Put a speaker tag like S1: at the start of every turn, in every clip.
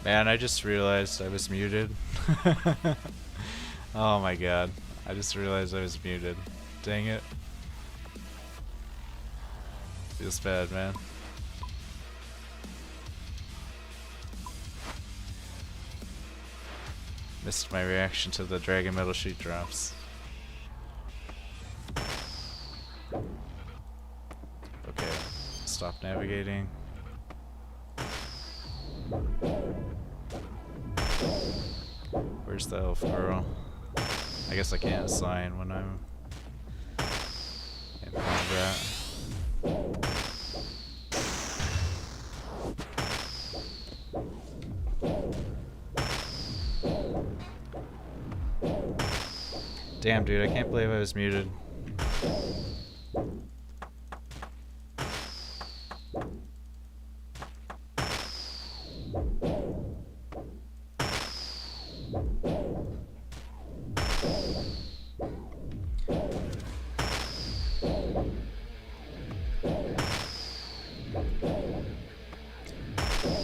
S1: Man, I just realized I was muted. Oh my god. I just realized I was muted. Dang it. Feels bad, man. Missed my reaction to the Dragon Metal Sheet drops. Okay, stop navigating. Where's the elf girl? I guess I can't assign when I'm in combat. Damn, dude, I can't believe I was muted.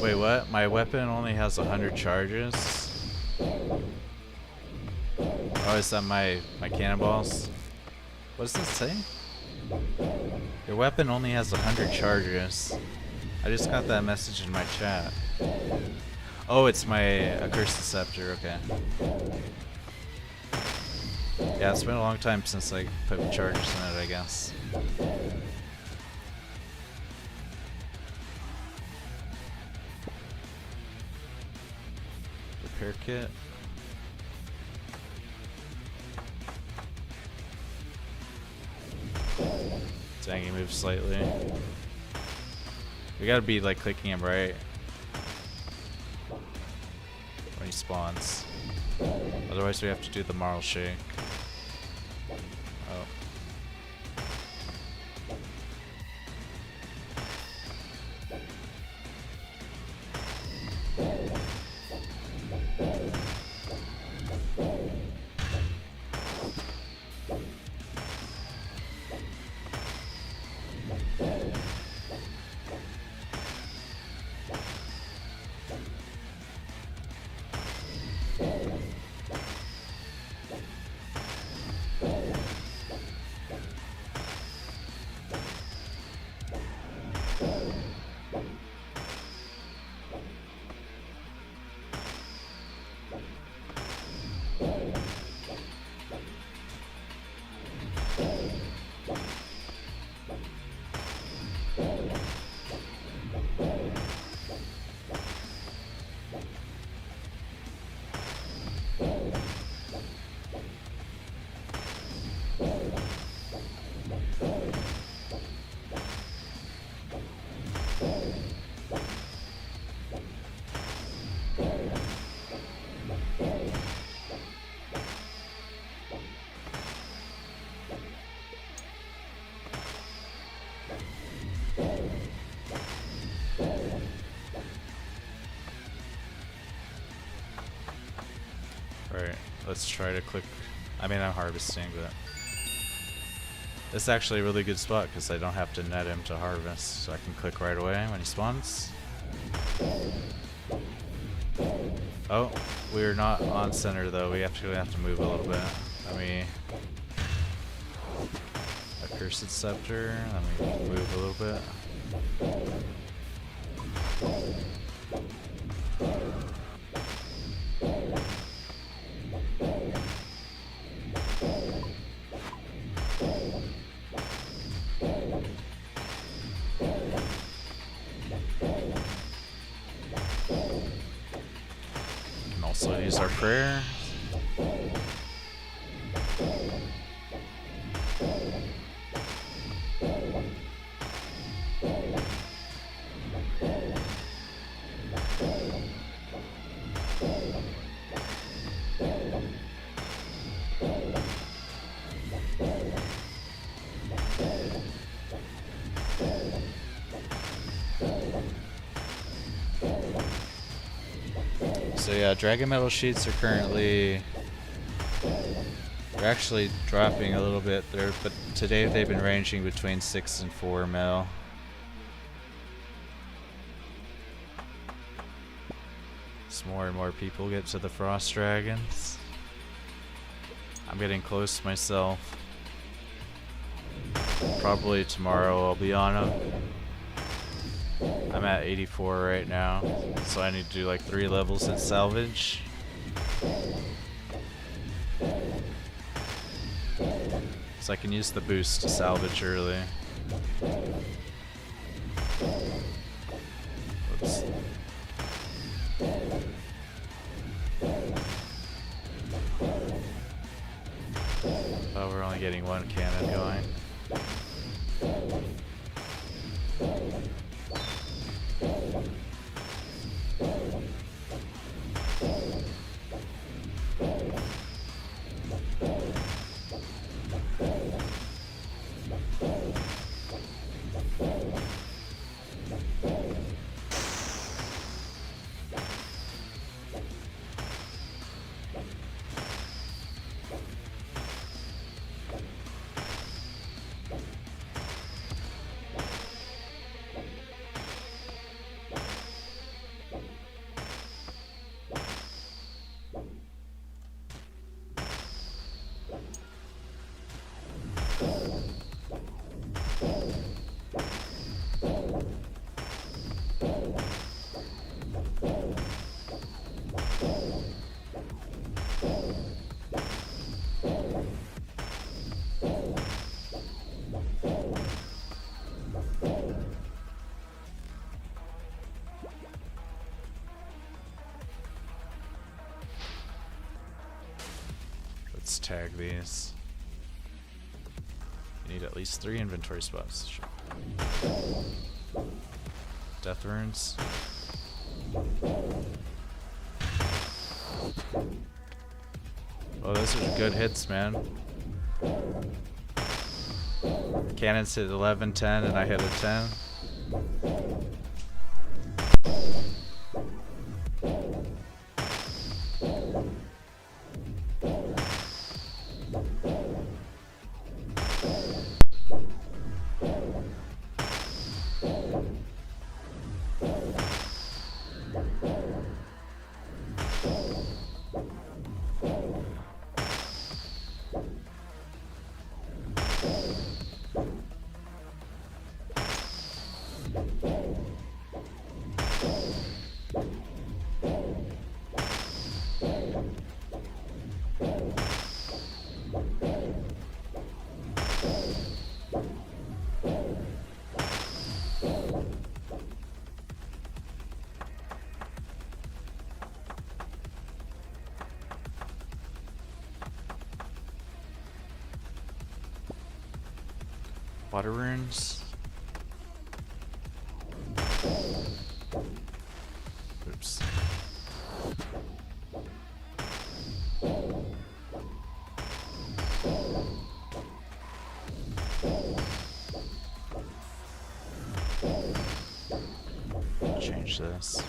S1: Wait, what? My weapon only has 100 charges? Oh, is that my cannonballs? What does this say? Your weapon only has 100 charges. I just got that message in my chat. Oh, it's my accursed scepter, okay. Yeah, it's been a long time since I put charges in it, I guess. Repair kit. Dang, he moves slightly. We gotta be like clicking him right when he spawns. Otherwise we have to do the Marl Shake. Oh. Alright, let's try to click. I mean, I'm harvesting, but this is actually a really good spot because I don't have to net him to harvest, so I can click right away when he spawns. Oh, we're not on center though. We actually have to move a little bit. Let me accursed scepter. Let me move a little bit. Also use our prayer. So yeah, Dragon Metal Sheets are currently, they're actually dropping a little bit there, but today they've been ranging between 6 and 4 mil. As more and more people get to the frost dragons. I'm getting close myself. Probably tomorrow I'll be on them. I'm at 84 right now, so I need to do like 3 levels at Salvage. So I can use the boost to salvage early. Oops. Oh, we're only getting 1 cannon going. Let's tag these. You need at least 3 inventory spots. Sure. Death runes. Oh, those are good hits, man. Cannons hit 11, 10, and I hit a 10. Water runes. Oops. Change this.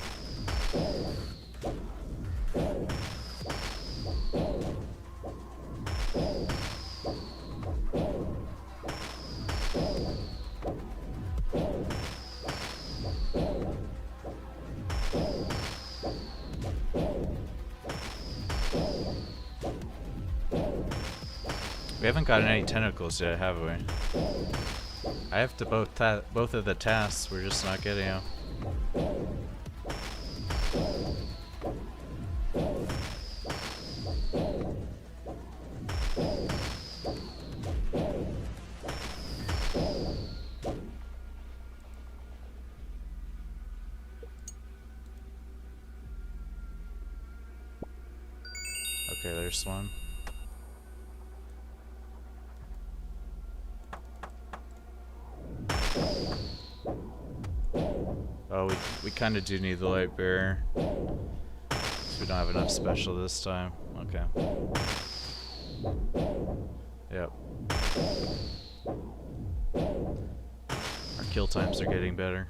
S1: We haven't gotten any tentacles yet, have we? I have to both of the tasks, we're just not getting them. Okay, there's one. Oh, we kind of do need the light bearer. So we don't have enough special this time. Okay. Yep. Our kill times are getting better.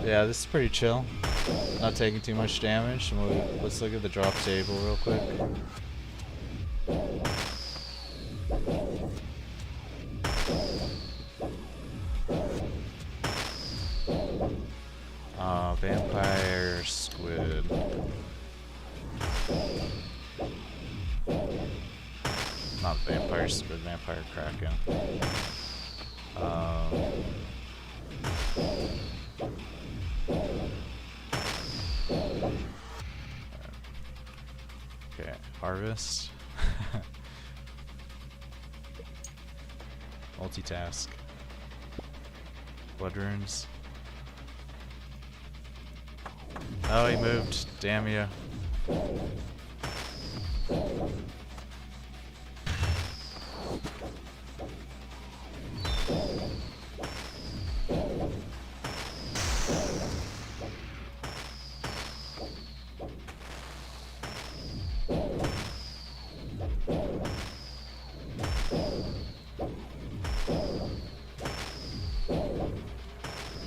S1: Yeah, this is pretty chill. Not taking too much damage. Let's look at the drop table real quick. Vampyre squid. Not vampire squid, vampire kraken. Okay, harvest. Multitask. Blood runes. Oh, he moved. Damn you.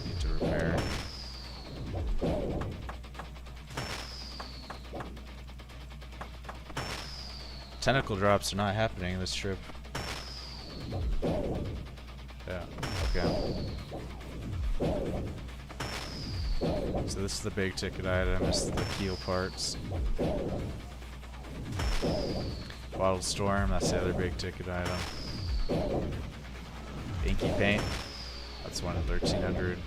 S1: Need to repair. Tentacle drops are not happening this trip. Yeah, okay. So this is the big ticket item, this is the keel parts. Bottled Storm, that's the other big ticket item. Inky Paint, that's one of 1300.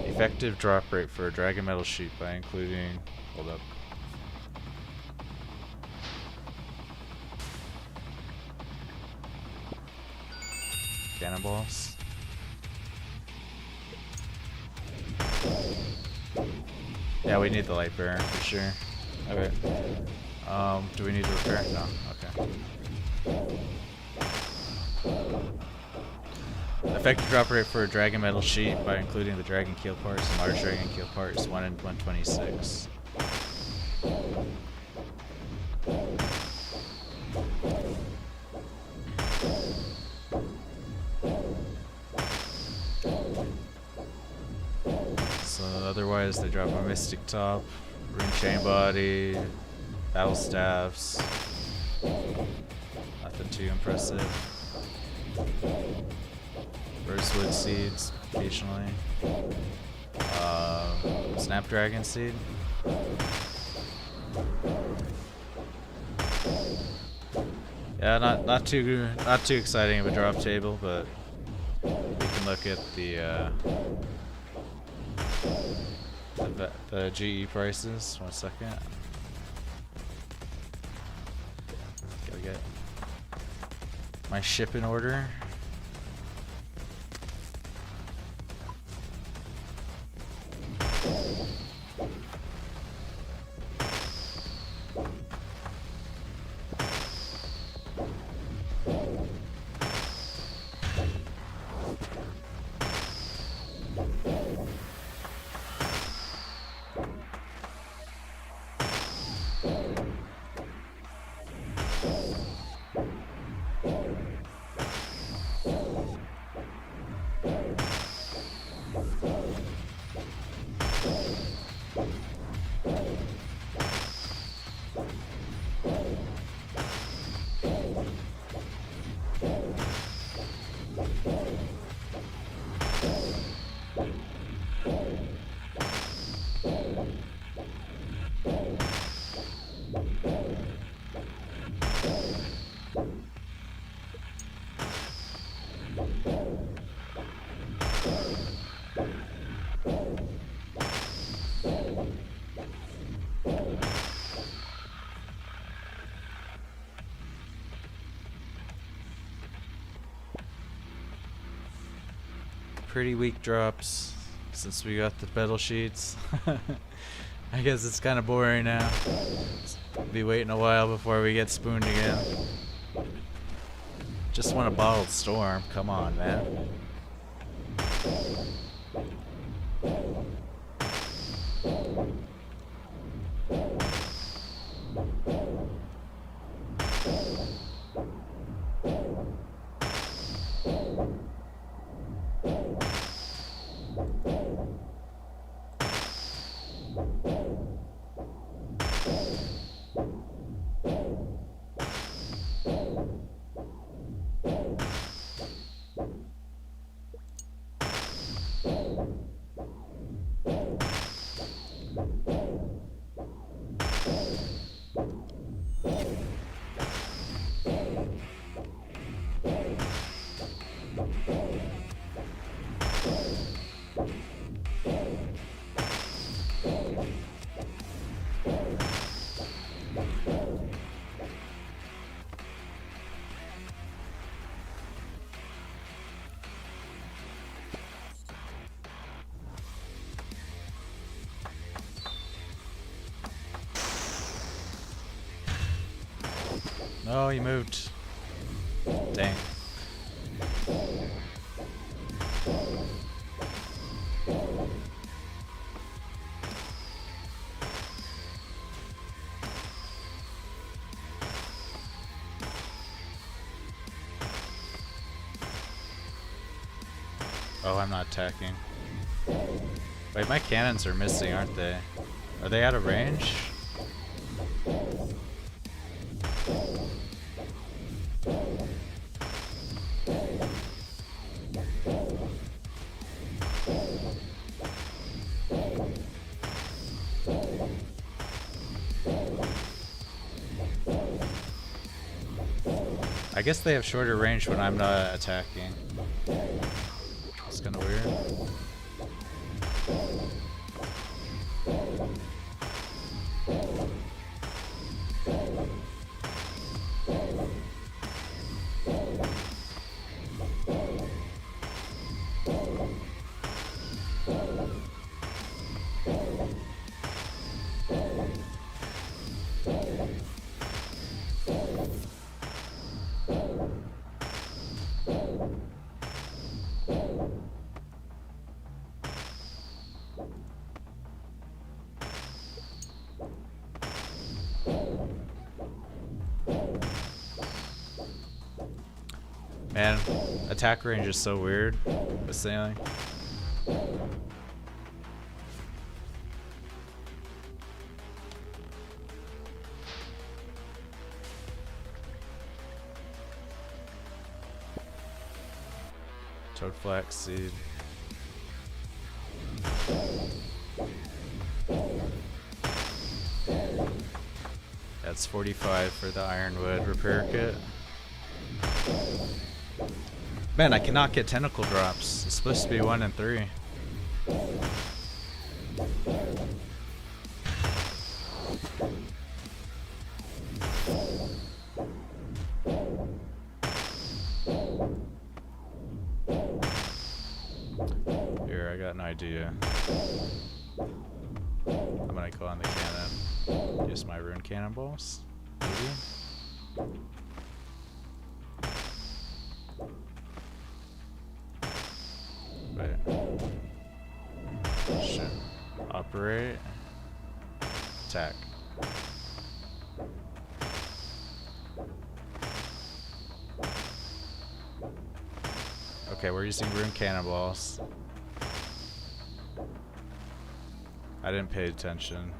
S1: Effective drop rate for a dragon metal sheet by including, hold up. Cannonballs. Yeah, we need the light bearer for sure. Okay. Do we need to repair? No. Okay. Effective drop rate for a dragon metal sheet by including the dragon keel parts and large dragon keel parts 1 in 126. So otherwise they drop a mystic top, rune chain body, battle staffs. Nothing too impressive. Rosewood seeds, occasionally. Snapdragon seed. Yeah, not too exciting of a drop table, but we can look at the GE prices. 1 second. Gotta get my ship in order. Pretty weak drops since we got the battle sheets. I guess it's kind of boring now. Be waiting a while before we get spooned again. Just want a bottled storm. Come on, man. No, he moved. Dang. Oh, I'm not attacking. Wait, my cannons are missing, aren't they? Are they out of range? I guess they have shorter range when I'm not attacking. It's kind of weird. Man, attack range is so weird with sailing. Toad flax seed. That's 45 for the ironwood repair kit. Man, I cannot get tentacle drops. It's supposed to be 1 and 3. Here, I got an idea. I'm gonna go on the cannon. Use my rune cannonballs. Maybe. Shit. Operate. Attack. Okay, we're using rune cannonballs. I didn't pay attention.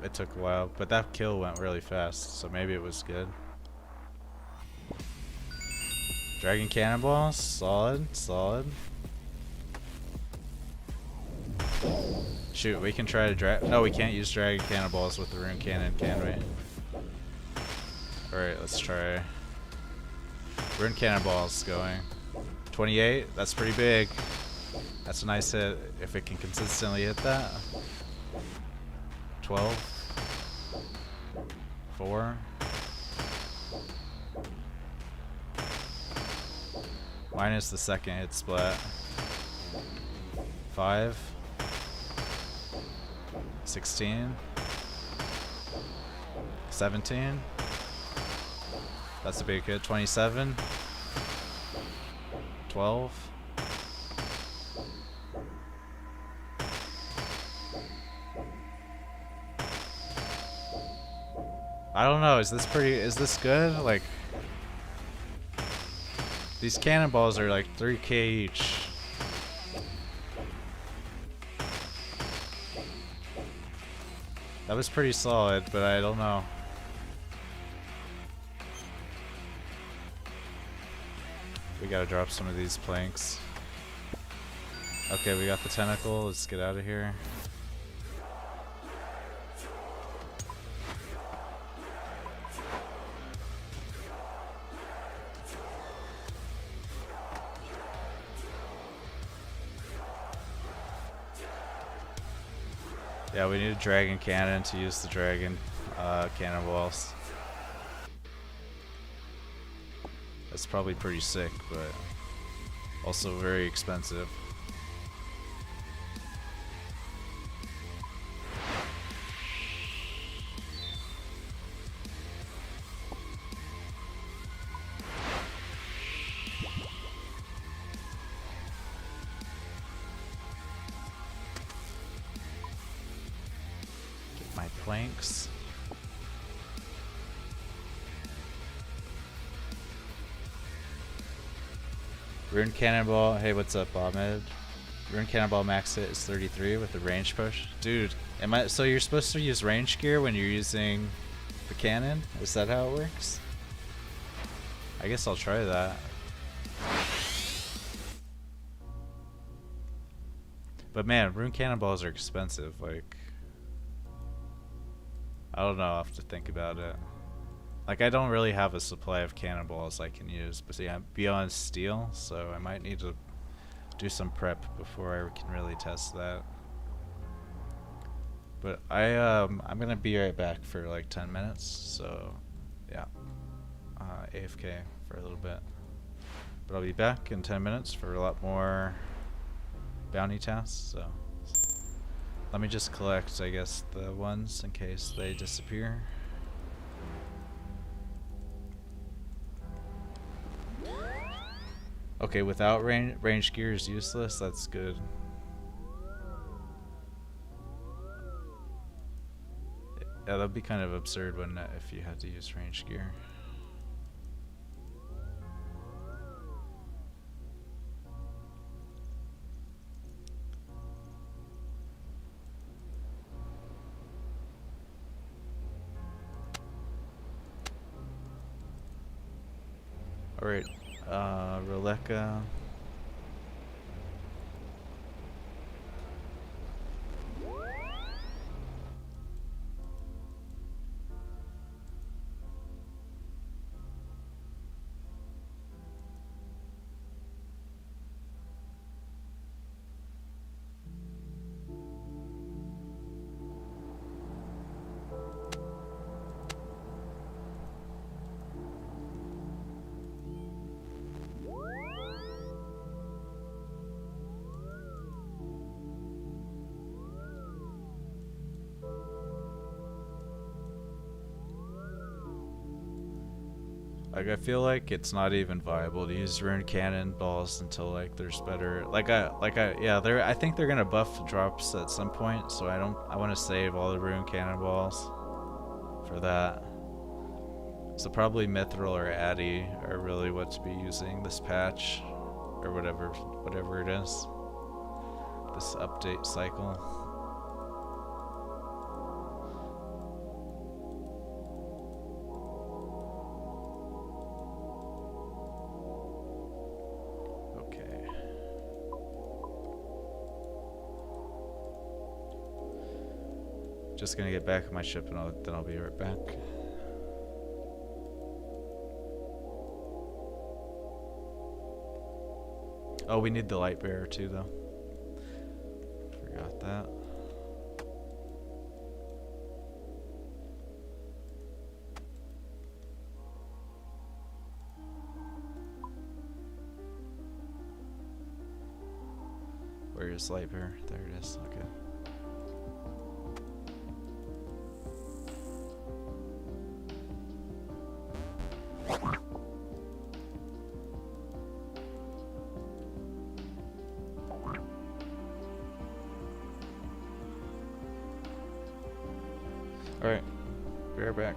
S1: It took a while, but that kill went really fast, so maybe it was good. Dragon cannonballs, solid, solid. Shoot, we can try to no, we can't use dragon cannonballs with the rune cannon, can we? Alright, let's try. Rune cannonballs going. 28, that's pretty big. That's a nice hit, if it can consistently hit that. 12. 4. Minus the second hit splat. 5. 16. 17. That's a big hit. 27. 12. I don't know, is this good? Like, these cannonballs are like 3k each. That was pretty solid, but I don't know. We gotta drop some of these planks. Okay, we got the tentacle. Let's get out of here. Yeah, we need a dragon cannon to use the dragon cannonballs. That's probably pretty sick, but also very expensive. Get my planks. Rune Cannonball, hey, what's up, Ahmed? Rune Cannonball max hit is 33 with the range push. Dude, so you're supposed to use range gear when you're using the cannon? Is that how it works? I guess I'll try that. But man, rune cannonballs are expensive, like... I don't know, I'll have to think about it. Like, I don't really have a supply of cannonballs I can use, but yeah, I'm beyond steel, so I might need to do some prep before I can really test that. But I'm gonna be right back for like 10 minutes, so yeah, AFK for a little bit. But I'll be back in 10 minutes for a lot more bounty tasks, so let me just collect, I guess, the ones in case they disappear. Okay, without range gear is useless. That's good. Yeah, that'd be kind of absurd, wouldn't it, if you had to use range gear. Alright, Roleka. Like, I feel like it's not even viable to use rune cannonballs until like there's better, yeah, I think they're gonna buff drops at some point, so I want to save all the rune cannonballs for that. So probably Mithril or Addy are really what to be using this patch, or whatever it is, this update cycle. Just gonna get back on my ship and then I'll be right back. Oh, we need the light bearer too, though. Forgot that. Where is light bearer? There it is. Okay. Alright, be right back.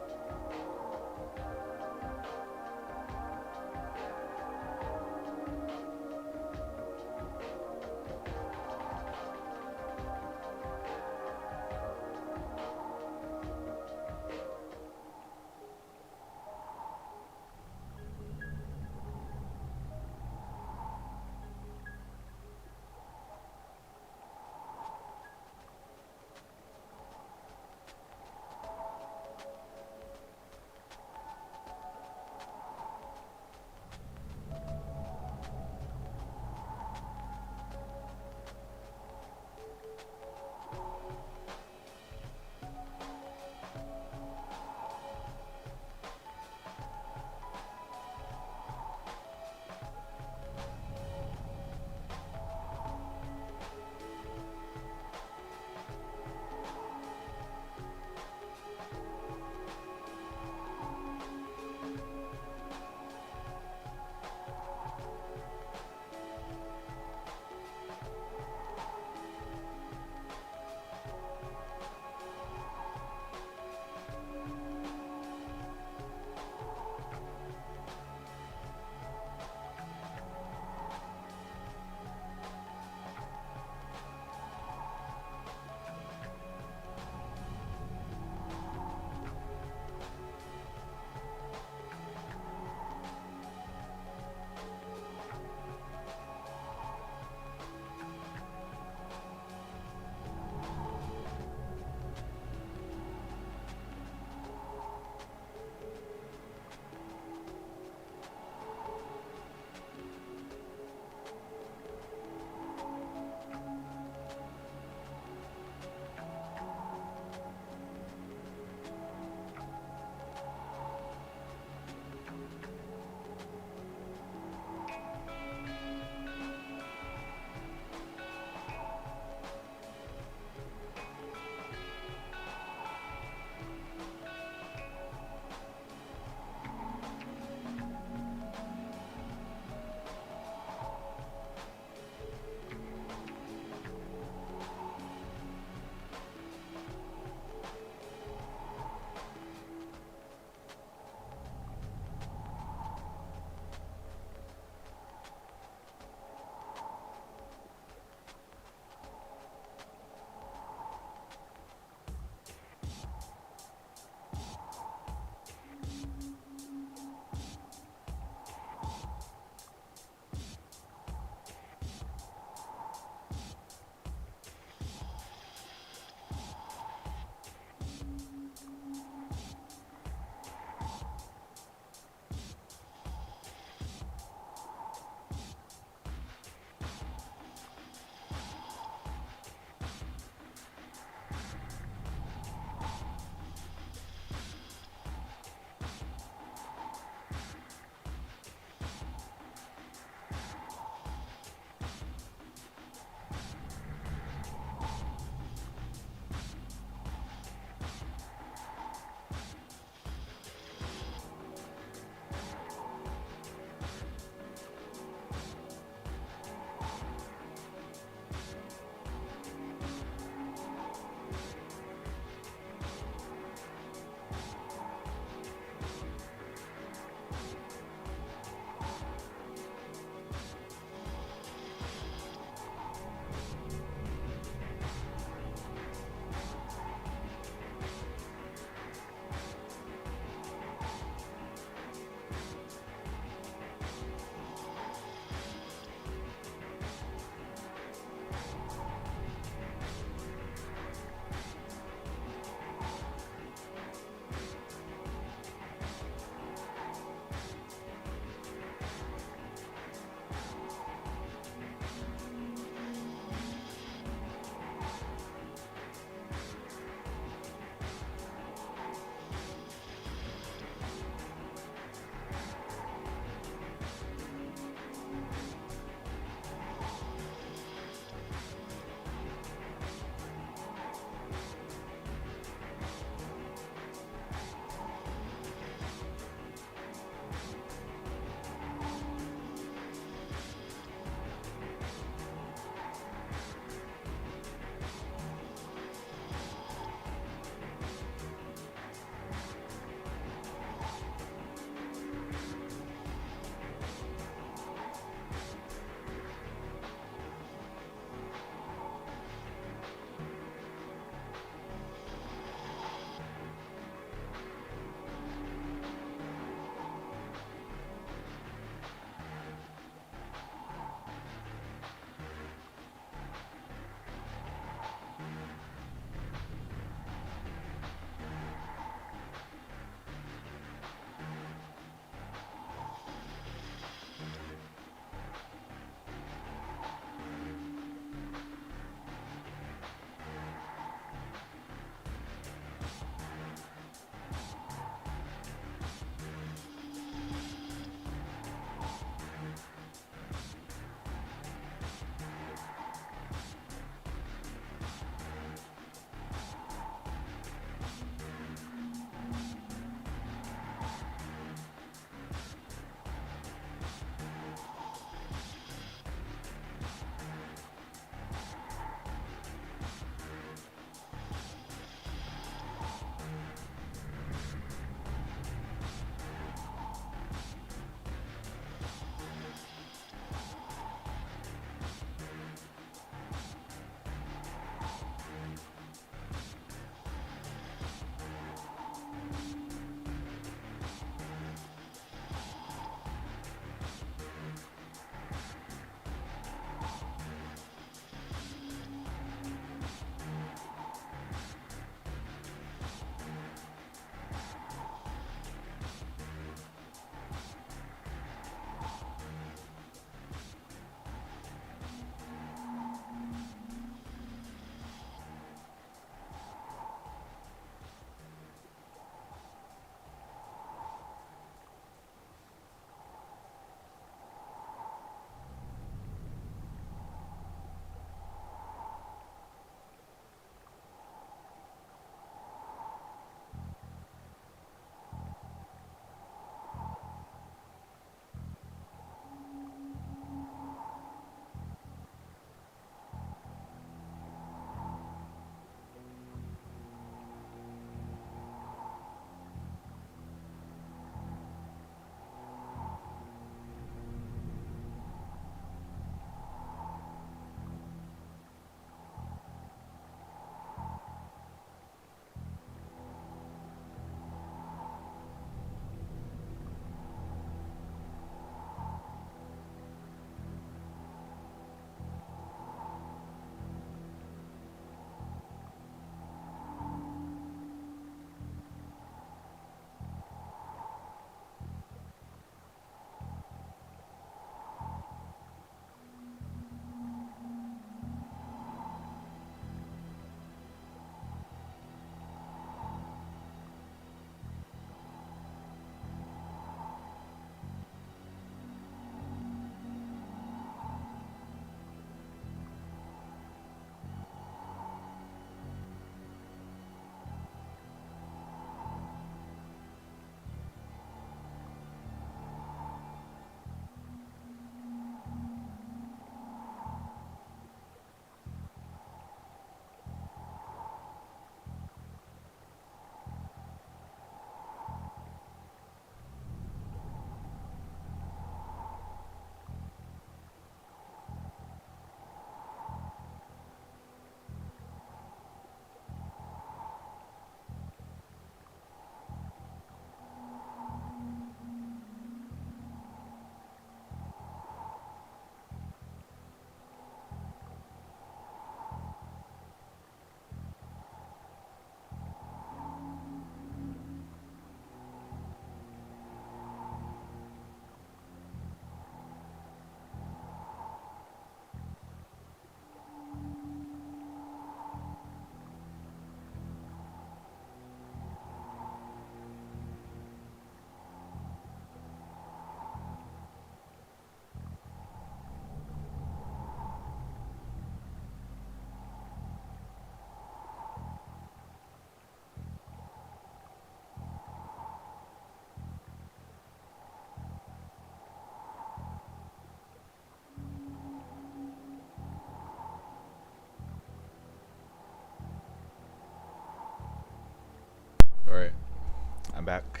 S1: back.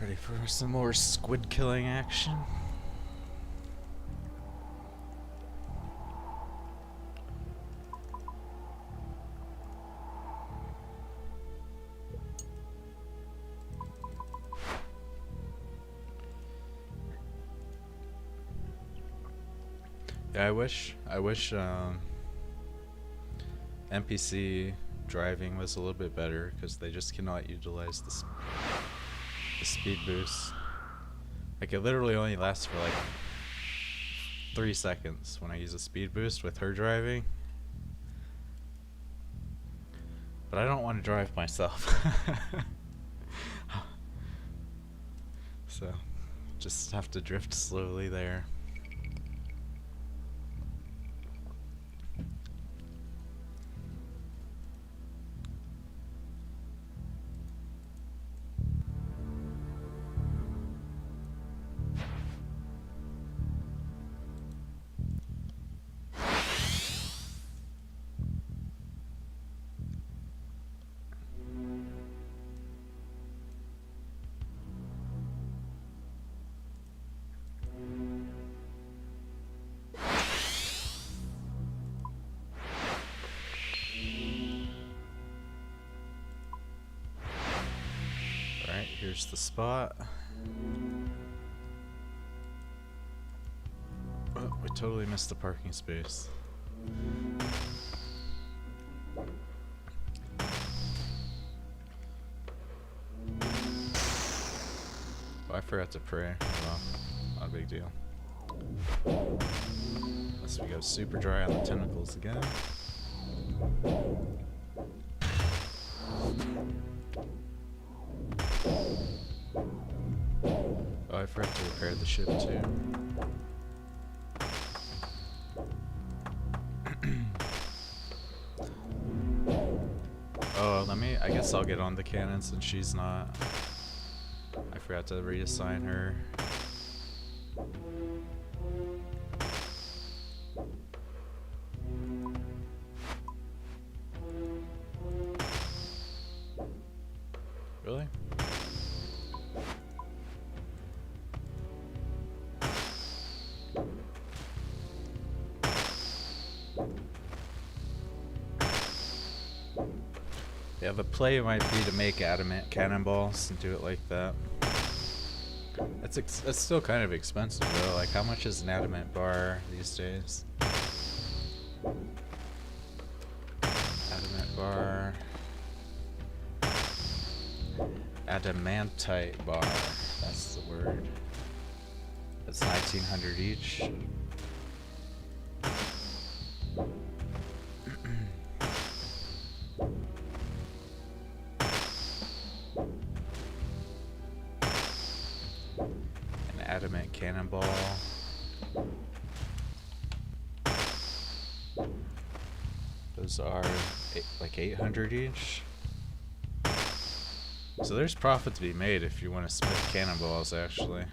S1: Ready for some more squid killing action? Yeah, I wish NPC driving was a little bit better, because they just cannot utilize the speed boost. Like, it literally only lasts for like 3 seconds when I use a speed boost with her driving. But I don't want to drive myself. So, just have to drift slowly there. Alright, here's the spot. Oh, we totally missed the parking space. Oh, I forgot to pray. Well, not a big deal. Unless we go super dry on the tentacles again. Oh, I forgot to repair the ship too. Oh, I guess I'll get on the cannon since she's not. I forgot to reassign her. Really? Yeah, the play might be to make adamant cannonballs and do it like that. That's still kind of expensive though. Like, how much is an adamant bar these days? Adamant bar. Adamantite bar. That's the word. That's 1900 each. Adamant cannonball. Those are like 800 each. So there's profit to be made if you want to smith cannonballs, actually.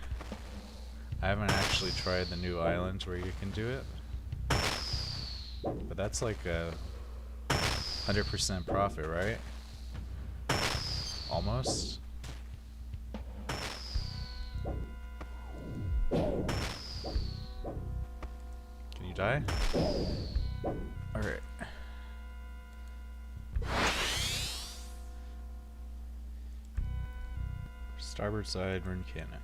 S1: I haven't actually tried the new island where you can do it. But that's like a 100% profit, right? Almost. Can you die? Alright. Starboard side, rune cannon.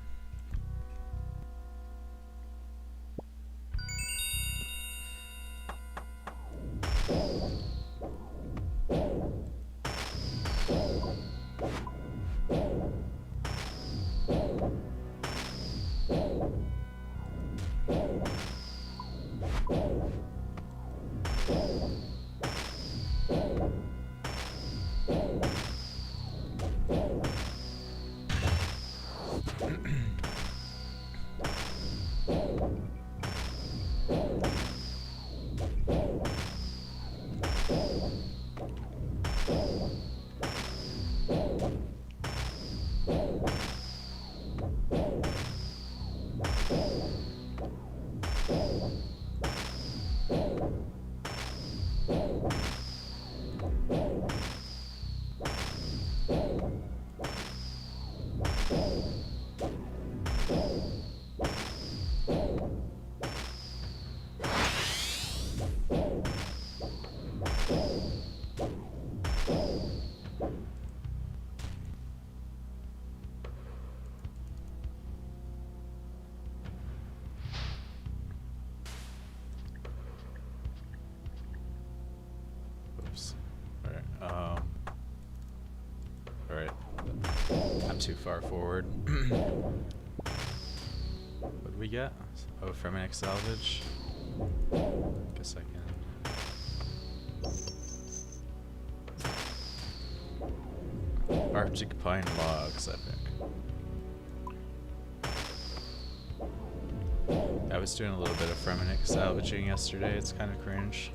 S1: not too far forward. What do we get? Oh, Fremennik salvage. Guess I can. Arctic pine logs, epic. I was doing a little bit of Fremennik salvaging yesterday. It's kind of cringe.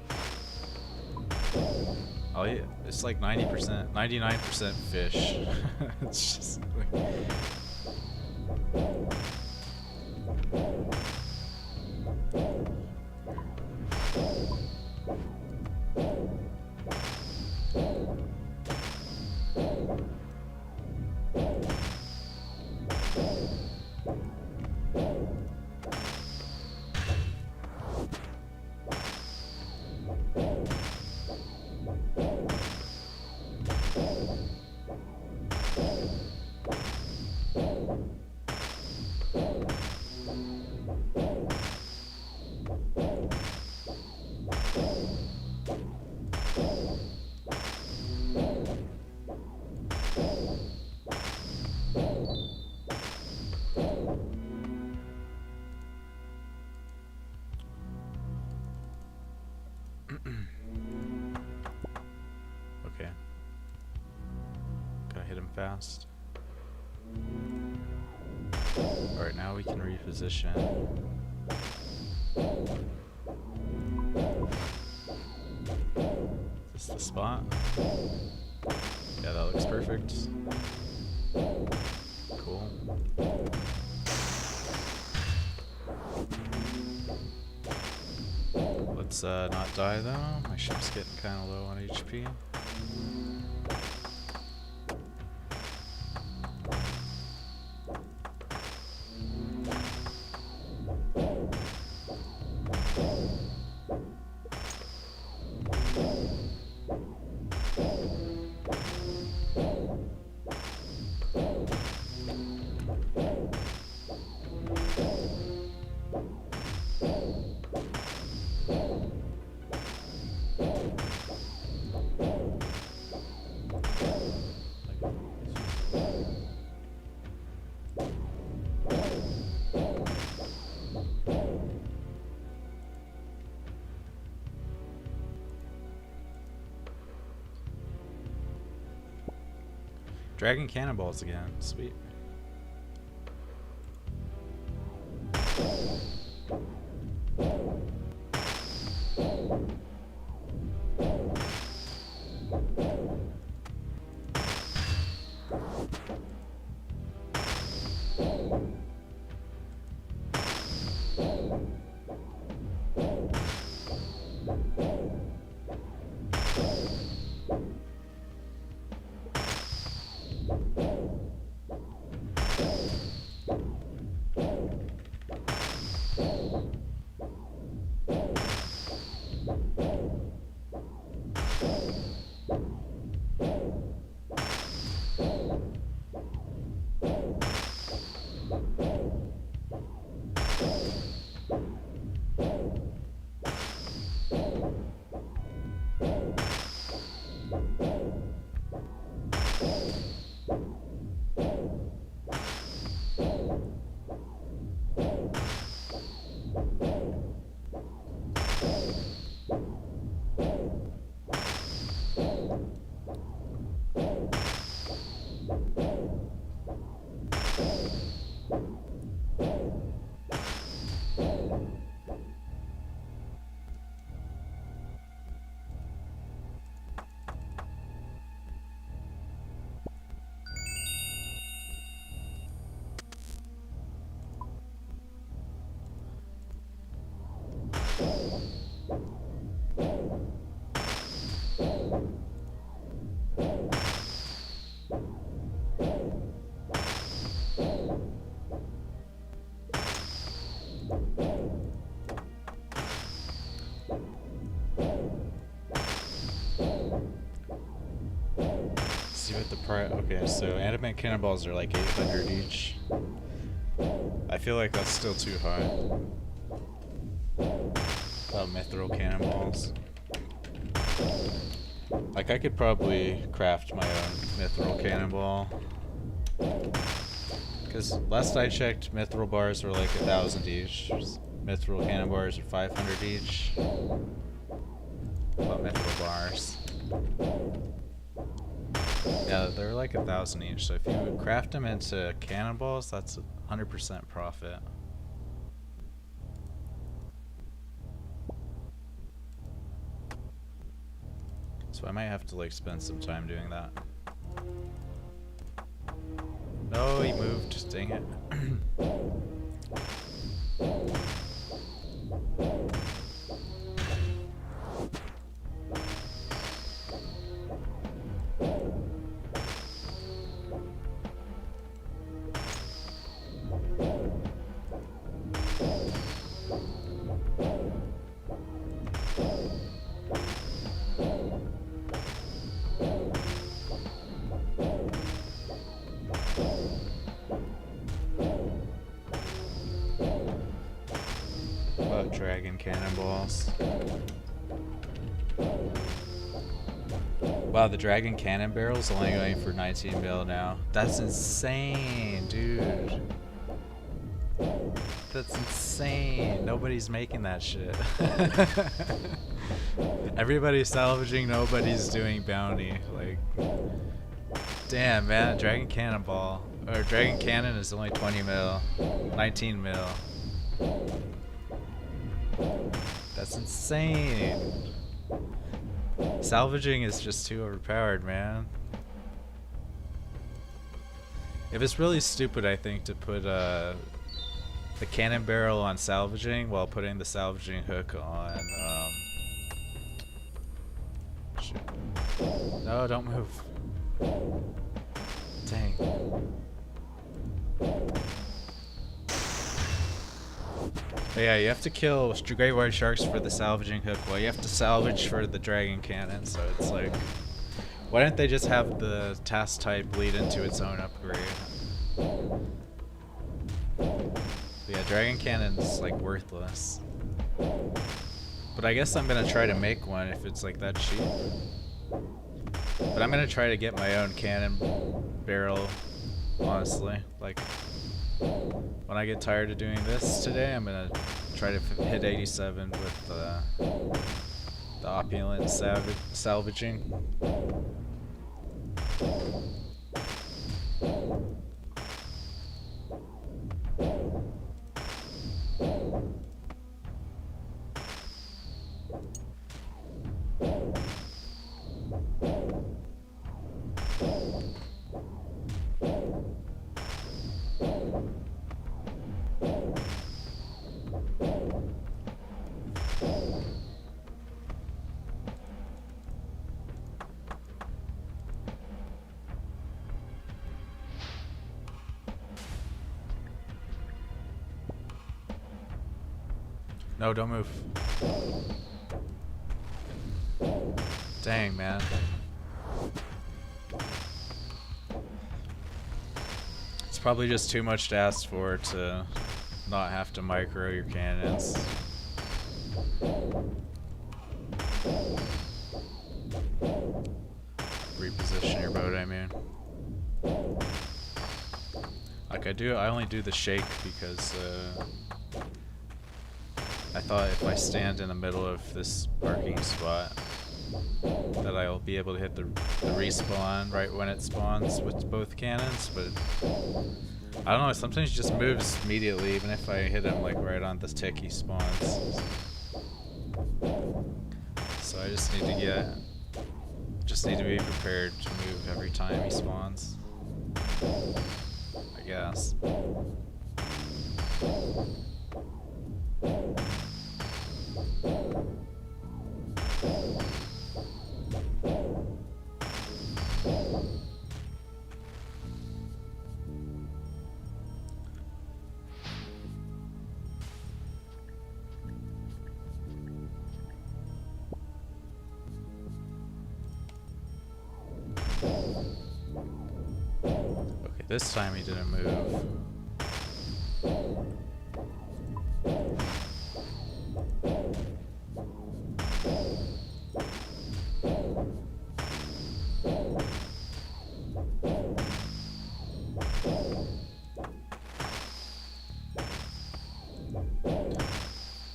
S1: Oh yeah, it's like 90%, 99% fish. It's just like... Okay. Gotta hit him fast. Alright, now we can reposition. Is this the spot? Yeah, that looks perfect. Cool. Let's not die though. My ship's getting kind of low on HP. Dragon cannonballs again. Sweet. See what the price. Okay, so adamant cannonballs are like 800 each. I feel like that's still too high. Mithril cannonballs. Like I could probably craft my own mithril cannonball. Because last I checked, mithril bars were like 1,000 each. Mithril cannon bars are 500 each. But mithril bars. Yeah, they're like 1,000 each. So if you craft them into cannonballs, that's 100% profit. So I might have to like spend some time doing that. No, he moved. Dang it. Dragon cannonballs. Wow, the dragon cannon barrel's only going for 19 mil now. That's insane, dude. That's insane. Nobody's making that shit. Everybody's salvaging, nobody's doing bounty. Like, damn, man, dragon cannonball. Or dragon cannon is only 20 mil. 19 mil. That's insane. Salvaging is just too overpowered, man. If it's really stupid, I think, to put the cannon barrel on salvaging while putting the salvaging hook on. Shoot. No, don't move. Dang. But yeah, you have to kill graveyard sharks for the salvaging hook. Well, you have to salvage for the dragon cannon. So it's like, why don't they just have the task type lead into its own upgrade? But yeah, dragon cannon's like worthless. But I guess I'm gonna try to make one if it's like that cheap. But I'm gonna try to get my own cannon barrel, honestly. Like, when I get tired of doing this today, I'm gonna try to hit 87 with the opulent salvaging. No, don't move. Dang, man. It's probably just too much to ask for to not have to micro your cannons. Reposition your boat, I mean. Like I only do the shake because I thought if I stand in the middle of this parking spot that I'll be able to hit the respawn right when it spawns with both cannons, but I don't know, sometimes it just moves immediately even if I hit him like right on the tick he spawns. So I just need to be prepared to move every time he spawns, I guess. Okay, this time he didn't move.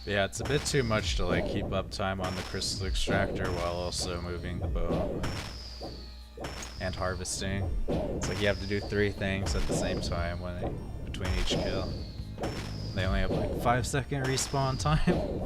S1: Yeah, it's a bit too much to like keep uptime on the crystal extractor while also moving the boat and harvesting. It's like you have to do 3 things at the same time between each kill. They only have like 5-second respawn time.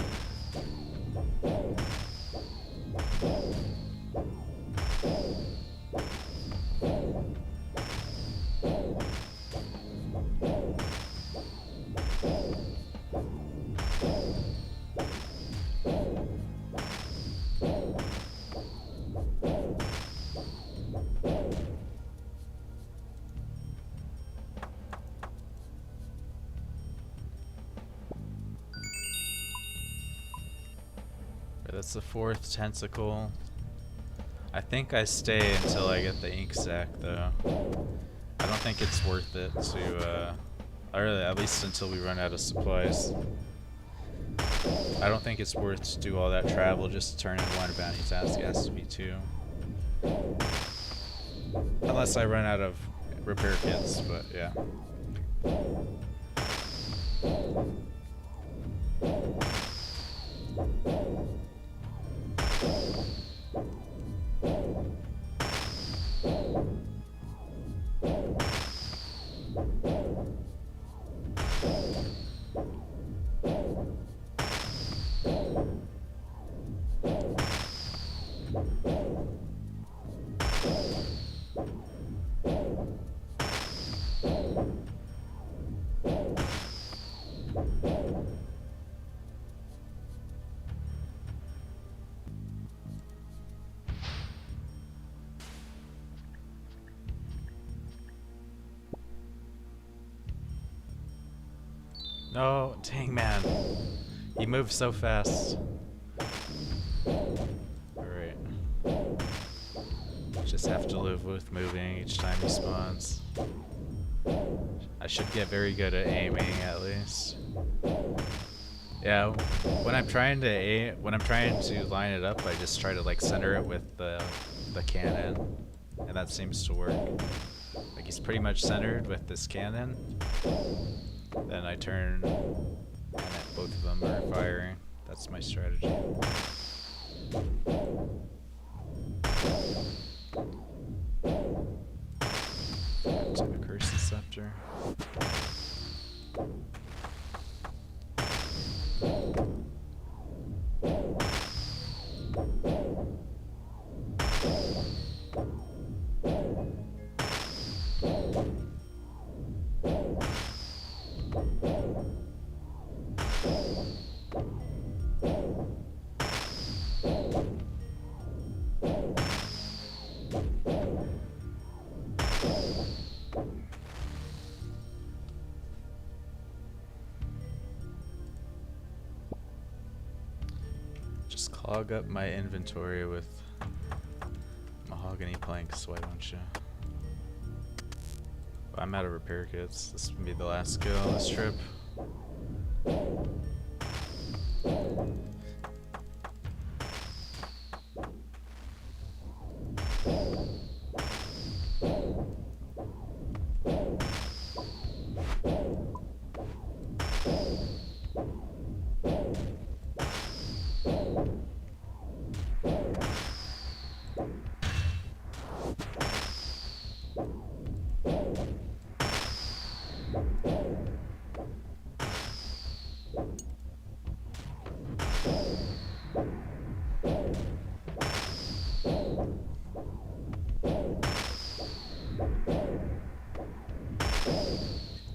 S1: That's the 4th tentacle. I think I stay until I get the ink sac though. I don't think it's worth it to, or at least until we run out of supplies. I don't think it's worth to do all that travel just to turn in 1 bounty task. It has to be 2. Unless I run out of repair kits, but yeah. No, dang man. He moves so fast. Alright. Just have to live with moving each time he spawns. I should get very good at aiming at least. Yeah, when I'm trying to line it up, I just try to like center it with the cannon, and that seems to work. Like he's pretty much centered with this cannon. Then I turn and both of them are firing. That's my strategy. Back to the Cursed Scepter. Just clog up my inventory with mahogany planks, why don't you? I'm out of repair kits. This will be the last kill on this trip.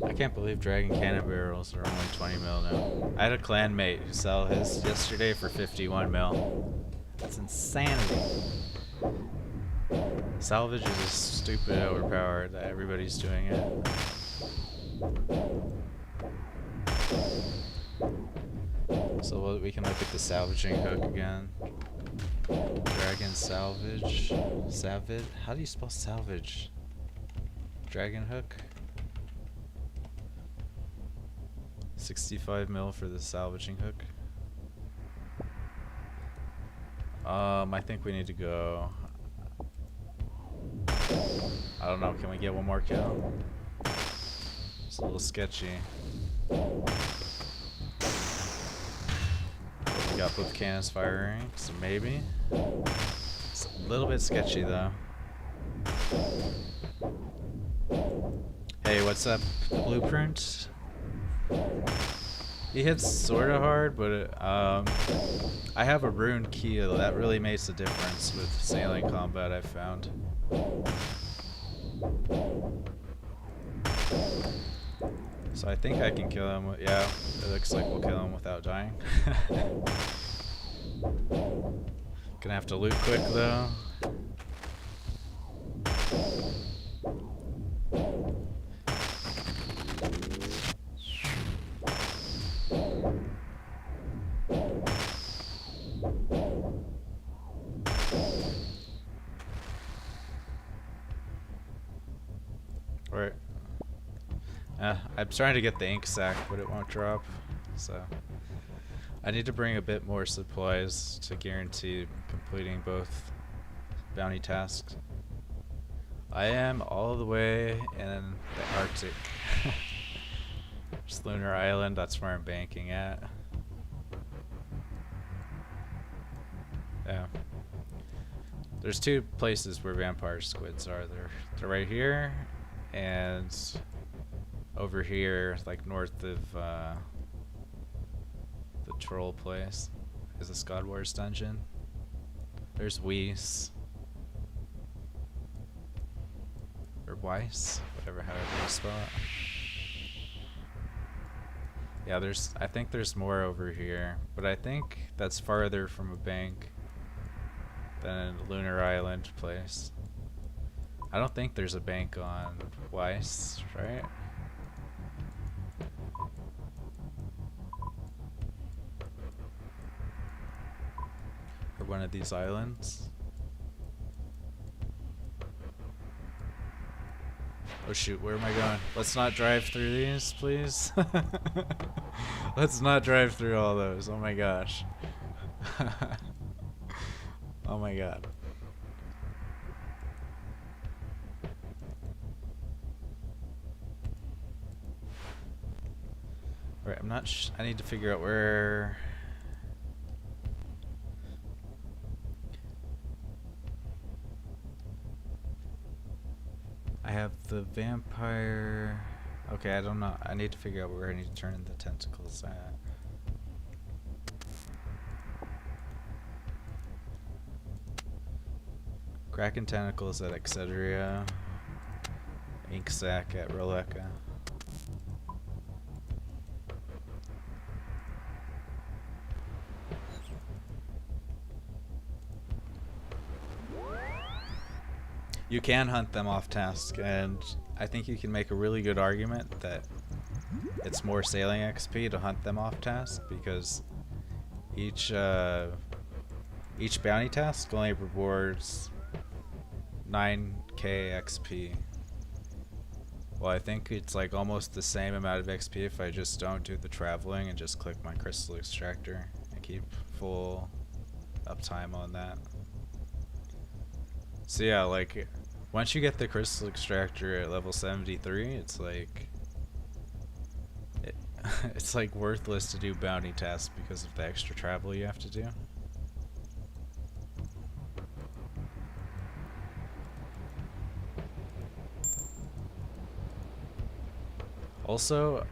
S1: I can't believe dragon cannon barrels are only 20 mil now. I had a clanmate who sell his yesterday for 51 mil. That's insanity. Salvage is just stupid overpowered that everybody's doing it. So we can look at the salvaging hook again. Dragon salvage. Savid? How do you spell salvage? Dragon hook? 65 mil for the salvaging hook. I think we need to go. I don't know, can we get one more kill? It's a little sketchy. got both cannons firing, so maybe. It's a little bit sketchy though. Hey, what's up, Blueprint? He hits sort of hard, but I have a rune keel. That really makes a difference with sailing combat, I've found. So I think I can kill him. Yeah, it looks like we'll kill him without dying. Gonna have to loot quick though. Right. I'm trying to get the ink sack, but it won't drop. So I need to bring a bit more supplies to guarantee completing both bounty tasks. I am all the way in the Arctic. Just Lunar Island, that's where I'm banking at. Yeah. There's two places where vampire squids are. They're right here and over here, like north of the troll place is the Scod Wars dungeon. There's Weiss. Or Weiss, whatever, however you spell it. Yeah, I think there's more over here, but I think that's farther from a bank than Lunar Island place. I don't think there's a bank on Weiss, right? Or one of these islands. Oh shoot, where am I going? Let's not drive through these, please. Let's not drive through all those. Oh my gosh. Oh my god. Alright, I'm not I need to figure out where... I have the vampire... Okay, I don't know. I need to figure out where I need to turn the tentacles at. Kraken tentacles at Excedria. Ink sac at Roleka. You can hunt them off task, and I think you can make a really good argument that it's more sailing XP to hunt them off task, because each bounty task only rewards 9k XP. Well, I think it's like almost the same amount of XP if I just don't do the traveling and just click my crystal extractor and keep full uptime on that. So yeah, like once you get the crystal extractor at level 73, it's like it's like worthless to do bounty tasks because of the extra travel you have to do. Also,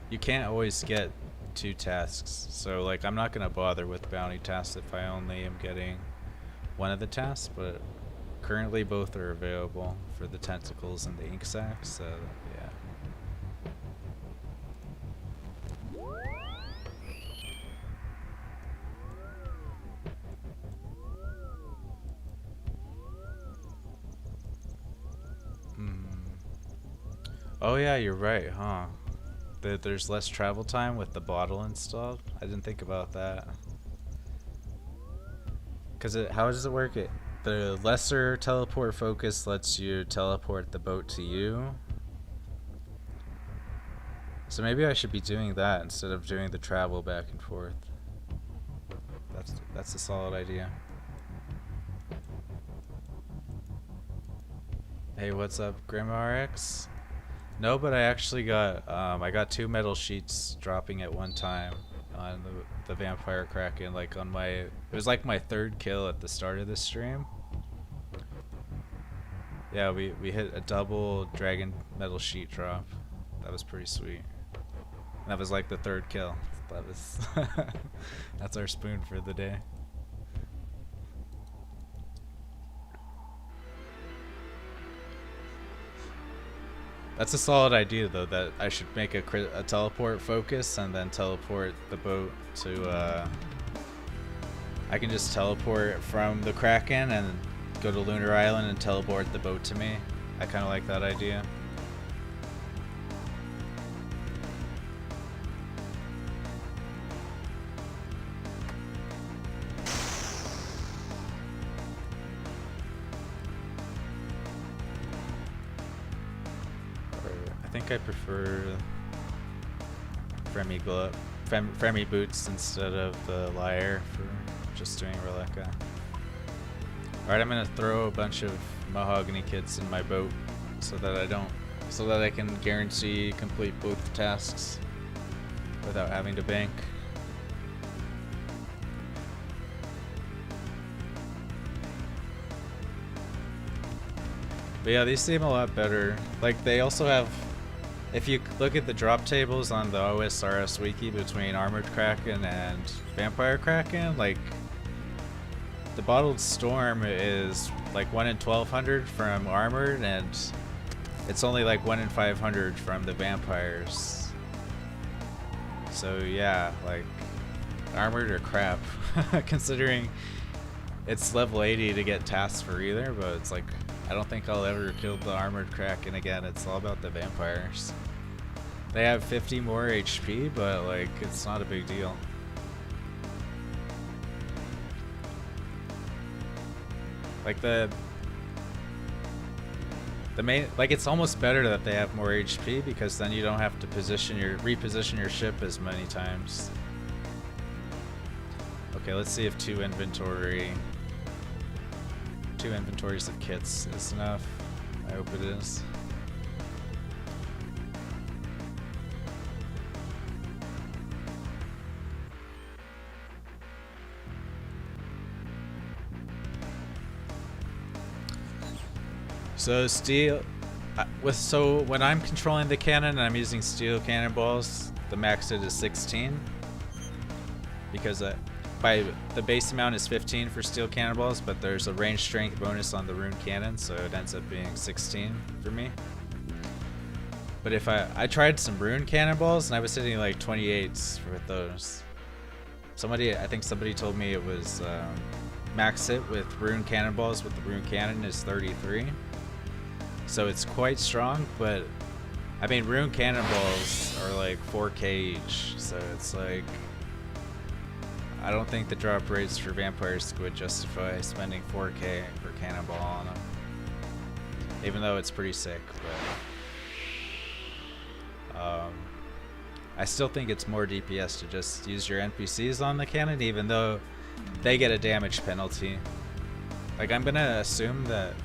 S1: you can't always get 2 tasks, so like I'm not gonna bother with bounty tasks if I only am getting one of the tasks, but currently both are available for the tentacles and the ink sac, so yeah. Oh yeah, you're right, huh? There's less travel time with the bottle installed? I didn't think about that. Cause how does it work? The lesser teleport focus lets you teleport the boat to you. So maybe I should be doing that instead of doing the travel back and forth. That's a solid idea. Hey, what's up, GrimRx? No, but I actually got I got 2 metal sheets dropping at one time on the Vampyre Kraken. Like on my, it was like my 3rd kill at the start of the stream. Yeah, we hit a double dragon metal sheet drop. That was pretty sweet. And that was like the 3rd kill. That was that's our spoon for the day. That's a solid idea, though, that I should make a teleport focus and then teleport the boat to, I can just teleport from the Kraken and go to Lunar Island and teleport the boat to me. I kind of like that idea. I think I prefer Fremi boots instead of the Lyre for just doing Relica. Alright, I'm gonna throw a bunch of mahogany kits in my boat so that I can guarantee complete both tasks without having to bank. But yeah, these seem a lot better. Like, they also have, if you look at the drop tables on the OSRS wiki between Armored Kraken and Vampyre Kraken, like, the Bottled Storm is like 1 in 1200 from Armored, and it's only like 1 in 500 from the Vampires. So yeah, like, Armored are crap, considering it's level 80 to get tasks for either, but it's like, I don't think I'll ever kill the Armored Kraken again. It's all about the Vampires. They have 50 more HP, but like, it's not a big deal. Like the main, like, it's almost better that they have more HP, because then you don't have to reposition your ship as many times. Okay, let's see if 2 inventories of kits is enough. I hope it is. So steel, so when I'm controlling the cannon and I'm using steel cannonballs, the max hit is 16, because by the base amount is 15 for steel cannonballs, but there's a range strength bonus on the rune cannon, so it ends up being 16 for me. But if I tried some rune cannonballs and I was hitting like 28s with those. I think somebody told me it was max hit with rune cannonballs with the rune cannon is 33. So it's quite strong, but I mean, rune cannonballs are like 4k each, so it's like, I don't think the drop rates for vampires would justify spending 4k per cannonball on them. Even though it's pretty sick, but I still think it's more DPS to just use your NPCs on the cannon, even though they get a damage penalty. Like, I'm gonna assume that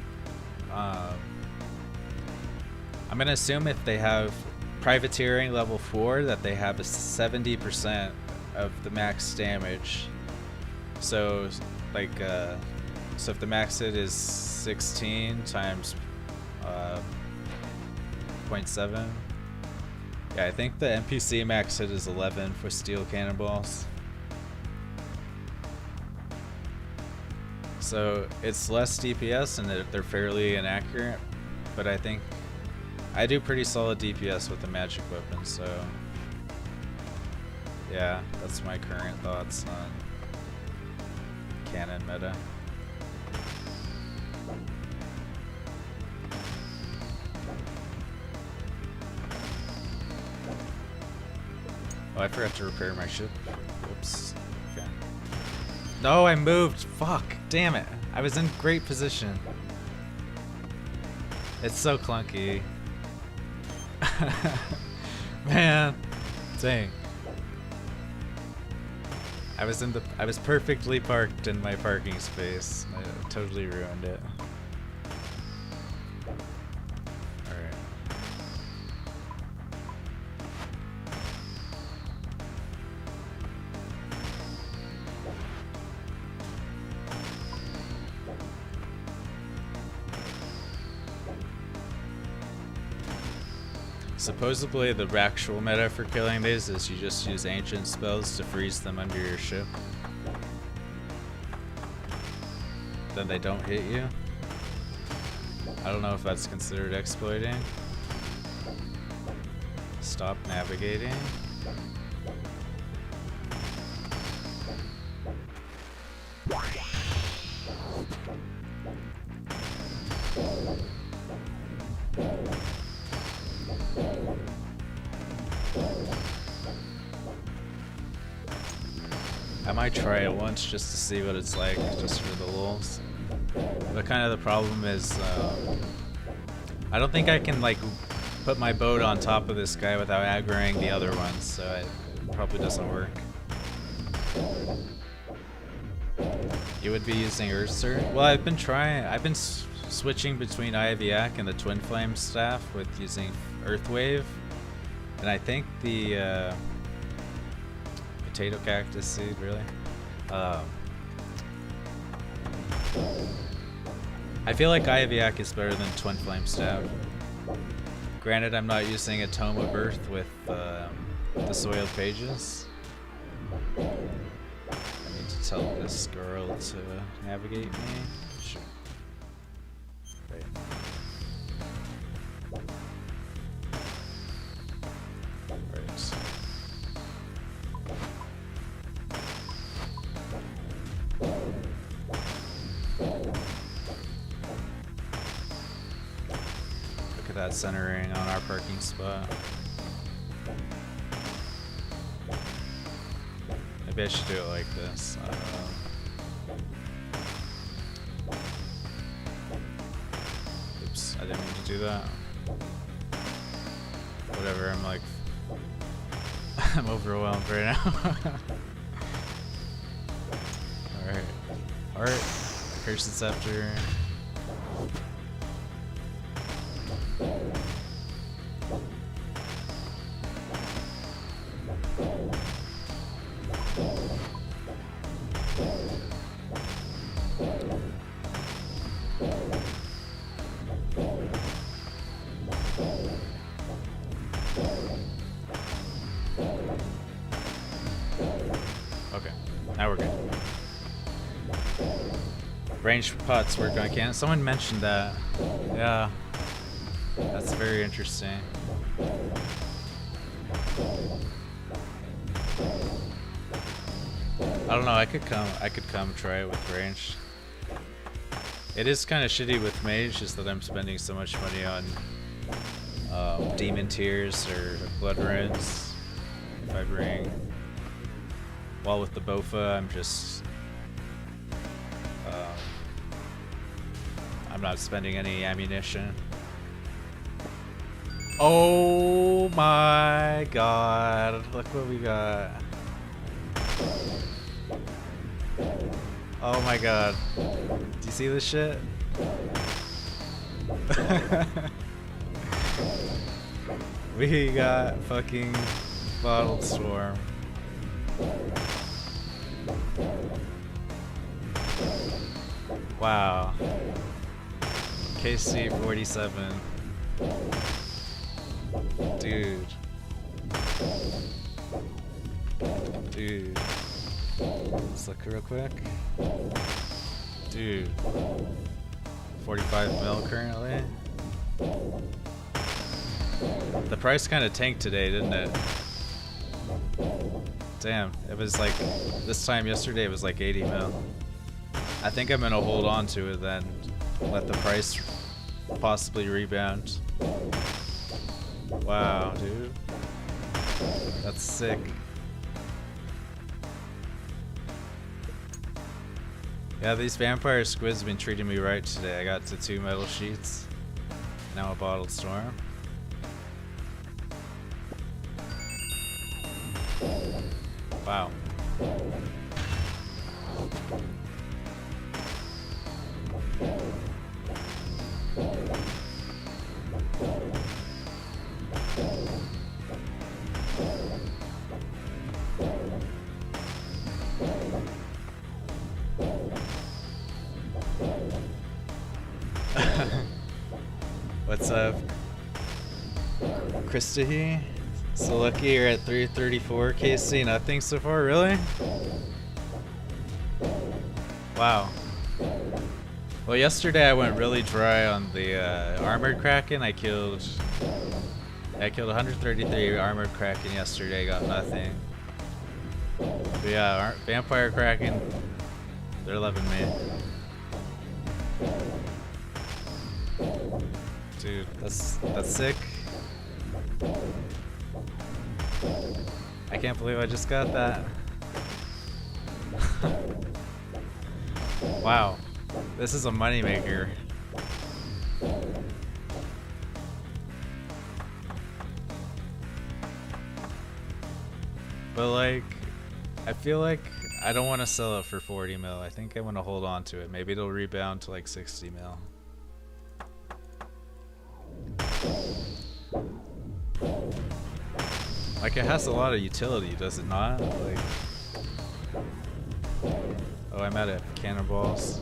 S1: if they have privateering level 4, that they have a 70% of the max damage. So like, so if the max hit is 16 times 0.7, yeah, I think the NPC max hit is 11 for steel cannonballs. So it's less DPS and they're fairly inaccurate, but I think I do pretty solid DPS with the magic weapon, so yeah, that's my current thoughts on cannon meta. Oh, I forgot to repair my ship. Whoops. Okay. No, I moved. Fuck. Damn it. I was in great position. It's so clunky. Man. Dang. I was perfectly parked in my parking space. I totally ruined it. Alright. Supposedly the actual meta for killing these is you just use ancient spells to freeze them under your ship. Then they don't hit you. I don't know if that's considered exploiting. Stop navigating. I might try it once just to see what it's like, just for the lulz. But kind of the problem is, I don't think I can like put my boat on top of this guy without aggroing the other ones, so it probably doesn't work. You would be using Urser? Well, I've been switching between Iviac and the Twin Flame staff with using Earthwave, and I think the potato cactus seed, really. I feel like Iviac is better than Twin Flame staff. Granted, I'm not using a Tome of Earth with the soiled pages. I need to tell this girl to navigate me. Sure. Right. Right. Look at that centering on our parking spot. Maybe I should do it like this. Oops, I didn't mean to do that. Whatever, I'm like... I'm overwhelmed right now. Alright. Alright. Curse Scepter. Okay, now we're good. Ranged pots work on can. Someone mentioned that. Yeah, that's very interesting. I don't know. I could come try it with ranged. It is kind of shitty with mage, just that I'm spending so much money on demon tears or blood runes. If I bring, while with the Bofa, I'm just I'm not spending any ammunition. Oh my god! Look what we got. Oh my god. Do you see this shit? We got fucking Bottled Storm. Wow. KC 47. Dude. Dude. Let's look real quick. Dude. 45 mil currently. The price kind of tanked today, didn't it? Damn, it was like, this time yesterday it was like 80 mil. I think I'm gonna hold on to it then. Let the price possibly rebound. Wow, dude. That's sick. Yeah, these vampire squids have been treating me right today. I got to 2 metal sheets. Now a Bottled Storm. Wow. What's up? Kristahi. So lucky you're at 334. KC, nothing so far, really? Wow. Well, yesterday I went really dry on the armored Kraken. I killed 133 armored Kraken yesterday, got nothing. But yeah, Vampyre Kraken, they're loving me. Dude, that's sick. I can't believe I just got that. Wow, this is a moneymaker. But like, I feel like I don't want to sell it for 40 mil. I think I want to hold on to it. Maybe it'll rebound to like 60 mil. Like, it has a lot of utility, does it not? Like, oh, I'm out of cannonballs.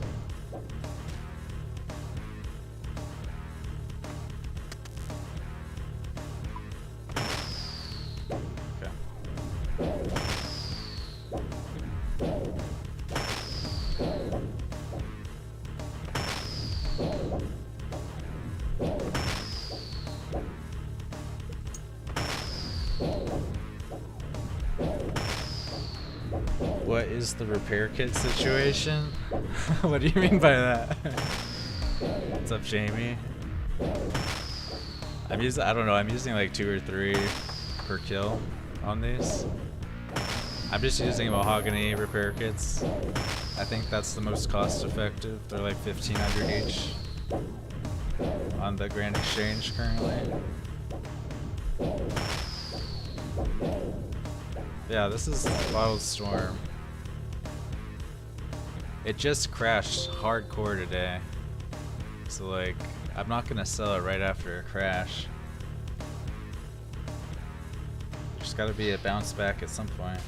S1: What is the repair kit situation? What do you mean by that? What's up, Jamie? I don't know, I'm using like 2 or 3 per kill on these. I'm just using mahogany repair kits. I think that's the most cost effective. They're like 1,500 each on the Grand Exchange currently. Yeah, this is Bottled Storm. It just crashed hardcore today. So like, I'm not gonna sell it right after a crash. There's gotta be a bounce back at some point.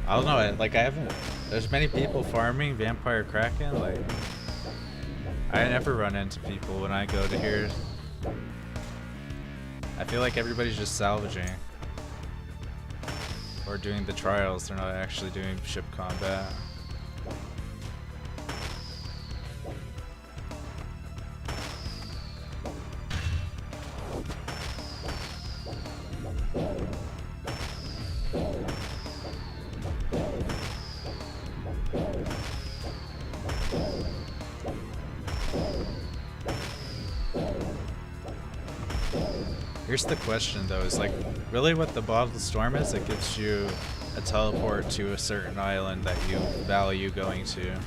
S1: I don't know, like there's many people farming Vampyre Kraken, like, I never run into people when I go to here. I feel like everybody's just salvaging. Or doing the trials, they're not actually doing ship combat. Here's the question though, is like, really what the Bottled Storm is, it gives you a teleport to a certain island that you value going to.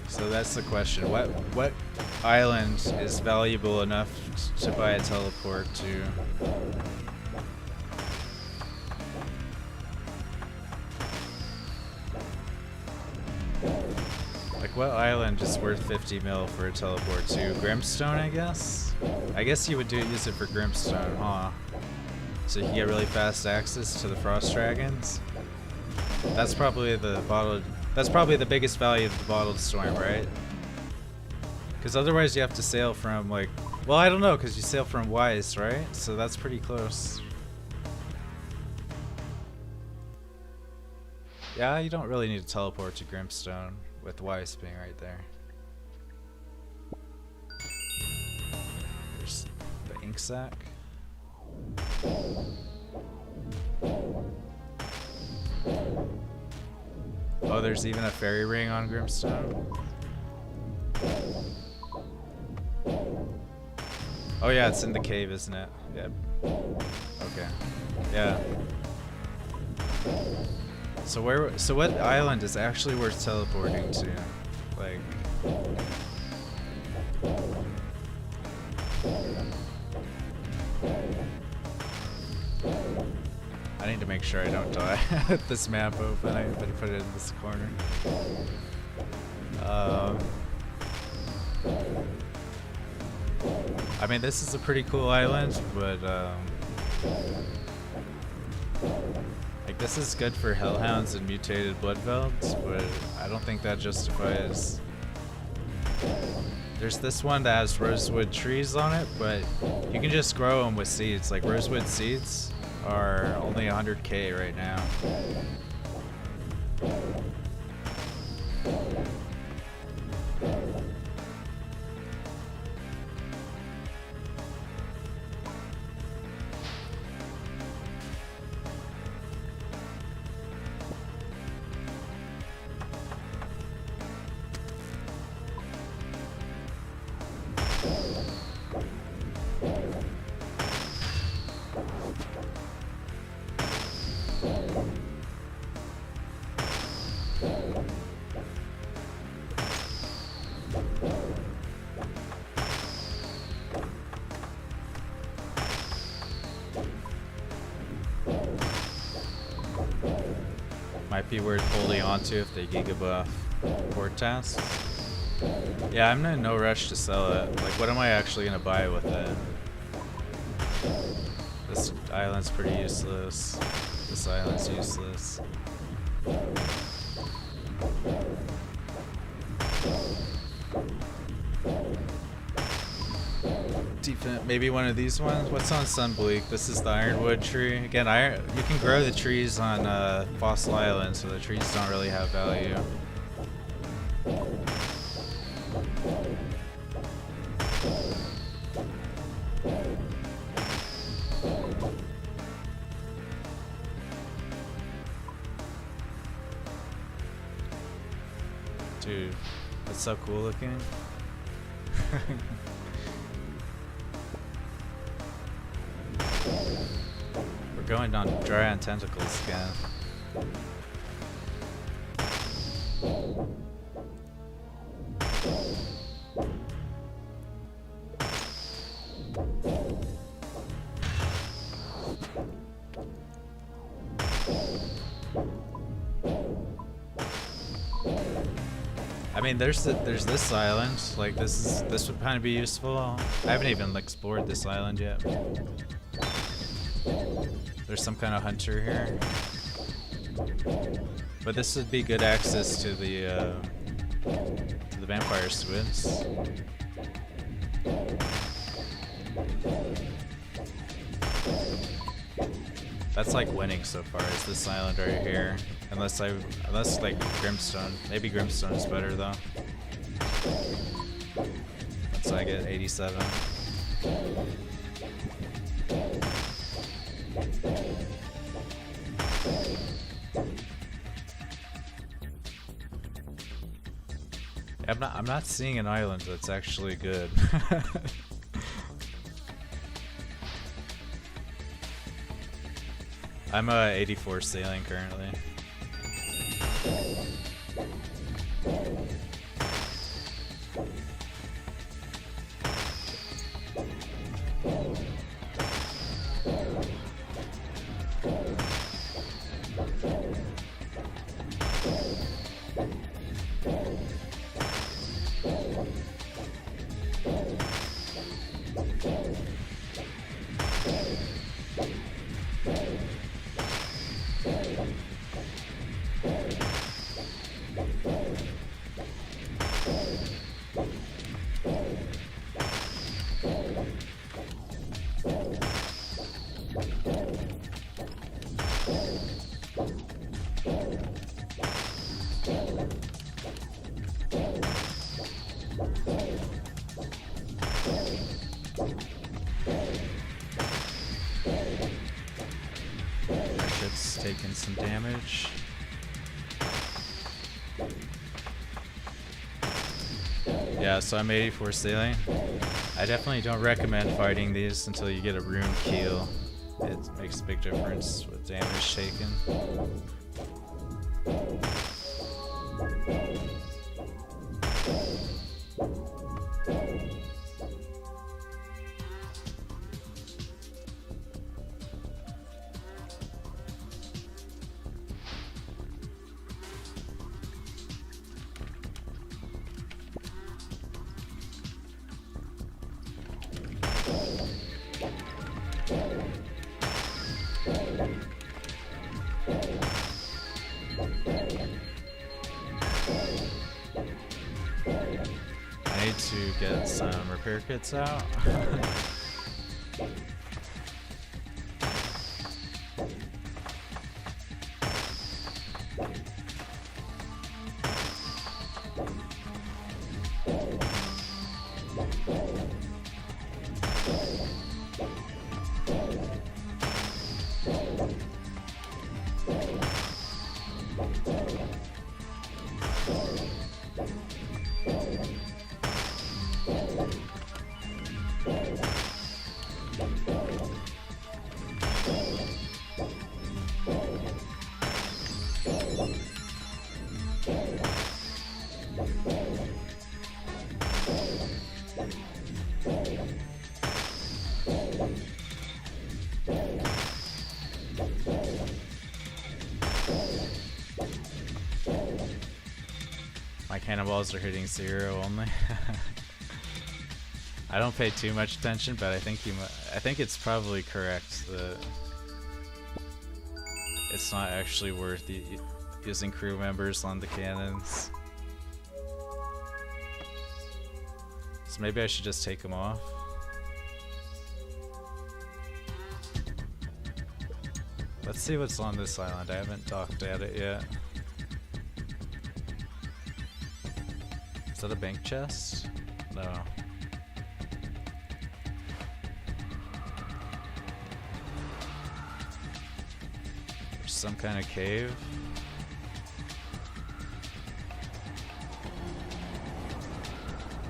S1: So that's the question, what island is valuable enough to buy a teleport to? Like, what island is worth 50 mil for a teleport to? Grimstone, I guess? I guess you would use it for Grimstone, huh? So you can get really fast access to the Frost Dragons? That's probably the biggest value of the Bottled Storm, right? Because otherwise you have to sail from, like, well, I don't know, because you sail from Wise, right? So that's pretty close. Yeah, you don't really need to teleport to Grimstone with Wise being right there. There's the ink sack. Oh, there's even a fairy ring on Grimstone. Oh yeah, it's in the cave, isn't it? Yep. Okay. Yeah. So what island is actually worth teleporting to? Like, I need to make sure I don't die with this map open. I better put it in this corner. I mean, this is a pretty cool island, but I Like, this is good for hellhounds and mutated bloodvelds, but I don't think that justifies. There's this one that has rosewood trees on it, but you can just grow them with seeds. Like, rosewood seeds are only 100k right now. Might be worth holding onto if they giga buff port tasks. Yeah, I'm in no rush to sell it. Like, what am I actually gonna buy with it? This island's pretty useless. This island's useless. Maybe one of these ones. What's on Sunbleak? This is the ironwood tree. Again, you can grow the trees on Fossil Island, so the trees don't really have value. Dude, that's so cool looking. We're going on dry on tentacles again. I mean, there's this island. Like, this would kind of be useful. I haven't even explored this island yet. There's some kind of hunter here, but this would be good access to the vampire squids. That's like winning so far. Is this island right here? Unless like Grimstone. Maybe Grimstone is better though. Once I get 87. I'm not seeing an island that's actually good. I'm 84 sailing currently. Taking some damage. Yeah, so I'm 84 sailing. I definitely don't recommend fighting these until you get a rune keel. It makes a big difference with damage taken. need to get some repair kits out. My cannonballs are hitting 0 only. I don't pay too much attention, but I think it's probably correct that it's not actually worth using crew members on the cannons. So maybe I should just take them off. Let's see what's on this island. I haven't docked at it yet. Is that a bank chest? No. There's some kind of cave.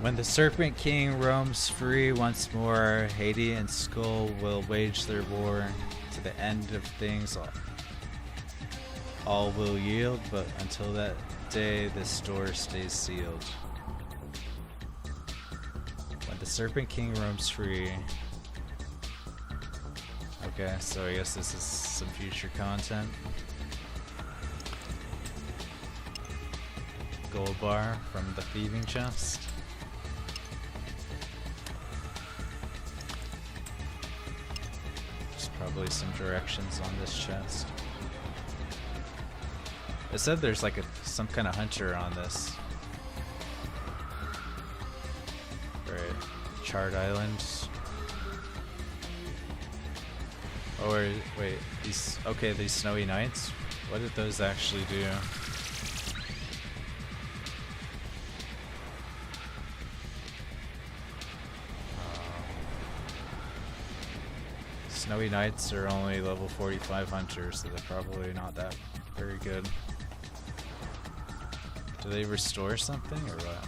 S1: When the Serpent King roams free once more, Haiti and Skull will wage their war. To the end of things, all will yield, but until that day, this door stays sealed. When the Serpent King roams free. Okay, so I guess this is some future content. Gold bar from the thieving chest. Probably some directions on this chest. It said there's like some kind of hunter on this. Right, Charred Island. Oh wait, these snowy nights? What did those actually do? Snowy Knights are only level 45 hunters, so they're probably not that very good. Do they restore something or what?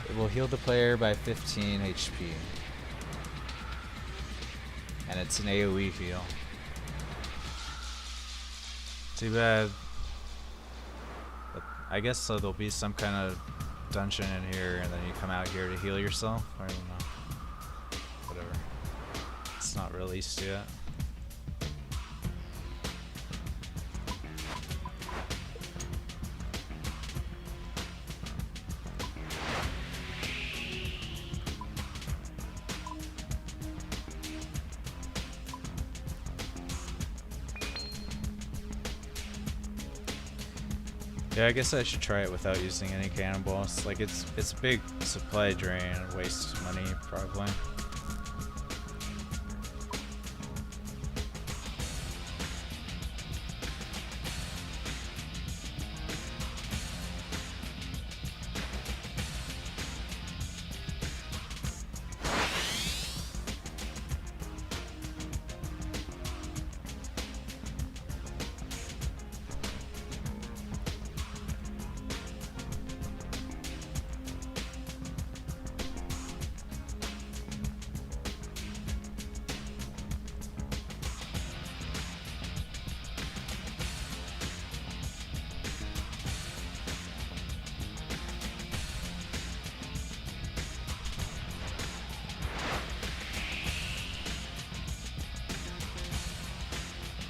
S1: It will heal the player by 15 HP. And it's an AoE heal. Too bad. But I guess so there'll be some kind of dungeon in here and then you come out here to heal yourself. I don't know. Whatever. It's not released yet. Yeah, I guess I should try it without using any cannonballs. Like it's a big supply drain and waste money probably.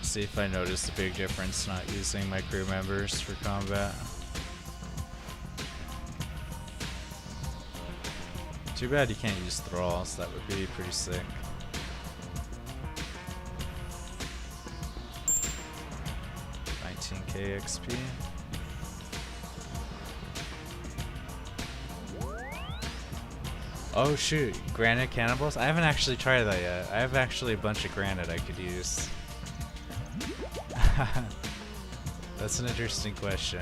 S1: See if I notice a big difference not using my crew members for combat. Too bad you can't use thralls, that would be pretty sick. $19k XP. Oh shoot, granite cannonballs? I haven't actually tried that yet. I have actually a bunch of granite I could use. That's an interesting question.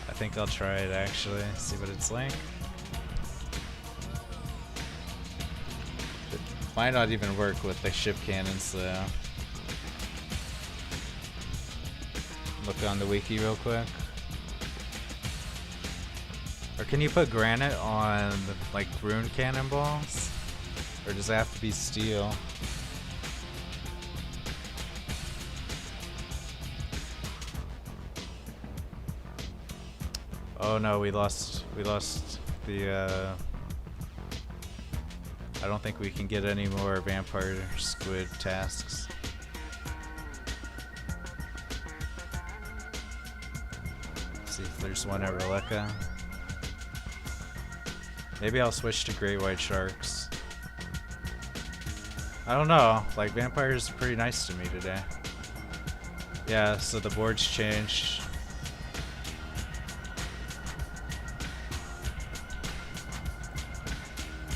S1: I think I'll try it actually, see what it's like. It might not even work with the ship cannons though. Look on the wiki real quick. Or can you put granite on like rune cannonballs? Or does it have to be steel? Oh no, we lost the I don't think we can get any more vampire squid tasks. Let's see if there's one at Relica. Maybe I'll switch to great white sharks. I don't know, like vampires are pretty nice to me today. Yeah, so the board's changed.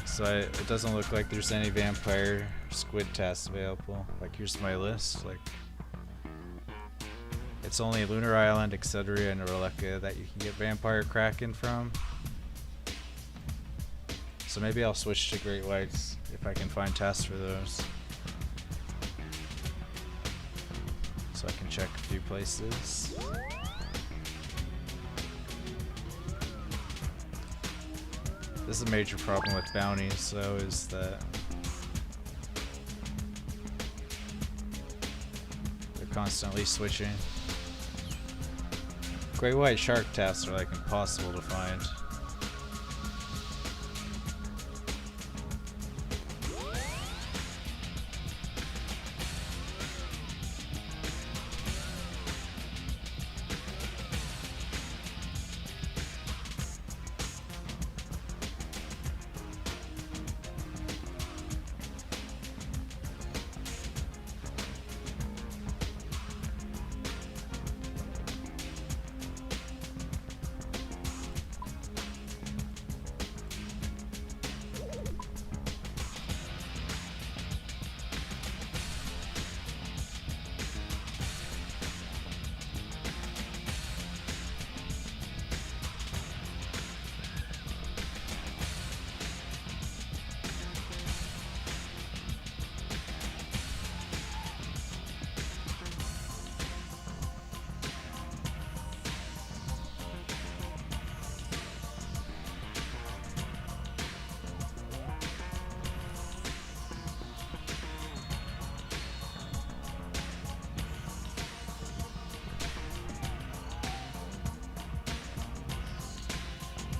S1: So it doesn't look like there's any vampire squid tasks available. Like here's my list. Like it's only Lunar Island, Excedria, and Relica that you can get vampire Kraken from. So maybe I'll switch to great whites if I can find tasks for those. So I can check a few places. This is a major problem with bounties, though, is that they're constantly switching. Great white shark tasks are like impossible to find.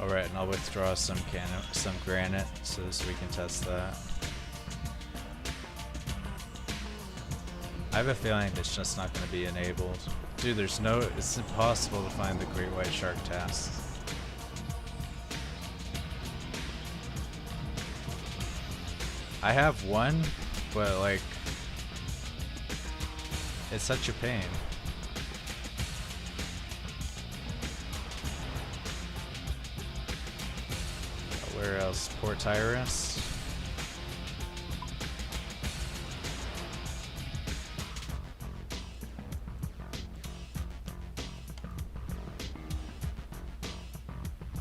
S1: Alright, and I'll withdraw some granite so we can test that. I have a feeling it's just not going to be enabled. Dude, it's impossible to find the great white shark tasks. I have one, but like, it's such a pain. Where else? Port Iris.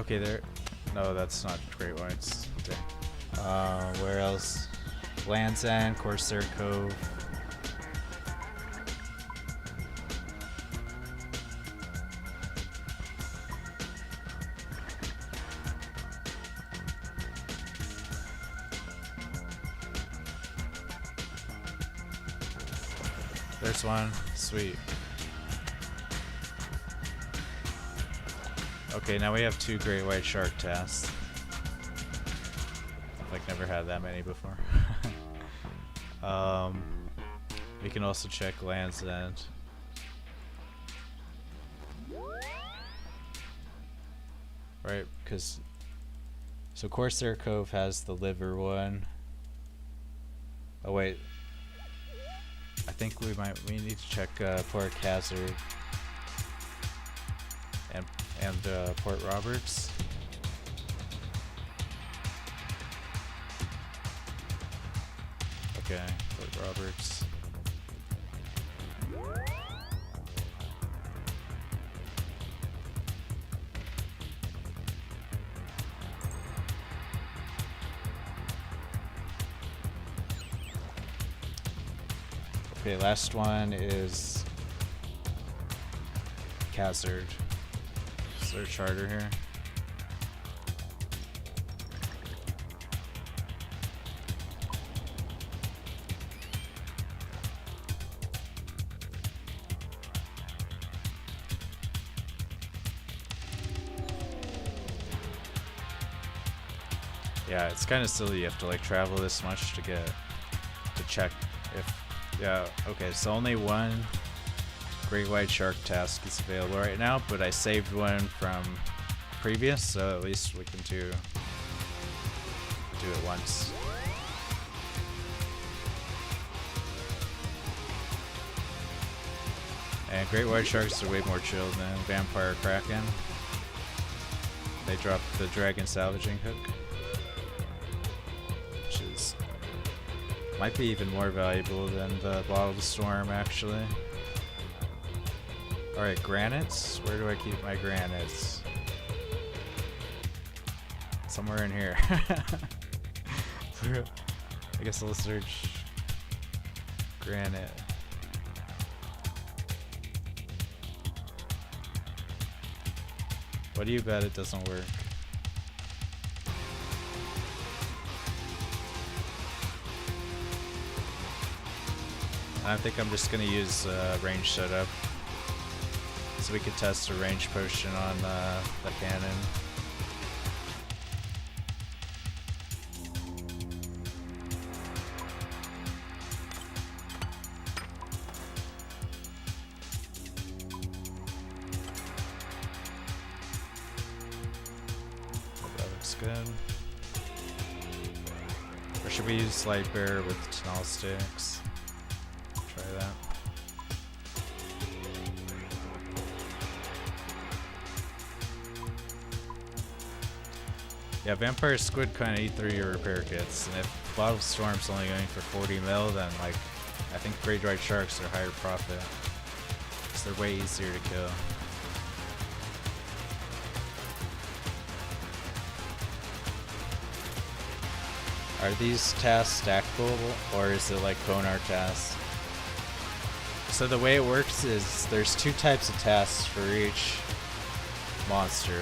S1: Okay, there. No, that's not great whites. Okay. Where else? Land's End, Corsair Cove. There's one. Sweet. Okay, now we have 2 great white shark tasks. Like, never had that many before. We can also check Land's End. Right, because So Corsair Cove has the liver one. Oh wait, I think we need to check Port Hazard and Port Roberts. Okay, Port Roberts. Okay, last one is Hazard. Is there a charter here? Yeah, it's kind of silly you have to like travel this much to check if. Yeah, okay, so only one Great White Shark task is available right now, but I saved one from previous, so at least we can do it once. And Great White Sharks are way more chill than Vampyre Kraken. They drop the Dragon Salvaging hook, which is might be even more valuable than the Bottled Storm, actually. Alright, granites. Where do I keep my granites? Somewhere in here. I guess I'll search granite. What do you bet it doesn't work? I think I'm just gonna use range setup, so we could test a range potion on the cannon. That looks good. Or should we use Light Bear with Tenal Sticks? Try that. Yeah, Vampire Squid kind of eat through your repair kits, and if Bottle Storm's only going for 40 mil, then like I think Great White Sharks are higher profit, because they're way easier to kill. Are these tasks stackable, or is it like Konar tasks? So the way it works is there's two types of tasks for each monster.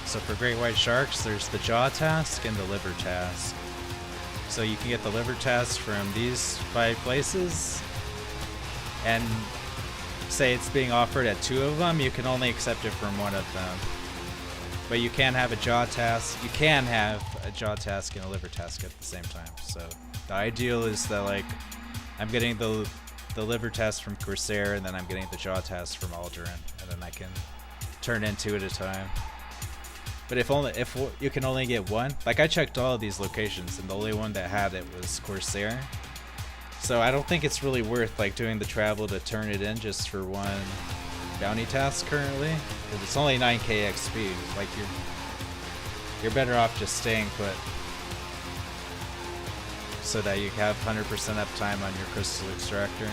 S1: So for Great White Sharks, there's the Jaw task and the Liver task. So you can get the Liver task from these 5 places, and say it's being offered at 2 of them, you can only accept it from 1 of them. But you can have a Jaw task. You can have a Jaw task and a Liver task at the same time. So the ideal is that like I'm getting the Liver task from Corsair, and then I'm getting the Jaw task from Alduran, and then I can turn in 2 at a time. But if you can only get 1, like I checked all of these locations, and the only one that had it was Corsair. So I don't think it's really worth like doing the travel to turn it in just for 1 bounty task currently, because it's only 9k XP. Like you're better off just staying put, so that you have 100% uptime on your crystal extractor.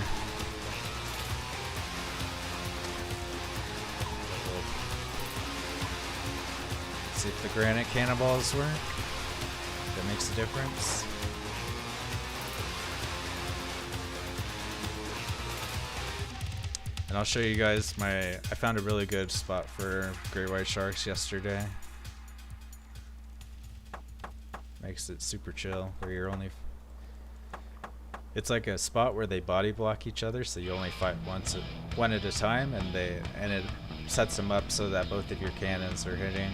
S1: See if the granite cannonballs work. That makes a difference. And I'll show you guys I found a really good spot for Great White Sharks yesterday. Makes it super chill, where you're only... It's like a spot where they body block each other, so you only fight one at a time, and it sets them up so that both of your cannons are hitting.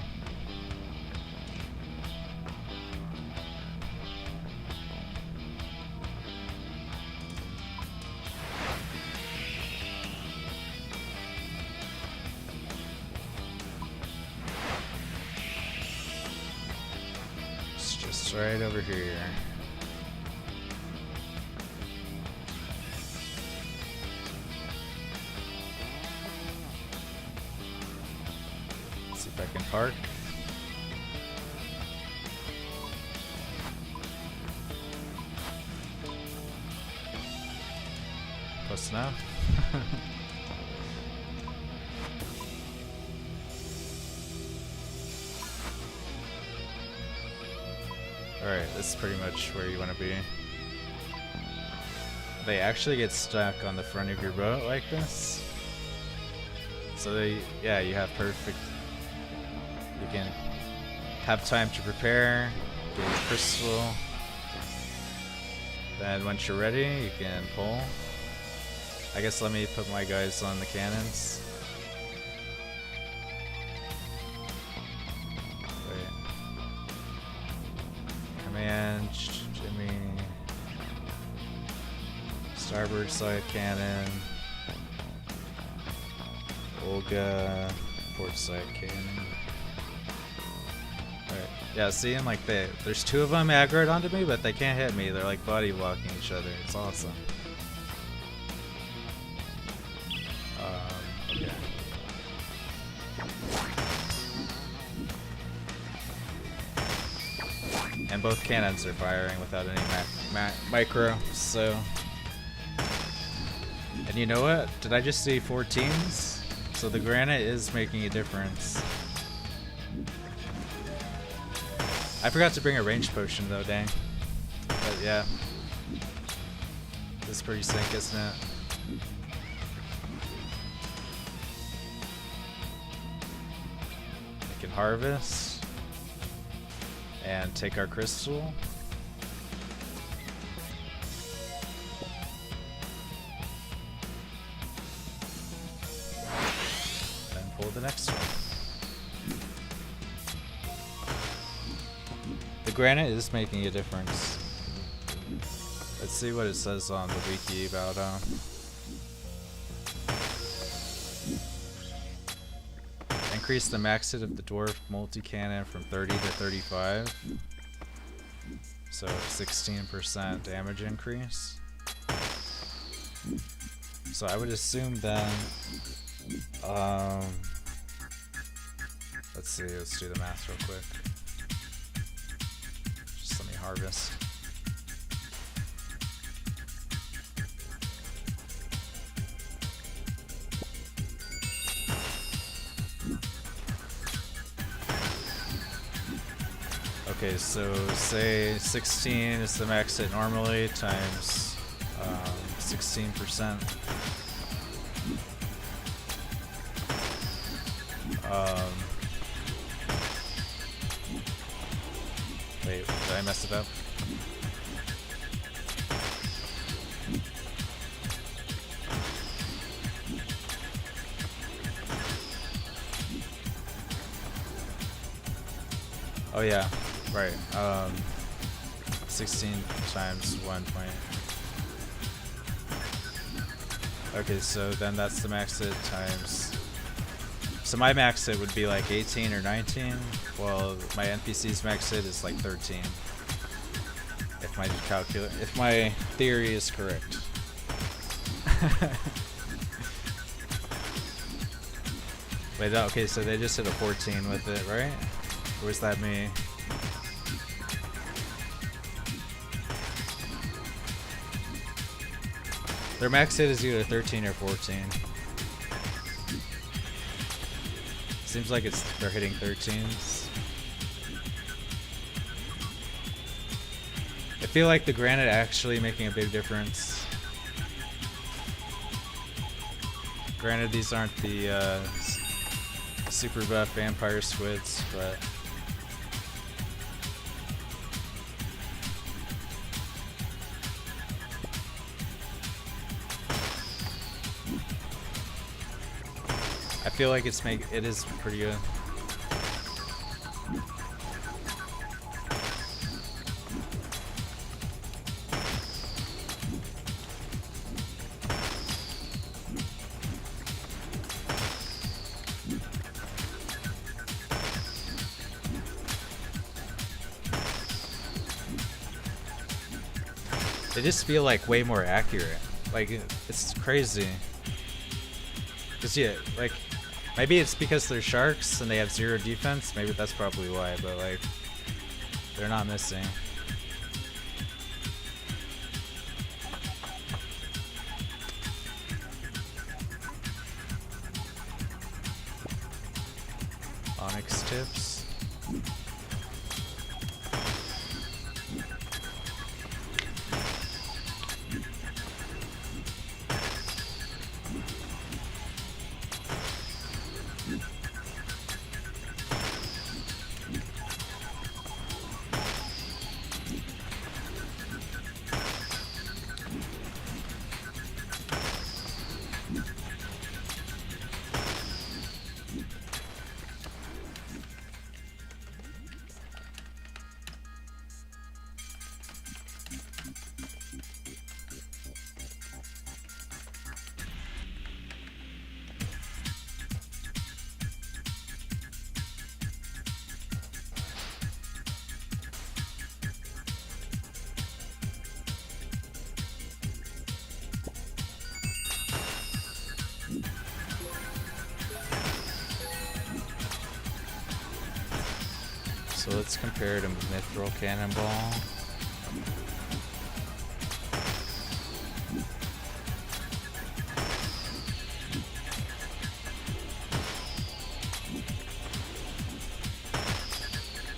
S1: Just right over here. See if I can park. Close enough. Alright, this is pretty much where you want to be. They actually get stuck on the front of your boat like this. So they, yeah, you have perfect, you can have time to prepare, get your crystal. Then once you're ready, you can pull. I guess let me put my guys on the cannons. Command, Jimmy, starboard side cannon, Olga, port side cannon. Alright, yeah, seeing like there's two of them aggroed onto me, but they can't hit me. They're like body blocking each other. It's awesome. Okay. And both cannons are firing without any micro, so... And you know what? Did I just see 14s? So the granite is making a difference. I forgot to bring a range potion though, dang. But yeah. This is pretty sick, isn't it? We can harvest. And take our crystal. Then pull the next one. The granite is making a difference. Let's see what it says on the wiki about increase the max hit of the dwarf multi-cannon from 30 to 35. So 16% damage increase. So I would assume then, let's see, let's do the math real quick. Just let me harvest. Okay, so say 16 is the max hit normally times 16%. Wait, did I mess it up? Oh yeah. Right, 16 times 1 point. Okay, so then that's the max hit times... So my max hit would be like 18 or 19, while my NPC's max hit is like 13. If my theory is correct. Wait, okay, so they just hit a 14 with it, right? Or is that me? Their max hit is either 13 or 14. Seems like they're hitting 13s. I feel like the granite actually making a big difference. Granted, these aren't the super buff vampire squids, but I feel like it is pretty good. They just feel like way more accurate. Like, it's crazy. Cause yeah, like, maybe it's because they're sharks and they have 0 defense. Maybe that's probably why, but like, they're not missing. Onyx tips. So let's compare to Mithril Cannonball.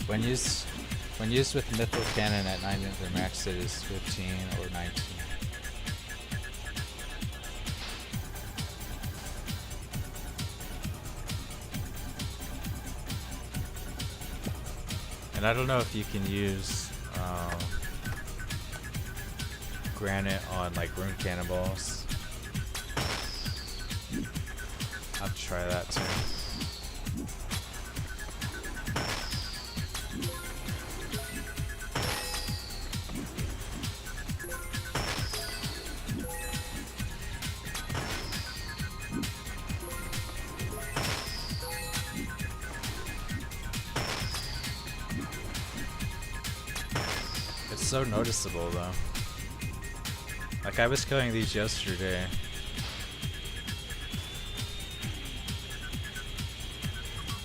S1: When used with Mithril Cannon at 9 in their max, it is 15 or 19. And I don't know if you can use granite on like rune cannonballs. I'll try that too. So noticeable though. Like I was killing these yesterday.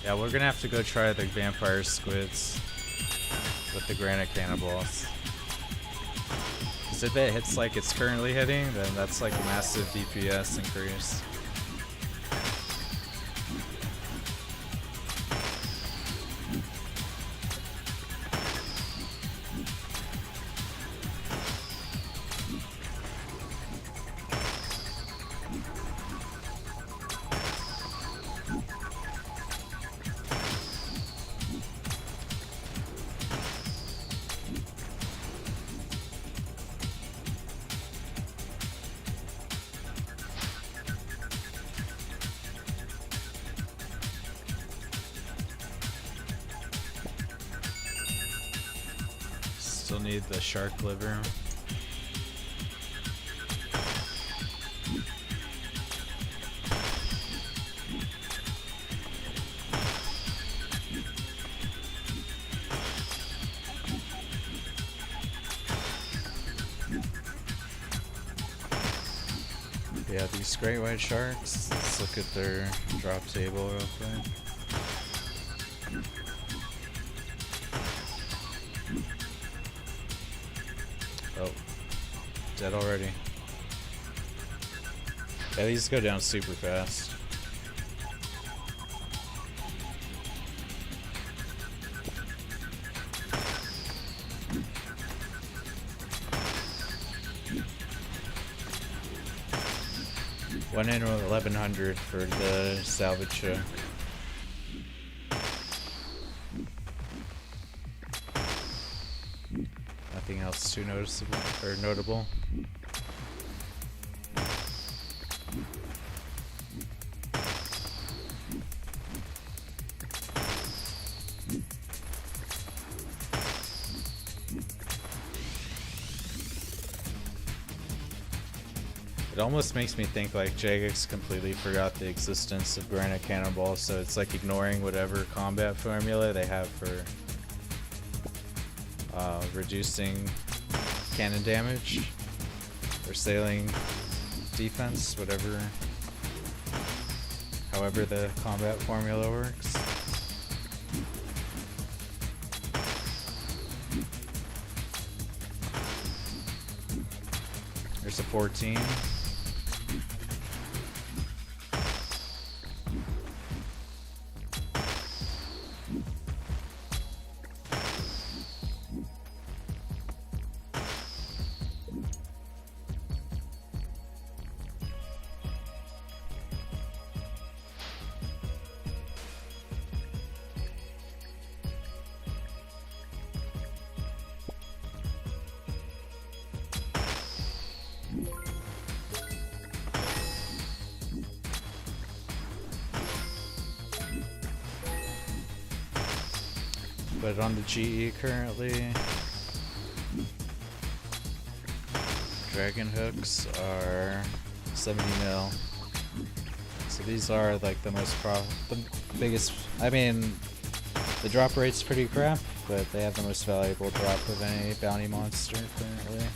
S1: Yeah, we're gonna have to go try the vampire squids with the granite cannonballs. Cause if it hits like it's currently hitting, then that's like a massive DPS increase. Still need the shark liver. Yeah, these great white sharks. Let's look at their drop table real quick. Oh, dead already. Yeah, these go down super fast. One in 1100 for the salvage show. Nothing else too noticeable or notable. It almost makes me think like Jagex completely forgot the existence of granite cannonballs, so it's like ignoring whatever combat formula they have for reducing cannon damage. or sailing defense, whatever, however the combat formula works. There's a 14. But on the GE currently, dragon hooks are 70 mil. So these are like the biggest. I mean, the drop rate's pretty crap, but they have the most valuable drop of any bounty monster currently.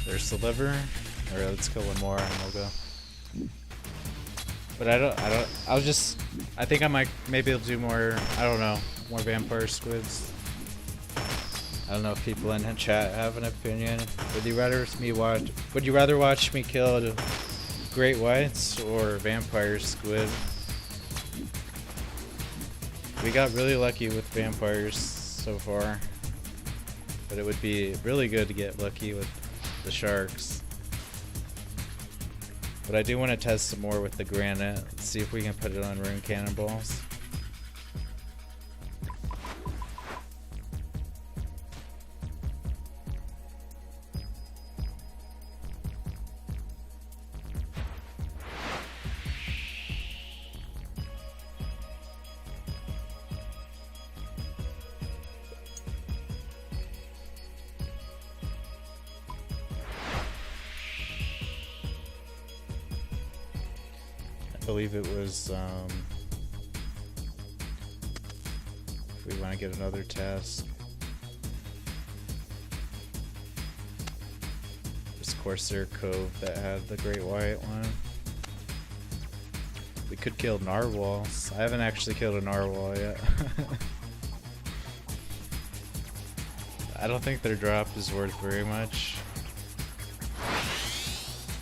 S1: There's the liver. Alright, let's kill one more and we'll go. But I think I might, maybe I'll do more, I don't know, more vampire squids. I don't know if people in chat have an opinion. Would you rather watch me kill great whites or vampire squid? We got really lucky with vampires so far, but it would be really good to get lucky with the sharks. But I do want to test some more with the granite, see if we can put it on rune cannonballs. I believe it was, if we want to get another task. It's Corsair Cove that had the Great White one. We could kill narwhals. I haven't actually killed a narwhal yet. I don't think their drop is worth very much.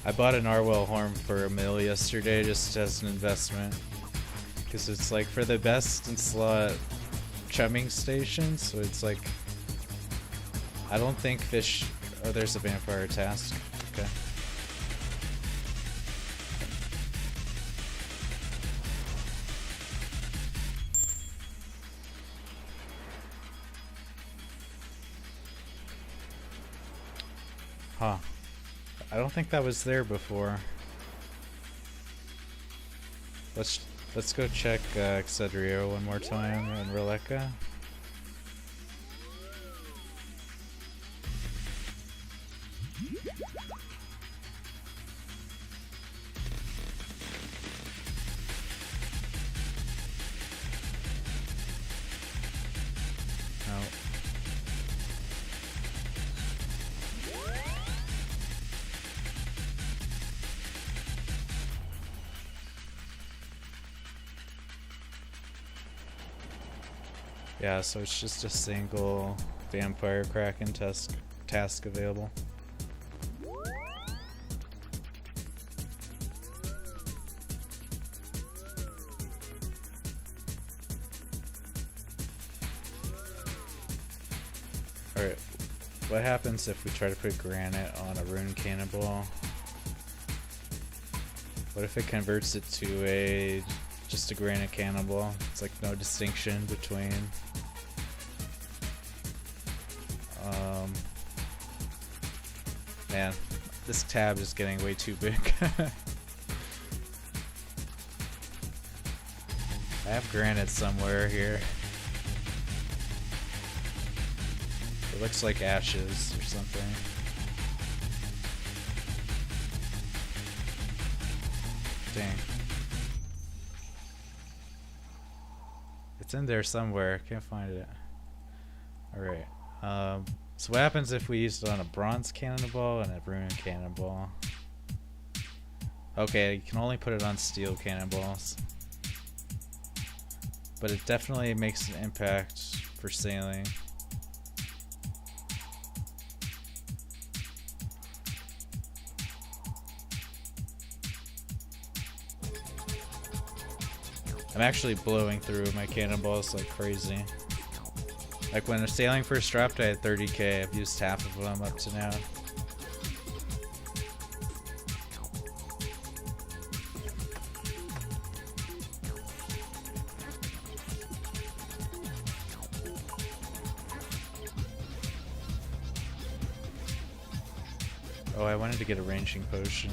S1: I bought a narwhal horn for $1 mil yesterday just as an investment, because it's like for the best in slot chumming station, so it's like, I don't think fish, oh there's a vampire task, okay. Huh. I don't think that was there before. Let's go check Excedrio one more time and Relica. No. Yeah, so it's just a single Vampyre Kraken task available. Alright, what happens if we try to put granite on a rune cannonball? What if it converts it to just a granite cannonball? It's like no distinction between man, this tab is getting way too big. I have granite somewhere here. It looks like ashes or something. Dang. It's in there somewhere. Can't find it. Alright. So what happens if we use it on a bronze cannonball and a rune cannonball? Okay, you can only put it on steel cannonballs. But it definitely makes an impact for sailing. I'm actually blowing through my cannonballs like crazy. Like when sailing first dropped, I had 30k. I've used half of them up to now. Oh, I wanted to get a ranging potion.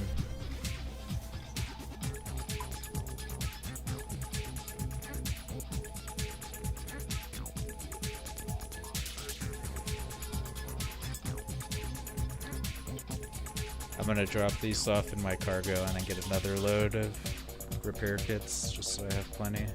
S1: I'm gonna drop these off in my cargo and then get another load of repair kits just so I have plenty.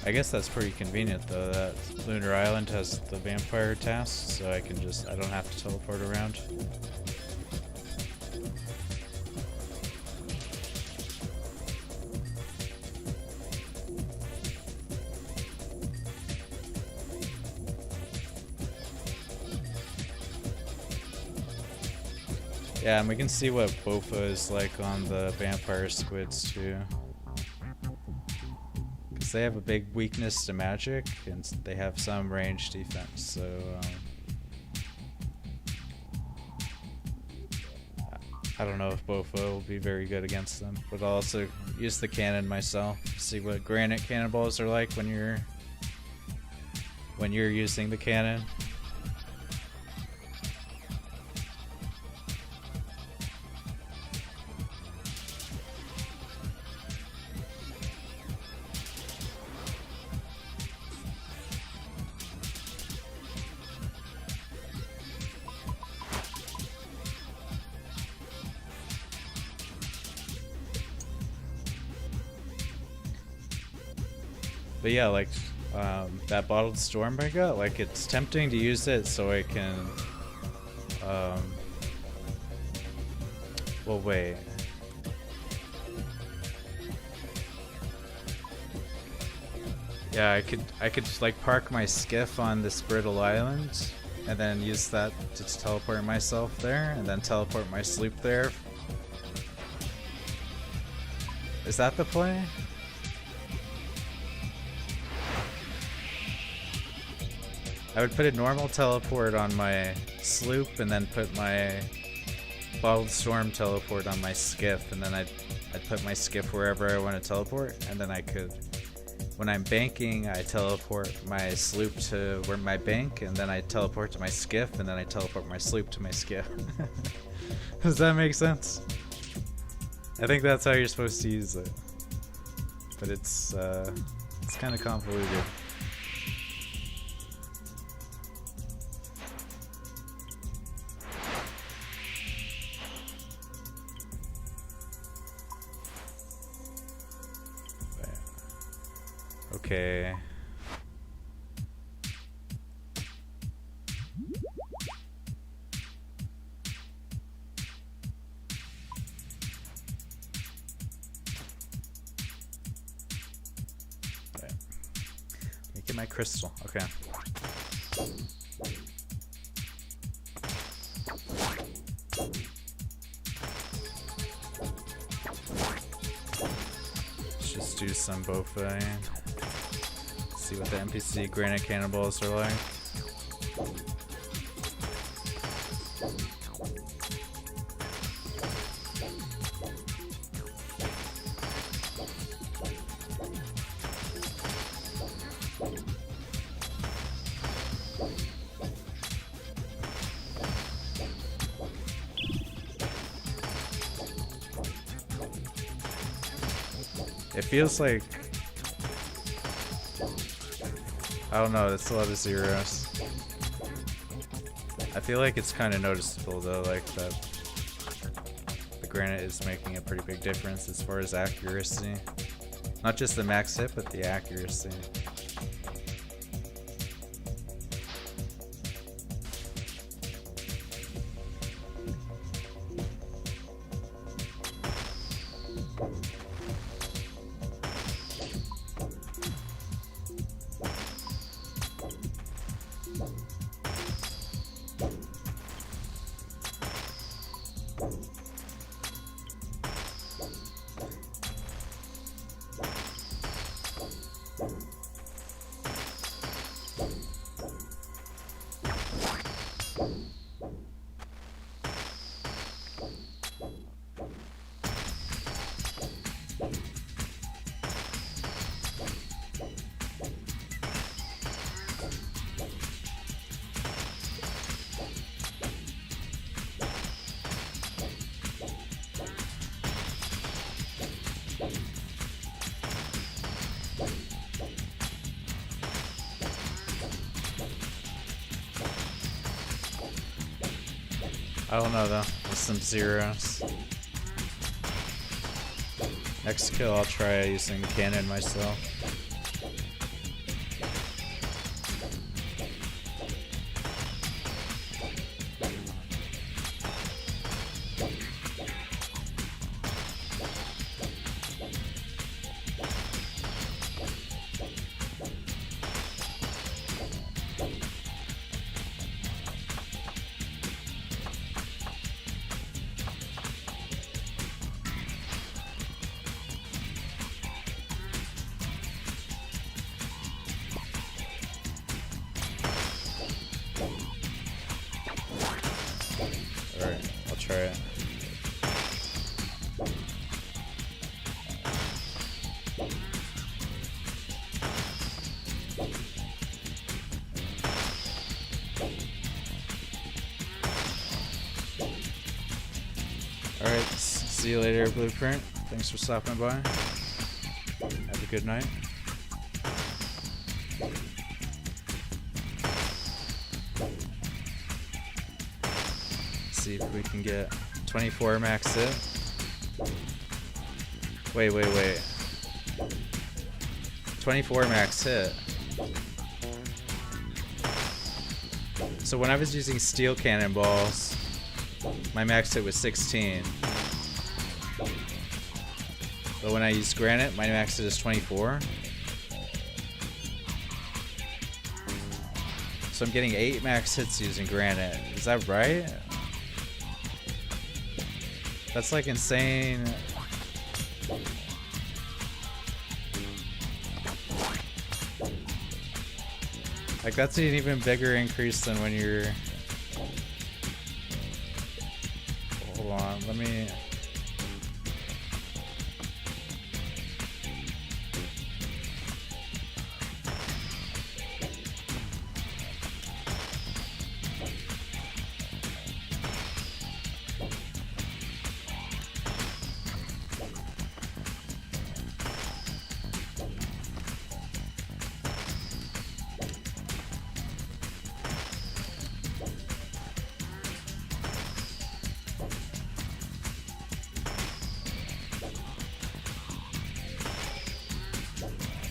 S1: I guess that's pretty convenient though, that Lunar Island has the Vampyre task, so I don't have to teleport around. Yeah, and we can see what Bofa is like on the Vampyre squids too. They have a big weakness to magic, and they have some range defense, so I don't know if Bofa will be very good against them, but I'll also use the cannon myself, see what granite cannonballs are like when you're using the cannon. But yeah, like that bottled storm I got, like it's tempting to use it so I can well wait. Yeah, I could like park my skiff on this brittle island and then use that to teleport myself there, and then teleport my sloop there. Is that the play? I would put a normal teleport on my sloop and then put my bottled storm teleport on my skiff, and then I'd put my skiff wherever I want to teleport, and then I could, when I'm banking, I teleport my sloop to where my bank, and then I teleport to my skiff, and then I teleport my sloop to my skiff. Does that make sense? I think that's how you're supposed to use it, but it's kind of convoluted. Okay. Let me get my crystal. Okay. Let's just do some buffet. See what the NPC granite cannonballs are like. It feels like, I don't know, that's a lot of zeros. I feel like it's kind of noticeable though, like that the granite is making a pretty big difference as far as accuracy. Not just the max hit, but the accuracy. I don't know though, with some zeros. Next kill I'll try using the cannon myself. Alright, I'll try it. Alright, see you later, Blueprint. Thanks for stopping by. Have a good night. See if we can get 24 max hit. Wait. 24 max hit. So when I was using steel cannonballs, my max hit was 16. But when I use granite, my max hit is 24. So So I'm getting 8 max hits using granite. Is that right? That's like insane. Like that's an even bigger increase than when you're... Hold on, let me...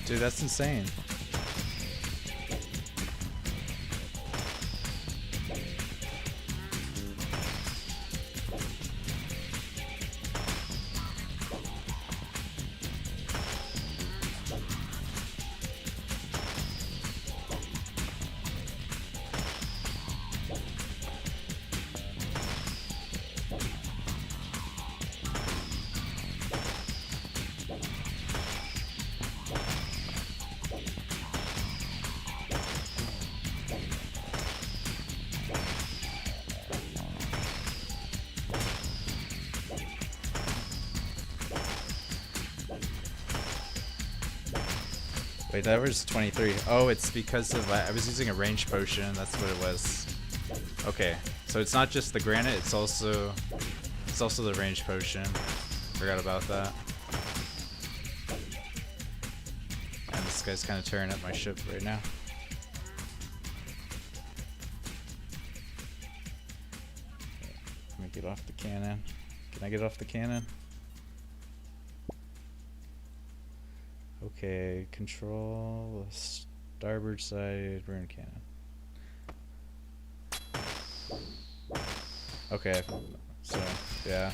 S1: Dude, that's insane. Wait, that was 23. Oh, it's because of I was using a range potion. That's what it was. Okay, so it's not just the granite. It's also the range potion. Forgot about that. And this guy's kind of tearing up my ship right now. Let me get off the cannon. Can I get off the cannon? Okay, control the starboard side rune cannon. Okay, so yeah.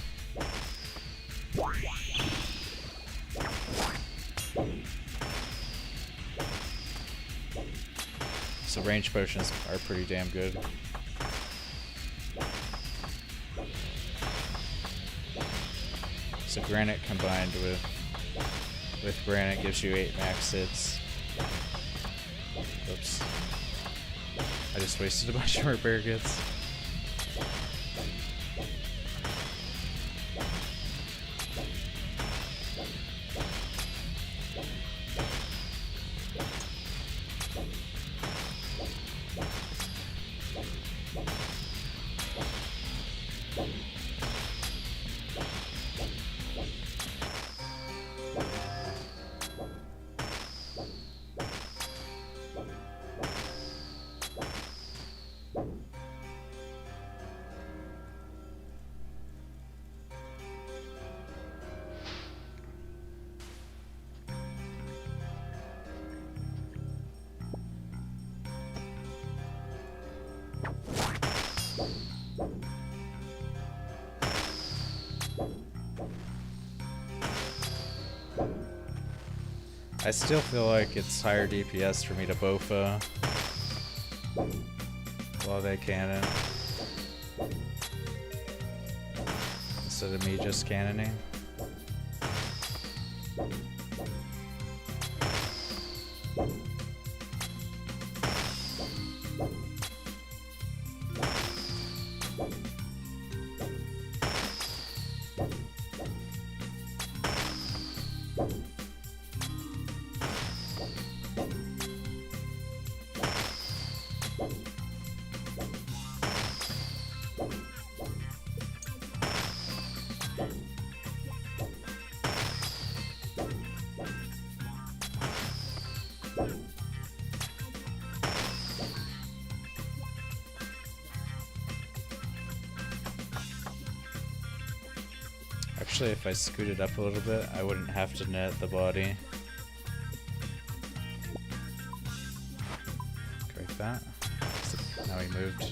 S1: So range potions are pretty damn good. So granite combined with granite gives you 8 max hits. Oops. I just wasted a bunch of repair kits. I still feel like it's higher DPS for me to bofa lv80 cannon instead of me just cannoning. Actually, if I scooted up a little bit, I wouldn't have to net the body. Like that. So now he moved.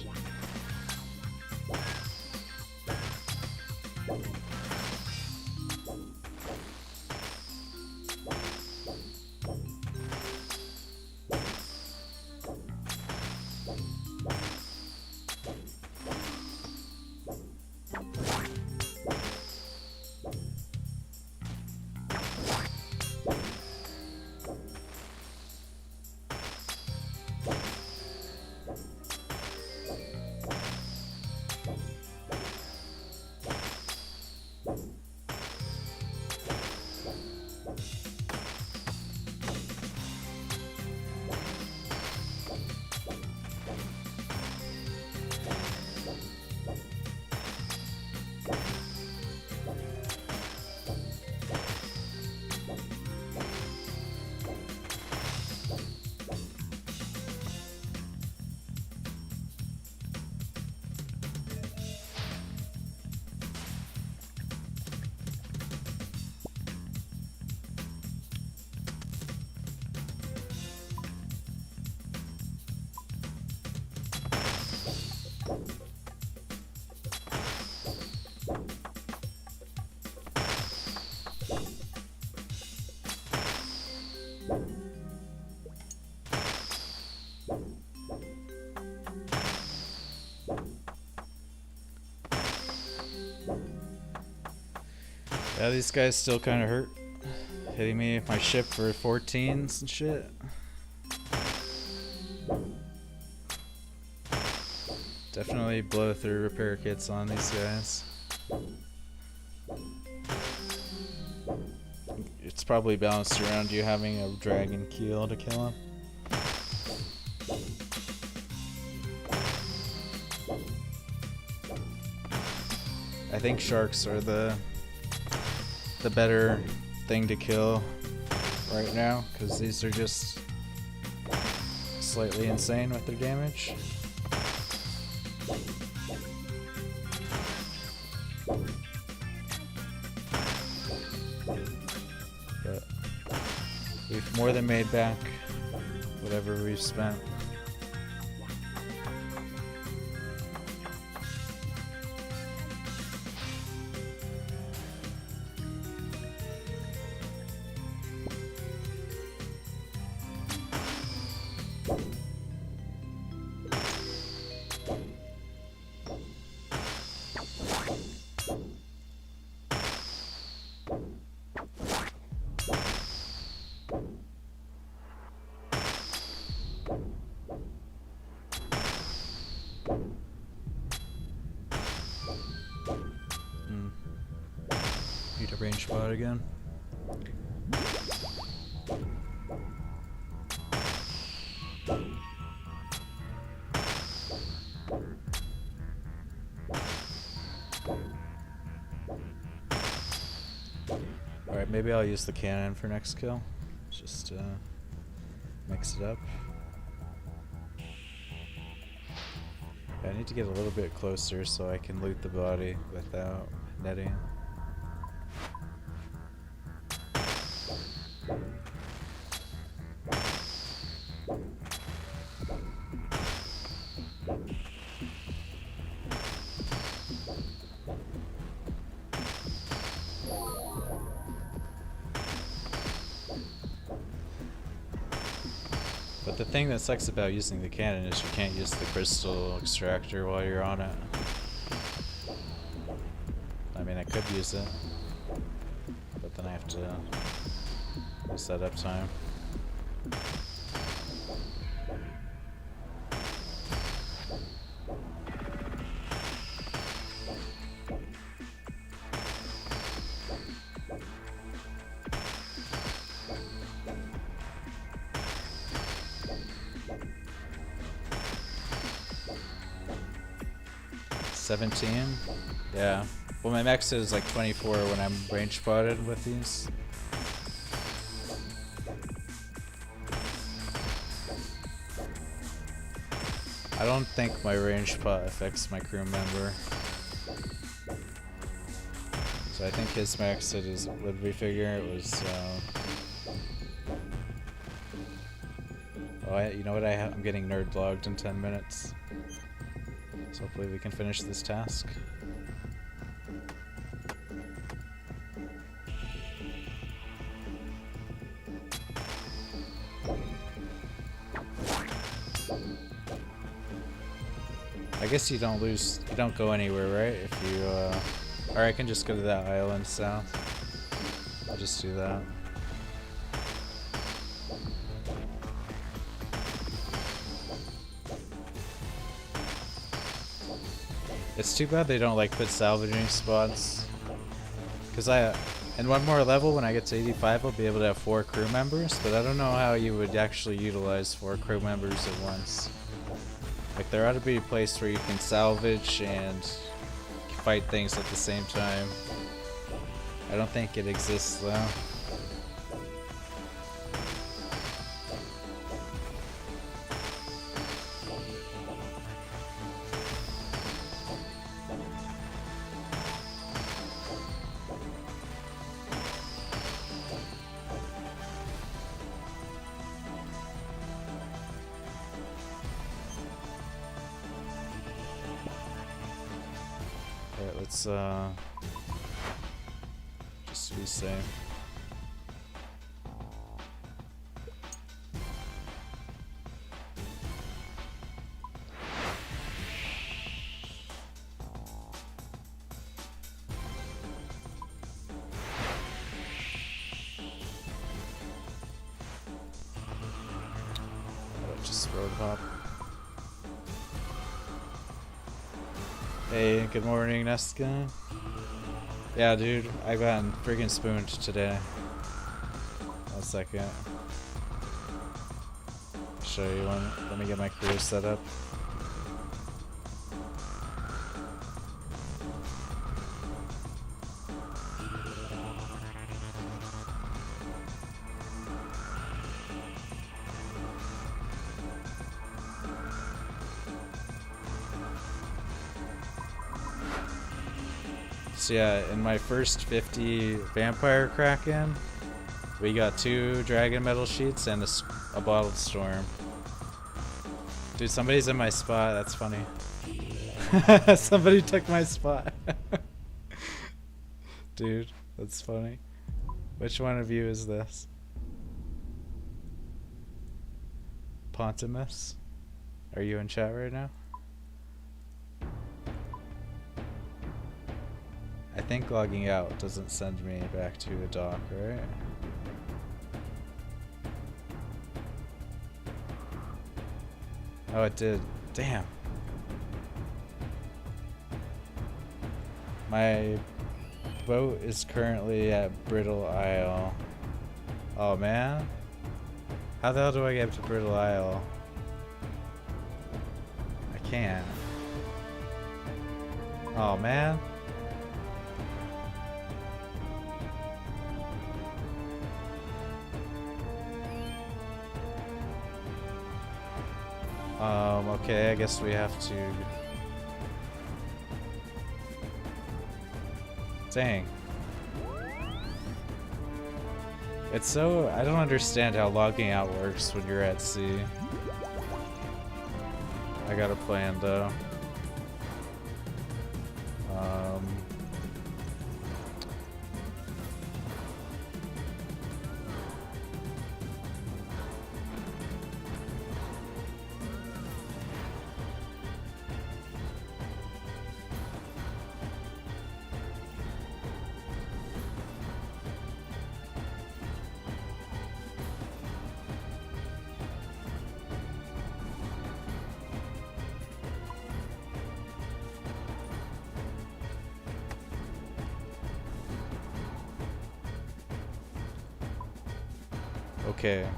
S1: Yeah, these guys still kind of hurt. Hitting me with my ship for 14s and shit. Definitely blow through repair kits on these guys. It's probably balanced around you having a dragon keel to kill him. I think sharks are the better thing to kill right now, because these are just slightly insane with their damage. But we've more than made back whatever we've spent. Need a range spot again. Alright, maybe I'll use the cannon for next kill. Just mix it up. I need to get a little bit closer so I can loot the body without netting. But the thing that sucks about using the cannon is you can't use the crystal extractor while you're on it. I mean, I could use it, but then I have to set up time. Yeah. Well, my max is like 24 when I'm range spotted with these. I don't think my range spot affects my crew member. So I think his max it is, would we figure it was, oh, you know what, I'm getting nerd logged in 10 minutes. So hopefully we can finish this task. I guess you don't go anywhere, right? If you, or I can just go to that island south. I'll just do that. It's too bad they don't like put salvaging spots. Cause in one more level when I get to 85 I'll be able to have 4 crew members, but I don't know how you would actually utilize 4 crew members at once. Like there ought to be a place where you can salvage and fight things at the same time. I don't think it exists though. Let's just be safe. Road hop. Hey, good morning, Nesca. Yeah, dude, I got friggin' spooned today. 1 second. Show you one. Let me get my crew set up. So yeah, in my first 50 Vampyre Kraken, we got 2 Dragon Metal Sheets and a Bottled Storm. Dude, somebody's in my spot. That's funny. Somebody took my spot. Dude, that's funny. Which one of you is this? Pontimus? Are you in chat right now? I think logging out doesn't send me back to a dock, right? Oh, it did. Damn. My boat is currently at Brittle Isle. Oh man. How the hell do I get to Brittle Isle? I can't. Oh man. Okay, I guess we have to... Dang. It's so... I don't understand how logging out works when you're at sea. I got a plan though. Okay.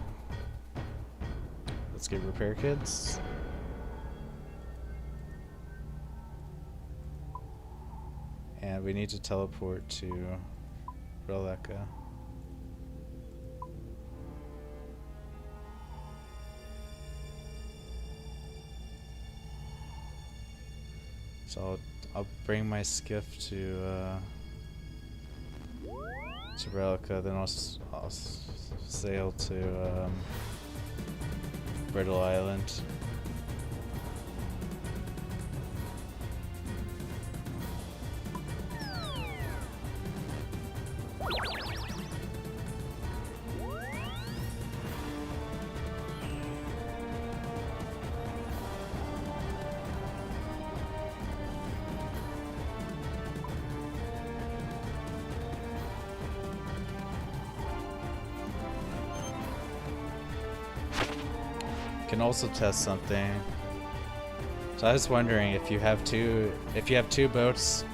S1: Let's get repair kits. And we need to teleport to Relica. So I'll bring my skiff to Relica, then I'll sail to Brittle Island. Can also test something. So I was wondering if you have two boats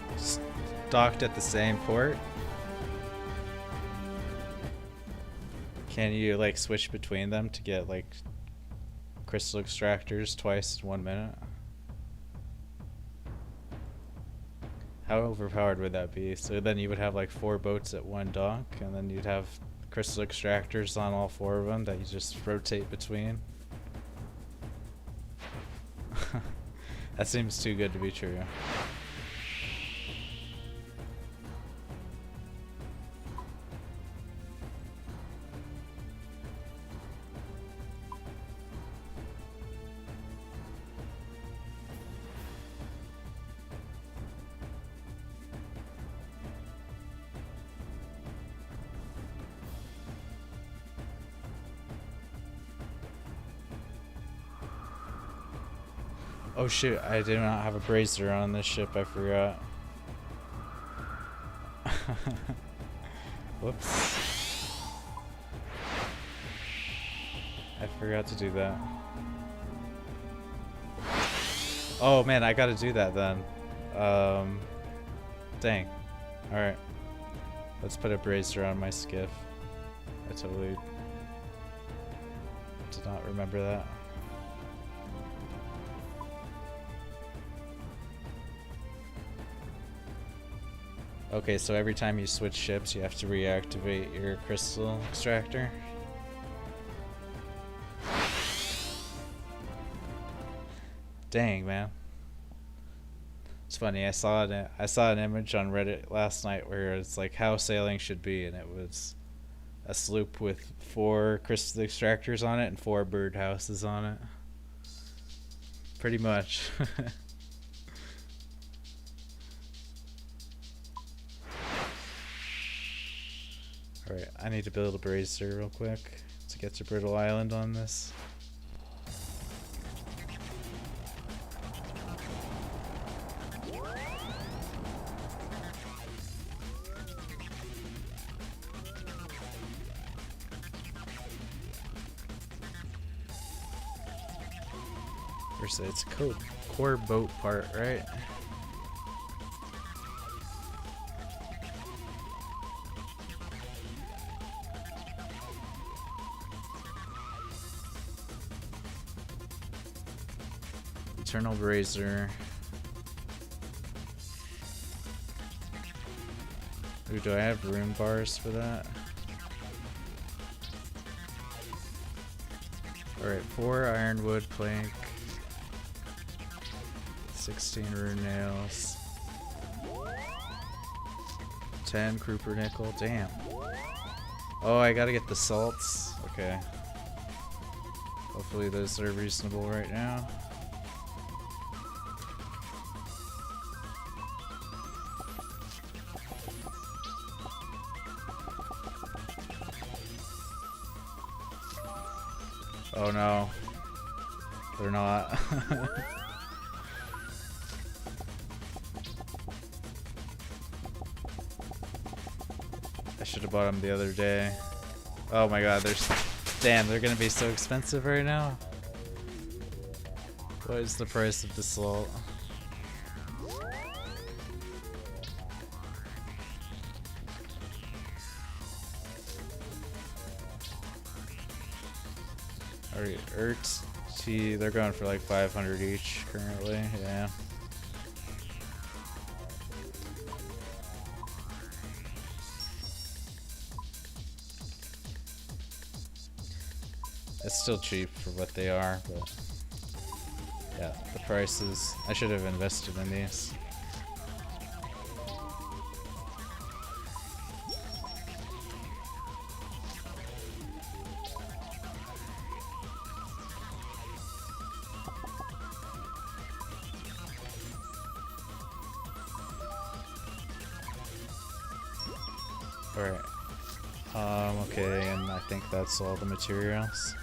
S1: docked at the same port, can you like switch between them to get like crystal extractors twice in 1 minute? How overpowered would that be? So then you would have like 4 boats at one dock, and then you'd have crystal extractors on all 4 of them that you just rotate between. That seems too good to be true. Oh shoot, I did not have a brazier on this ship, I forgot. Whoops. I forgot to do that. Oh man, I gotta do that then. Dang. Alright. Let's put a bracer on my skiff. I totally did not remember that. Okay, so every time you switch ships, you have to reactivate your crystal extractor. Dang, man. It's funny. I saw an image on Reddit last night where it's like how sailing should be, and it was a sloop with 4 crystal extractors on it and 4 birdhouses on it. Pretty much. Alright, I need to build a bracer real quick to get to Brittle Island on this. It's a core boat part, right? Eternal Brazier. Ooh, do I have room bars for that? Alright, 4 ironwood plank. 16 rune nails. 10 Kruper nickel. Damn. Oh, I gotta get the salts. Okay. Hopefully those are reasonable right now. Oh no. They're not. I should have bought them the other day. Oh my god, damn, they're gonna be so expensive right now. What is the price of the salt? Alright, tea, they're going for like 500 each currently, yeah. It's still cheap for what they are, but yeah, the prices. I should have invested in these. Alright. Okay, and I think that's all the materials.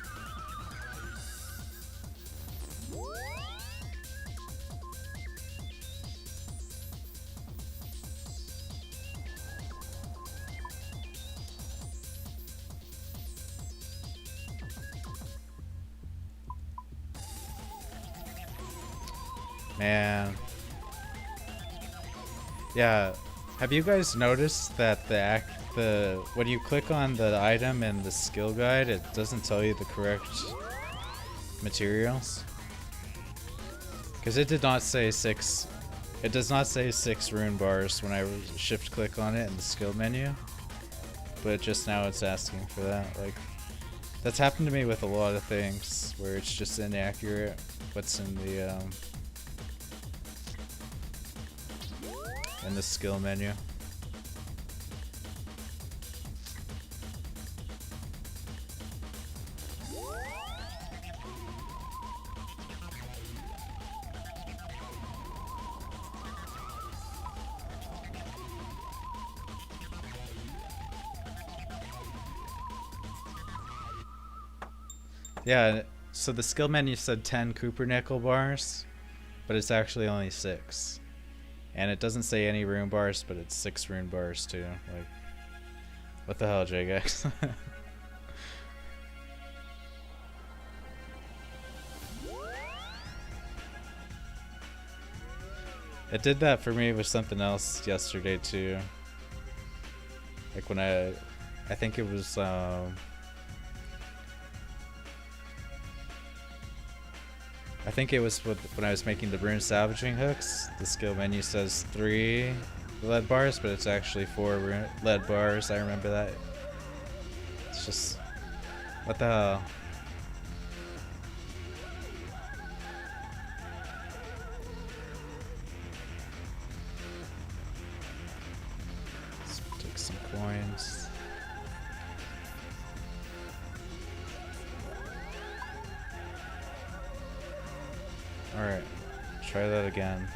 S1: Man. Yeah. Have you guys noticed that when you click on the item in the skill guide, it doesn't tell you the correct materials? Because it did not say 6. It does not say 6 rune bars when I shift click on it in the skill menu. But just now it's asking for that. Like, that's happened to me with a lot of things where it's just inaccurate what's in the skill menu. Yeah, so the skill menu said 10 Kruper nickel bars, but it's actually only 6. And it doesn't say any rune bars, but it's 6 rune bars too. Like, what the hell, JGX? It did that for me with something else yesterday too. Like when I think it was I think it was when I was making the rune salvaging hooks. The skill menu says 3 lead bars, but it's actually 4 lead bars. I remember that. It's just, what the hell? Let's take some coins. Alright, try that again.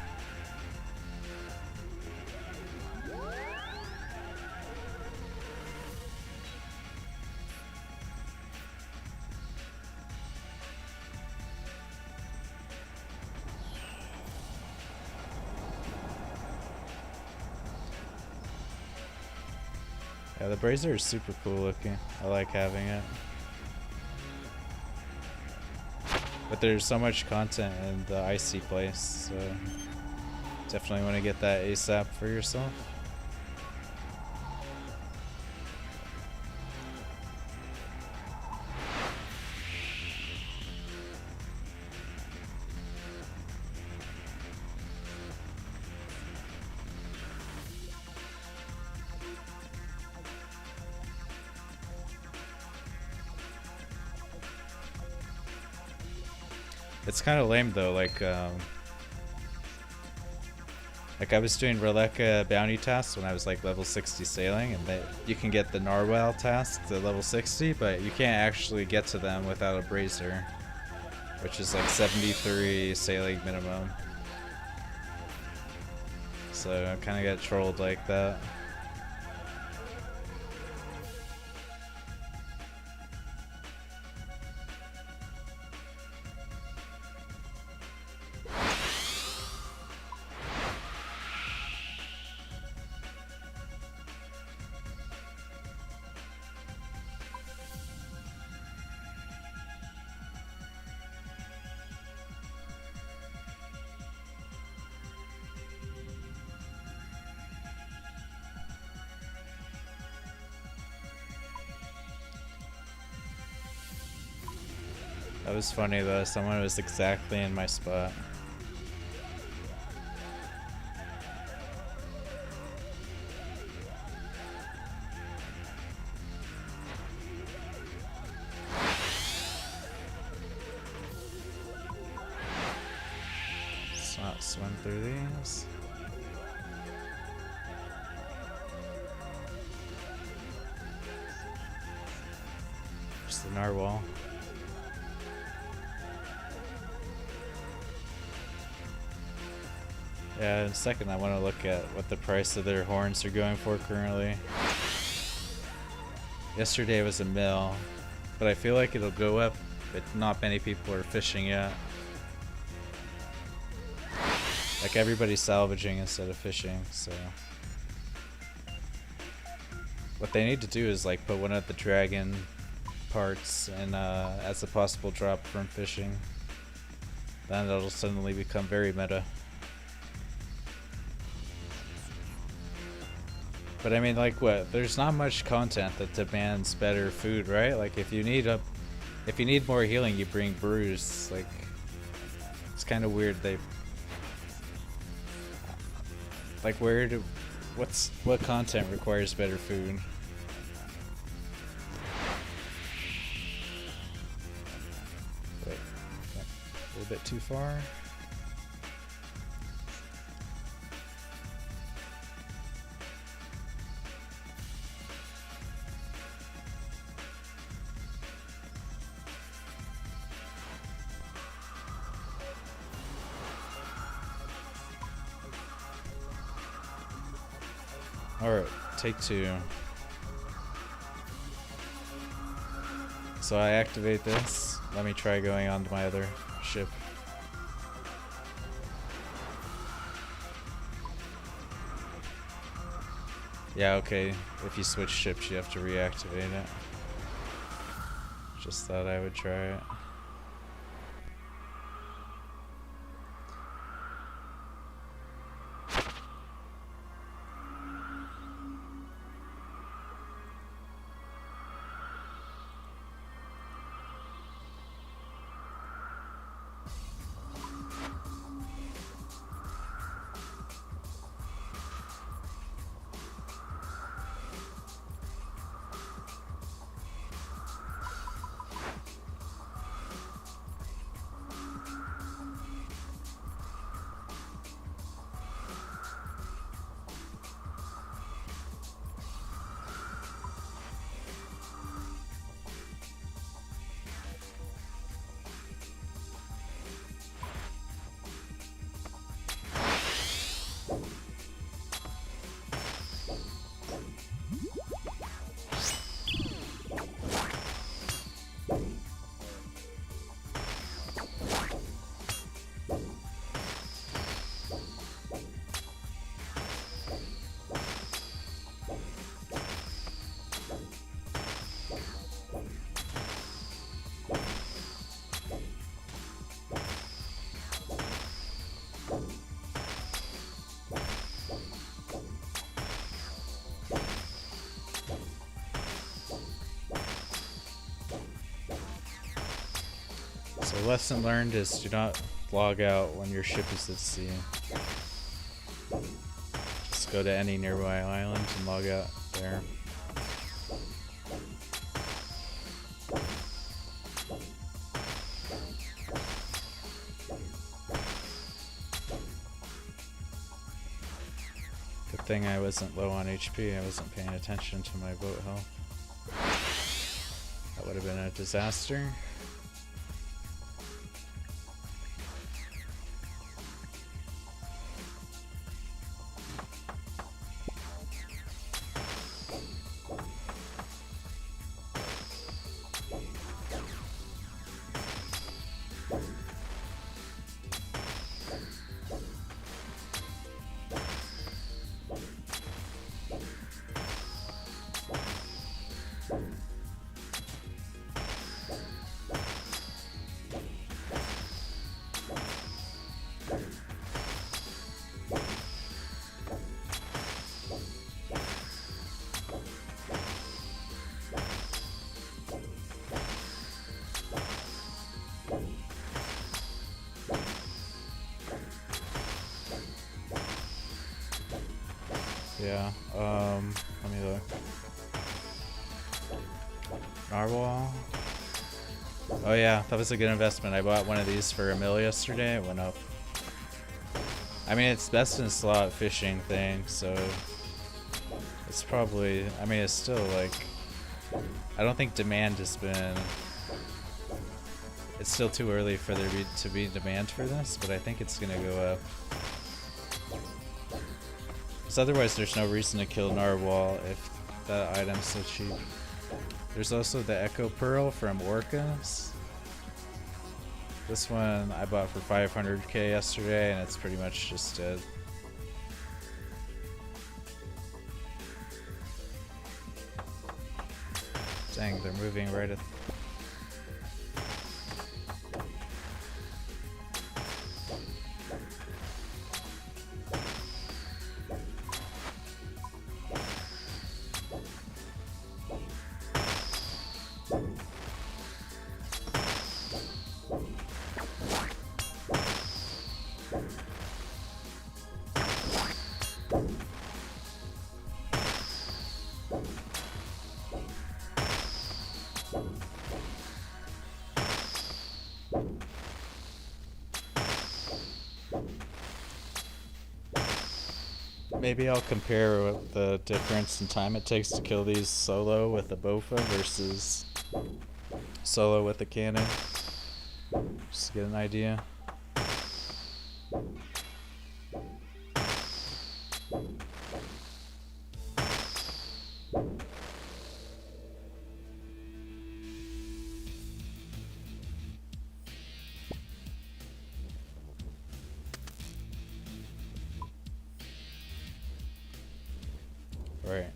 S1: Yeah, the brazier is super cool looking. I like having it. But there's so much content in the icy place, so definitely want to get that ASAP for yourself. It's kind of lame though, like I was doing Relica bounty tasks when I was like level 60 sailing, and you can get the narwhal tasks at level 60, but you can't actually get to them without a brazier, which is like 73 sailing minimum. So I kind of get trolled like that. That was funny though, someone was exactly in my spot. Let's not swim through these. Just the narwhal. Yeah, in a second I want to look at what the price of their horns are going for currently. Yesterday was a mill, but I feel like it'll go up, but not many people are fishing yet. Like everybody's salvaging instead of fishing, so. What they need to do is like put one of the dragon parts and as a possible drop from fishing. Then it'll suddenly become very meta. But I mean, like, what? There's not much content that demands better food, right? Like, if you need more healing, you bring brews. Like, it's kind of weird. What content requires better food? Wait, a little bit too far. Alright, take 2. So I activate this. Let me try going on to my other ship. Yeah, okay. If you switch ships, you have to reactivate it. Just thought I would try it. lesson learned is do not log out when your ship is at sea. Just go to any nearby island and log out there. Good thing I wasn't low on HP, I wasn't paying attention to my boat health. That would have been a disaster. Yeah, let me look. Narwhal. Oh yeah, that was a good investment. I bought one of these for $1 million yesterday, it went up. I mean, it's best in slot fishing thing, so it's probably, I mean, it's still like, I don't think demand has been, it's still too early for there to be demand for this, but I think it's gonna go up. Otherwise there's no reason to kill narwhal if that item's so cheap. There's also the Echo Pearl from Orcas. This one I bought for 500k yesterday and it's pretty much just dead. Dang, they're moving right at... Maybe I'll compare what the difference in time it takes to kill these solo with a Bofa versus solo with a cannon. Just to get an idea. Right.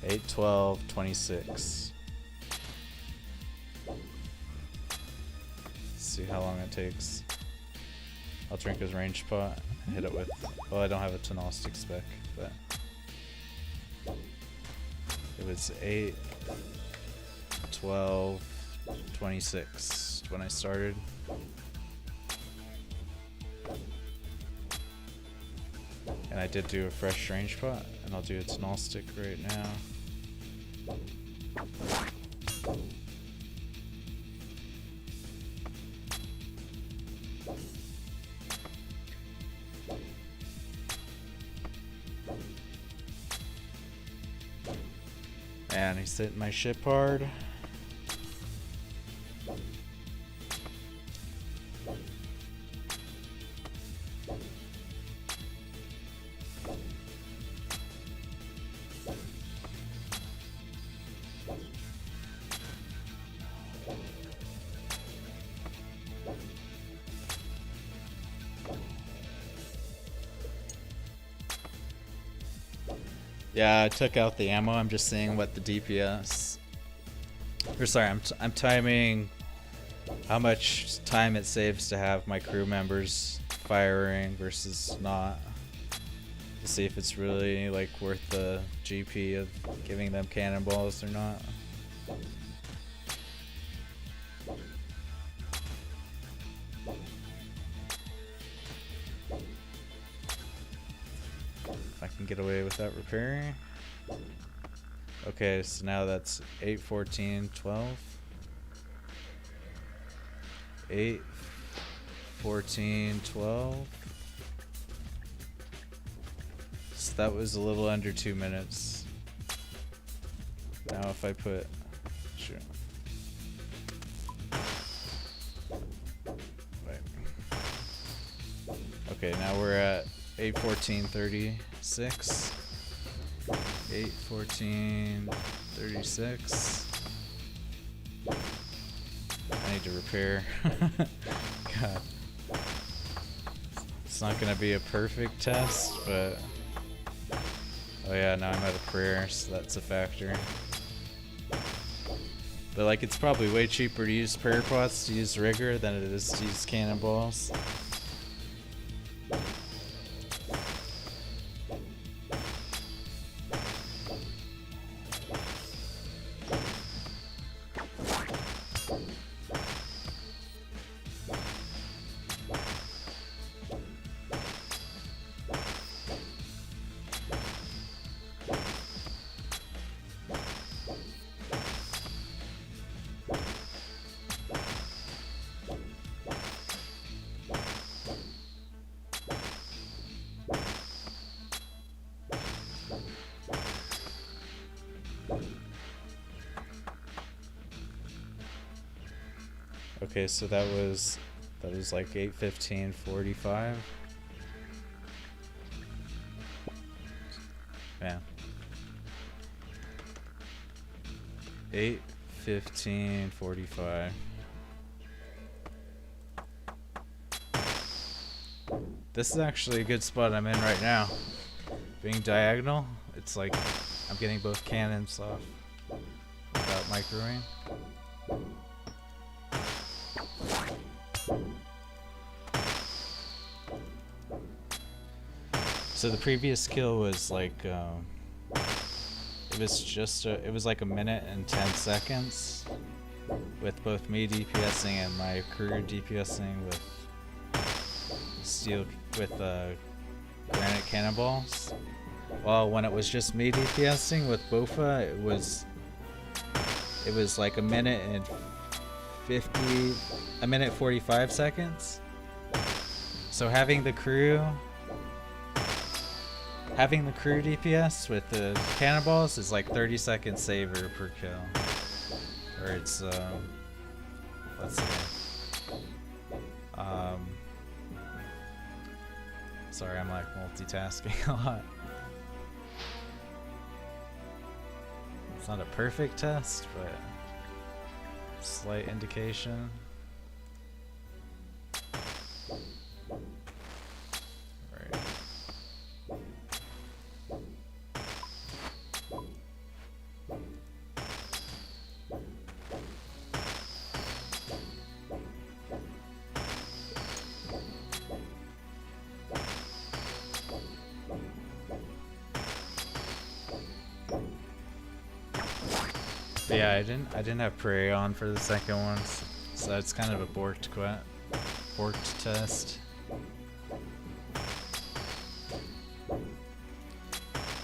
S1: 8, 12, 26. Let's see how long it takes. I'll drink his range pot and hit it with, well, I don't have a Tenalstic spec, but it was 8, 12, 26 when I started. And I did do a fresh range pot, and I'll do a Tenalstic right now. And he's hitting my ship hard. Yeah, I took out the ammo. I'm just seeing what the DPS. Or sorry, I'm timing how much time it saves to have my crew members firing versus not, to see if it's really like worth the GP of giving them cannonballs or not. If I can get away with that repair. Okay, so now that's 8, 14, 12. 8, 14, 12. So that was a little under 2 minutes. Now if I put... Sure. Wait. Okay, now we're at 8, 14, 36. 8, 14, 36. I need to repair. God. It's not gonna be a perfect test, but... Oh yeah, now I'm out of prayer, so that's a factor. But like, it's probably way cheaper to use prayer pots to use rigor than it is to use cannonballs. Okay, so that was like 8:15:45. Yeah. 8:15:45. This is actually a good spot I'm in right now. Being diagonal, it's like I'm getting both cannons off without microwaving. So the previous kill was like, it was like a minute and 10 seconds with both me DPSing and my crew DPSing with granite cannonballs. Well, when it was just me DPSing with Bofa, it was like a minute 45 seconds. So having the crew DPS with the cannonballs is like 30-second saver per kill. Or it's let's see. Sorry, I'm like multitasking a lot. It's not a perfect test, but slight indication. Right. But yeah, I didn't have prey on for the second one, so it's kind of a borked test.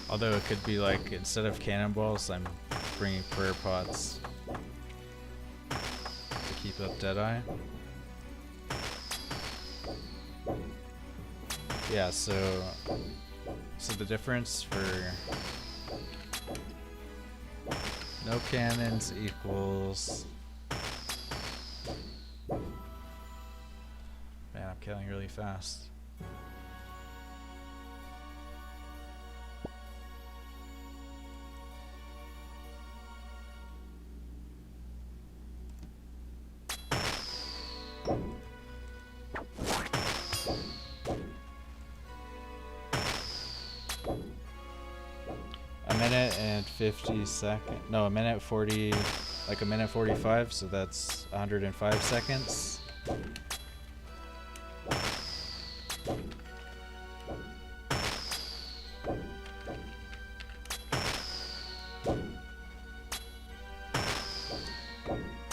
S1: Although it could be like, instead of cannonballs, I'm bringing prayer pots to keep up Deadeye. Yeah, so the difference for no cannons equals... Man, I'm killing really fast. A minute and 50 seconds. No, a minute 40, like a minute 45, so that's 105 seconds.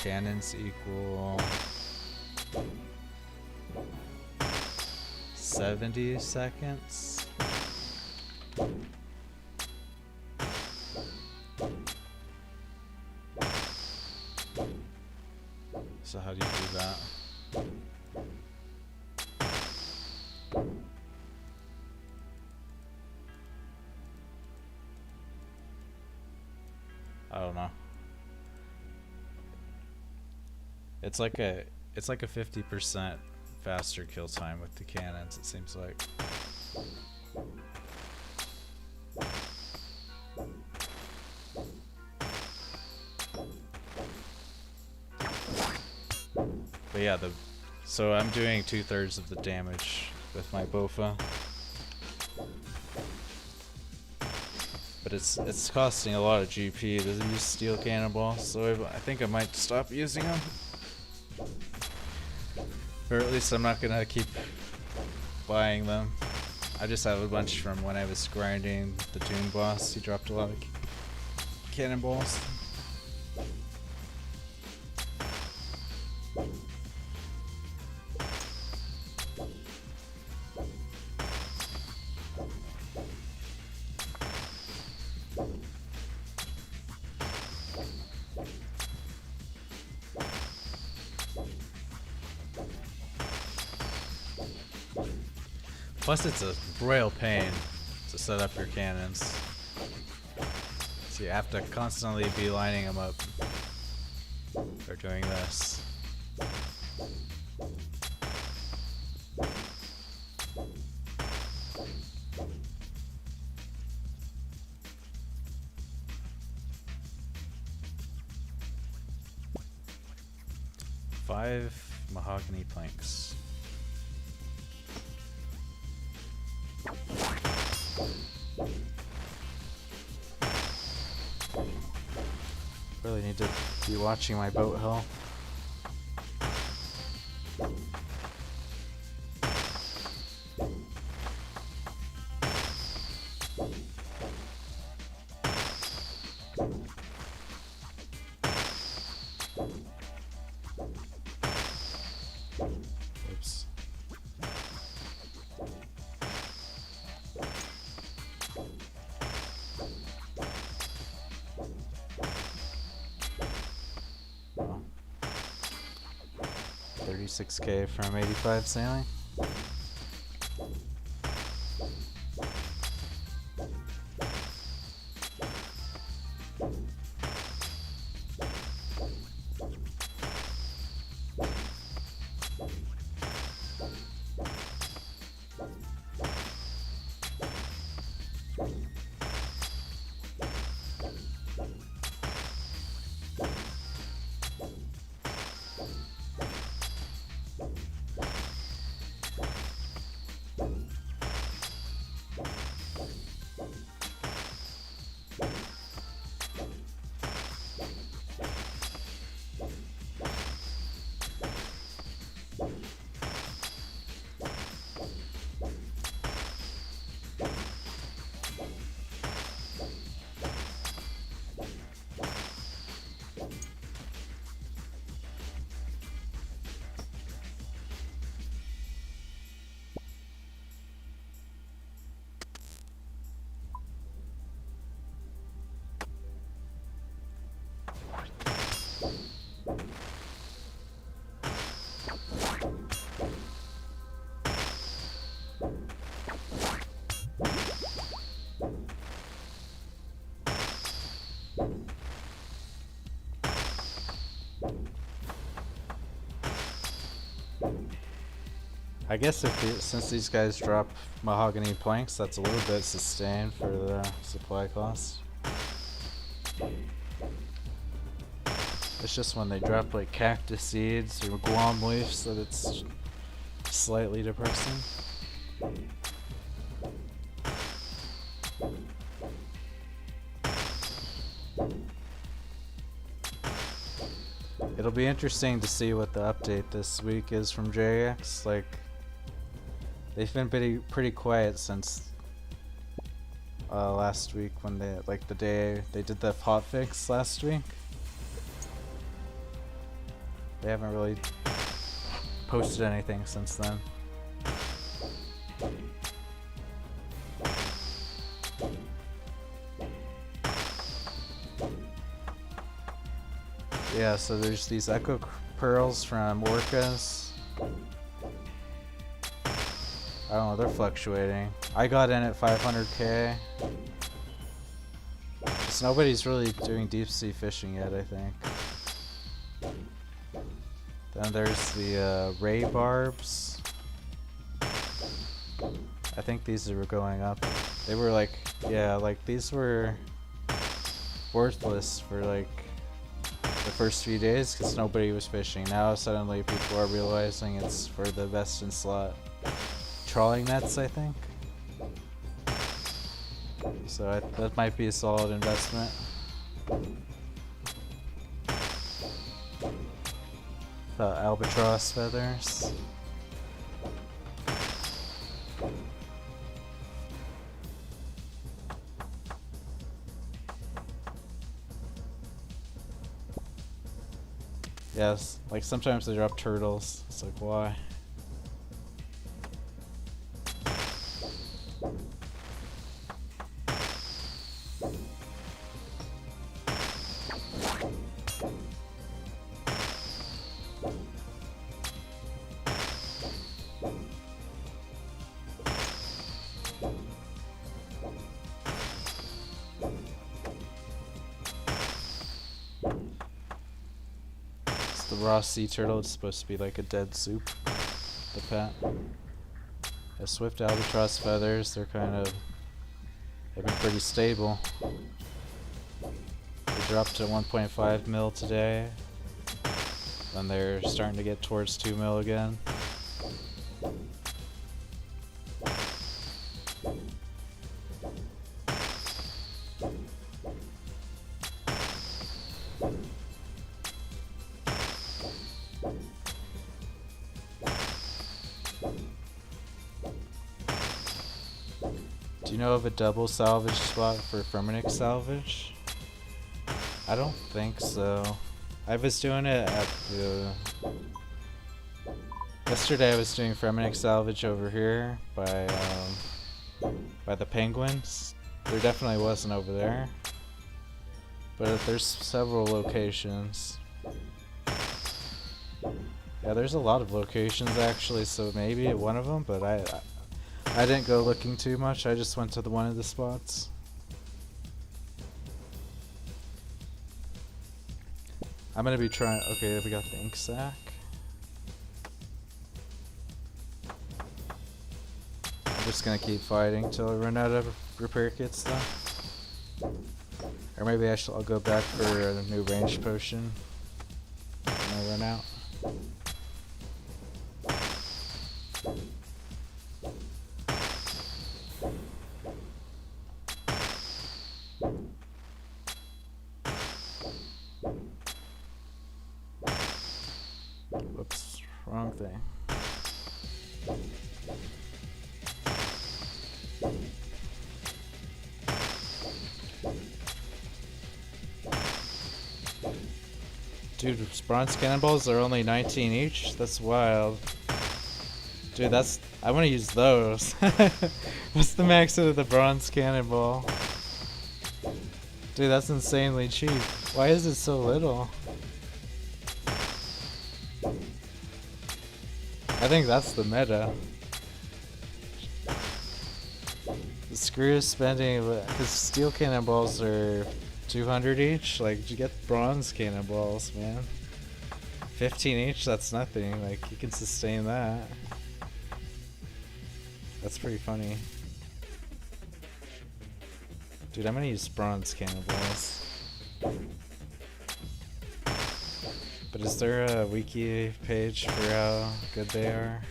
S1: cannons equal 70 seconds. So how do you do that? I don't know. It's like a 50% faster kill time with the cannons, it seems like. But yeah, so I'm doing 2/3 of the damage with my Bofa. But it's costing a lot of GP to use steel cannonballs, so I think I might stop using them. Or at least I'm not gonna keep buying them. I just have a bunch from when I was grinding the Doom boss. He dropped a lot of cannonballs. Plus it's a royal pain to set up your cannons. So you have to constantly be lining them up or doing this. Five mahogany planks. Really need to be watching my boat hull. Oops. Oh. 36K from 85 sailing. I guess since these guys drop mahogany planks, that's a little bit sustained for the supply cost. It's just when they drop like cactus seeds or guam leaves that it's slightly depressing. It'll be interesting to see what the update this week is from JX. Like, they've been pretty quiet since last week when the day they did the hotfix last week. They haven't really posted anything since then. Yeah, so there's these echo pearls from orcas. I don't know, they're fluctuating. I got in at 500k. Just nobody's really doing deep sea fishing yet, I think. Then there's the ray barbs. I think these are going up. They were like, yeah, like these were worthless for like the first few days because nobody was fishing. Now suddenly people are realizing it's for the best in slot trawling nets, I think. So that might be a solid investment. The albatross feathers. Yes, like sometimes they drop turtles. It's like, why? The raw sea turtle is supposed to be like a dead soup. The pet. The swift albatross feathers, they've been pretty stable. They dropped to 1.5 mil today. Then they're starting to get towards 2 mil again. Do you know of a double salvage spot for Firminic salvage? I don't think so. I was doing it at the... Yesterday I was doing Firminic salvage over here by the penguins. There definitely wasn't over there. But there's several locations. Yeah, there's a lot of locations actually, so maybe at one of them, but I didn't go looking too much, I just went to one of the spots. I'm gonna be trying, okay, we got the ink sac. I'm just gonna keep fighting till I run out of repair kits though. Or maybe I'll go back for a new range potion when I run out. Whoops, wrong thing. Dude, bronze cannonballs are only 19 each? That's wild. Dude, I want to use those. What's the max of the bronze cannonball? Dude, that's insanely cheap. Why is it so little? I think that's the meta. Screw spending, because steel cannonballs are 200 each. Like, you get bronze cannonballs, man. 15 each, that's nothing. Like, you can sustain that. That's pretty funny. Dude, I'm gonna use bronze cannonballs. But is there a wiki page for how good they are?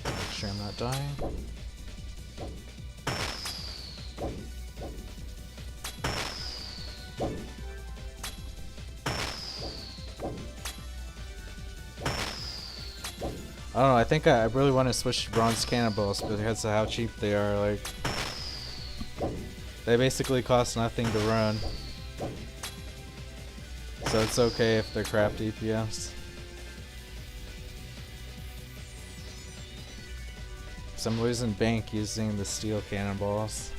S1: Make sure I'm not dying. I don't know, I think I really want to switch to bronze cannonballs because of how cheap they are. Like, they basically cost nothing to run. So it's okay if they're crap DPS. So I'm losing bank using the steel cannonballs.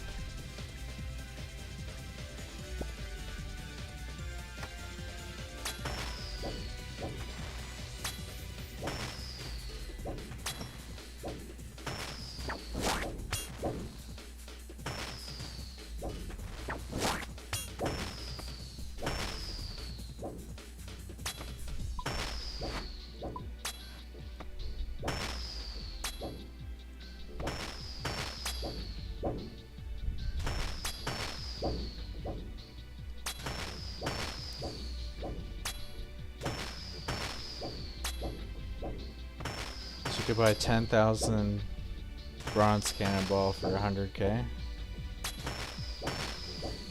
S1: You could buy 10,000 bronze cannonball for 100k.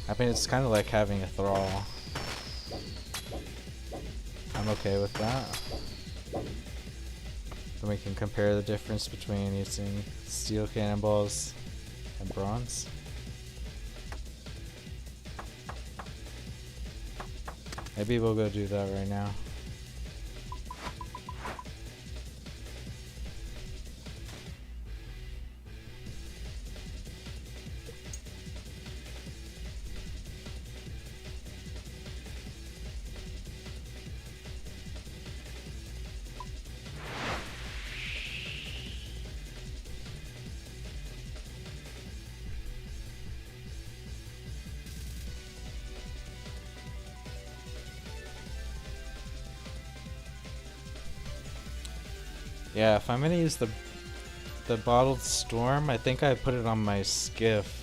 S1: I mean, it's kind of like having a thrall. I'm okay with that. Then we can compare the difference between using steel cannonballs and bronze. Maybe we'll go do that right now. Yeah, if I'm gonna use the bottled storm, I think I put it on my skiff.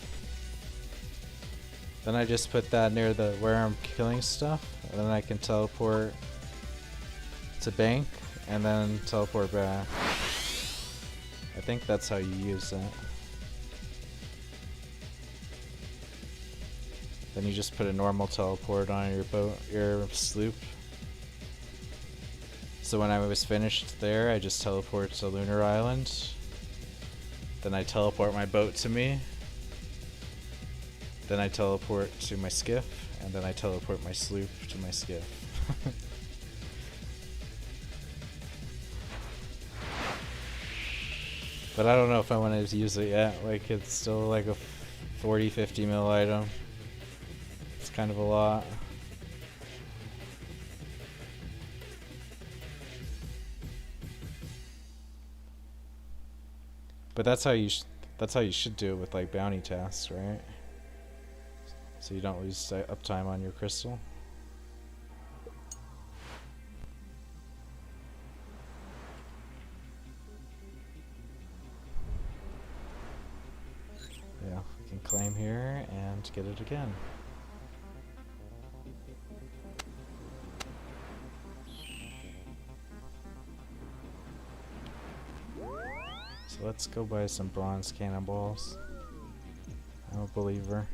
S1: Then I just put that near the where I'm killing stuff, and then I can teleport to bank and then teleport back. I think that's how you use it. Then you just put a normal teleport on your boat, your sloop. So when I was finished there, I just teleport to Lunar Island. Then I teleport my boat to me. Then I teleport to my skiff, and then I teleport my sloop to my skiff. But I don't know if I want to use it yet. Like, it's still like a 40-50 mil item. It's kind of a lot. But that's how you should do it with like bounty tasks, right? So you don't lose uptime on your crystal. Yeah, we can claim here and get it again. So let's go buy some bronze cannonballs. I'm a believer.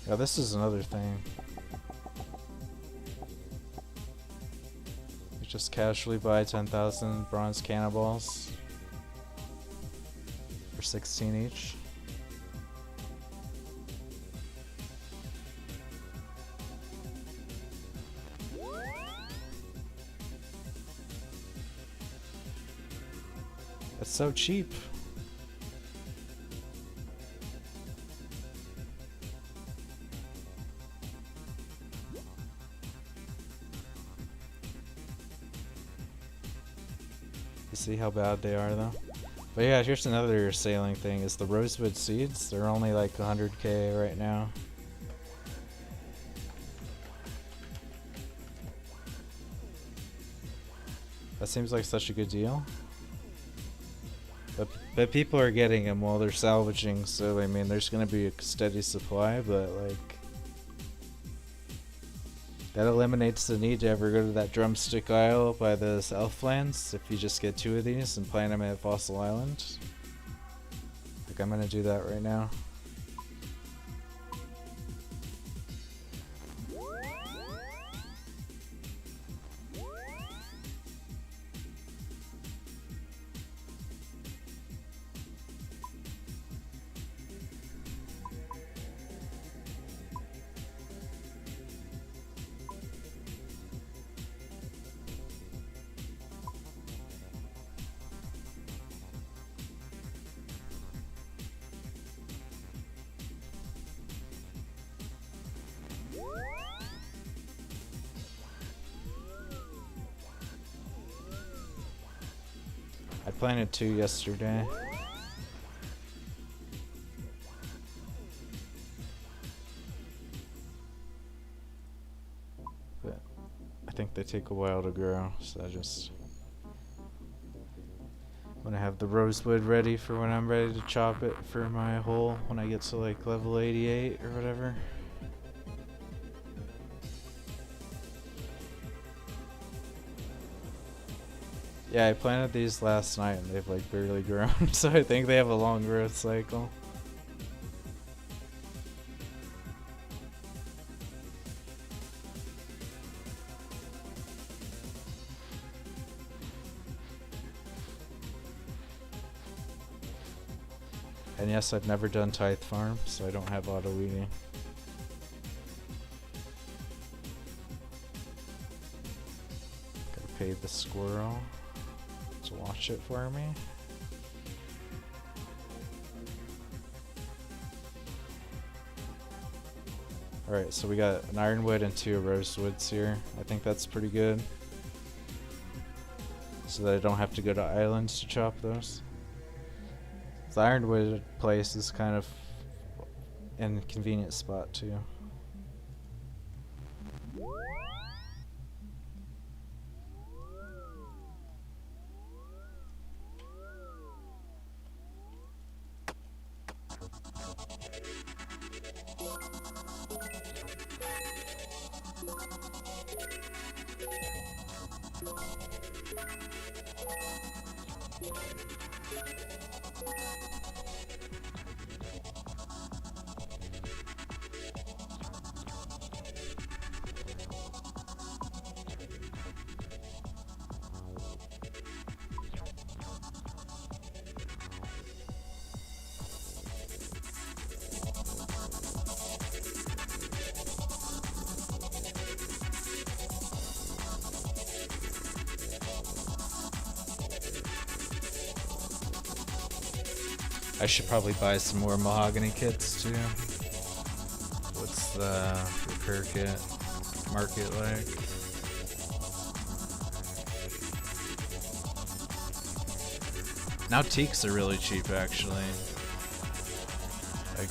S1: Yeah, this is another thing. You just casually buy 10,000 bronze cannonballs for 16 each. It's so cheap. See how bad they are though. But yeah, here's another sailing thing, is the rosewood seeds. They're only like 100k right now. That seems like such a good deal. But people are getting them while they're salvaging, so I mean there's gonna be a steady supply, but like That eliminates the need to ever go to that drumstick isle by the Southlands if you just get 2 of these and plant them at Fossil Island. Like, I'm gonna do that right now. I planted 2 yesterday. But I think they take a while to grow, so I just want to have the rosewood ready for when I'm ready to chop it for my hole when I get to like level 88 or whatever. Yeah, I planted these last night and they've like barely grown, so I think they have a long growth cycle. And yes, I've never done tithe farm, so I don't have auto weeding. Gotta pay the squirrel to watch it for me. Alright, so we got an ironwood and 2 rosewoods here. I think that's pretty good. So that I don't have to go to islands to chop those. The ironwood place is kind of an inconvenient spot too. I should probably buy some more mahogany kits too. What's the repair kit market like? Now teaks are really cheap actually. Like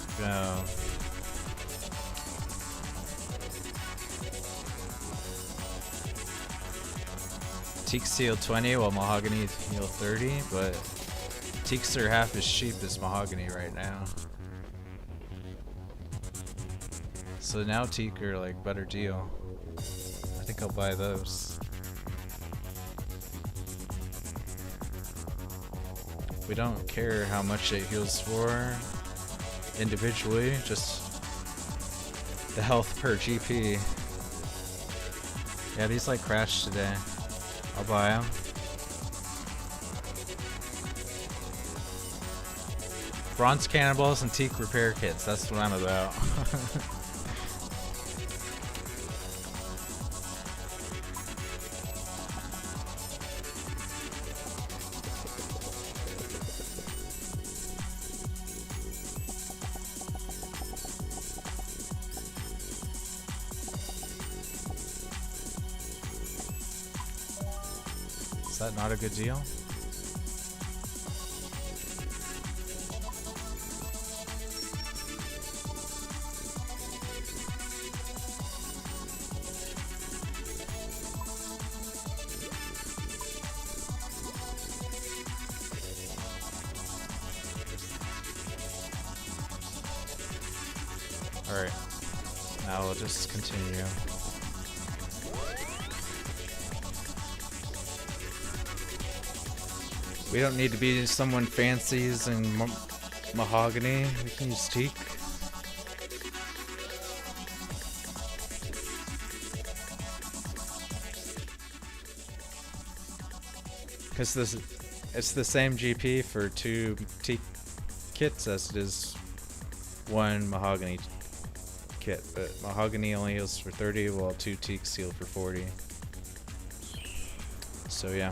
S1: teaks heal 20 while mahogany heal 30, but teaks are half as cheap as mahogany right now. So now teak are like better deal. I think I'll buy those. We don't care how much it heals for individually, just the health per GP. Yeah, these like crashed today. I'll buy them. Bronze cannonballs and teak repair kits, that's what I'm about. Is that not a good deal? Alright, now we'll just continue. We don't need to be someone fancy using mahogany. We can use teak. Because this, it's the same GP for 2 teak kits as it is 1 mahogany kit, but mahogany only heals for 30 while 2 teaks heal for 40. So yeah.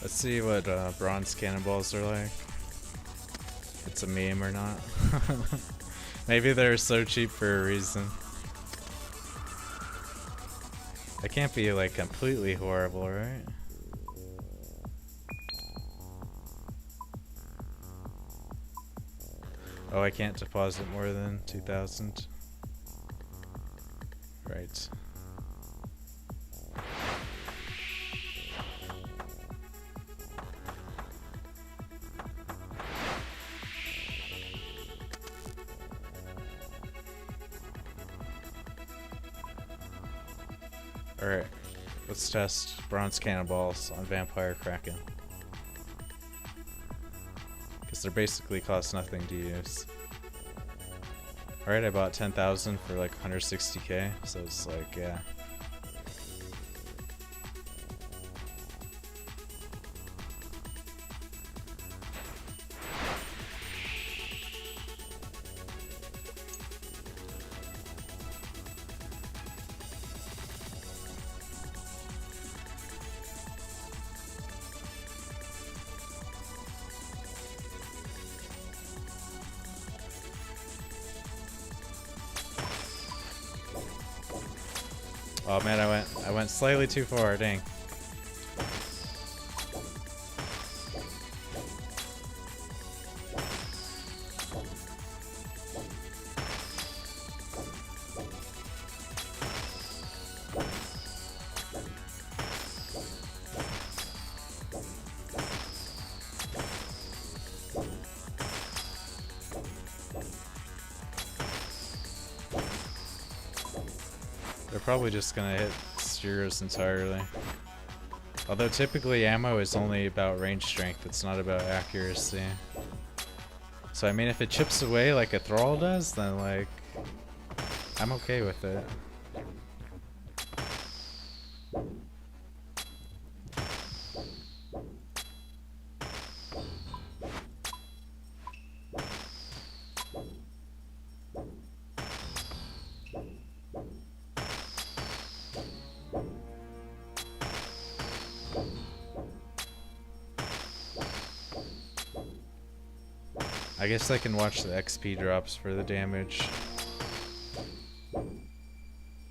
S1: Let's see what bronze cannonballs are like. If it's a meme or not. Maybe they're so cheap for a reason. They can't be like completely horrible, right? Oh, I can't deposit more than 2,000. Right. Alright, let's test bronze cannonballs on Vampyre Kraken. Because they're basically cost nothing to use. Alright, I bought 10,000 for like 160k, so it's like, yeah. Oh man, I went slightly too far, dang. They're probably just gonna hit Steros entirely. Although typically ammo is only about range strength, it's not about accuracy. So I mean, if it chips away like a Thrall does, then like, I'm okay with it. I guess I can watch the XP drops for the damage.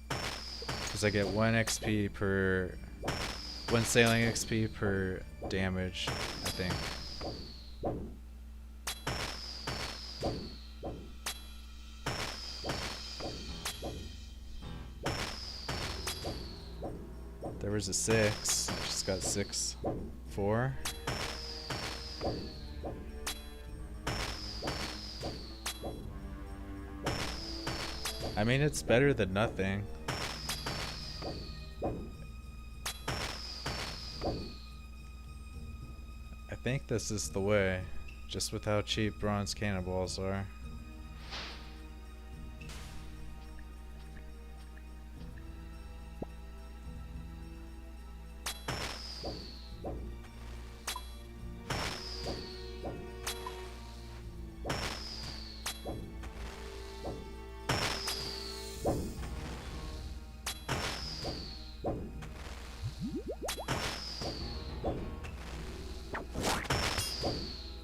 S1: Because I get 1 XP per... 1 sailing XP per damage, I think. There was a 6. I just got 6. 4. I mean, it's better than nothing. I think this is the way, just with how cheap bronze cannonballs are.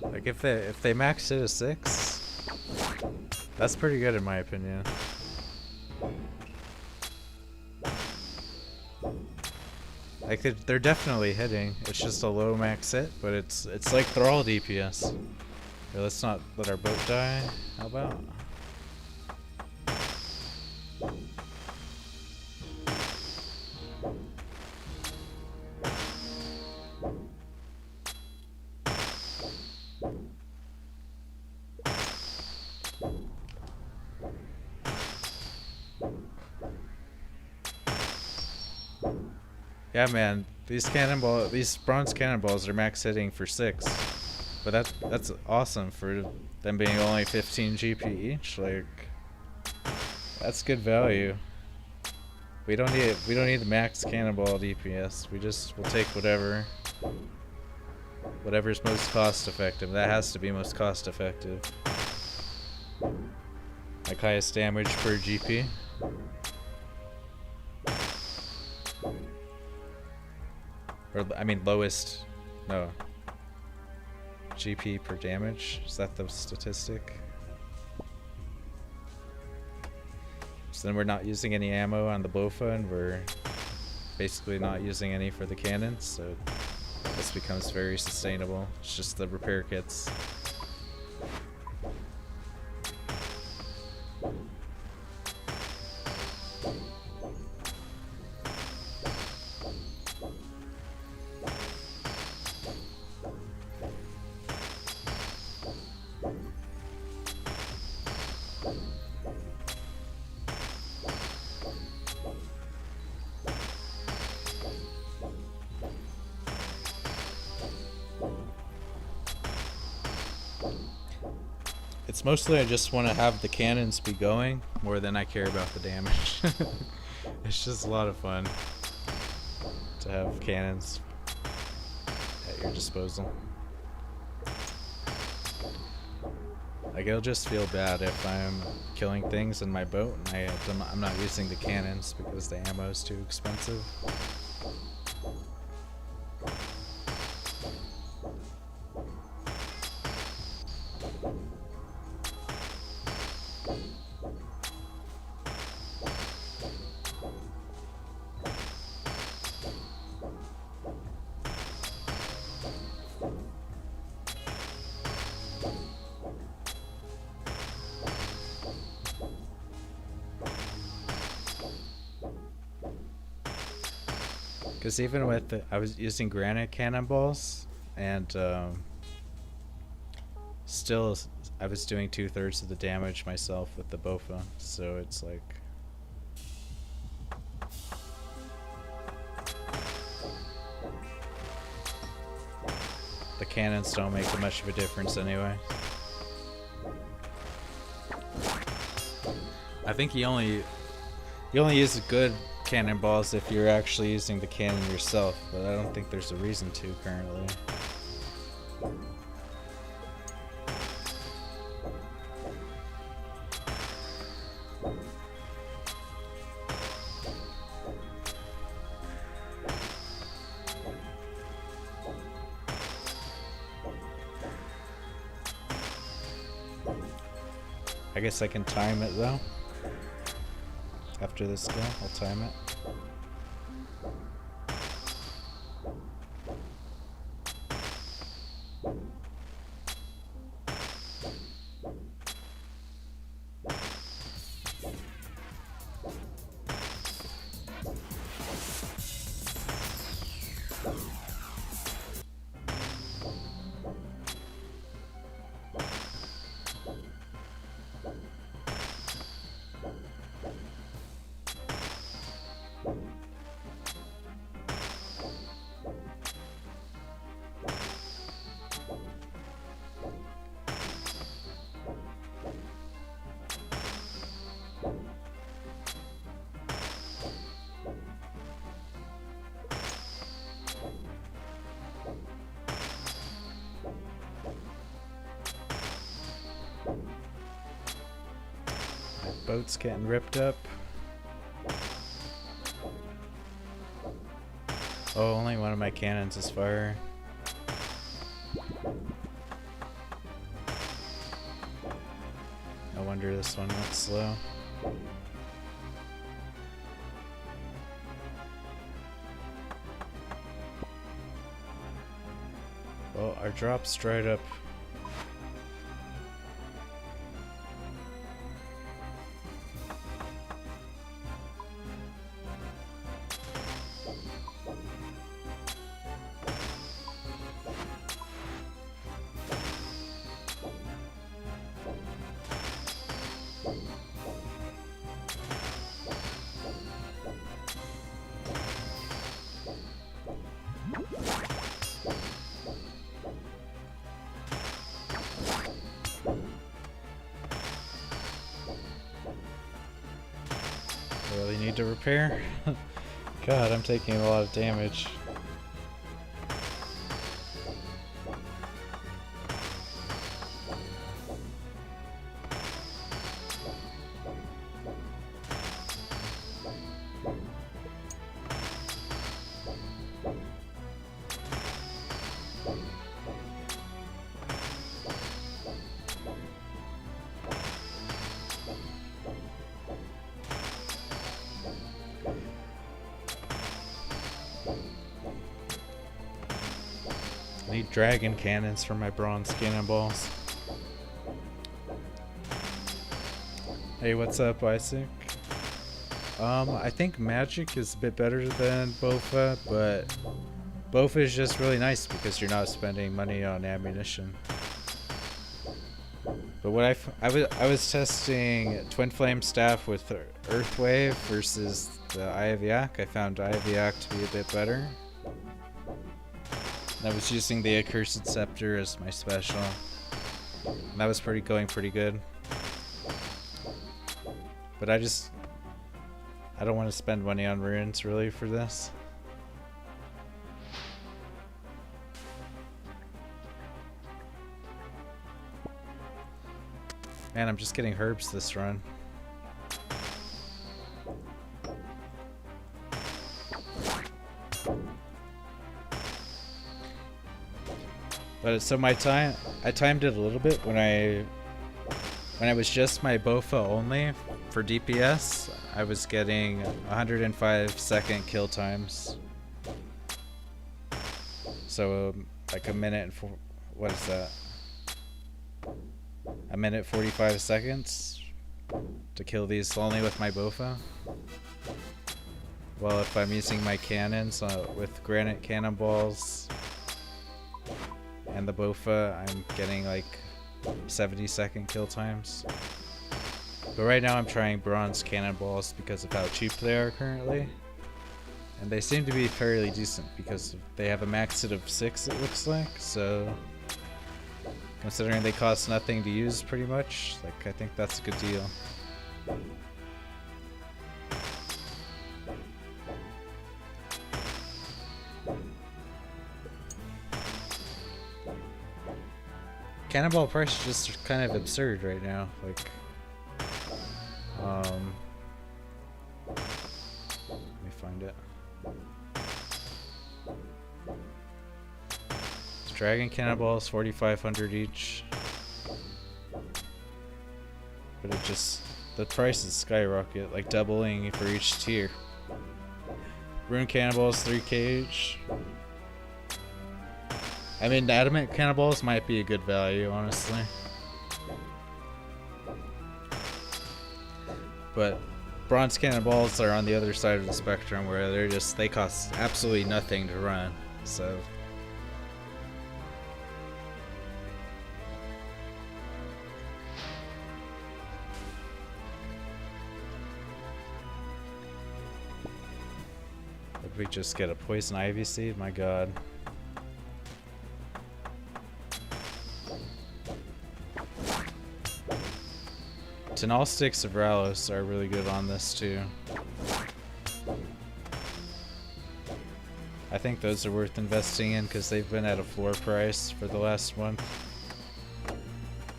S1: Like if they max it a 6, that's pretty good in my opinion. Like they're definitely hitting. It's just a low max hit, but it's like Thrall DPS. Here, let's not let our boat die. How about? Yeah, man. These bronze cannonballs are max hitting for 6. But that's awesome for them being only 15 GP each. Like, that's good value. We don't need the max cannonball DPS. We'll take whatever's most cost effective. That has to be most cost effective. Like highest damage per GP. Or I mean lowest, no. GP per damage. Is that the statistic? So then we're not using any ammo on the Bofa, and we're basically not using any for the cannons, so this becomes very sustainable. It's just the repair kits. It's mostly I just want to have the cannons be going more than I care about the damage. It's just a lot of fun to have cannons at your disposal. Like, it'll just feel bad if I'm killing things in my boat and I'm not using the cannons because the ammo is too expensive. Because even with I was using granite cannonballs, and still I was doing 2/3 of the damage myself with the Bofa, so it's like the cannons don't make much of a difference anyway. I think you only use good cannonballs if you're actually using the cannon yourself, but I don't think there's a reason to currently. I guess I can time it though. After this go, I'll time it. Boat's getting ripped up. Oh, only one of my cannons is fire. No wonder this one went slow. Well, our drop's dried up. I really need to repair. God, I'm taking a lot of damage. I need dragon cannons for my bronze cannonballs. Hey, what's up, Isaac? I think magic is a bit better than Bofa, but Bofa is just really nice because you're not spending money on ammunition. But what I was testing Twin Flame Staff with Earth Wave versus the Eye of Yak. I found Eye of Yak to be a bit better. And I was using the Accursed Scepter as my special. And that was going pretty good. But I don't want to spend money on runes really for this. Man, I'm just getting herbs this run. But so I timed it a little bit when I was just my Bofa only for DPS. I was getting 105-second kill times. So like a minute and what is that? A minute 45 seconds to kill these only with my Bofa. Well, if I'm using my cannons with granite cannonballs and the Bofa, I'm getting like 70-second kill times. But right now I'm trying bronze cannonballs because of how cheap they are currently. And they seem to be fairly decent because they have a max hit of 6, it looks like. So considering they cost nothing to use pretty much, like I think that's a good deal. Cannonball price is just kind of absurd right now. Like, let me find it. Dragon cannonballs, 4,500 each. But the prices skyrocket, like doubling for each tier. Rune cannonballs, 3k each. I mean, the adamant cannonballs might be a good value, honestly. But bronze cannonballs are on the other side of the spectrum where they cost absolutely nothing to run. So did we just get a poison ivy seed? My god. Tenal sticks of Ralos are really good on this too. I think those are worth investing in because they've been at a floor price for the last month.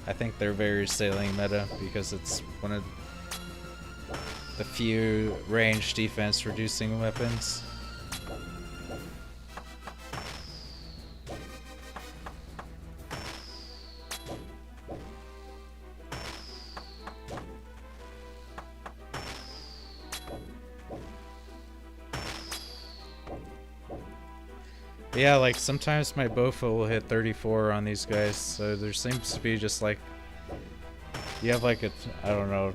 S1: I think they're very sailing meta because it's one of the few range defense reducing weapons. Yeah, like sometimes my Bofa will hit 34 on these guys, so there seems to be just like, you have like I don't know,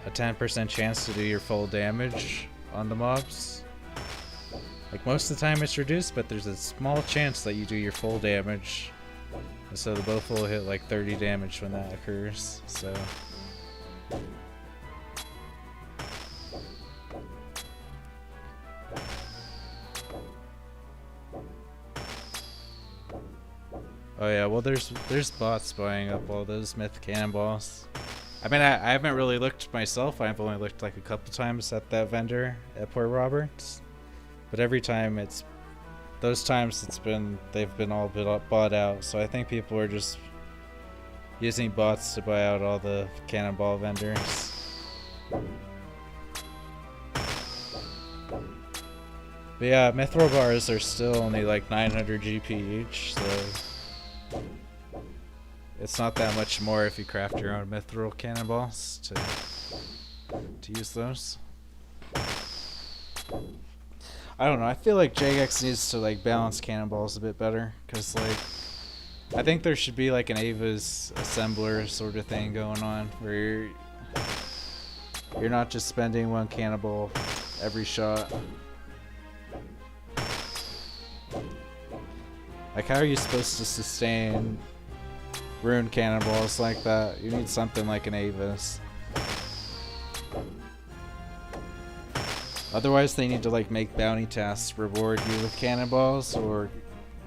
S1: a 10% chance to do your full damage on the mobs. Like most of the time it's reduced, but there's a small chance that you do your full damage. And so the Bofa will hit like 30 damage when that occurs, so. Oh yeah, well there's bots buying up all those myth cannonballs. I mean, I haven't really looked myself. I've only looked like a couple times at that vendor at Port Roberts. But every time those times they've been all bought out. So I think people are just using bots to buy out all the cannonball vendors. But yeah, mithril bars are still only like 900 GP each, so it's not that much more if you craft your own mithril cannonballs to use those. I don't know, I feel like Jagex needs to like balance cannonballs a bit better, because like I think there should be like an Ava's assembler sort of thing going on where you're not just spending one cannonball every shot. Like, how are you supposed to sustain rune cannonballs like that? You need something like an Ava's. Otherwise, they need to like make bounty tasks reward you with cannonballs or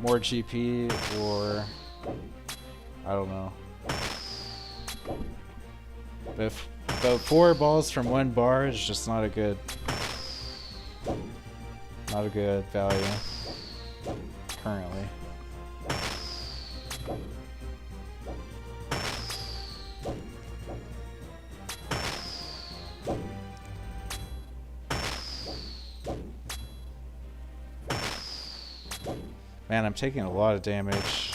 S1: more GP, or I don't know. But 4 balls from 1 bar is just not a good value currently. Man, I'm taking a lot of damage.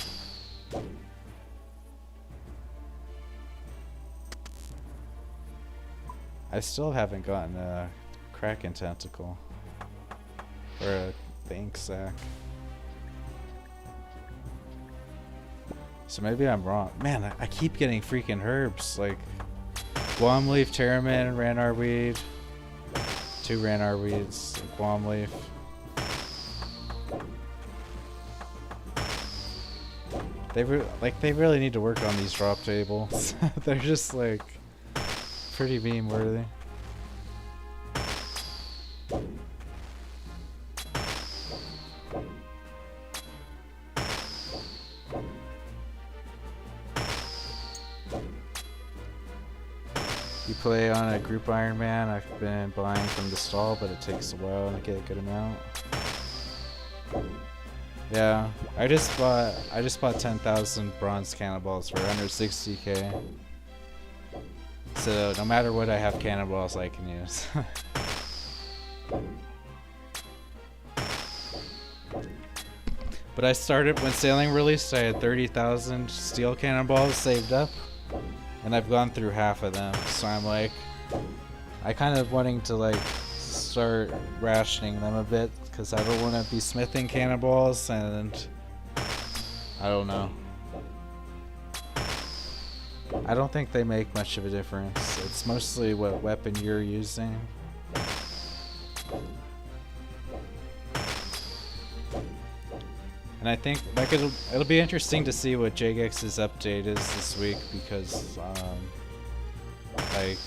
S1: I still haven't gotten a Kraken tentacle. Or the ink sac. So maybe I'm wrong. Man, I keep getting freaking herbs. Like, Guam leaf, Terramin, Ranar weed. 2 Ranar weeds, Guam leaf. They really need to work on these drop tables. They're just like pretty meme worthy. You play on a group Iron Man. I've been buying from the stall, but it takes a while to get a good amount. Yeah, I just bought 10,000 bronze cannonballs for under 60k. So no matter what, I have cannonballs I can use. But I started when sailing released. I had 30,000 steel cannonballs saved up, and I've gone through half of them. So I'm like, I kind of wanting to like start rationing them a bit, because I don't want to be smithing cannonballs, and I don't know. I don't think they make much of a difference. It's mostly what weapon you're using. And I think like it'll be interesting to see what Jagex's update is this week, because like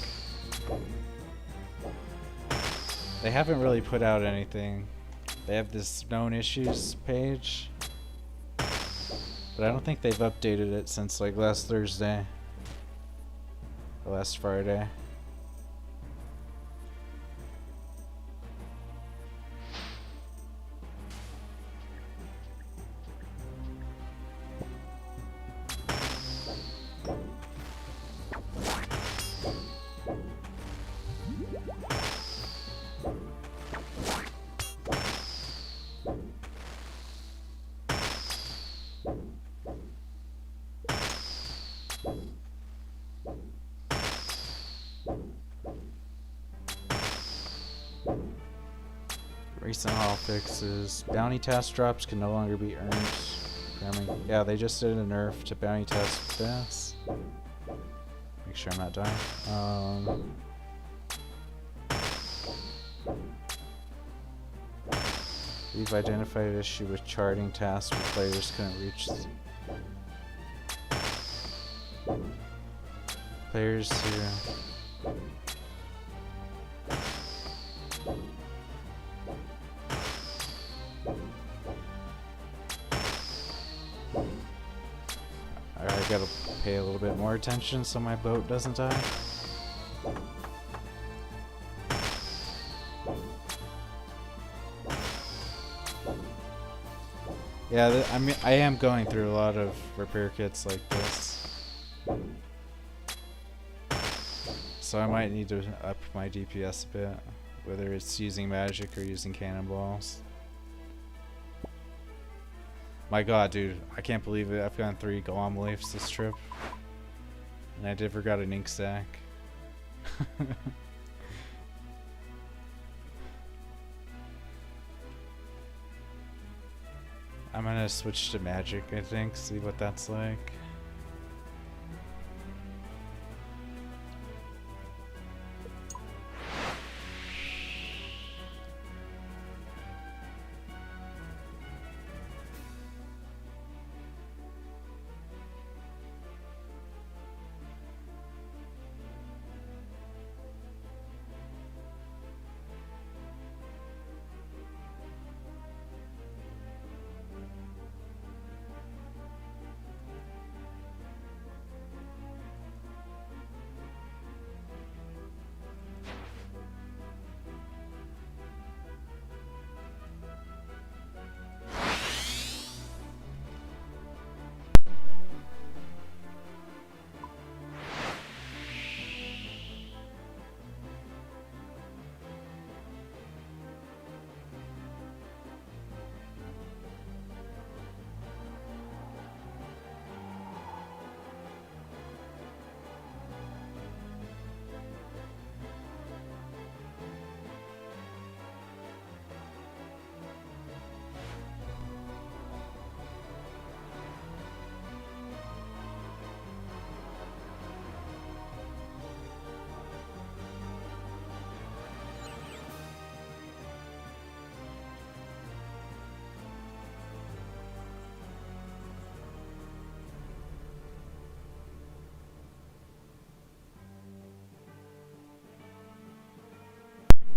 S1: they haven't really put out anything. They have this known issues page, but I don't think they've updated it since like last Thursday or last Friday. Recent haul fixes. Bounty task drops can no longer be earned. Yeah, they just did a nerf to bounty task deaths. Make sure I'm not dying. We've identified an issue with charting tasks where players couldn't reach players who I gotta pay a little bit more attention so my boat doesn't die. Yeah, I mean, I am going through a lot of repair kits like this. So I might need to up my DPS a bit, whether it's using magic or using cannonballs. My god, dude, I can't believe it. I've gotten 3 Golem Leafs this trip. And I never got an ink sack. I'm gonna switch to magic, I think, see what that's like.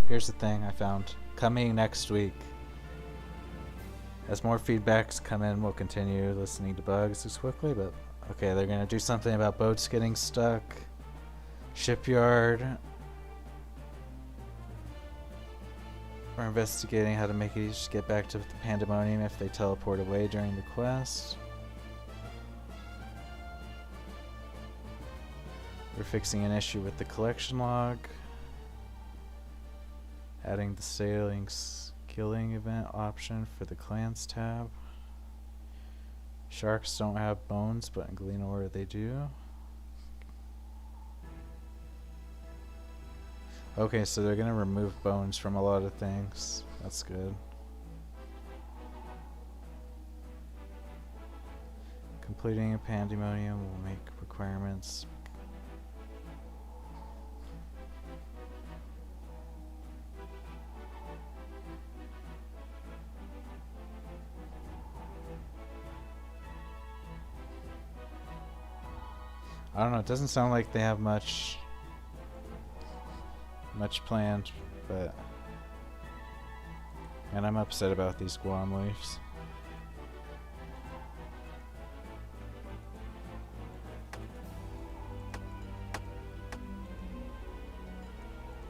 S1: Here's the thing I found. Coming next week. As more feedbacks come in, we'll continue listening to bugs as quickly, but okay, they're gonna do something about boats getting stuck. Shipyard. We're investigating how to make it easy to get back to the Pandemonium if they teleport away during the quest. We're fixing an issue with the collection log. Adding the sailing killing event option for the clans tab. Sharks don't have bones, but in Glenore they do. Okay, so they're gonna remove bones from a lot of things. That's good. Completing a Pandemonium will make requirements. I don't know, it doesn't sound like they have much planned, but and I'm upset about these Guam leaves.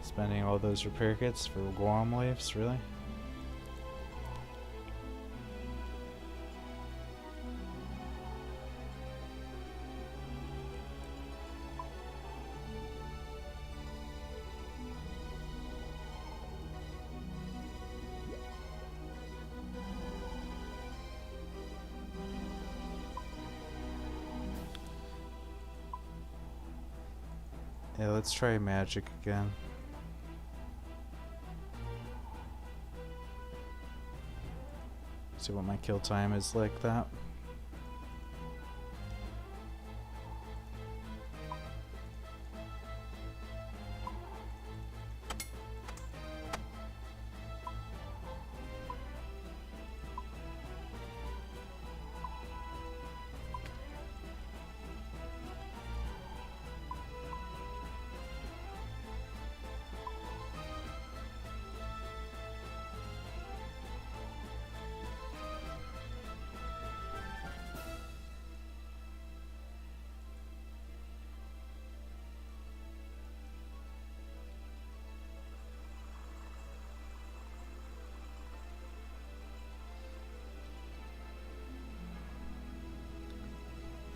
S1: Spending all those repair kits for Guam leaves, really? Yeah, let's try magic again. See what my kill time is like that.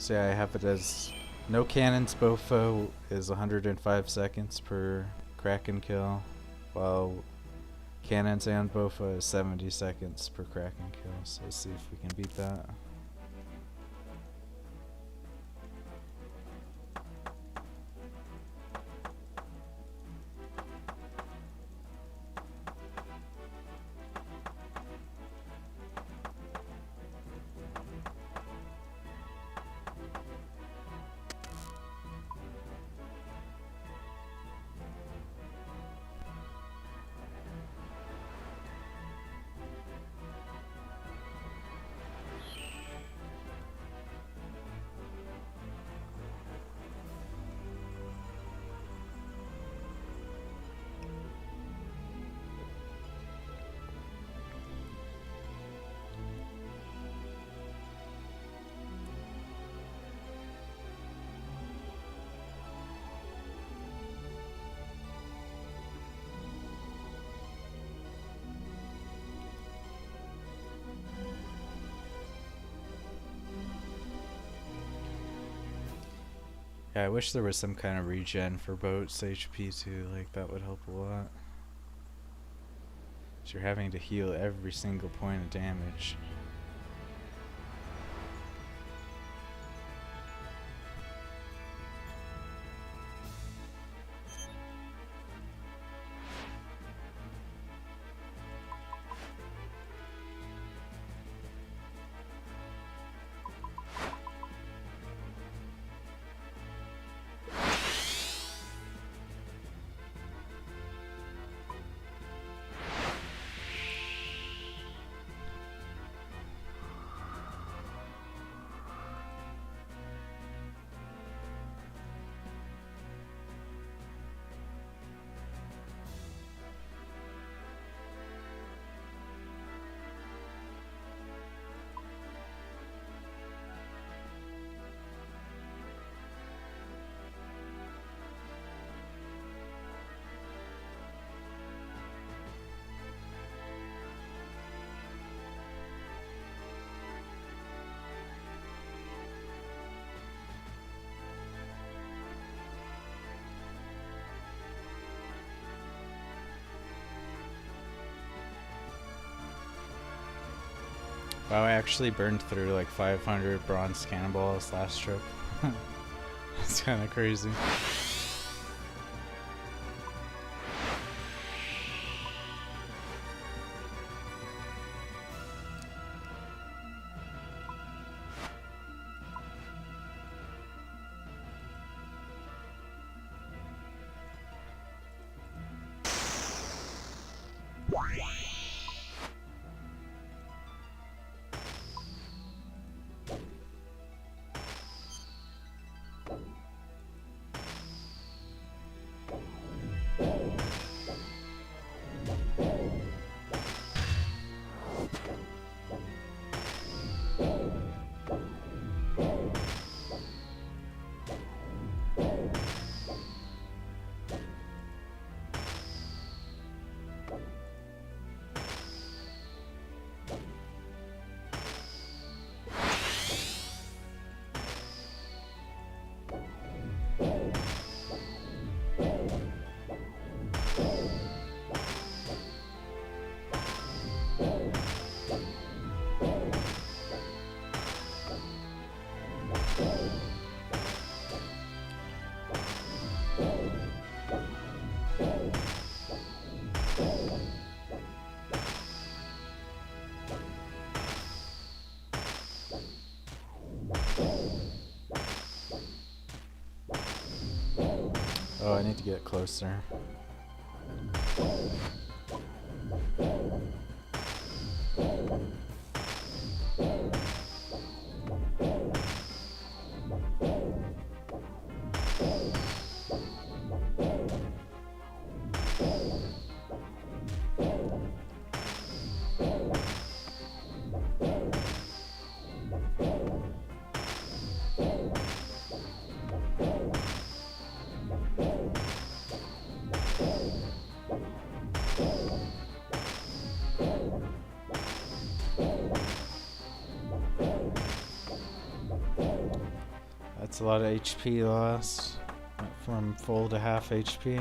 S1: So yeah, I have it as no cannons bofo is 105 seconds per Kraken kill, while cannons and bofo is 70 seconds per Kraken kill. So let's see if we can beat that. Yeah, I wish there was some kind of regen for boats HP too, like that would help a lot. 'Cause you're having to heal every single point of damage. Wow, I actually burned through like 500 bronze cannonballs last trip. That's kind of crazy. Oh, I need to get closer. a lot of HP lost. Went from full to half HP.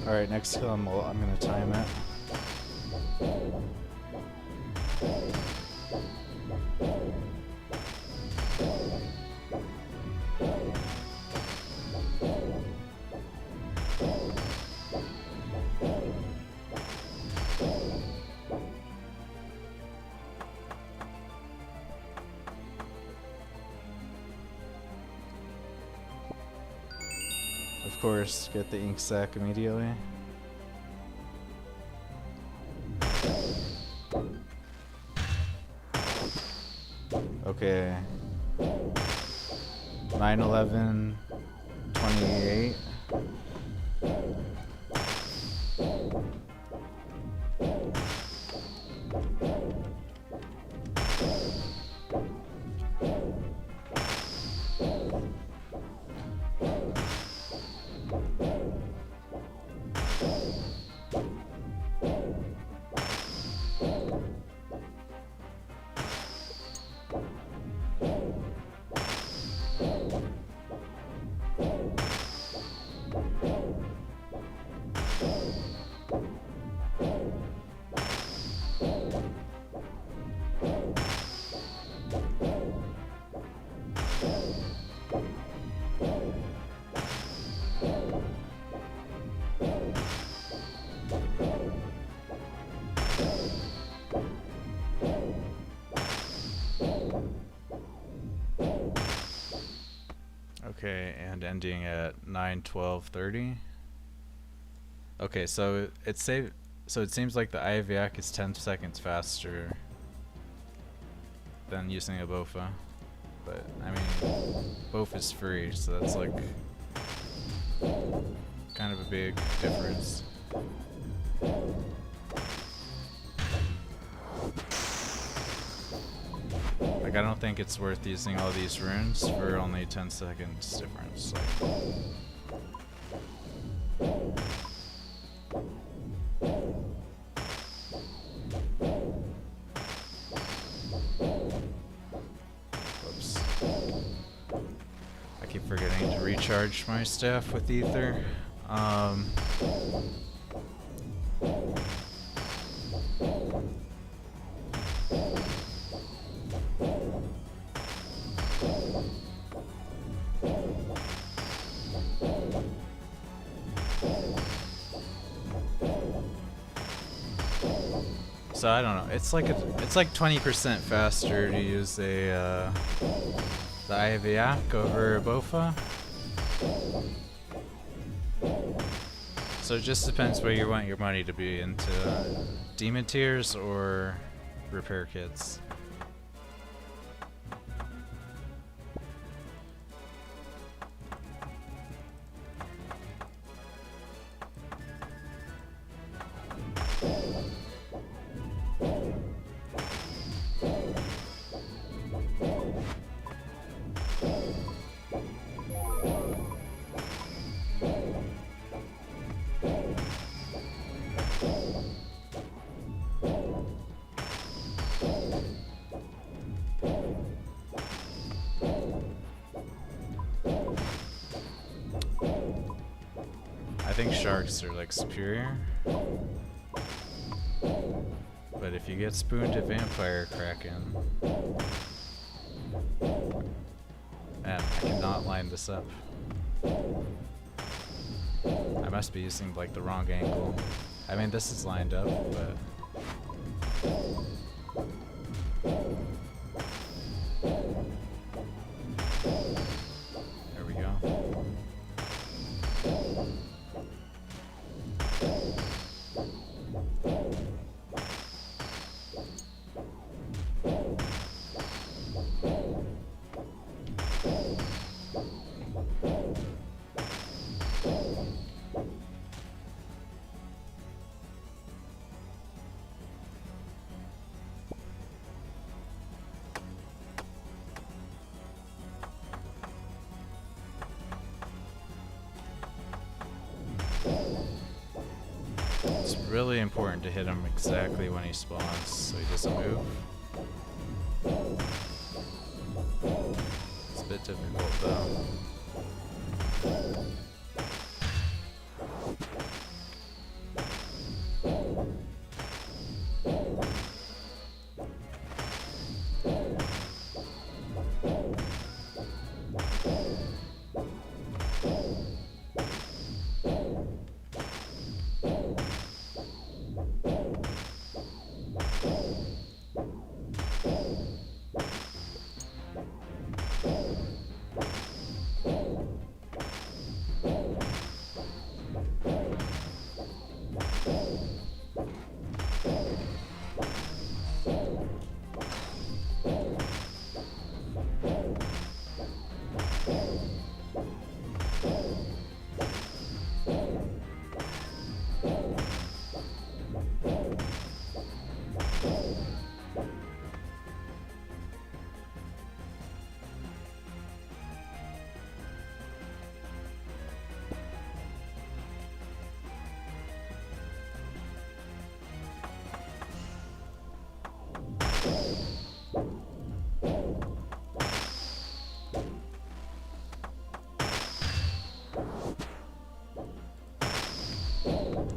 S1: Alright, next kill I'm gonna time it. Of course, get the ink sac immediately. Okay. 9/11/28. Okay, and ending at 9/12/30. Okay, so it seems like the IVAC is 10 seconds faster than using a BOFA. But I mean, BOFA is free, so that's like kind of a big difference. Like, I don't think it's worth using all these runes for only 10 seconds difference. Like, whoops. I keep forgetting to recharge my staff with ether. So I don't know. It's like 20% faster to use the IVAC over a BOFA. So it just depends where you want your money to be, into demon tiers or repair kits. I think sharks are like superior, but if you get spooned to Vampyre, Kraken, Man, I cannot line this up. I must be using like the wrong angle. I mean, this is lined up, but there we go. It's really important to hit him exactly when he spawns so he doesn't move. It's a bit difficult though.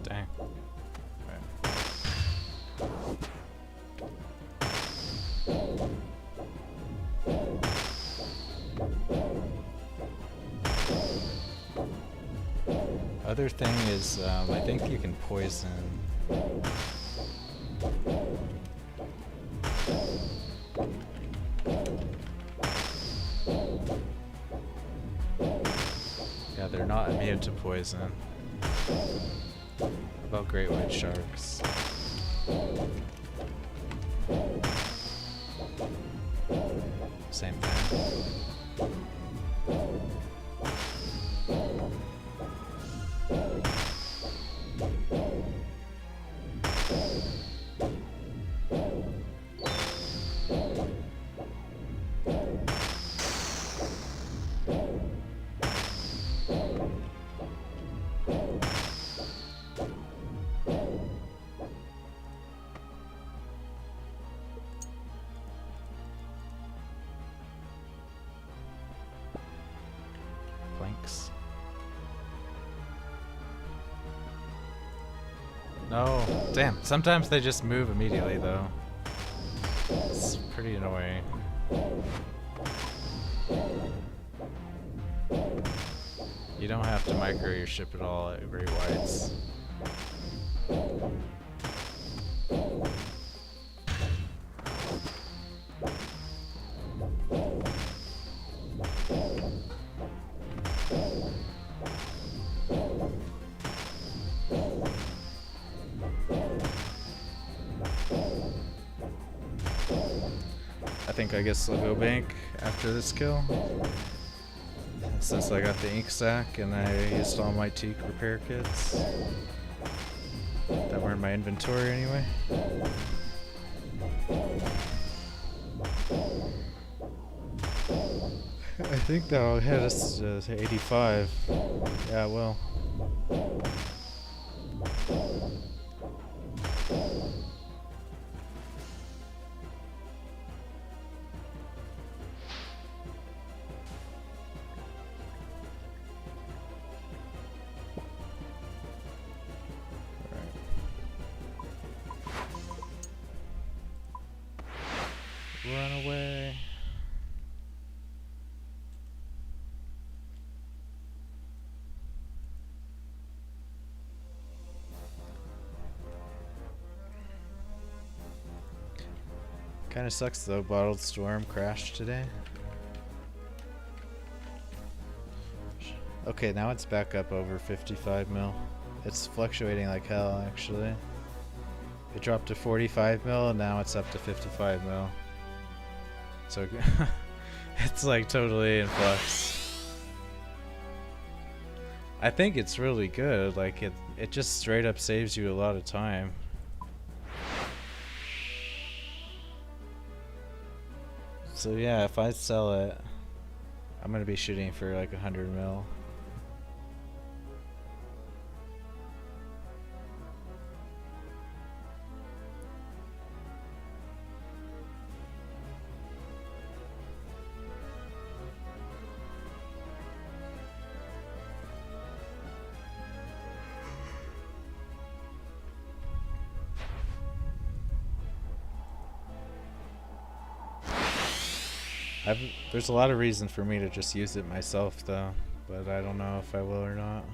S1: Dang. Other thing is, I think you can poison. Yeah, they're not immune to poison. What about great white sharks? Same thing. Planks. No, damn. Sometimes they just move immediately though. It's pretty annoying. You don't have to micro your ship at all at great whites. I think I guess I'll go bank after this kill. Since I got the ink sac and I used all my teak repair kits that were in my inventory anyway. I think that'll hit us to 85. Yeah, well. Run away. Kinda sucks though, Bottled Storm crashed today. Okay, now it's back up over 55 mil. It's fluctuating like hell actually. It dropped to 45 mil and now it's up to 55 mil. So it's like totally in flux. I think it's really good, like it just straight up saves you a lot of time. So yeah, if I sell it, I'm gonna be shooting for like 100 mil. There's a lot of reason for me to just use it myself though, but I don't know if I will or not.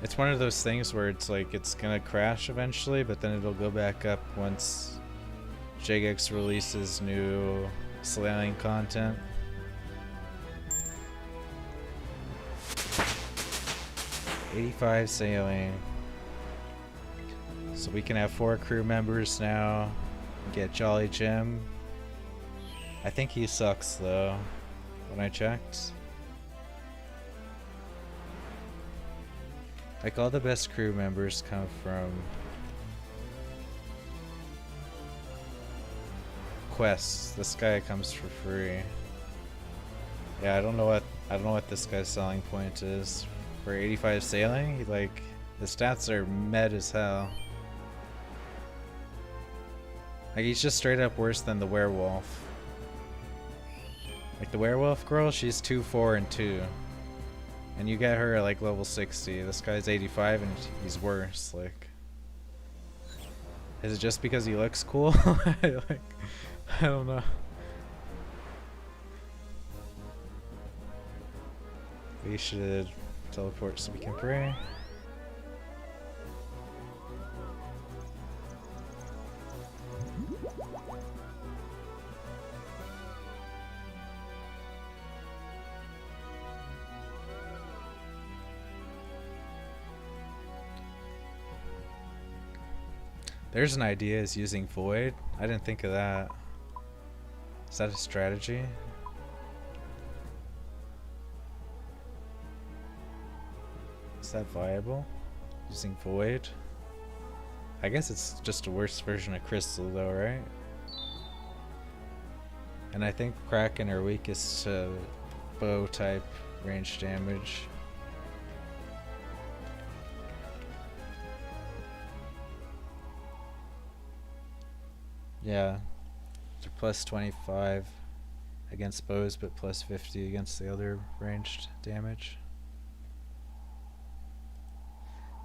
S1: It's one of those things where it's like it's gonna crash eventually, but then it'll go back up once Jagex releases new sailing content. $85 sailing. So we can have 4 crew members now. Get Jolly Jim. I think he sucks though, when I checked. Like all the best crew members come from quests. This guy comes for free. Yeah, I don't know what this guy's selling point is. For 85 sailing, he like the stats are med as hell. Like he's just straight up worse than the werewolf. Like the werewolf girl, she's 2, 4, and 2. And you get her at like level 60. This guy's 85 and he's worse. Like, is it just because he looks cool? Like, I don't know. We should teleport so we can pray. There's an idea, is using Void. I didn't think of that. Is that a strategy? Is that viable? Using Void? I guess it's just a worse version of Crystal though, right? And I think Kraken are weakest to bow type range damage. Yeah, they're plus 25 against bows, but plus 50 against the other ranged damage.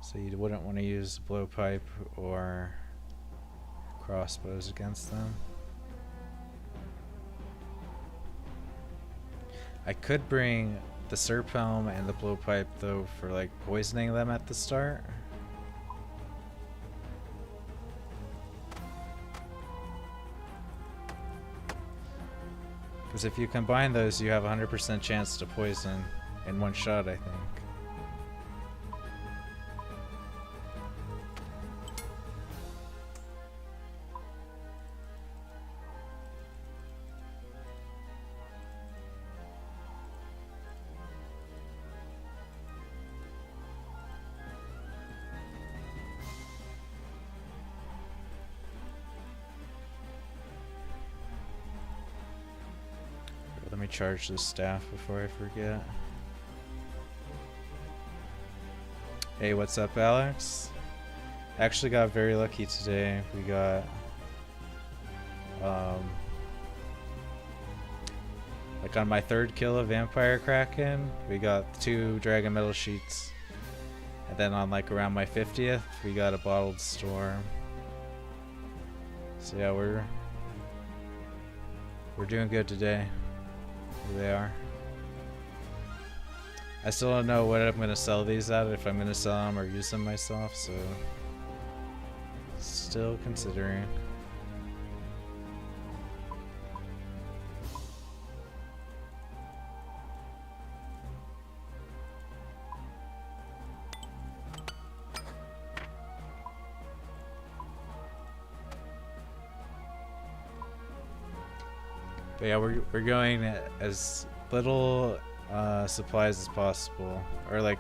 S1: So you wouldn't want to use blowpipe or crossbows against them. I could bring the Serp Helm and the blowpipe though for like poisoning them at the start. Because if you combine those, you have a 100% chance to poison in one shot, I think. Let me charge this staff before I forget. Hey, what's up, Alex? Actually got very lucky today. We got like on my 3rd kill of Vampyre Kraken, we got 2 Dragon Metal Sheets. And then on like around my 50th, we got a Bottled Storm. So yeah, we're doing good today. Here they are. I still don't know what I'm going to sell these at, if I'm going to sell them or use them myself, so Still considering. But yeah, we're going as little supplies as possible, or like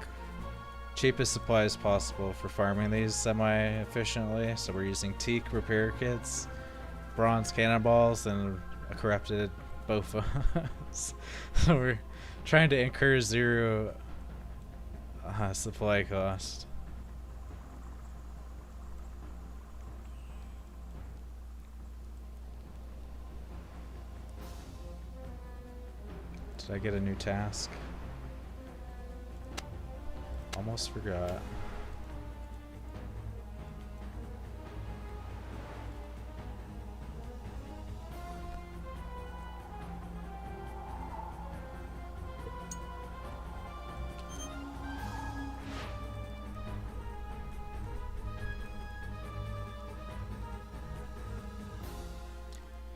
S1: cheapest supplies possible for farming these semi-efficiently. So we're using teak repair kits, bronze cannonballs, and a corrupted bofa. So we're trying to incur zero supply cost. Did I get a new task? Almost forgot.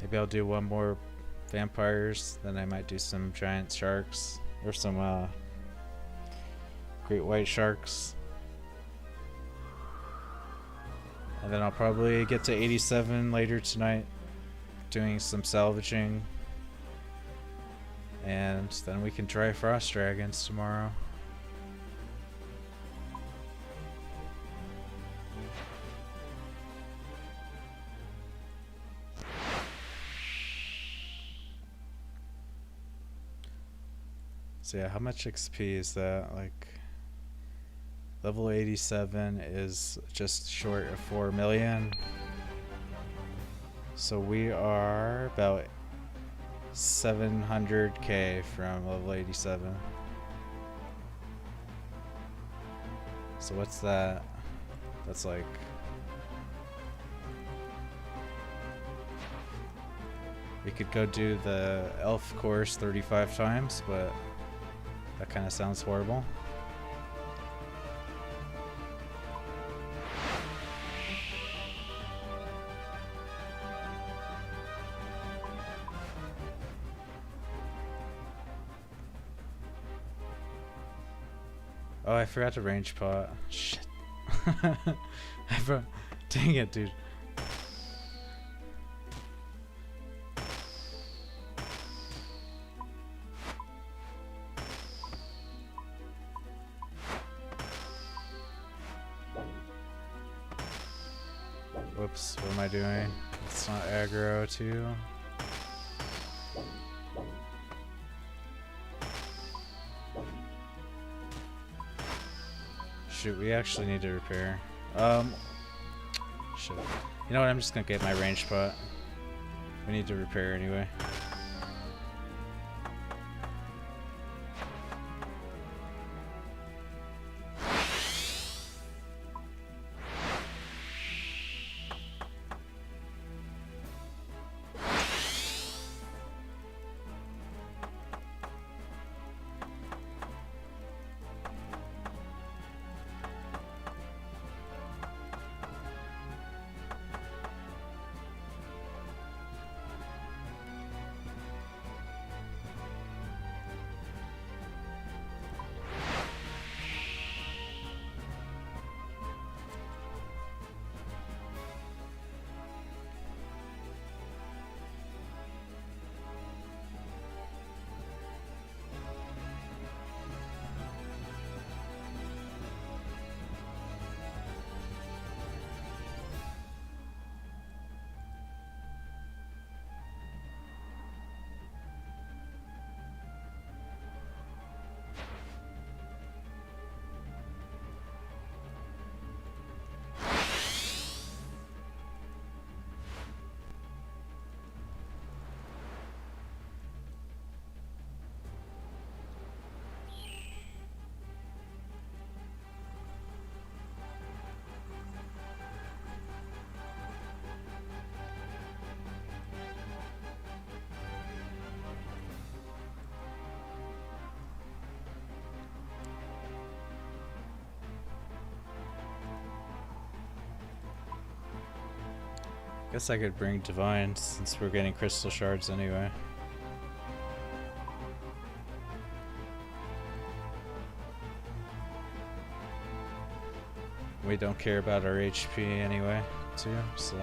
S1: Maybe I'll do one more vampires, then I might do some giant sharks or some great white sharks, and then I'll probably get to 87 later tonight doing some salvaging, and then we can try frost dragons tomorrow. So yeah, how much XP is that? Like, level 87 is just short of 4 million. So we are about 700k from level 87. So what's that? That's like... we could go do the elf course 35 times, but that kind of sounds horrible. Oh, I forgot to range pot. Shit. Dang it, dude. Whoops, what am I doing? It's not aggro too. Shoot, we actually need to repair. Shit. You know what, I'm just gonna get my range pot. We need to repair anyway. Guess I could bring Divine since we're getting crystal shards anyway. We don't care about our HP anyway, too, so...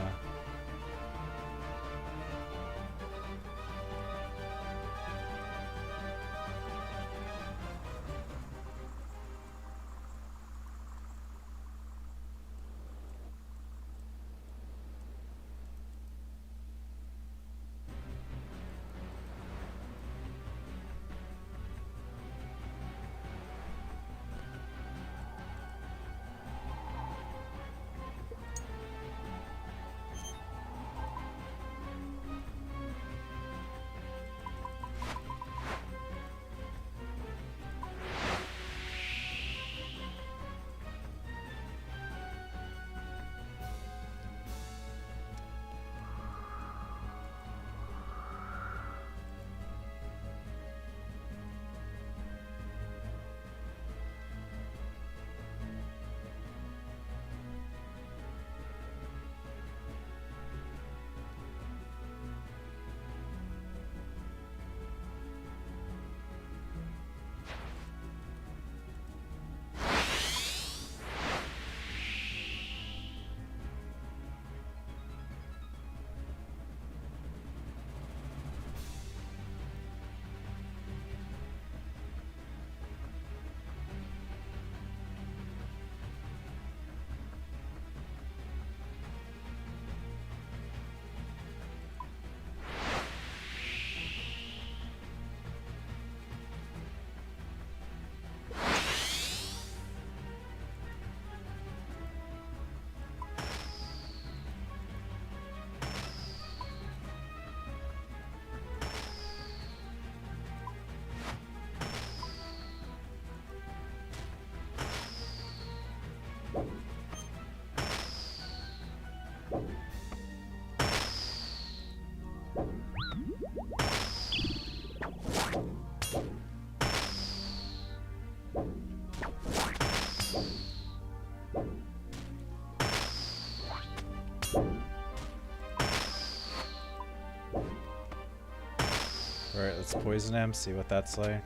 S1: Alright, let's poison him, see what that's like.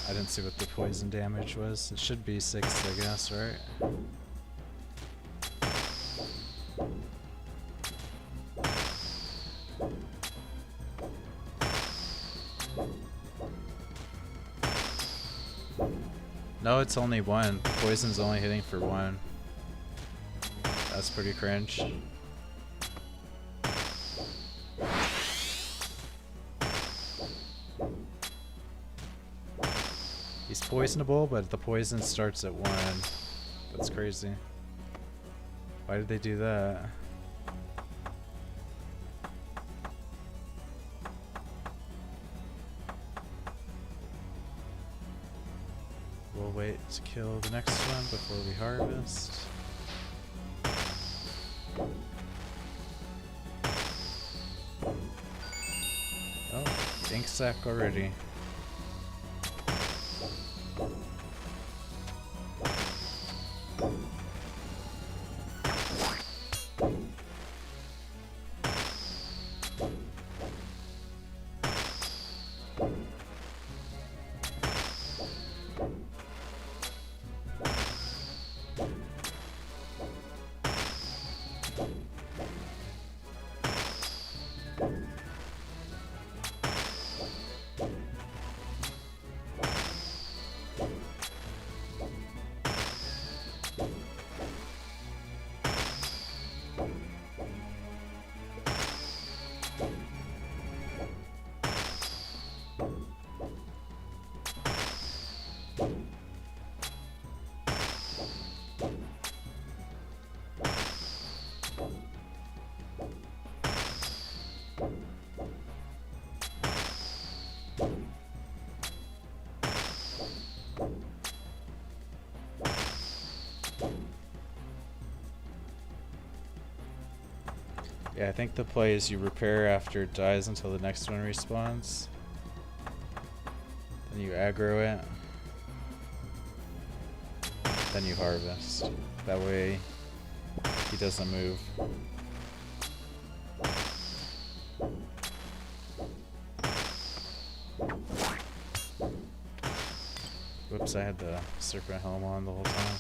S1: I didn't see what the poison damage was. It should be 6, I guess, right? No, it's only 1. The poison's only hitting for 1. That's pretty cringe. He's poisonable, but the poison starts at 1. That's crazy. Why did they do that? We'll wait to kill the next one before we harvest. Oh, ink sac already. Yeah, I think the play is you repair after it dies until the next one respawns. Then you aggro it. Then you harvest. That way he doesn't move. Whoops, I had the serpent helm on the whole time.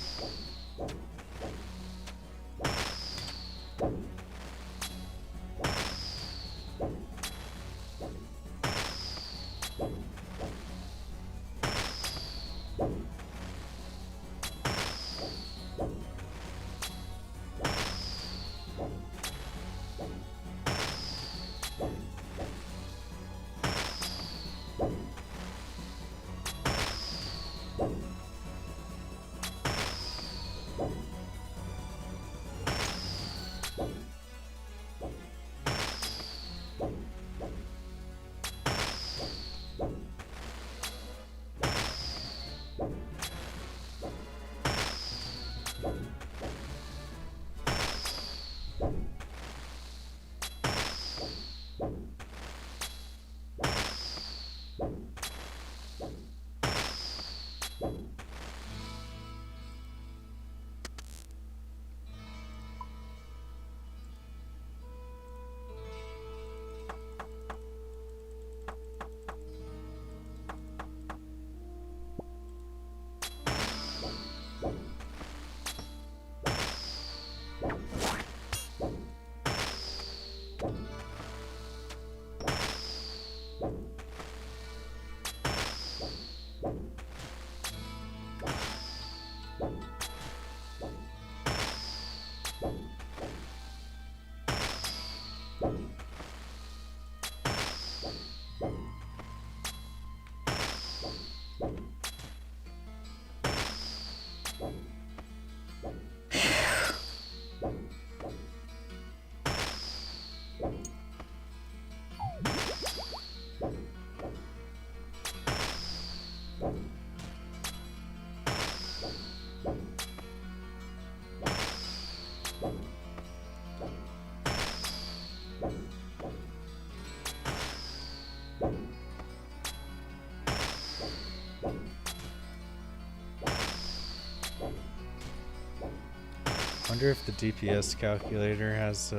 S1: Wonder if the DPS calculator has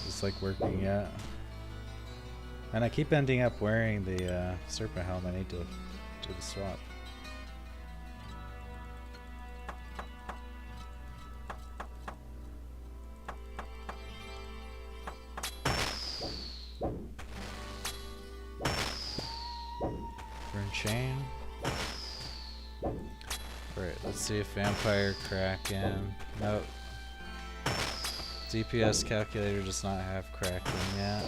S1: is like working yet. And I keep ending up wearing the serpent helm. I need to do the swap. Burn chain. Alright, let's see if Vampyre, Kraken. Nope. DPS calculator does not have Kraken yet.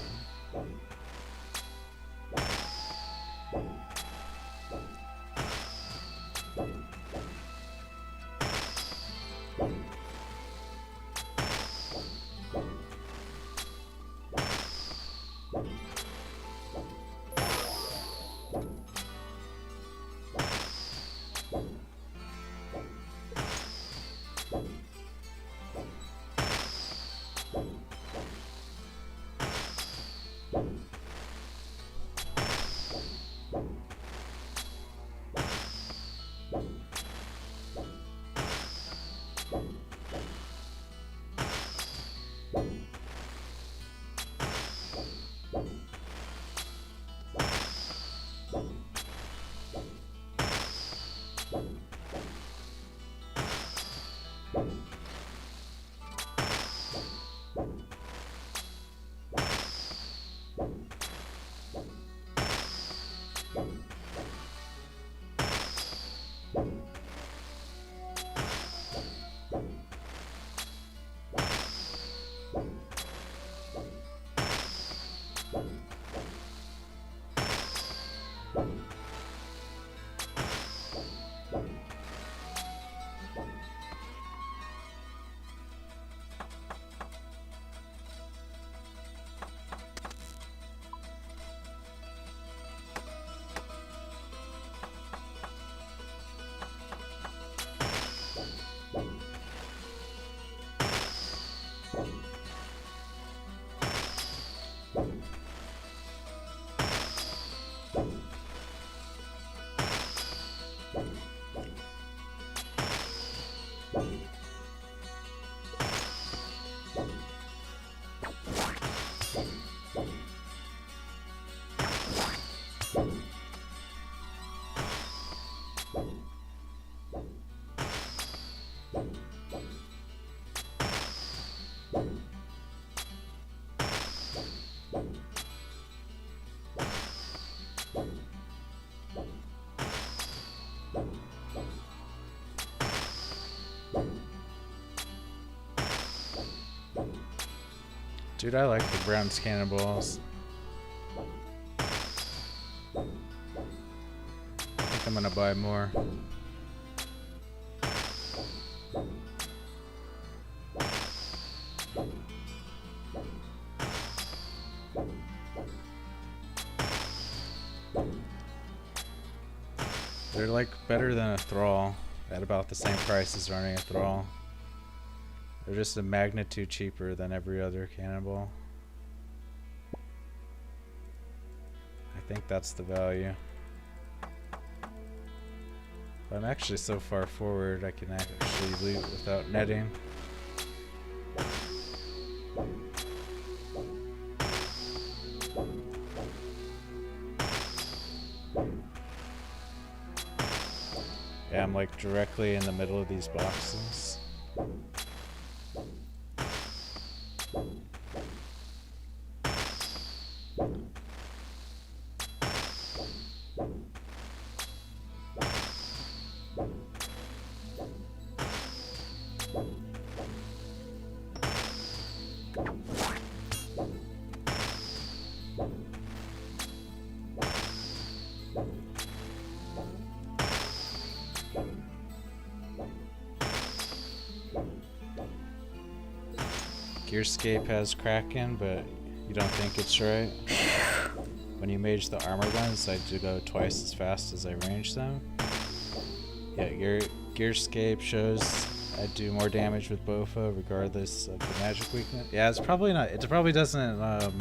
S1: Dude, I like the bronze cannonballs. I think I'm gonna buy more. They're like better than a thrall at about the same price as running a thrall. They're just a magnitude cheaper than every other cannonball. I think that's the value. But I'm actually so far forward I can actually loot without netting. Yeah, I'm like directly in the middle of these boxes. Gearscape has Kraken, but you don't think it's right. When you mage the armor ones, I do go twice as fast as I range them. Yeah, Gearscape shows I do more damage with Bofa regardless of the magic weakness. Yeah, it's probably not. It probably doesn't.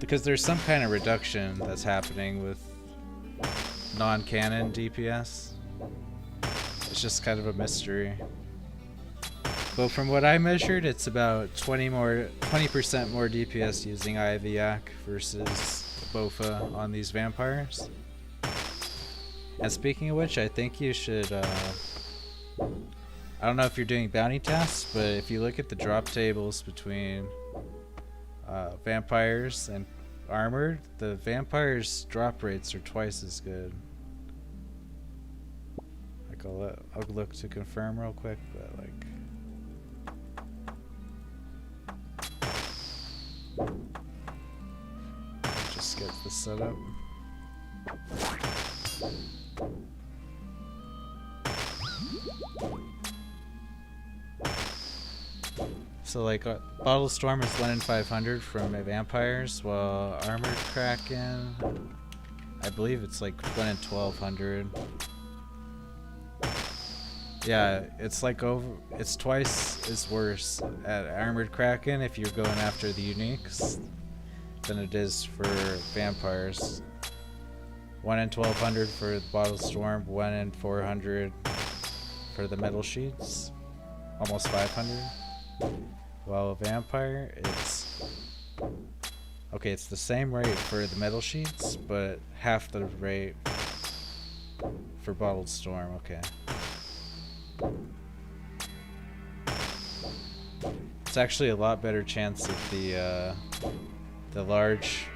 S1: Because there's some kind of reduction that's happening with non-canon DPS. It's just kind of a mystery. But from what I measured, it's about 20% more DPS using Eye of the Yak versus Bofa on these vampires. And speaking of which, I think you should, I don't know if you're doing bounty tasks, but if you look at the drop tables between vampires and armored, the vampires' drop rates are twice as good. Like I'll look to confirm real quick, but like. Just get the setup. So like Bottle Storm is 1 in 500 from vampires, while Armored Kraken, I believe it's like 1 in 1200. Yeah, it's like it's twice as worse at Armored Kraken if you're going after the uniques than it is for vampires. 1 in 1200 for the Bottle Storm, 1 in 400 for the metal sheets, almost 500. While a vampire, it's okay. It's the same rate for the metal sheets, but half the rate for Bottled Storm. Okay. It's actually a lot better chance of the large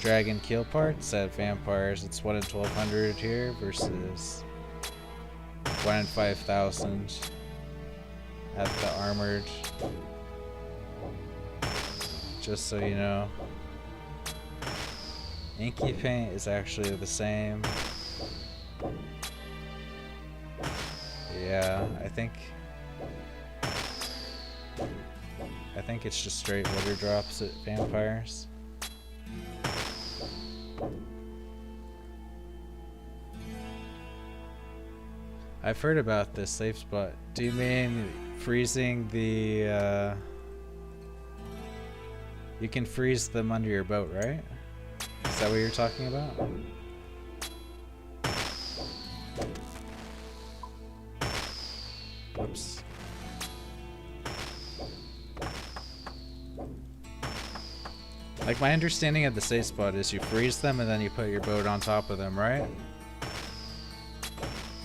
S1: dragon kill parts at vampires. It's 1 in 1200 here versus 1 in 5000 at the armored. Just so you know, Inky Paint is actually the same. Yeah, I think it's just straight litter drops at vampires. I've heard about this safe spot. Do you mean freezing the you can freeze them under your boat, right? Is that what you're talking about? Oops. Like, my understanding of the safe spot is you freeze them and then you put your boat on top of them, right?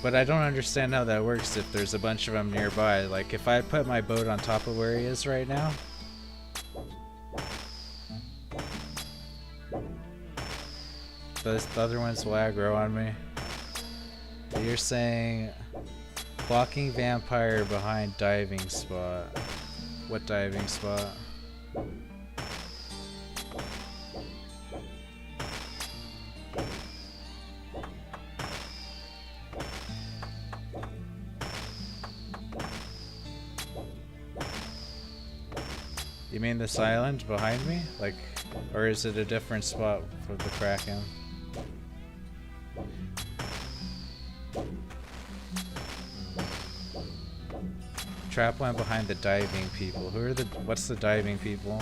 S1: But I don't understand how that works if there's a bunch of them nearby. Like, if I put my boat on top of where he is right now, the other ones will aggro on me. But you're saying blocking vampire behind diving spot. What diving spot? You mean this island behind me? Like, or is it a different spot for the Kraken? Trap went behind the diving people. Who are the, what's the diving people?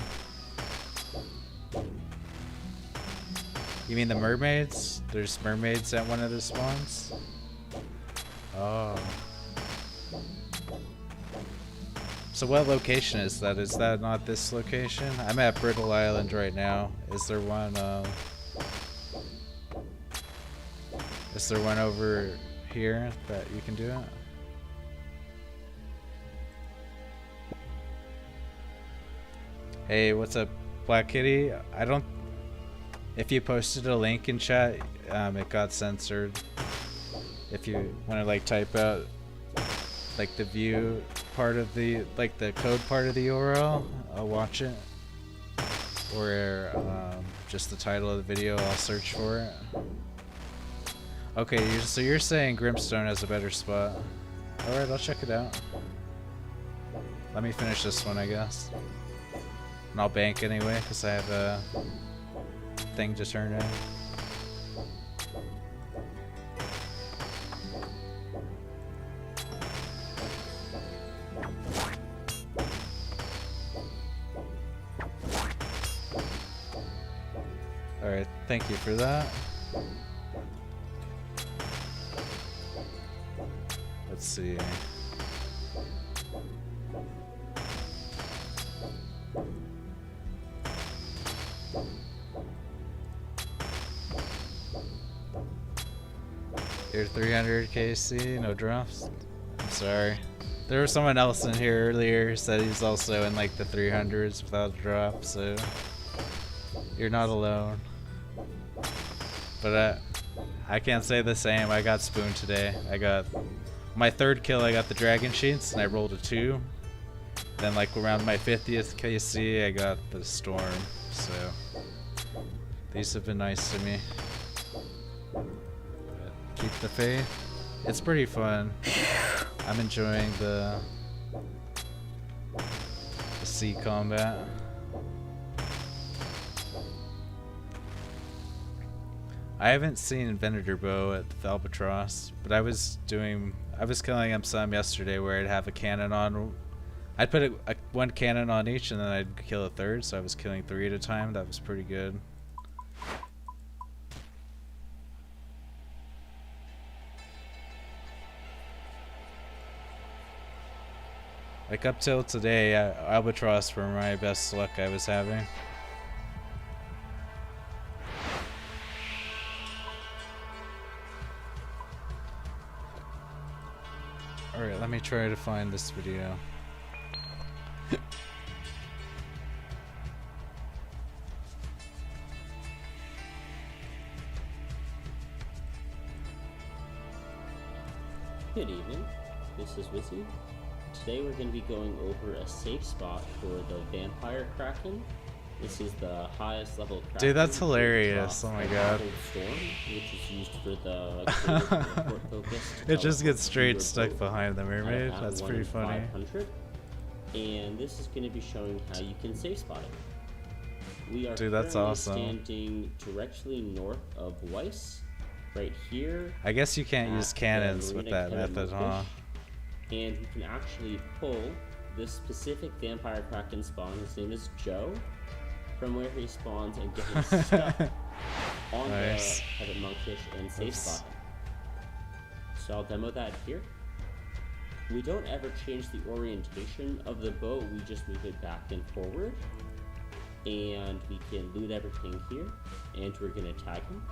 S1: You mean the mermaids? There's mermaids at one of the spawns? Oh. So what location is that? Is that not this location? I'm at Brittle Island right now. Is there one over here that you can do it? Hey, what's up, Black Kitty? I don't... If you posted a link in chat, it got censored. If you want to like type out like the view part of the, like the code part of the URL, I'll watch it. Or just the title of the video, I'll search for it. Okay, so you're saying Grimstone has a better spot. Alright, I'll check it out. Let me finish this one, I guess. And I'll bank anyway, because I have a thing to turn in. Alright, thank you for that. Let's see. You're 300 KC, no drops? I'm sorry. There was someone else in here earlier who said he's also in like the 300s without a drop, so you're not alone. But I can't say the same. I got spooned today. I got my third kill, I got the dragon sheets and I rolled a 2. Then like around my 50th KC I got the storm, so these have been nice to me. But keep the faith. It's pretty fun. I'm enjoying the sea combat. I haven't seen Venator Bow at the Albatross, but I was killing him some yesterday where I'd have a cannon on. I'd put one cannon on each and then I'd kill a third, so I was killing 3 at a time. That was pretty good. Like up till today, Albatross were my best luck I was having. Alright, let me try to find this video.
S2: Good evening, this is Wizzy. Today we're going to be going over a safe spot for the Vampyre Kraken. This is the highest level Kraken.
S1: Dude, that's hilarious. Oh my god.
S2: Storm, which is used for the focus.
S1: It just gets straight stuck behind the mermaid. That's pretty funny.
S2: 500. And this is going to be showing how you can safe spot it. We are
S1: Dude, that's awesome.
S2: Standing directly north of Weiss, right here.
S1: I guess you can't use cannons with that method, huh?
S2: And you can actually pull this specific Vampyre Kraken spawn. His name is Joe. From where he spawns and get him stuck on the Heaven Monkfish and safe spot him. So I'll demo that here. We don't ever change the orientation of the boat, we just move it back and forward. And we can loot everything here, and we're gonna tag him.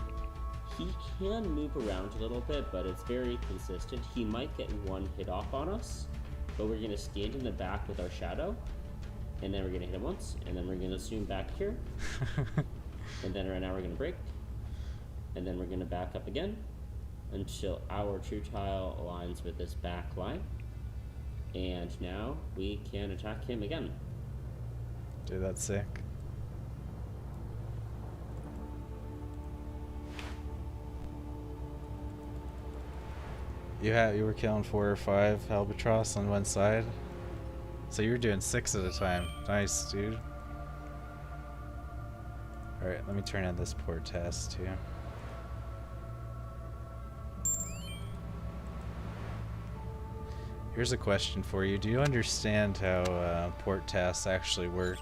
S2: He can move around a little bit, but it's very consistent. He might get one hit off on us, but we're gonna stand in the back with our shadow. And then we're gonna hit him once, and then we're gonna zoom back here. And then right now we're gonna break. And then we're gonna back up again until our true tile aligns with this back line. And now we can attack him again.
S1: Dude, that's sick. You were killing 4 or 5 albatross on one side, so you were doing 6 at a time. Nice, dude. All right, let me turn in this port test too. Here's a question for you. Do you understand how port tasks actually work?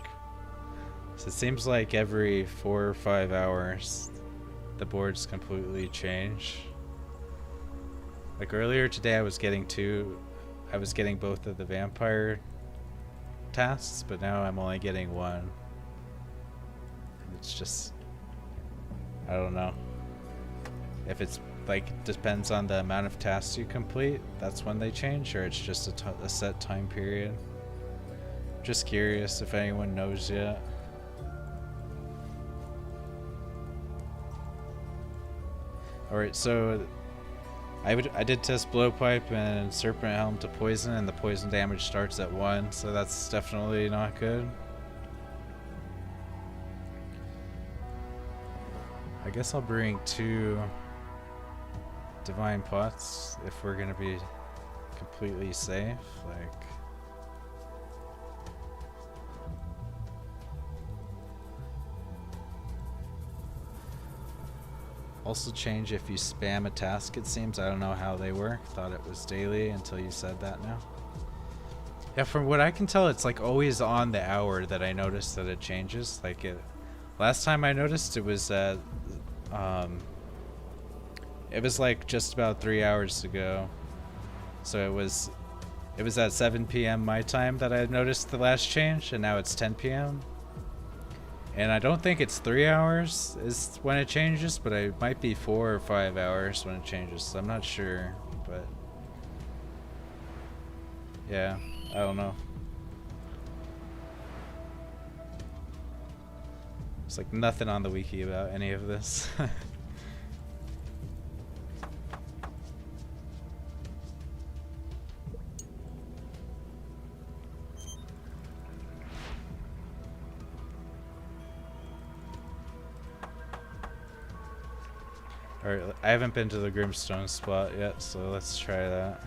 S1: So it seems like every 4 or 5 hours, the boards completely change. Like earlier today, I was getting both of the vampire tasks, but now I'm only getting one. And it's just, I don't know. If it's like depends on the amount of tasks you complete, that's when they change, or it's just a set time period. Just curious if anyone knows yet. Alright, so I did test blowpipe and serpent helm to poison, and the poison damage starts at 1, so that's definitely not good. I guess I'll bring 2 divine pots if we're gonna be completely safe. Like, also change if you spam a task, it seems. I don't know how they work. Thought it was daily until you said that now. Yeah, from what I can tell, it's like always on the hour that I noticed that it changes. Like last time I noticed it was at it was like just about 3 hours ago. So it was at 7 p.m. my time that I noticed the last change, and now it's 10 p.m. And I don't think it's 3 hours is when it changes, but it might be 4 or 5 hours when it changes. So I'm not sure, but yeah, I don't know. There's like nothing on the wiki about any of this. Alright, I haven't been to the Grimstone spot yet, so let's try that.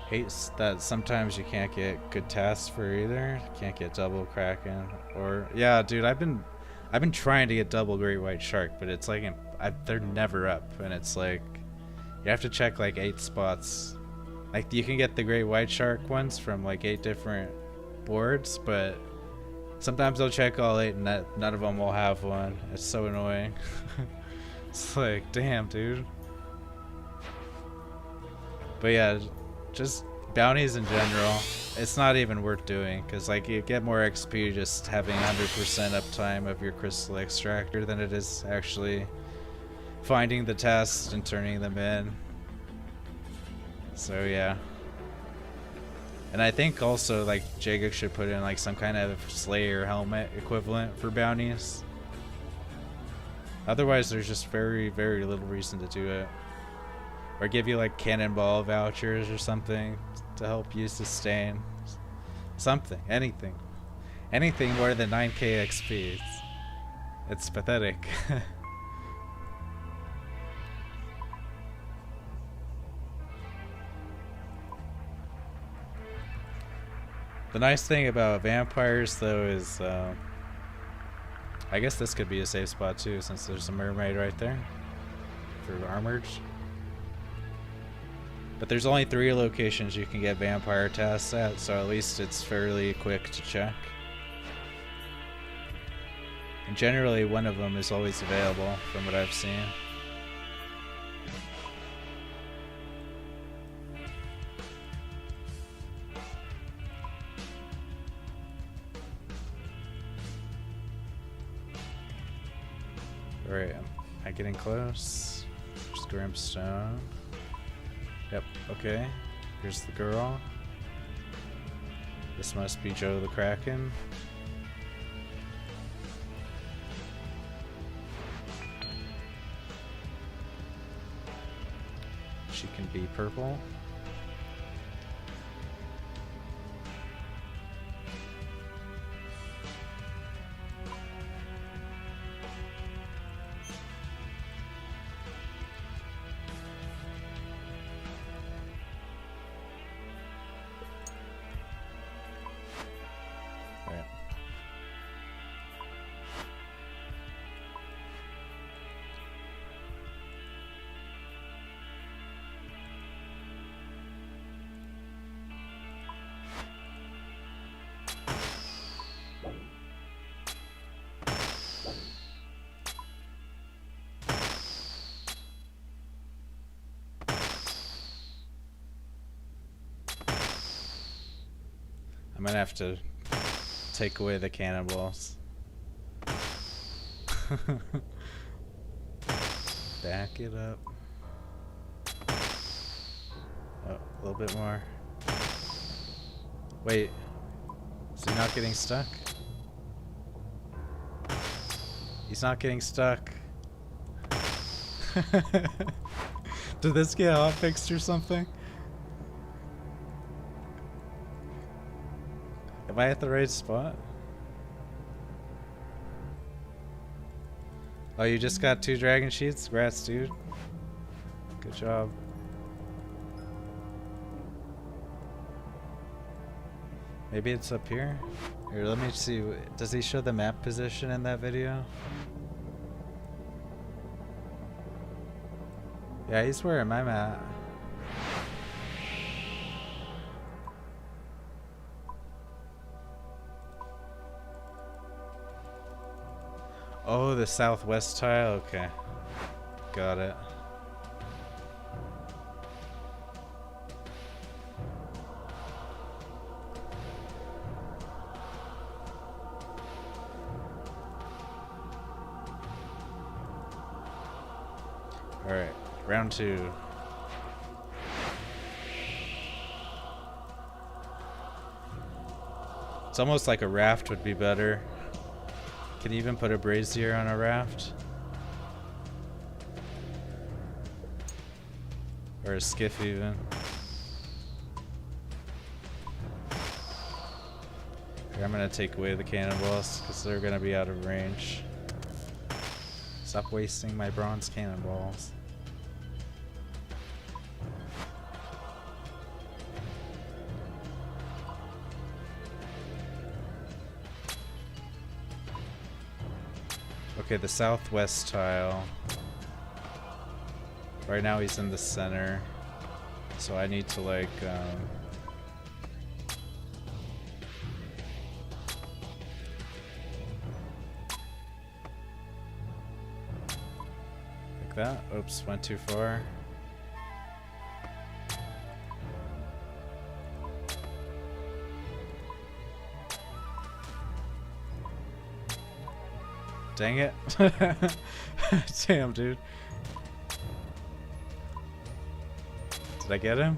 S1: Hates that sometimes you can't get good tasks for either. Can't get double Kraken, or yeah, dude. I've been trying to get double Great White Shark, but it's like they're never up, and it's like you have to check like 8 spots. Like you can get the Great White Shark ones from like 8 different boards, but sometimes I'll check all 8 and none of them will have one. It's so annoying. It's like, damn, dude. But yeah, just bounties in general, it's not even worth doing, because like you get more XP just having 100% uptime of your crystal extractor than it is actually finding the tasks and turning them in. So yeah. And I think also like Jagex should put in like some kind of Slayer helmet equivalent for bounties. Otherwise there's just very, very little reason to do it. Or give you like cannonball vouchers or something to help you sustain. Something, anything. Anything more than 9k XP. It's pathetic. The nice thing about vampires though is I guess this could be a safe spot too, since there's a mermaid right there for armored. But there's only 3 locations you can get vampire tasks at, so at least it's fairly quick to check. And generally one of them is always available from what I've seen. Am I getting close? There's Grimstone. Yep, okay. Here's the girl. This must be Joe the Kraken. She can be purple. Right. I'm gonna have to take away the cannonballs. Back it up. Oh, a little bit more. Wait, is he not getting stuck? He's not getting stuck. Did this get hotfixed or something? Am I at the right spot? Oh, you just got 2 dragon sheets? Congrats, dude. Good job. Maybe it's up here? Here, let me see. Does he show the map position in that video? Yeah, he's where I'm at. Oh, the southwest tile? Okay. Got it. Alright, round 2. It's almost like a raft would be better. Can you even put a brazier on a raft? Or a skiff even? Here, I'm gonna take away the cannonballs because they're gonna be out of range. Stop wasting my bronze cannonballs. Okay, the southwest tile. Right now he's in the center. So I need to like that. Oops, went too far. Dang it. Damn, dude. Did I get him?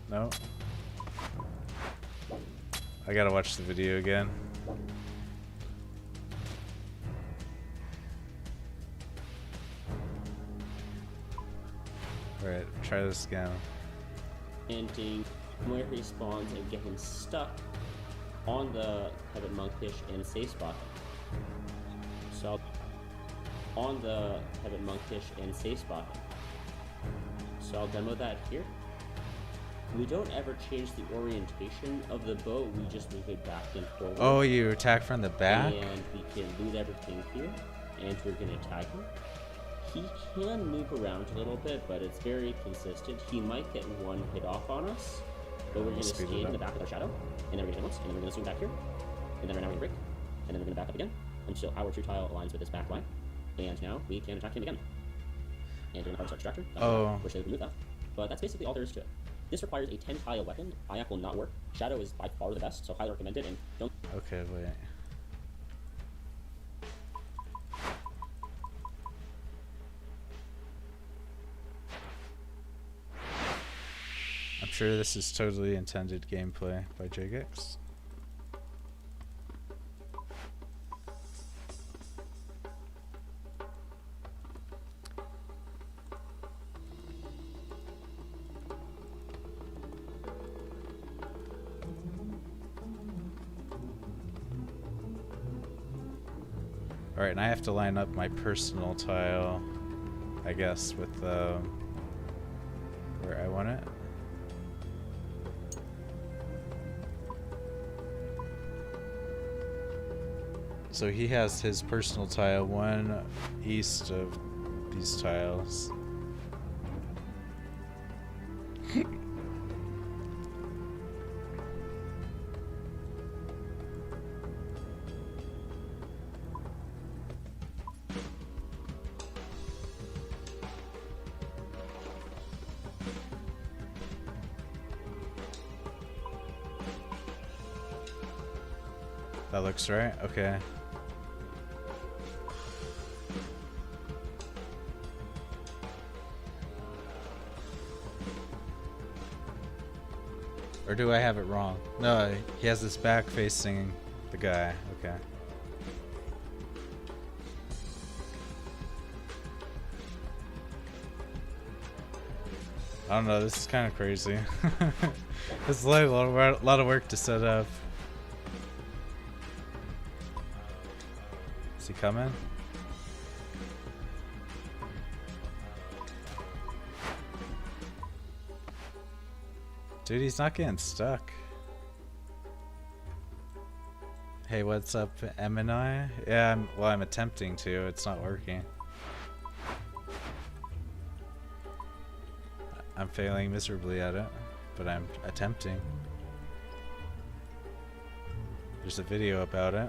S1: No. I gotta watch the video again. Alright, try this again.
S2: Ending where he spawns and get him stuck on the Heaven Monkfish and safe spot. So on the Heaven Monkfish and safe spot. So I'll demo that here. We don't ever change the orientation of the boat, we just move it back and forward.
S1: Oh, you attack from the back?
S2: And we can loot everything here, and we're gonna tag him. He can move around a little bit, but it's very consistent. He might get one hit off on us, but we're gonna skate in the back with our shadow, and then we're gonna hit once, and then we're gonna swing back here, and then right now we're gonna break, and then we're gonna back up again, until our true tile aligns with this back line, and now we can attack him again. And we're gonna hard start extractor, which they remove that. But that's basically all there is to it. This requires a 10 tile weapon. IAC will not work. Shadow is by far the best, so highly recommend it, and don't...
S1: Okay, wait. sure this is totally intended gameplay by Jagex? Alright, and I have to line up my personal tile, I guess, with where I want it. So he has his personal tile, one east of these tiles. That looks right. Okay. Or do I have it wrong? No, he has his back facing the guy. Okay. I don't know, this is kind of crazy. This is like a lot of work to set up. Is he coming? Dude, he's not getting stuck. Hey, what's up, M&I? Yeah, I'm attempting to. It's not working. I'm failing miserably at it, but I'm attempting. There's a video about it.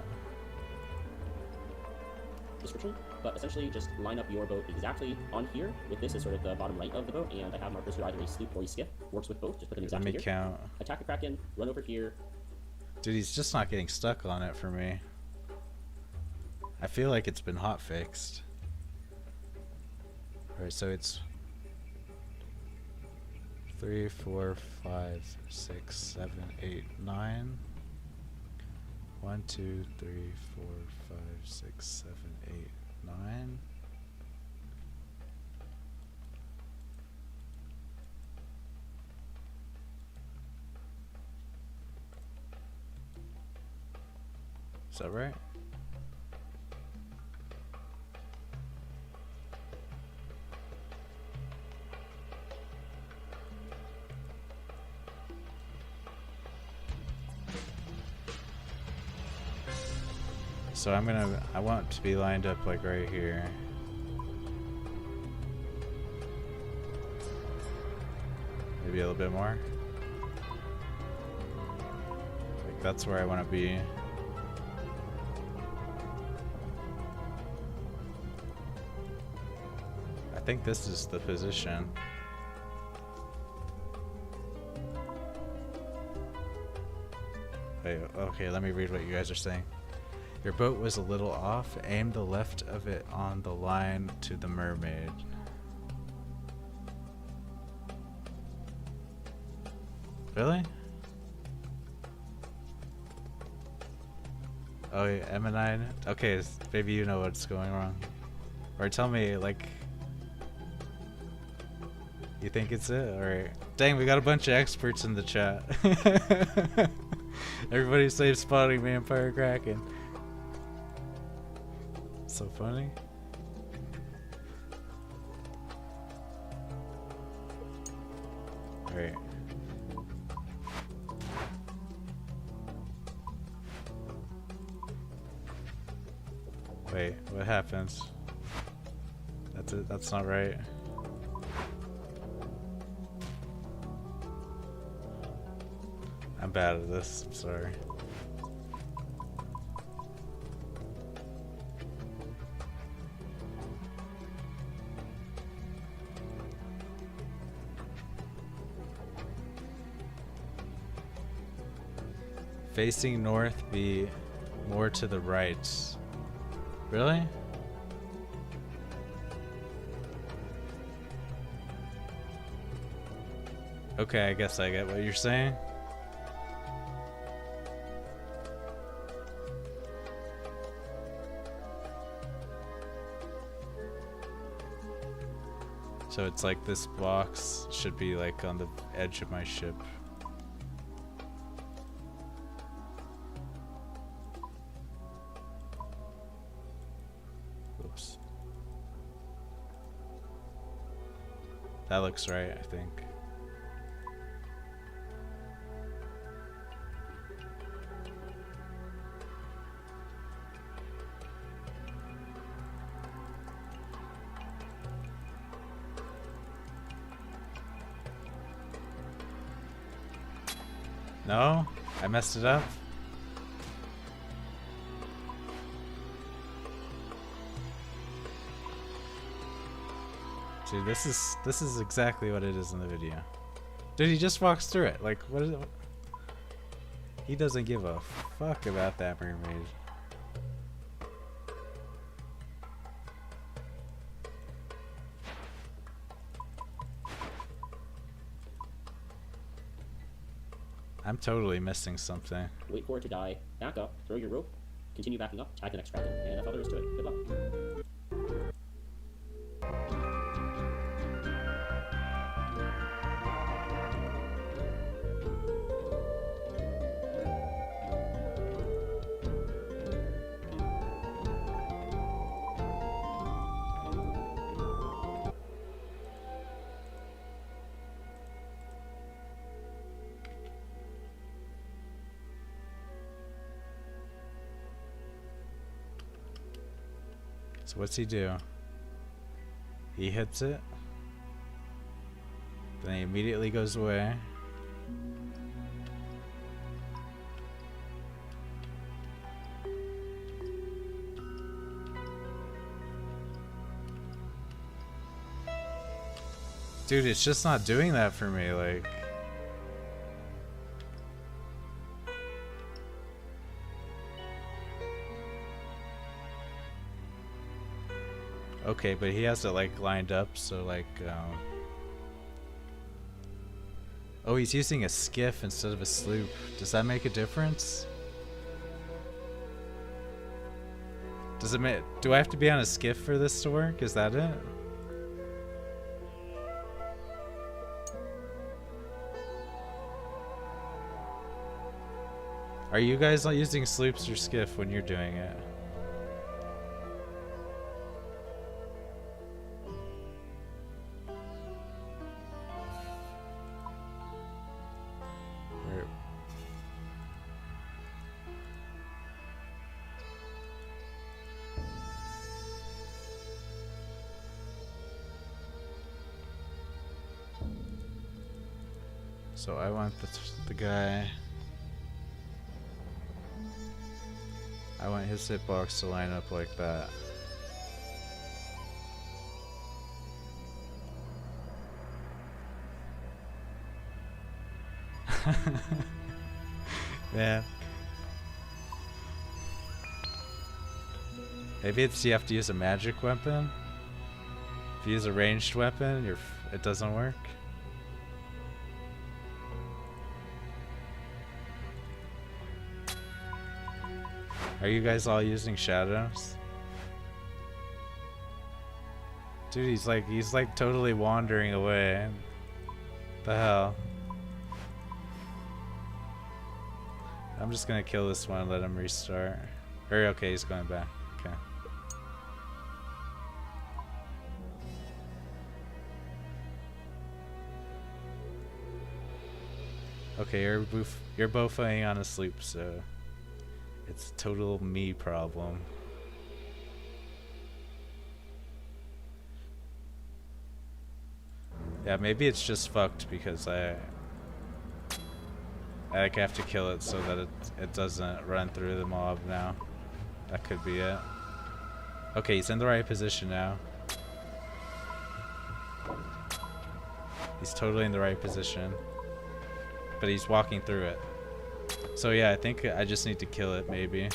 S2: Description, but essentially just line up your boat exactly on here with this as sort of the bottom right of the boat, and I have markers for either a sloop or a skiff. Works with both, just put them exactly
S1: Let me
S2: here.
S1: count.
S2: Attack the Kraken, run over here.
S1: Dude, he's just not getting stuck on it for me. I feel like it's been hot fixed. Alright, so it's 3, 4, 5, 6, 7, 8, 9. 1, 2, 3, 4, 5, 6, 7, 8, 9. Is that right? So I want to be lined up like right here. Maybe a little bit more. Like that's where I want to be. I think this is the position. Wait, okay, let me read what you guys are saying. Your boat was a little off. Aim the left of it on the line to the mermaid. Really? Oh, yeah, M&I. Okay, maybe you know what's going wrong. Or tell me, like, you think it's it? Alright. Dang, we got a bunch of experts in the chat. Everybody's safe spotting Vampyre Kraken. So funny. Alright. Wait, what happens? That's it, that's not right. I'm bad at this, I'm sorry. Facing north, be more to the right. Really? Okay, I guess I get what you're saying. So it's like this box should be like on the edge of my ship. Oops. That looks right, I think. No? I messed it up? Dude, this is exactly what it is in the video. Dude, he just walks through it. Like, what is it? He doesn't give a fuck about that mermaid. I'm totally missing something.
S2: Wait for it to die. Back up. Throw your rope. Continue backing up. Tag the next Kraken. And that's all there is to it. Good luck.
S1: So what's he do? He hits it. Then he immediately goes away. Dude, it's just not doing that for me, like... Okay, but he has it like lined up, so like, oh, he's using a skiff instead of a sloop. Does that make a difference? Does it make... Do I have to be on a skiff for this to work? Is that it? Are you guys not using sloops or skiff when you're doing it? So I want the guy. I want his hitbox to line up like that. Man. Maybe it's you have to use a magic weapon. If you use a ranged weapon, it doesn't work. Are you guys all using shadows? Dude, he's like totally wandering away. The hell? I'm just gonna kill this one and let him restart. Or okay, he's going back. Okay. Okay, you're bofoing on a sloop, so it's a total me problem. Yeah, maybe it's just fucked because I like have to kill it so that it doesn't run through the mob now. That could be it. Okay, he's in the right position now. He's totally in the right position. But he's walking through it. So yeah, I think I just need to kill it maybe.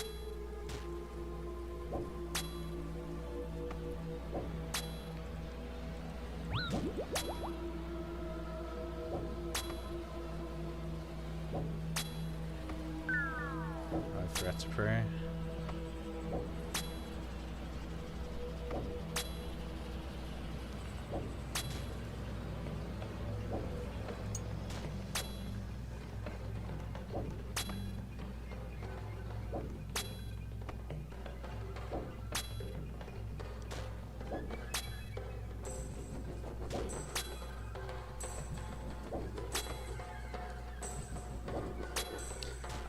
S1: Retipray.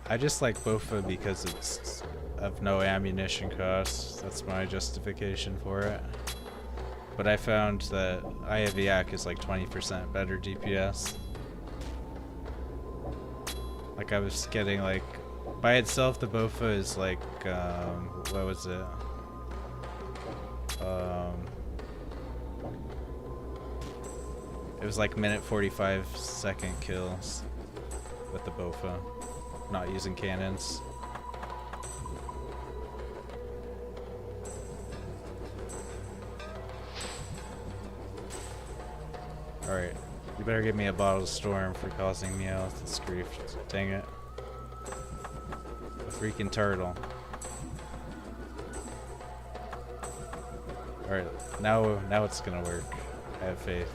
S1: I just like Bofa because it's of no ammunition cost. That's my justification for it. But I found that Iaviac is like 20% better DPS. Like I was getting like, by itself the Bofa is like, what was it? It was like minute 45-second kills with the Bofa. Not using cannons. Alright, you better give me a bottle of Storm for causing me out this grief. Dang it. A freaking turtle. Alright, now it's gonna work. I have faith.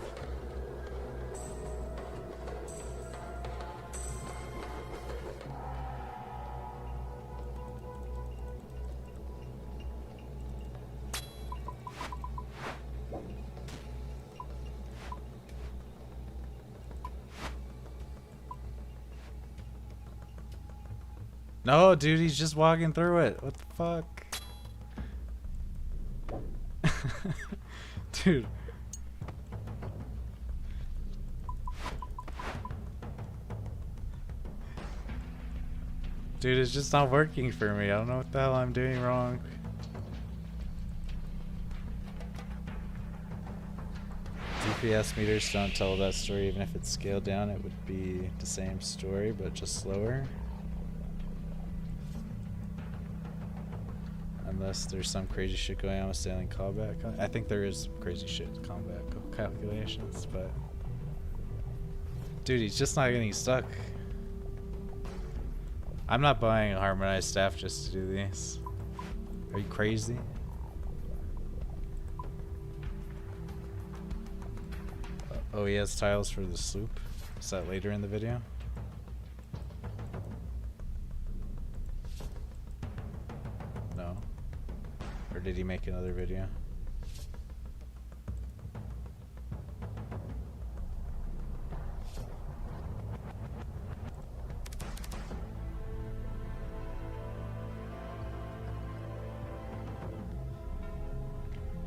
S1: No, dude, he's just walking through it. What the fuck? Dude. Dude, it's just not working for me. I don't know what the hell I'm doing wrong. DPS meters don't tell that story. Even if it's scaled down, it would be the same story, but just slower. Unless there's some crazy shit going on with sailing combat. I think there is crazy shit with combat calculations, but... Dude, he's just not getting stuck. I'm not buying a harmonized staff just to do these. Are you crazy? Oh, he has tiles for the sloop. Is that later in the video? No. Or did he make another video?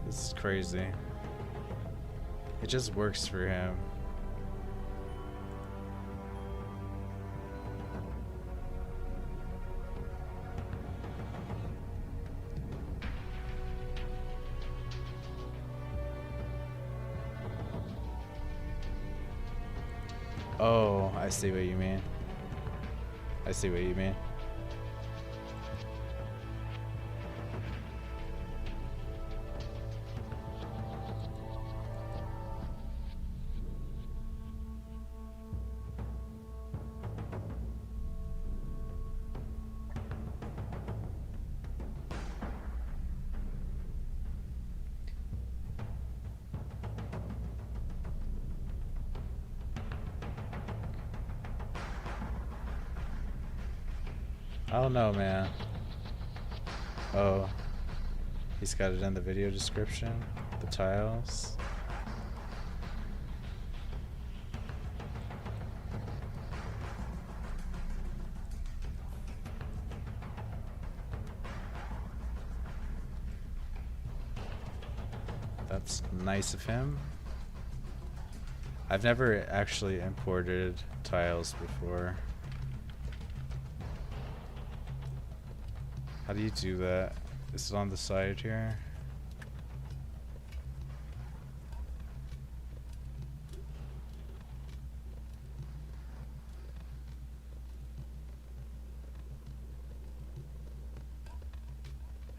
S1: This is crazy. It just works for him. Oh, I see what you mean. I see what you mean. I don't know, man. Oh, he's got it in the video description. The tiles. That's nice of him. I've never actually imported tiles before. How do you do that? Is it on the side here?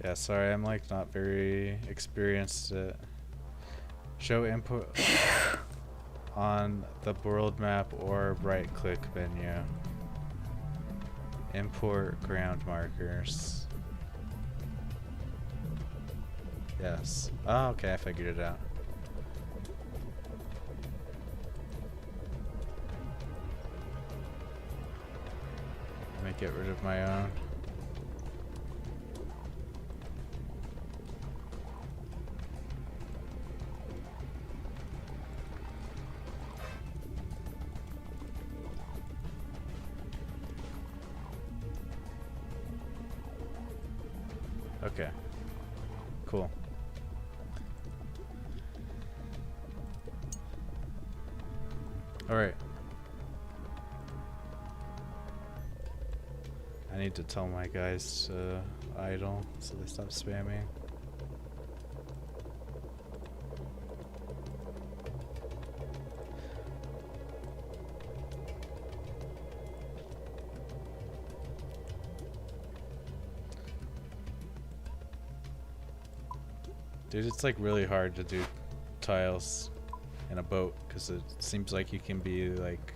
S1: Yeah, sorry, I'm like not very experienced at show input on the world map or right click menu. Import ground markers. Yes. Oh, okay, I figured it out. Let me get rid of my own. Okay. Cool. All right. I need to tell my guys to idle so they stop spamming. Dude, it's like really hard to do tiles in a boat because it seems like you can be like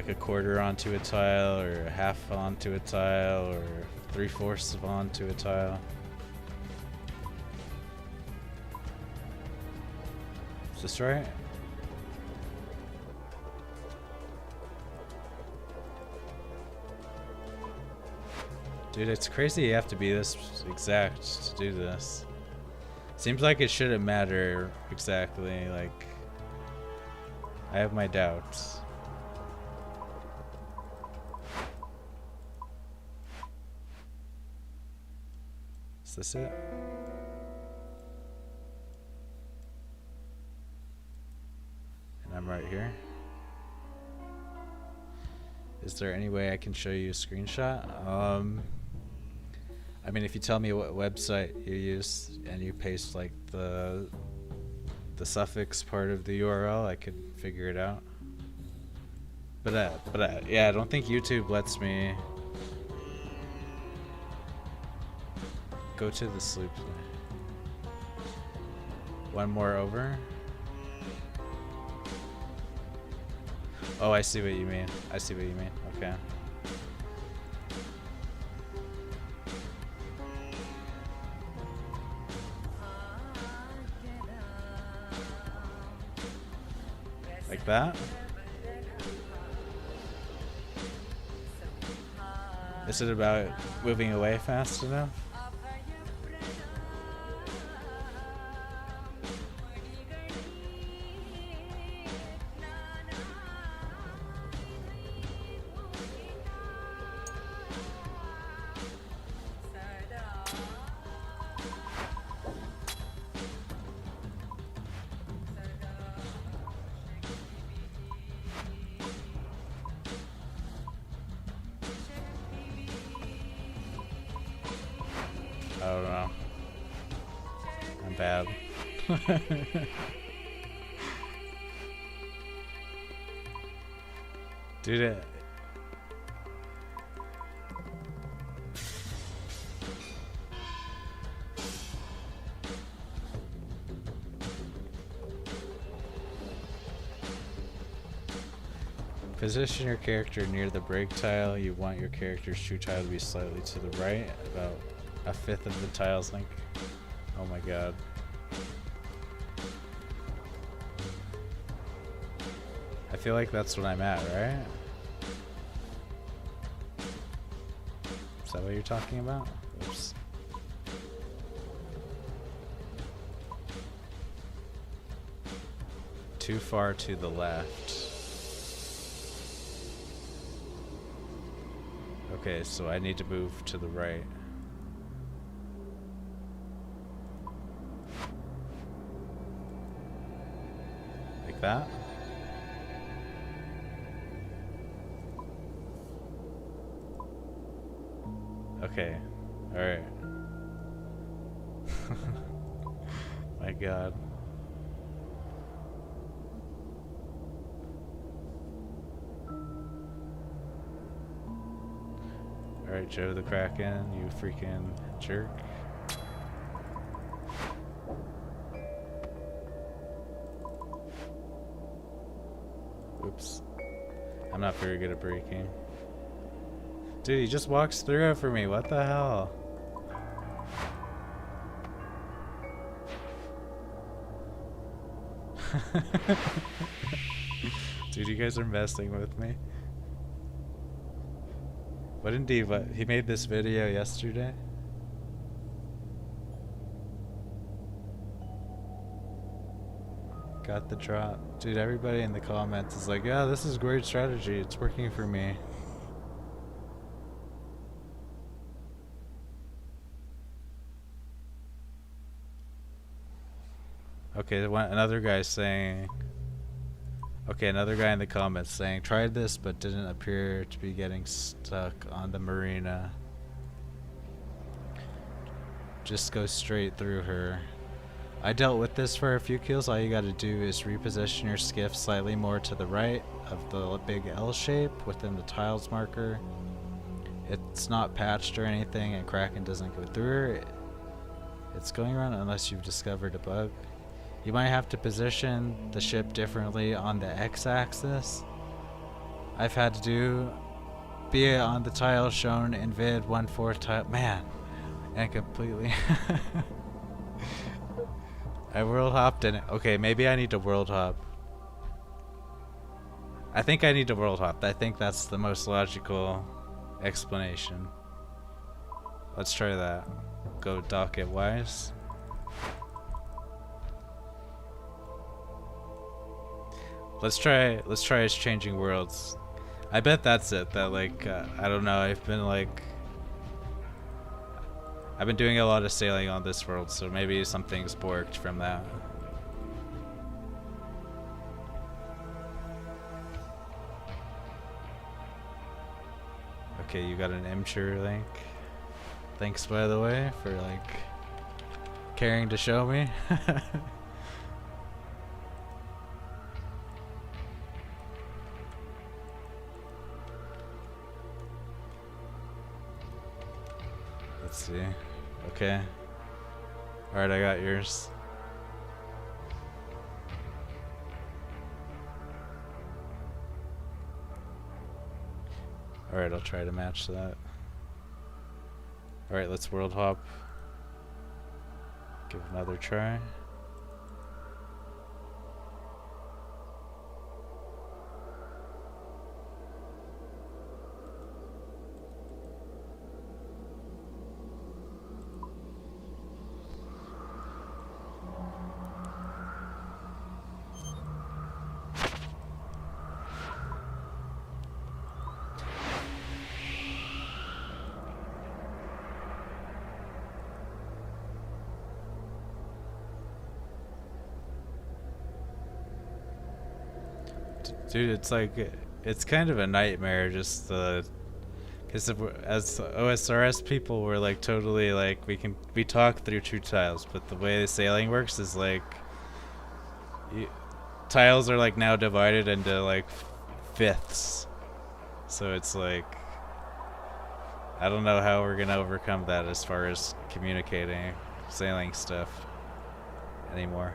S1: a quarter onto a tile or a half onto a tile or 3/4 of onto a tile. Is this right? Dude, it's crazy you have to be this exact to do this. Seems like it shouldn't matter exactly, like I have my doubts. Is this it? And I'm right here. Is there any way I can show you a screenshot? I mean, if you tell me what website you use and you paste like the suffix part of the URL, I could figure it out. But yeah, I don't think YouTube lets me go to the sloop. One more over. Oh, I see what you mean. I see what you mean. Okay. Like that? Is it about moving away fast enough? I don't know. I'm bad. Dude, position your character near the break tile. You want your character's true tile to be slightly to the right, about 1/5 of the tile's length. Oh my god. I feel like that's what I'm at, right? Is that what you're talking about? Oops. Too far to the left. Okay, so I need to move to the right. Like that? Okay, alright. My god. Alright, Joe the Kraken, you freaking jerk. Oops. I'm not very good at braking. Dude, he just walks through it for me. What the hell? Dude, you guys are messing with me. What indeed? What? He made this video yesterday? Got the drop. Dude, everybody in the comments is like, yeah, this is great strategy. It's working for me. Okay, another guy saying... Okay, another guy in the comments saying, tried this but didn't appear to be getting stuck on the marina. Just go straight through her. I dealt with this for a few kills. All you gotta do is reposition your skiff slightly more to the right of the big L shape within the tiles marker. It's not patched or anything, and Kraken doesn't go through her. It's going around unless you've discovered a bug. You might have to position the ship differently on the x-axis. I've had to be it on the tile shown in vid 1/4 tile. Man, and completely. I world hopped in it. Okay, maybe I need to world hop. I think I need to world hop. I think that's the most logical explanation. Let's try that. Go docket wise. Let's try changing worlds. I bet that's it. That like I don't know. I've been doing a lot of sailing on this world, so maybe something's borked from that. Okay, you got an immature link. Thanks, by the way, for like caring to show me. Let's see. Okay. Alright, I got yours. Alright, I'll try to match that. Alright, let's world hop. Give it another try. Dude, it's like, it's kind of a nightmare just because as OSRS people, we're like totally like, we talk through two tiles, but the way the sailing works is like, tiles are like now divided into like fifths. So it's like, I don't know how we're gonna overcome that as far as communicating sailing stuff anymore.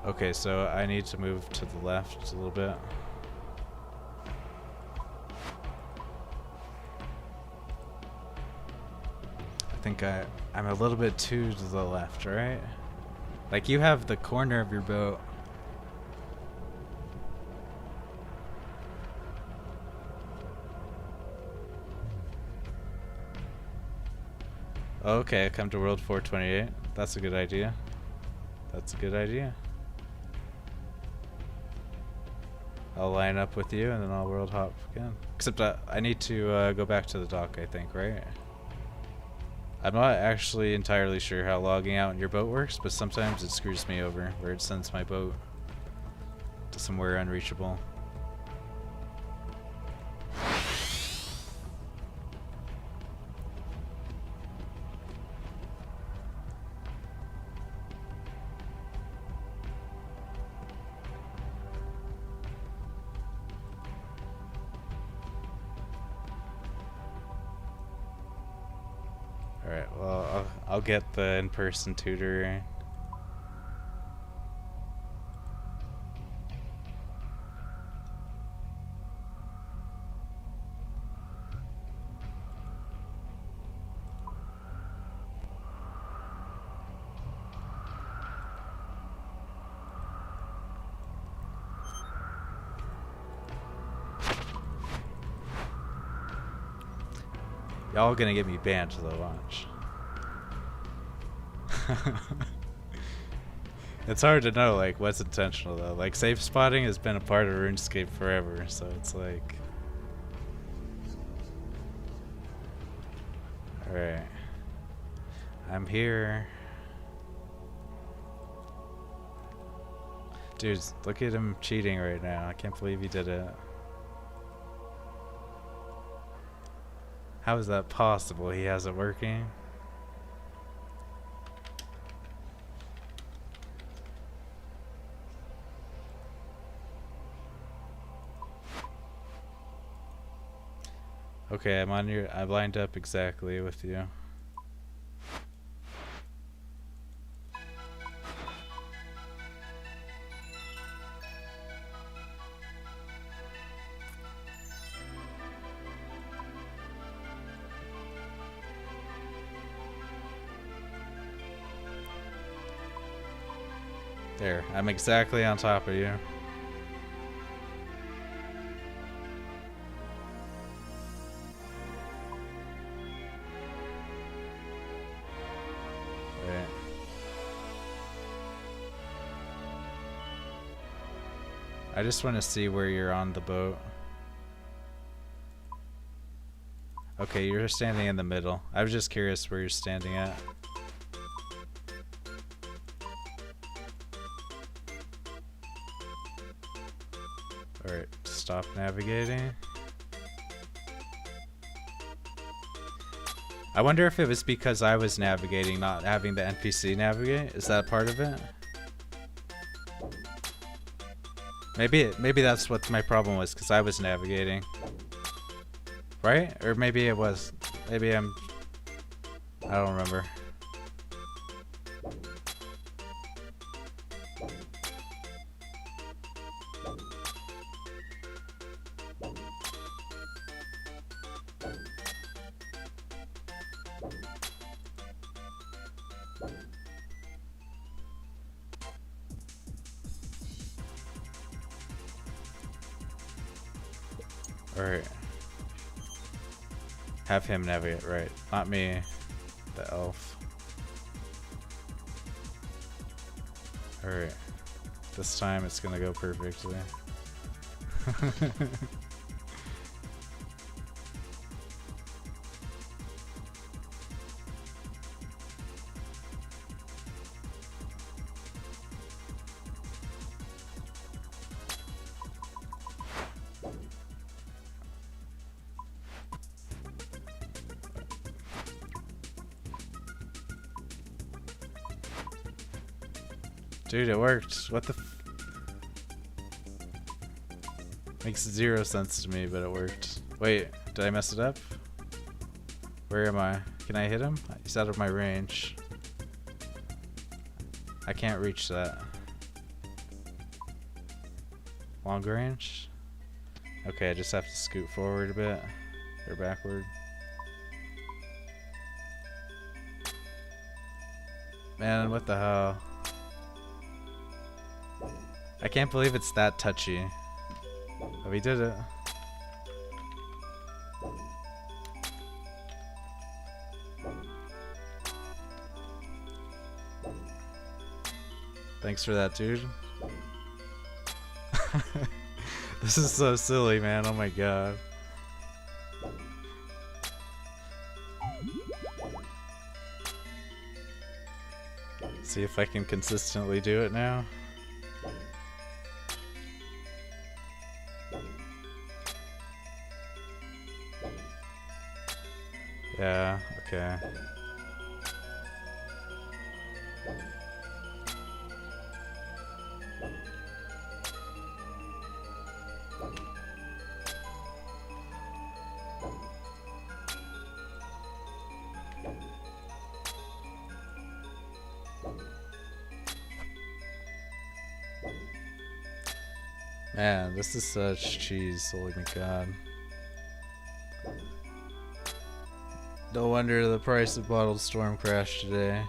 S1: Okay, so I need to move to the left a little bit. I think I'm a little bit too to the left, right? Like you have the corner of your boat. Okay, come to World 428. That's a good idea. That's a good idea. I'll line up with you and then I'll world hop again. Except I need to go back to the dock, I think, right? I'm not actually entirely sure how logging out in your boat works, but sometimes it screws me over, where it sends my boat to somewhere unreachable. Alright, well, I'll get the in-person tutor. Y'all gonna get me banned to the launch. It's hard to know like what's intentional though. Like safe spotting has been a part of RuneScape forever, so it's like. Alright. I'm here. Dude, look at him cheating right now. I can't believe he did it. How is that possible? He has it working? Okay, I'm lined up exactly with you. There, I'm exactly on top of you. Right. I just want to see where you're on the boat. Okay, you're standing in the middle. I was just curious where you're standing at. Alright, stop navigating. I wonder if it was because I was navigating, not having the NPC navigate. Is that part of it? Maybe that's what my problem was, because I was navigating. Right? Or maybe it was. Maybe I don't remember. Alright. Have him navigate, right. Not me. The elf. Alright. This time it's gonna go perfectly. Dude, it worked. What the makes 0 sense to me, but it worked. Wait, did I mess it up? Where am I? Can I hit him? He's out of my range. I can't reach that. Long range? Okay, I just have to scoot forward a bit. Or backward. Man, what the hell? I can't believe it's that touchy. But we did it. Thanks for that, dude. This is so silly, man. Oh my god. See if I can consistently do it now. Yeah, okay. Man, this is such cheese, holy my god. No wonder the price of bottled storm crashed today.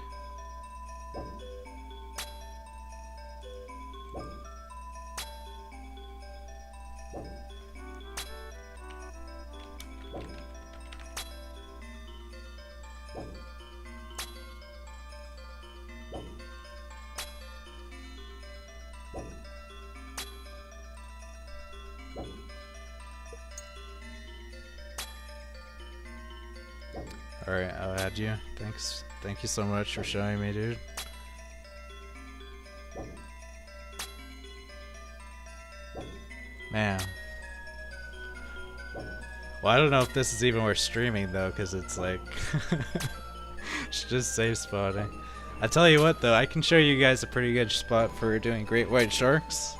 S1: Alright, I'll add you. Thanks. Thank you so much for showing me, dude. Man. Well, I don't know if this is even worth streaming though, because it's like it's just safe spotting. I tell you what though, I can show you guys a pretty good spot for doing great white sharks.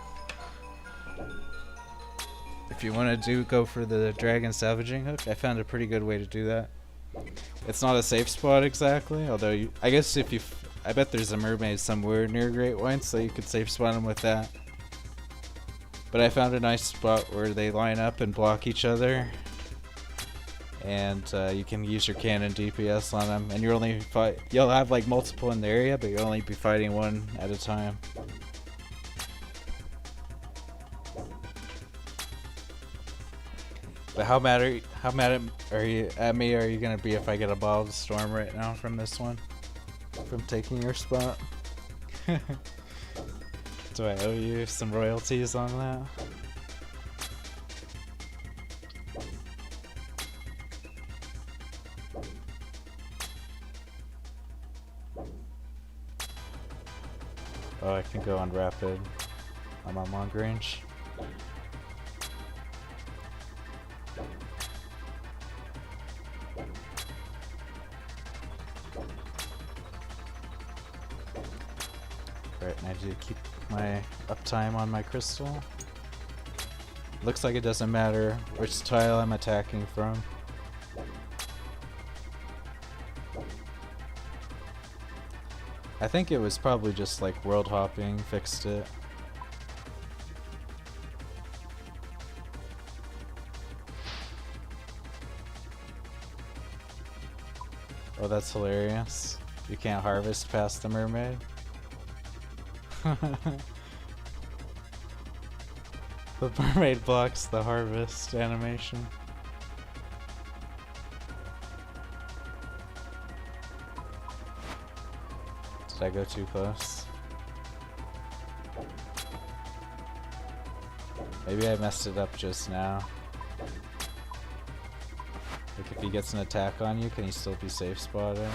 S1: If you want to go for the dragon salvaging hook, I found a pretty good way to do that. It's not a safe spot exactly, although I guess if you, I bet there's a mermaid somewhere near great whites, so you could safe spot them with that. But I found a nice spot where they line up and block each other, and you can use your cannon DPS on them, and you'll have like multiple in the area, but you'll only be fighting one at a time. But how mad are you at me? Are you gonna be if I get a ball of the storm right now from this one, from taking your spot? Do I owe you some royalties on that? Oh, I can go on rapid. I'm on long range. Right, and I need to keep my uptime on my crystal. Looks like it doesn't matter which tile I'm attacking from. I think it was probably just like world hopping fixed it. Oh, that's hilarious. You can't harvest past the mermaid. The mermaid blocks the harvest animation. Did I go too close? Maybe I messed it up just now. Like if he gets an attack on you, can he still be safe spotted?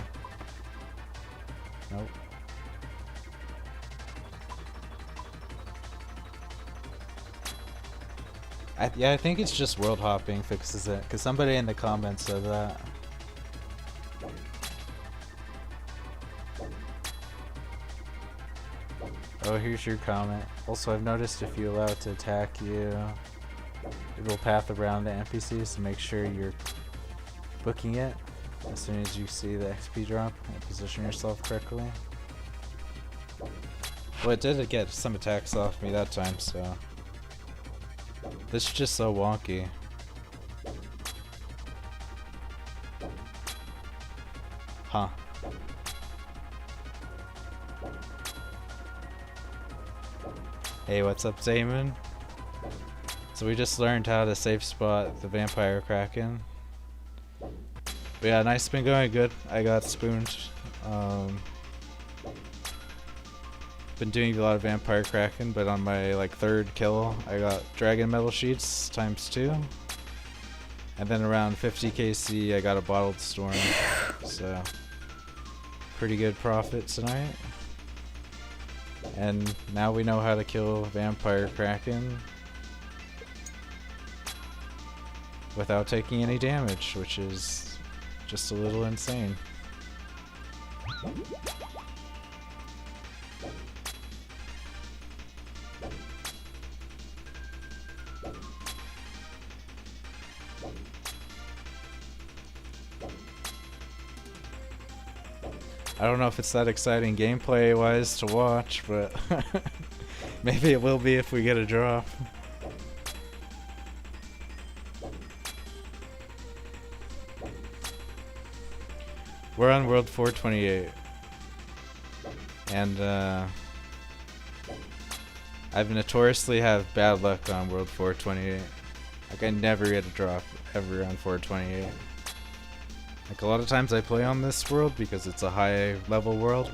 S1: Nope. Yeah, I think it's just world hopping fixes it, because somebody in the comments said that. Oh, here's your comment. Also, I've noticed if you allow it to attack you, it will path around the NPCs, so make sure you're booking it as soon as you see the XP drop and position yourself correctly. Well, it did get some attacks off me that time, so... This is just so wonky. Huh. Hey, what's up, Damon? So we just learned how to safe spot the Vampyre Kraken. But yeah, night's been going good. I got spooned. Been doing a lot of Vampyre Kraken, but on my like third kill, I got Dragon Metal Sheets ×2. And then around 50 KC, I got a Bottled Storm. So, pretty good profit tonight. And now we know how to kill Vampyre Kraken without taking any damage, which is just a little insane. I don't know if it's that exciting gameplay wise to watch, but maybe it will be if we get a drop. We're on World 428, and I've notoriously have bad luck on World 428. Like I never get a drop ever on 428. Like a lot of times I play on this world because it's a high level world,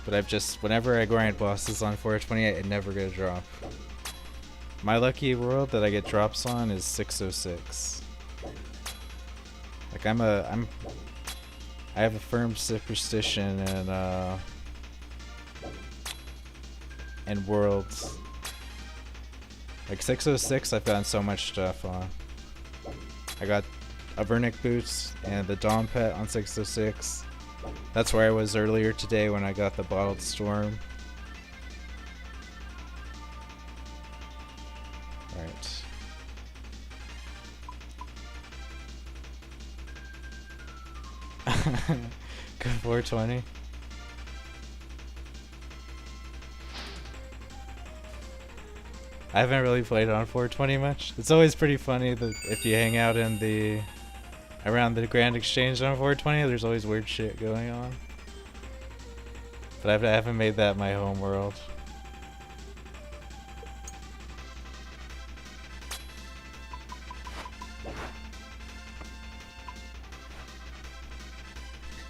S1: but I've just, whenever I grind bosses on 428, I never get a drop. My lucky world that I get drops on is 606. Like I'm I have a firm superstition in Worlds. Like 606, I've gotten so much stuff on. I got Avernic boots and the Dawn pet on 606. That's where I was earlier today when I got the Bottled Storm. Alright. Good 420. I haven't really played on 420 much. It's always pretty funny that if you hang out in the around the Grand Exchange on 420, there's always weird shit going on. But I haven't made that my home world.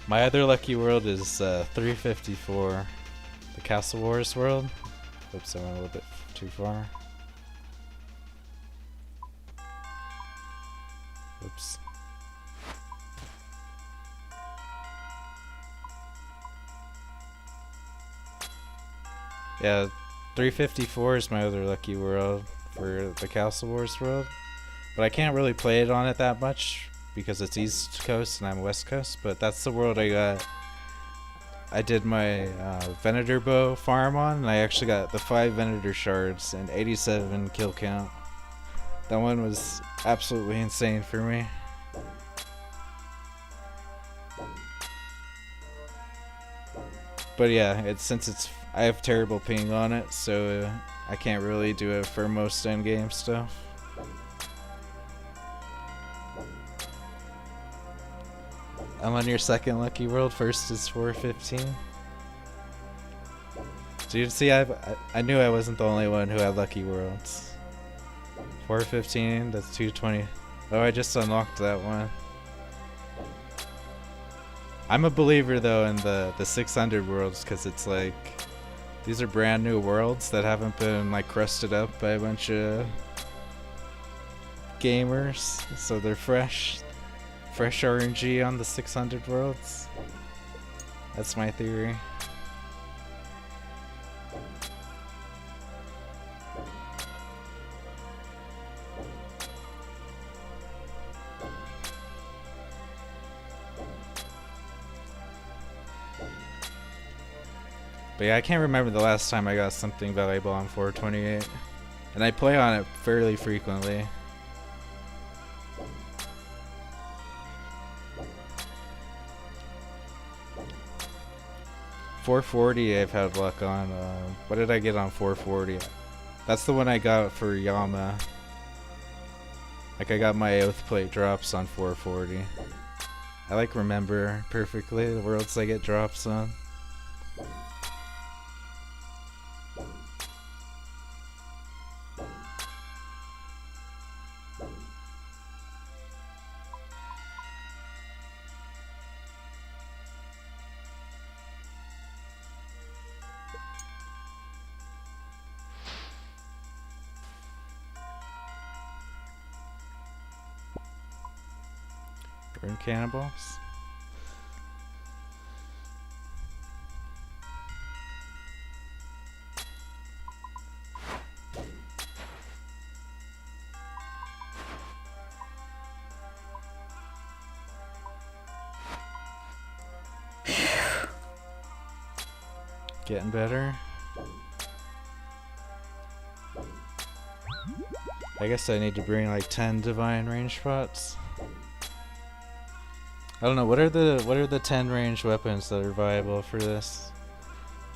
S1: My other lucky world is 354, the Castle Wars world. Oops, I went a little bit too far. Oops. Yeah, 354 is my other lucky world for the Castle Wars world. But I can't really play it on it that much because it's East Coast and I'm West Coast, but that's the world I got. I did my Venator bow farm on, and I actually got the 5 Venator shards and 87 kill count. That one was absolutely insane for me. But yeah, since I have terrible ping on it, so I can't really do it for most endgame stuff. I'm on your second lucky world. First is 415. So you see, I knew I wasn't the only one who had lucky worlds. 415. That's 220. Oh, I just unlocked that one. I'm a believer though in the 600 worlds because it's like these are brand new worlds that haven't been like crusted up by a bunch of gamers, so they're fresh RNG on the 600 worlds. That's my theory. But yeah, I can't remember the last time I got something valuable on 428. And I play on it fairly frequently. .440 I've had luck on. What did I get on 440? That's the one I got for Yama. Like I got my oath plate drops on 440. I like remember perfectly the worlds I get drops on. Burn cannibals. Getting better. I guess I need to bring like 10 divine range spots. I don't know, what are the 10 range weapons that are viable for this?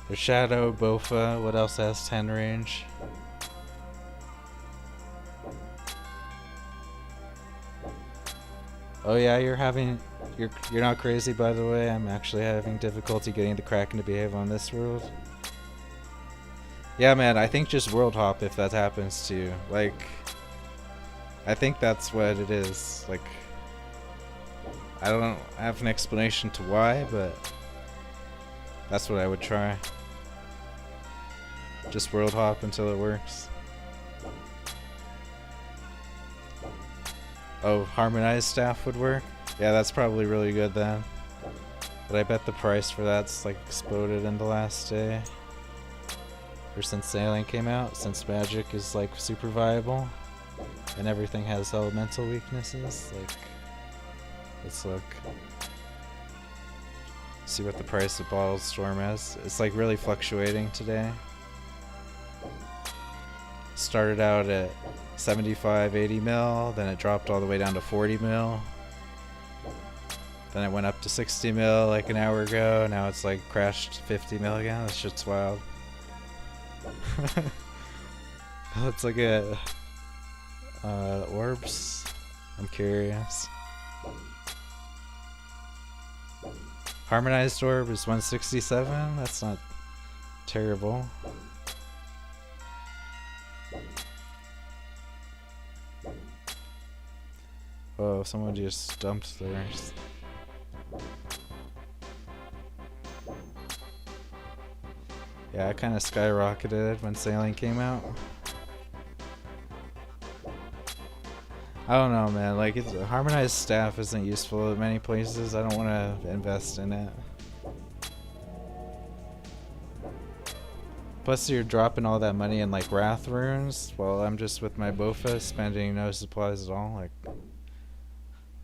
S1: There's Shadow, Bofa, what else has 10 range? Oh yeah, you're not crazy by the way. I'm actually having difficulty getting the Kraken to behave on this world. Yeah man, I think just world hop if that happens to you. Like, I think that's what it is. Like, I don't have an explanation to why, but that's what I would try. Just world hop until it works. Oh, harmonized staff would work? Yeah, that's probably really good then. But I bet the price for that's like exploded in the last day. Or since sailing came out, since magic is like super viable. And everything has elemental weaknesses. Like, let's look. See what the price of Bottled Storm is. It's like really fluctuating today. Started out at 75, 80 mil, then it dropped all the way down to 40 mil. Then it went up to 60 mil like an hour ago. Now it's like crashed 50 mil again. That shit's wild. Let's look at orbs. I'm curious. Harmonized orb is 167. That's not terrible. Oh, someone just dumped theirs. Yeah, it kind of skyrocketed when sailing came out. I don't know, man. Like, it's, harmonized staff isn't useful at many places. I don't want to invest in it. Plus, you're dropping all that money in like Wrath runes, while I'm just with my Bofa spending no supplies at all. Like,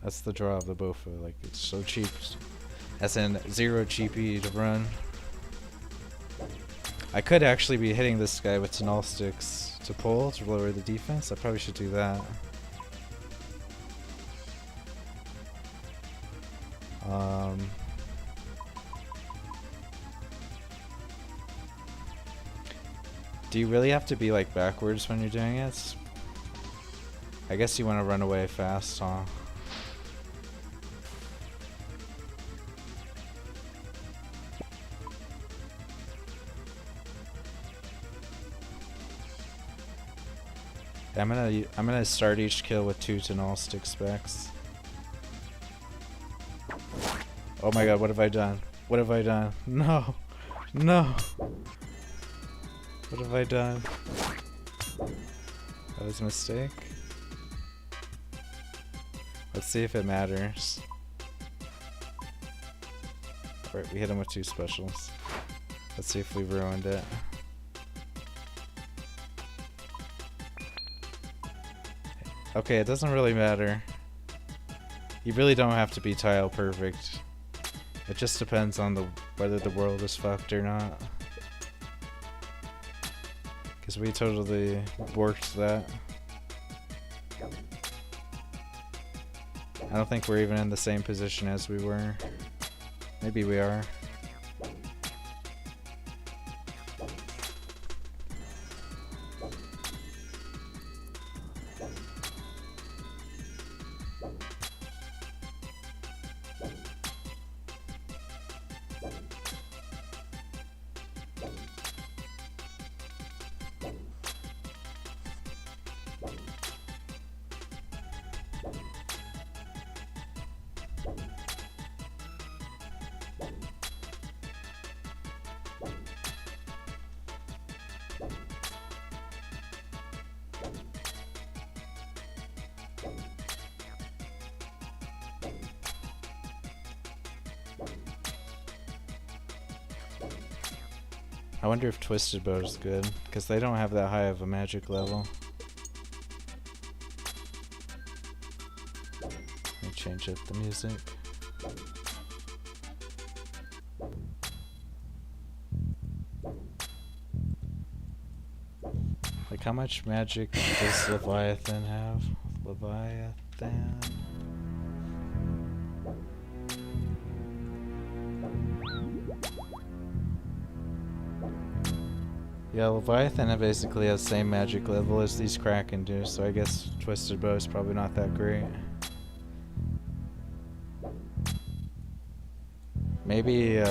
S1: that's the draw of the Bofa. Like, it's so cheap. As in 0 GP to run. I could actually be hitting this guy with Tenal sticks to pull to lower the defense. I probably should do that. Do you really have to be like backwards when you're doing it? I guess you want to run away fast, huh? I'm gonna start each kill with 2 Tenal stick specs. Oh my god, what have I done? What have I done? No! No! What have I done? That was a mistake. Let's see if it matters. Alright, we hit him with 2 specials. Let's see if we ruined it. Okay, it doesn't really matter. You really don't have to be tile perfect. It just depends on whether the world is fucked or not. Because we totally worked that. I don't think we're even in the same position as we were. Maybe we are. I wonder if Twisted Bow is good, because they don't have that high of a magic level. Let me change up the music. Like, how much magic does Leviathan have? Leviathan? Yeah, Leviathan basically has the same magic level as these Kraken do, so I guess Twisted Bow is probably not that great. Maybe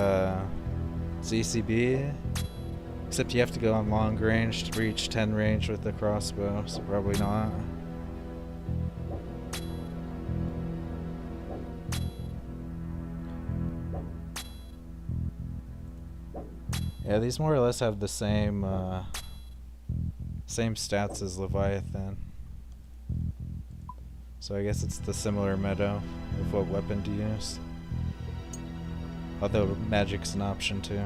S1: ZCB? Except you have to go on long range to reach 10 range with the crossbow, so probably not. Yeah, these more or less have the same same stats as Leviathan. So I guess it's the similar meta of what weapon to use. Although magic's an option too.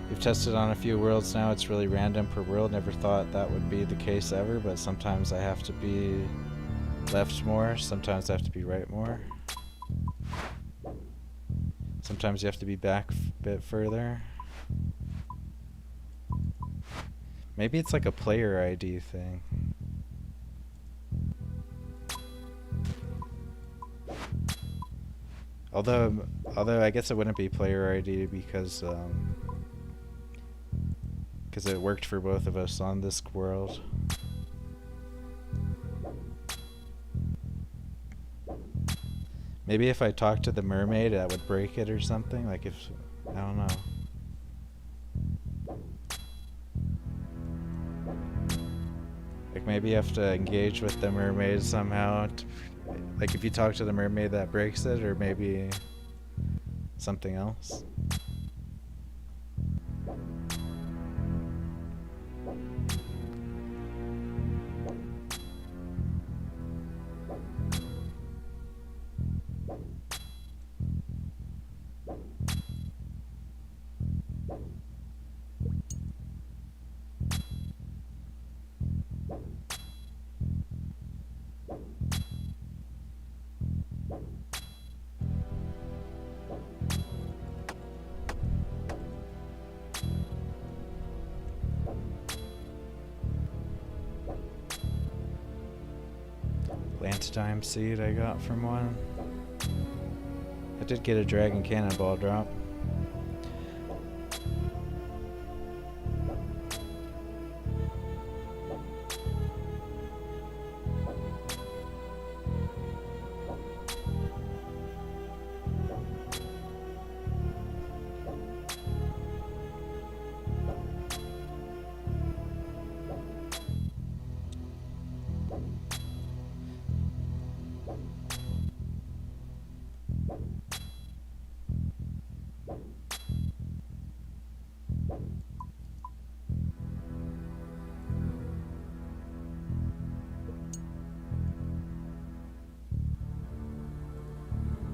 S1: We've tested on a few worlds now. It's really random per world. Never thought that would be the case ever, but sometimes I have to be left more. Sometimes I have to be right more. Sometimes you have to be back a bit further. Maybe it's like a player ID thing. Although I guess it wouldn't be player ID because it worked for both of us on this world. Maybe if I talked to the mermaid, that would break it or something. Like if, I don't know. Like maybe you have to engage with the mermaid somehow. Like if you talk to the mermaid, that breaks it, or maybe something else. Lantime seed I got from one. I did get a dragon cannonball drop.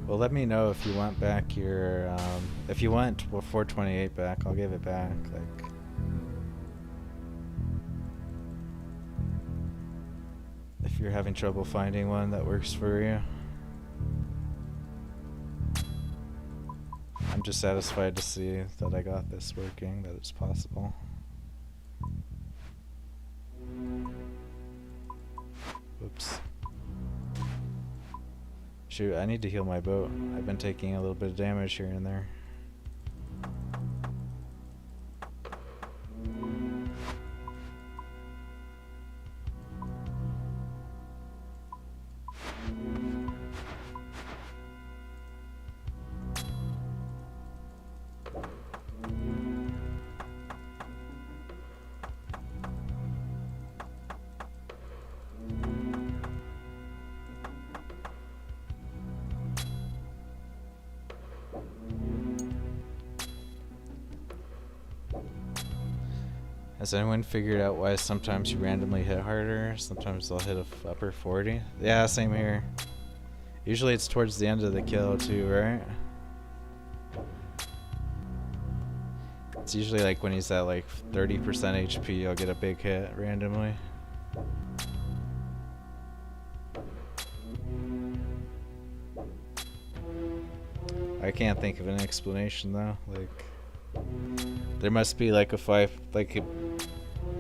S1: Well, let me know if you want back your, if you want 428 back, I'll give it back, like. If you're having trouble finding one that works for you. I'm just satisfied to see that I got this working, that it's possible. Oops. Shoot, I need to heal my boat. I've been taking a little bit of damage here and there. Has anyone figured out why sometimes you randomly hit harder, sometimes they'll hit a upper 40? Yeah, same here. Usually it's towards the end of the kill too, right? It's usually like when he's at like 30% HP, you'll get a big hit randomly. I can't think of an explanation though, like there must be like a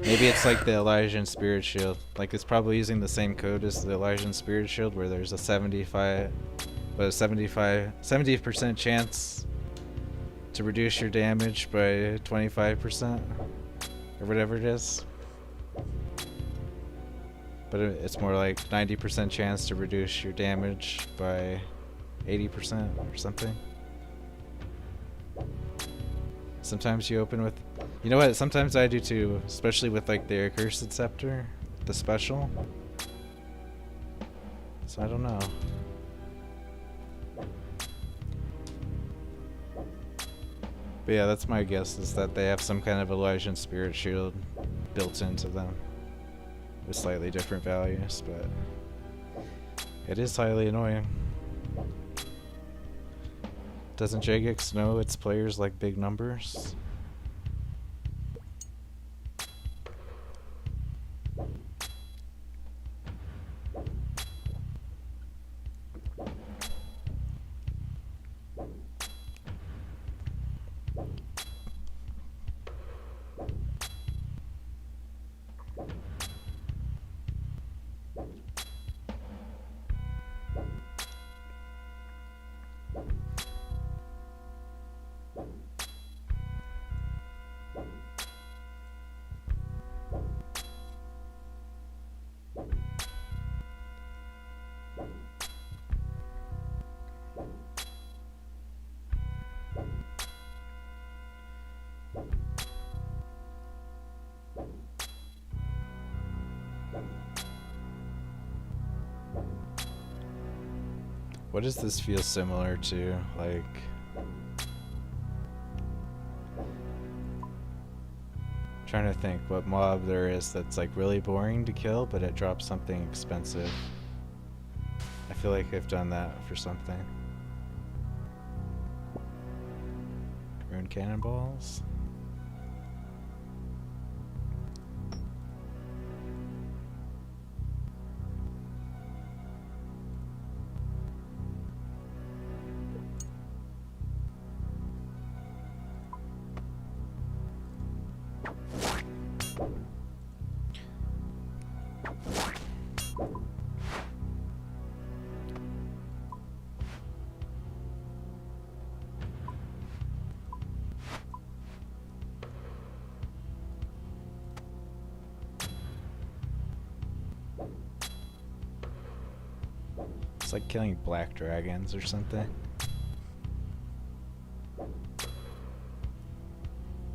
S1: maybe it's like the Elysian Spirit Shield. Like it's probably using the same code as the Elysian Spirit Shield where there's a 70% chance to reduce your damage by 25% or whatever it is. But it's more like 90% chance to reduce your damage by 80% or something. Sometimes you open with, you know what, sometimes I do too, especially with like the Accursed Scepter, the special. So I don't know. But yeah, that's my guess, is that they have some kind of Elysian Spirit Shield built into them with slightly different values, but it is highly annoying. Doesn't Jagex know its players like big numbers? What does this feel similar to? Like, trying to think what mob there is that's like really boring to kill, but it drops something expensive. I feel like I've done that for something. Rune cannonballs. It's like killing black dragons or something. Let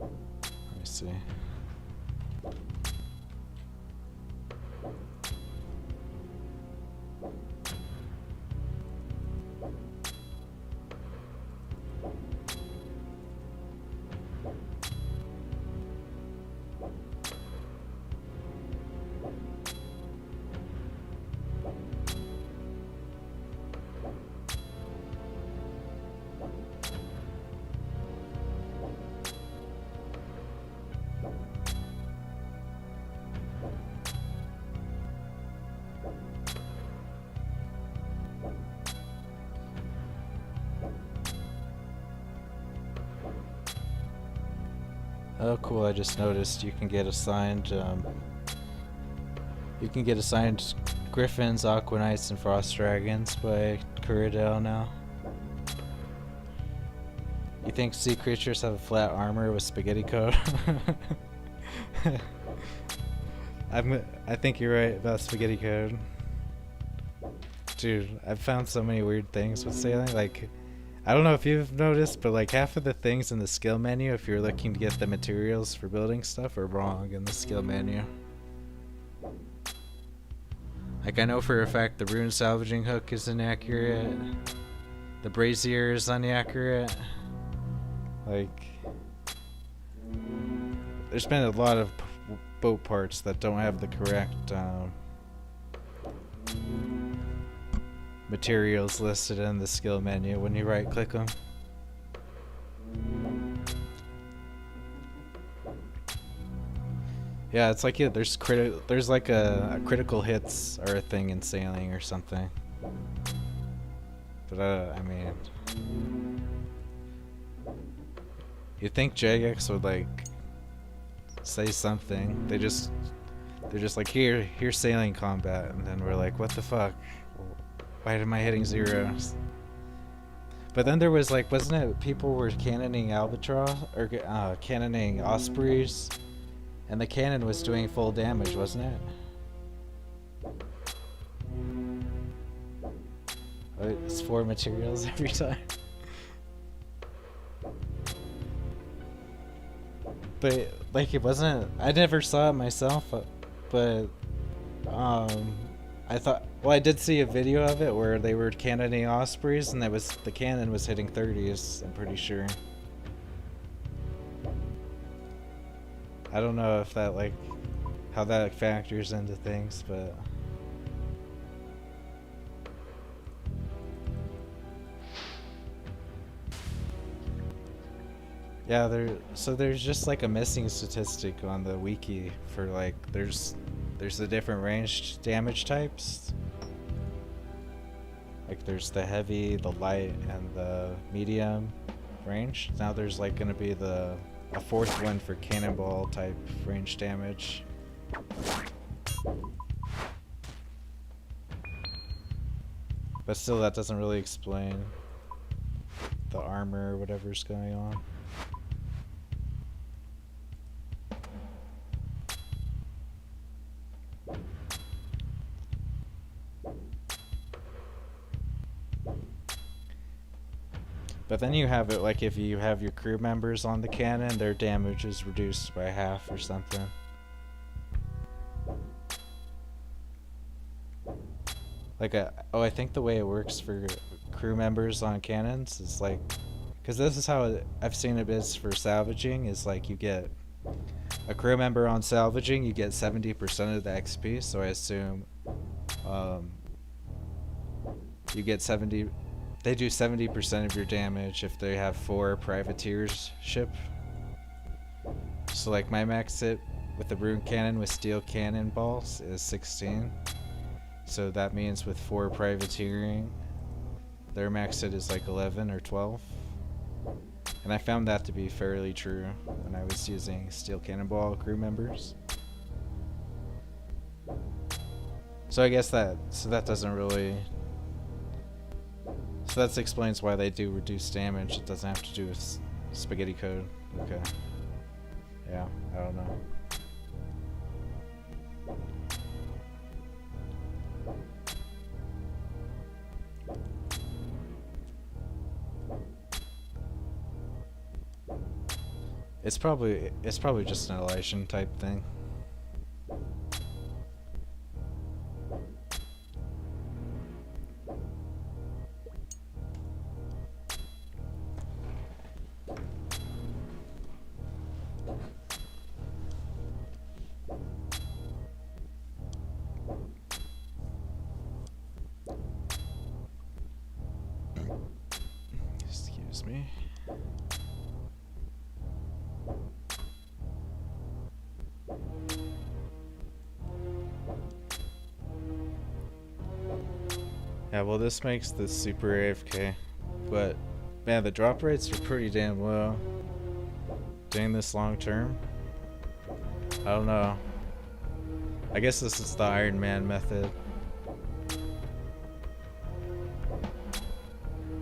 S1: me see. Oh, cool! I just noticed you can get assigned. You can get assigned Griffins, Aqua Knights, and Frost Dragons by Kuradale now. You think sea creatures have a flat armor with spaghetti code? I think you're right about spaghetti code. Dude, I've found so many weird things with sailing. Like, I don't know if you've noticed, but like half of the things in the skill menu, if you're looking to get the materials for building stuff, are wrong in the skill menu. Like, I know for a fact the rune salvaging hook is inaccurate. The brazier is inaccurate. Like, there's been a lot of boat parts that don't have the correct materials listed in the skill menu when you right click them. Yeah, it's like, yeah, there's like a critical hits or a thing in sailing or something. But I mean, you'd think Jagex would like say something. They're just like, here's sailing combat, and then we're like, what the fuck? Why am I hitting zeros? But then there was like, wasn't it people were cannoning Albatross or cannoning Ospreys, and the cannon was doing full damage, wasn't it? It's 4 materials every time. But like, it wasn't. I never saw it myself, but I thought. Well, I did see a video of it where they were cannoning Ospreys, and the cannon was hitting 30s. I'm pretty sure. I don't know if that like how that factors into things, but yeah, there's just like a missing statistic on the wiki for like there's the different range damage types. Like there's the heavy, the light, and the medium range. Now there's like gonna be a fourth one for cannonball type range damage. But still, that doesn't really explain the armor or whatever's going on. But then you have it like if you have your crew members on the cannon, their damage is reduced by half or something. Like I think the way it works for crew members on cannons is like, because this is how I've seen it is for salvaging, is like you get a crew member on salvaging, you get 70% of the XP, so I assume you get 70, they do 70% of your damage if they have 4 privateers ship. So like my max hit with the rune cannon with steel cannonballs is 16. So that means with 4 privateering, their max hit is like 11 or 12. And I found that to be fairly true when I was using steel cannonball crew members. So I guess that doesn't really, so that explains why they do reduce damage. It doesn't have to do with spaghetti code. Okay. Yeah, I don't know. It's probably just an Elysian type thing. Excuse me. Yeah, well this makes this super AFK, but man, the drop rates are pretty damn low. Doing this long term, I don't know. I guess this is the Iron Man method.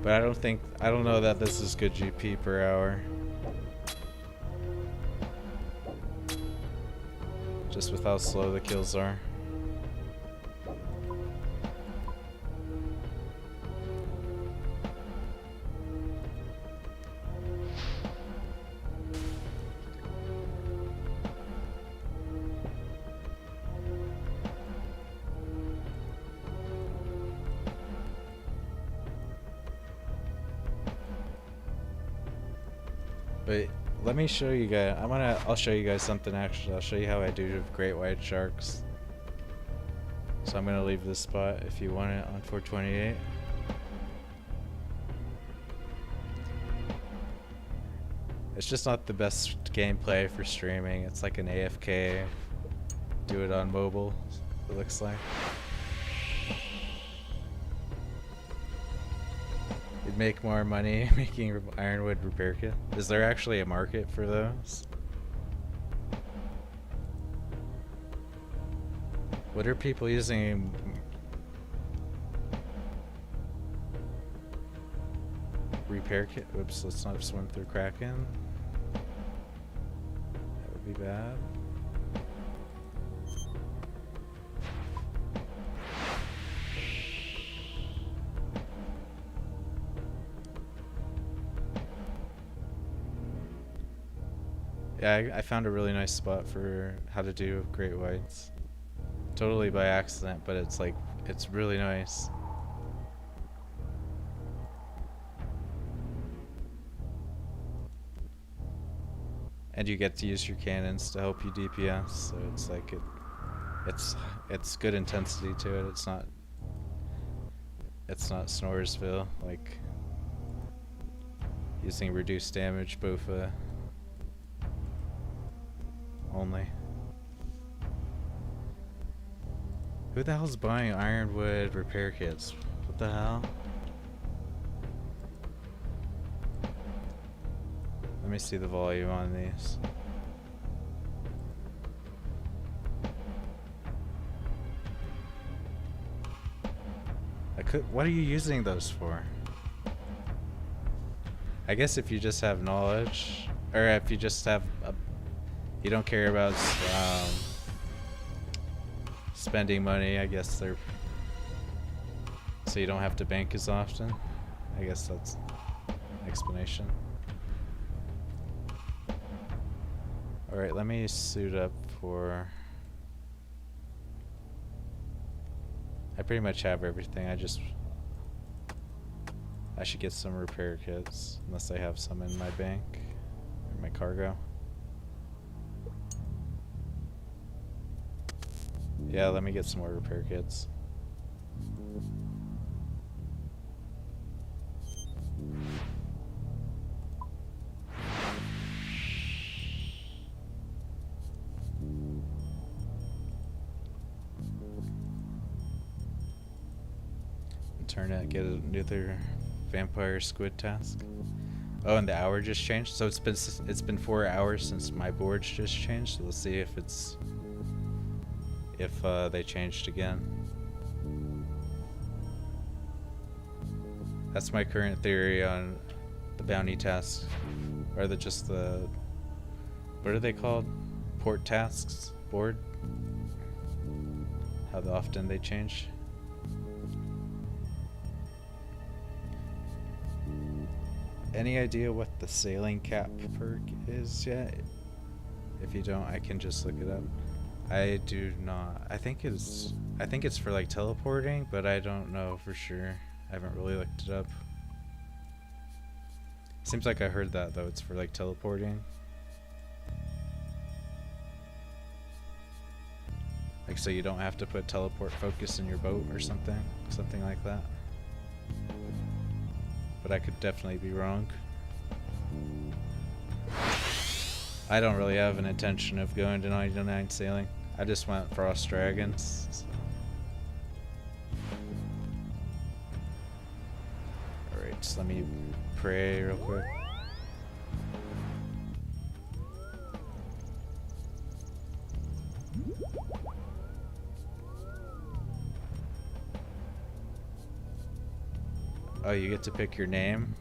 S1: But I don't know that this is good GP per hour. Just with how slow the kills are. But let me show you guys. I'll show you guys something actually. I'll show you how I do with great white sharks. So I'm gonna leave this spot if you want it on 428. It's just not the best gameplay for streaming. It's like an AFK. Do it on mobile, it looks like. You'd make more money making ironwood repair kit. Is there actually a market for those? What are people using? Repair kit? Oops, let's not swim through Kraken. That would be bad. Yeah, I found a really nice spot for how to do great whites. Totally by accident, but it's like, it's really nice. And you get to use your cannons to help you DPS, so it's like It's good intensity to it. It's not Snoresville, like using reduced damage Bofa only. Who the hell's buying ironwood repair kits? What the hell? Let me see the volume on these. What are you using those for? I guess if you just have knowledge, or if you just have you don't care about spending money, I guess they're so you don't have to bank as often. I guess that's an explanation. Alright, let me suit up for... I pretty much have everything. I should get some repair kits, unless I have some in my bank, or my cargo. Yeah, let me get some more repair kits. Turn it, get another vampire squid task. Oh, and the hour just changed. So it's been 4 hours since my board's just changed. So let's see if they changed again. That's my current theory on the bounty tasks. Or what are they called? Port tasks? Board? How often they change. Any idea what the sailing cap perk is yet? If you don't, I can just look it up. I do not. I think it's for like teleporting, but I don't know for sure. I haven't really looked it up. Seems like I heard that though, it's for like teleporting. Like so you don't have to put teleport focus in your boat or something like that. But I could definitely be wrong. I don't really have an intention of going to 99 sailing. I just want Frost Dragons. So. Alright, just let me pray real quick. Oh, you get to pick your name?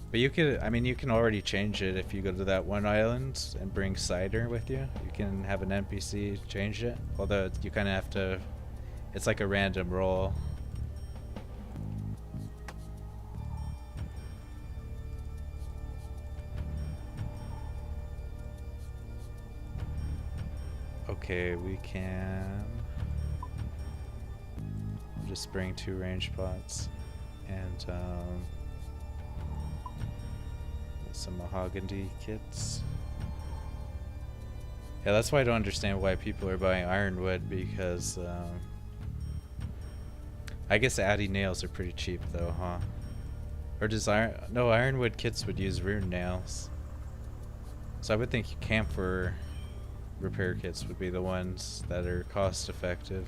S1: But you could, I mean, you can already change it if you go to that one island and bring cider with you. You can have an NPC change it. Although you kind of have to, it's like a random roll. Okay, we can just bring 2 range pots. And some mahogany kits. Yeah, that's why I don't understand why people are buying ironwood, because I guess addy nails are pretty cheap though, huh? Or does ironwood kits would use rune nails. So I would think camphor repair kits would be the ones that are cost effective.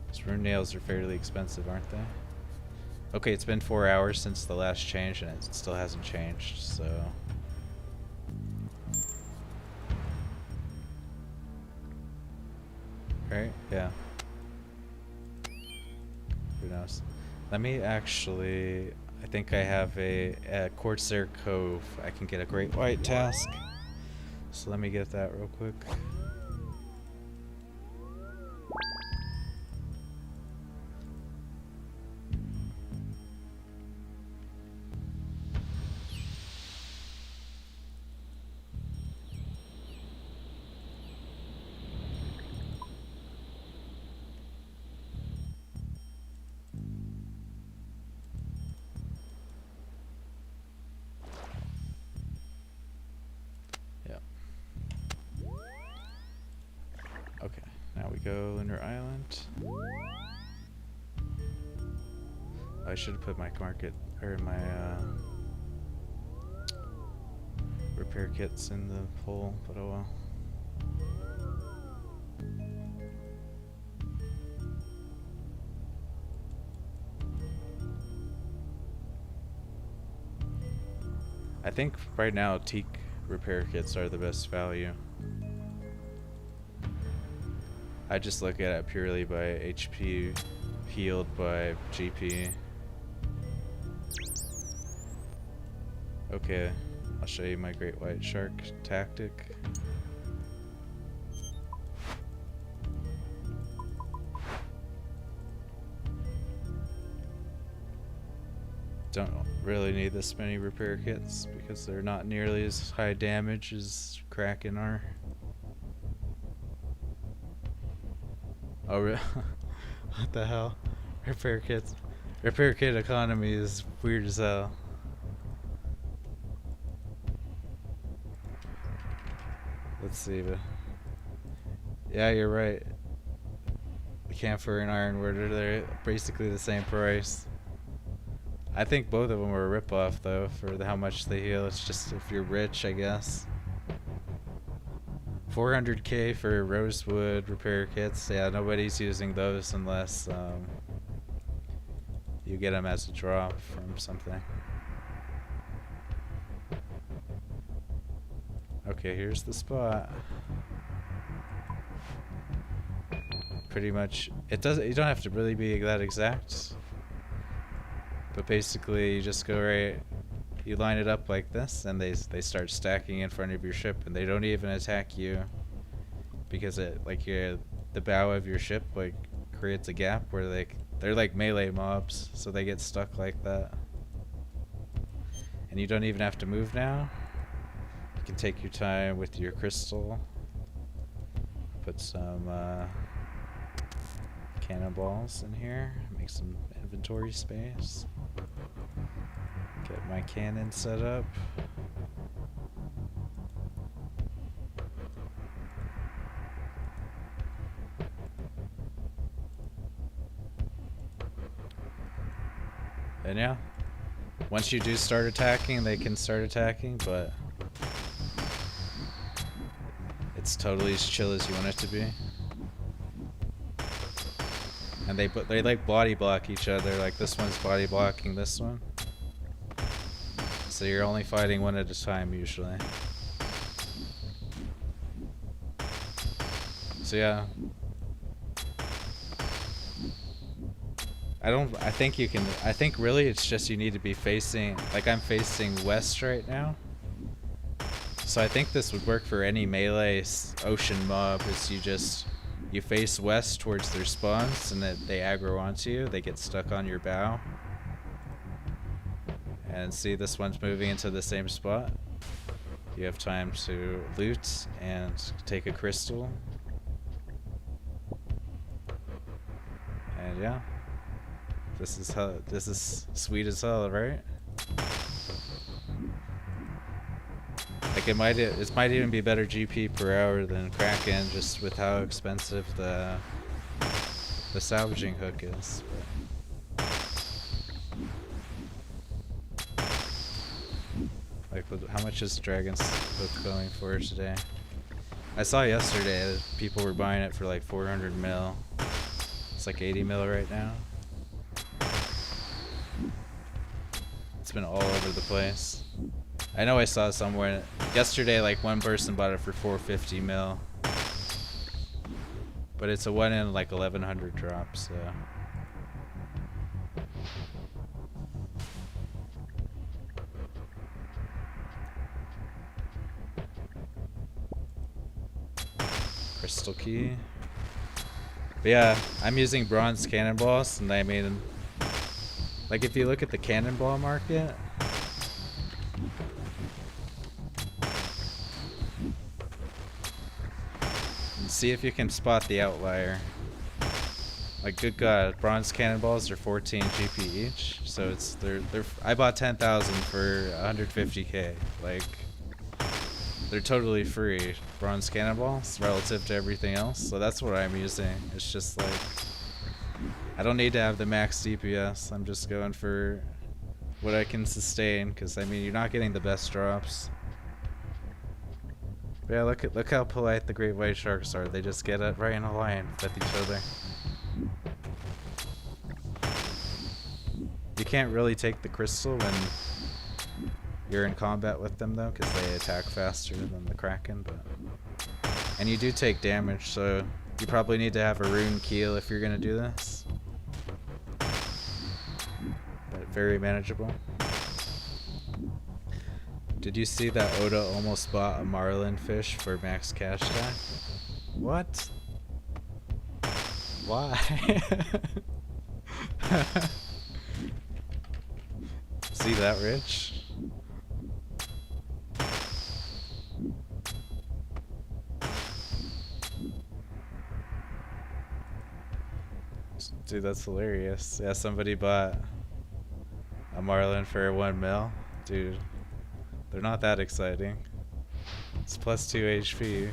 S1: These rune nails are fairly expensive, aren't they? Okay, it's been 4 hours since the last change and it still hasn't changed, so... Right? Yeah. Who knows? Let me actually... I think I have at Corsair Cove, I can get a Great White task. So let me get that real quick. go Lunar Island. I should have put my market or my repair kits in the hole, but oh well. I think right now teak repair kits are the best value. I just look at it purely by HP healed by GP. Okay, I'll show you my great white shark tactic. Don't really need this many repair kits because they're not nearly as high damage as Kraken are. Oh, really? What the hell? Repair kits. Repair kit economy is weird as hell. Let's see, but yeah, you're right. The camphor and ironwood are they're basically the same price. I think both of them were a ripoff though for how much they heal. It's just if you're rich, I guess. 400k for rosewood repair kits. Yeah, nobody's using those unless you get them as a drop from something. Okay, here's the spot. Pretty much, it doesn't. You don't have to really be that exact. But basically, you just go right. You line it up like this, and they start stacking in front of your ship, and they don't even attack you because it the bow of your ship like creates a gap where they're like melee mobs, so they get stuck like that. And you don't even have to move now. You can take your time with your crystal. Put some cannonballs in here. Make some inventory space. Get my cannon set up. And yeah, once you do start attacking, they can start attacking, but it's totally as chill as you want it to be. And they like body block each other, like this one's body blocking this one. So you're only fighting one at a time usually. So yeah. I think really it's just you need to be facing, like I'm facing west right now. So I think this would work for any melee ocean mob, is you face west towards their spawns and they aggro onto you, they get stuck on your bow. And see, this one's moving into the same spot. You have time to loot and take a crystal. And yeah. This is sweet as hell, right? Like it might even be better GP per hour than Kraken, just with how expensive the salvaging hook is. Like, how much is Dragon's hook going for today? I saw yesterday that people were buying it for like 400 mil. It's like 80 mil right now. It's been all over the place. I know I saw somewhere yesterday, like one person bought it for 450 mil. But it's a 1 in like 1100 drop, so. Crystal key. But yeah, I'm using bronze cannonballs, and I mean, like if you look at the cannonball market, and see if you can spot the outlier. Like, good God, bronze cannonballs are 14 GP each, so they're I bought 10,000 for 150k. Like, they're totally free bronze cannonballs relative to everything else. So that's what I'm using. It's just like, I don't need to have the max DPS. I'm just going for what I can sustain, because I mean, you're not getting the best drops. But yeah, look how polite the great white sharks are. They just get it right in a line with each other. You can't really take the crystal when you're in combat with them though, because they attack faster than the Kraken. But and you do take damage, so you probably need to have a rune keel if you're gonna do this. But very manageable. Did you see that Oda almost bought a marlin fish for max cash tag? What? Why? Is he that rich? Dude, that's hilarious. Yeah, somebody bought a marlin for 1 mil. Dude, they're not that exciting. It's plus 2 HP.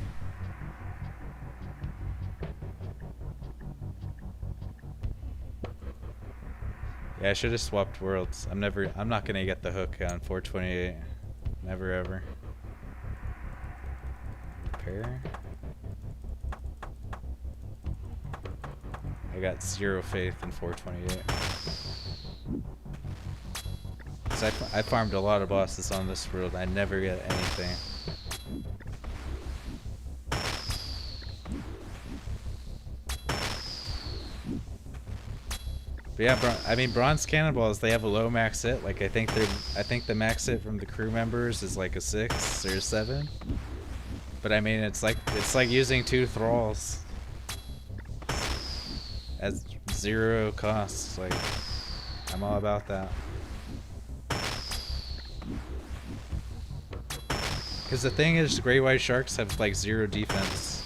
S1: Yeah, I should have swapped worlds. I'm not gonna get the hook on 428. Never ever. Repair. I got 0 faith in 428. So I farmed a lot of bosses on this world. I never get anything. But yeah, I mean, bronze cannonballs, they have a low max hit. Like I think the max hit from the crew members is like a 6 or a 7. But I mean, it's like using 2 thralls at 0 costs. Like, I'm all about that. Because the thing is, great white sharks have like 0 defense.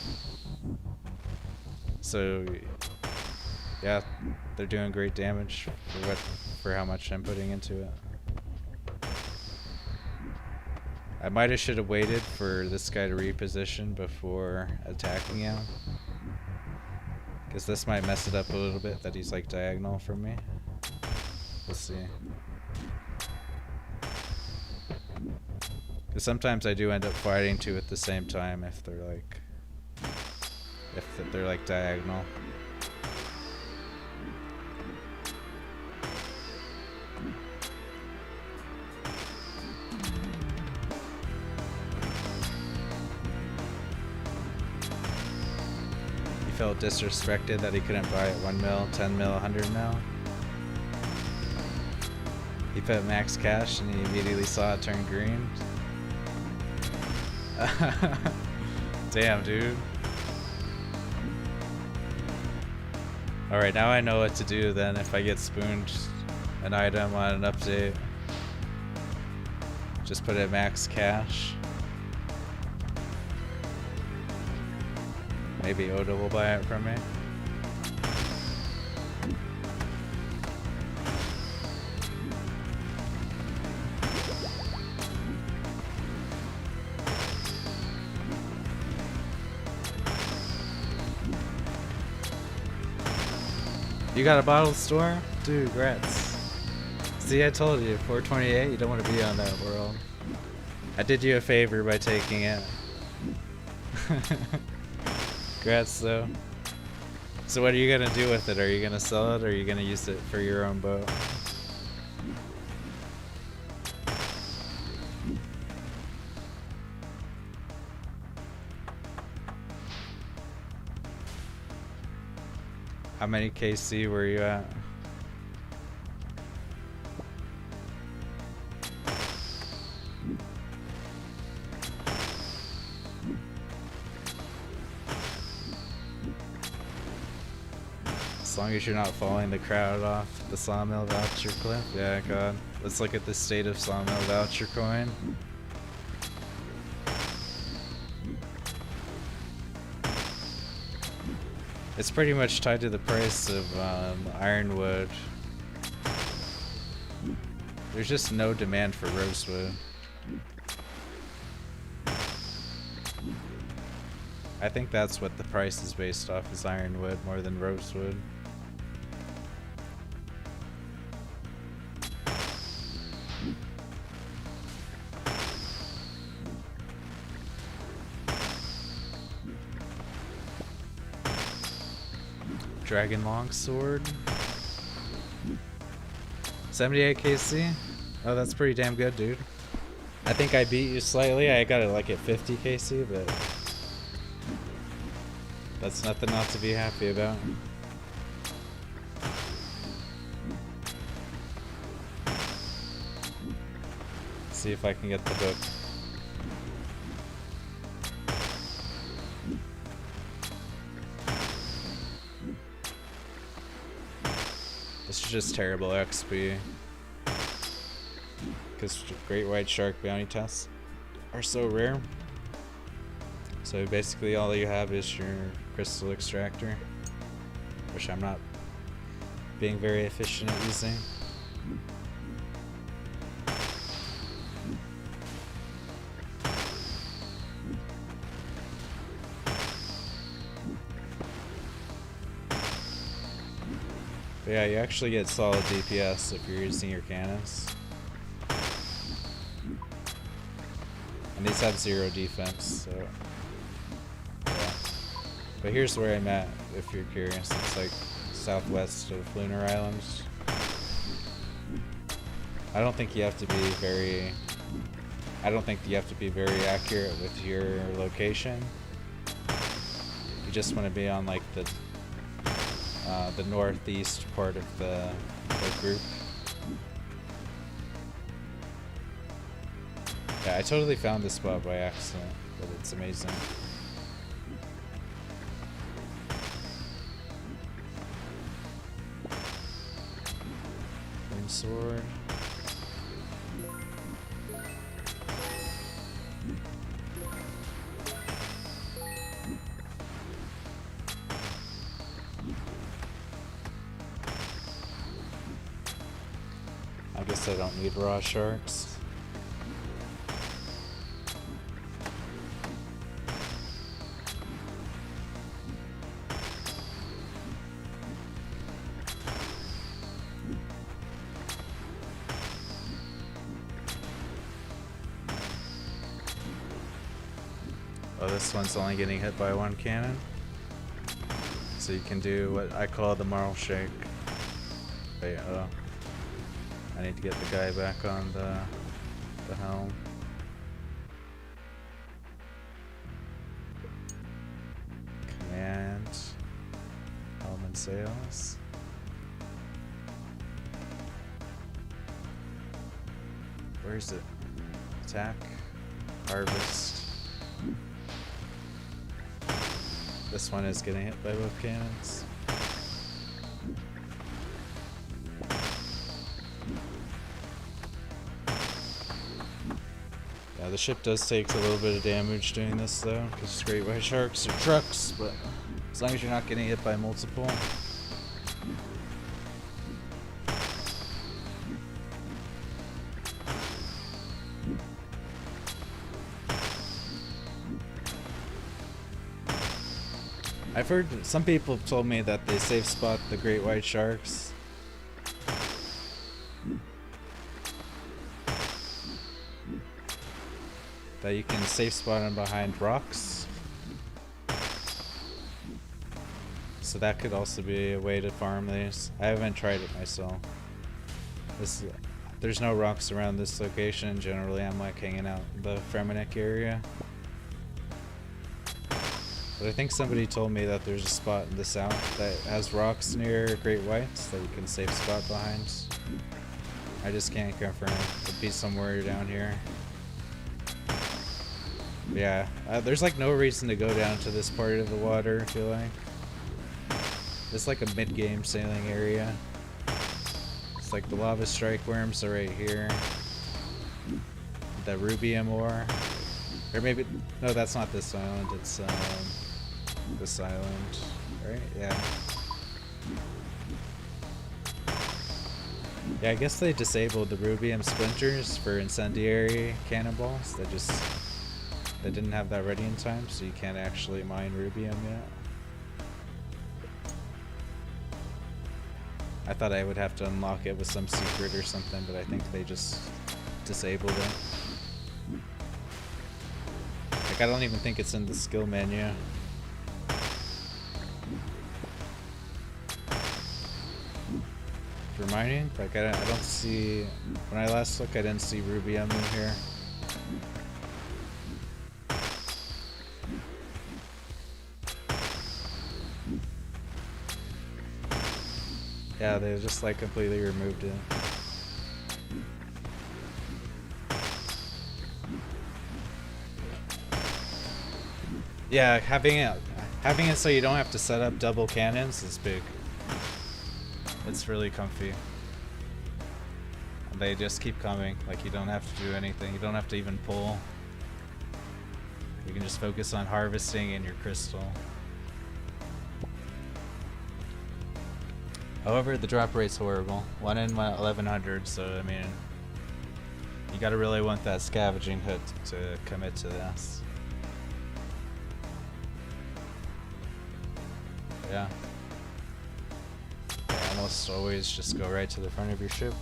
S1: So yeah, they're doing great damage for how much I'm putting into it. I might have should have waited for this guy to reposition before attacking him, because this might mess it up a little bit that he's like diagonal from me. We'll see. Because sometimes I do end up fighting 2 at the same time if they're like diagonal. He felt disrespected that he couldn't buy it 1 mil, 10 mil, 100 mil. He put max cash and he immediately saw it turn green. Damn, dude. Alright, now I know what to do then if I get spooned an item on an update. Just put it at max cash. Maybe Oda will buy it from me. You got a bottle store? Dude, grats. See, I told you, 428, you don't want to be on that world. I did you a favor by taking it. Grats, though. So what are you gonna do with it? Are you gonna sell it, or are you gonna use it for your own boat? How many KC were you at? As long as you're not following the crowd off the sawmill voucher clip. Yeah, God. Let's look at the state of sawmill voucher coin. It's pretty much tied to the price of ironwood. There's just no demand for rosewood. I think that's what the price is based off, is ironwood more than rosewood. Dragon longsword. 78 KC? Oh, that's pretty damn good, dude. I think I beat you slightly. I got it like at 50 KC, but that's nothing not to be happy about. See if I can get the book. This is just terrible XP. Because great white shark bounty tests are so rare. So basically all you have is your crystal extractor, which I'm not being very efficient at using. But yeah, you actually get solid DPS if you're using your cannons. And these have 0 defense, so yeah. But here's where I'm at, if you're curious. It's like southwest of Lunar Islands. I don't think you have to be very accurate with your location. You just want to be on like the northeast part of the group. Yeah, I totally found this spot by accident, but it's amazing. Green sword. I guess I don't need raw sharks. Oh, this one's only getting hit by 1 cannon. So you can do what I call the marl shake. Wait, I need to get the guy back on the helm. Command. Helm and sails. Where is it? Attack. Harvest. This one is getting hit by both cannons. Yeah, the ship does take a little bit of damage doing this though, because great white sharks are trucks, but as long as you're not getting hit by multiple. I've heard some people have told me that they safe spot the great white sharks. That you can safe spot them behind rocks. So that could also be a way to farm these. I haven't tried it myself. There's no rocks around this location. Generally I'm like hanging out in the Fremenic area. But I think somebody told me that there's a spot in the south that has rocks near great whites that you can safe spot behind. I just can't confirm. It'd be somewhere down here. But yeah, there's like no reason to go down to this part of the water, I feel like. It's like a mid-game sailing area. It's like the lava strike worms are right here. The rubium ore. Or maybe, no, that's not this island, it's this island, right? Yeah. Yeah, I guess they disabled the rubium splinters for incendiary cannonballs. they didn't have that ready in time, so you can't actually mine rubium yet. I thought I would have to unlock it with some secret or something, but I think they just disabled it. Like, I don't even think it's in the skill menu. For mining, like I don't see, when I last looked I didn't see rubium in here. Yeah, they just like completely removed it. Yeah, having it so you don't have to set up double cannons is big. It's really comfy. And they just keep coming. Like, you don't have to do anything. You don't have to even pull. You can just focus on harvesting in your crystal. However, the drop rate's horrible. 1 in 1100, so I mean, you gotta really want that scavenging hook to commit to this. Yeah. Almost always just go right to the front of your ship.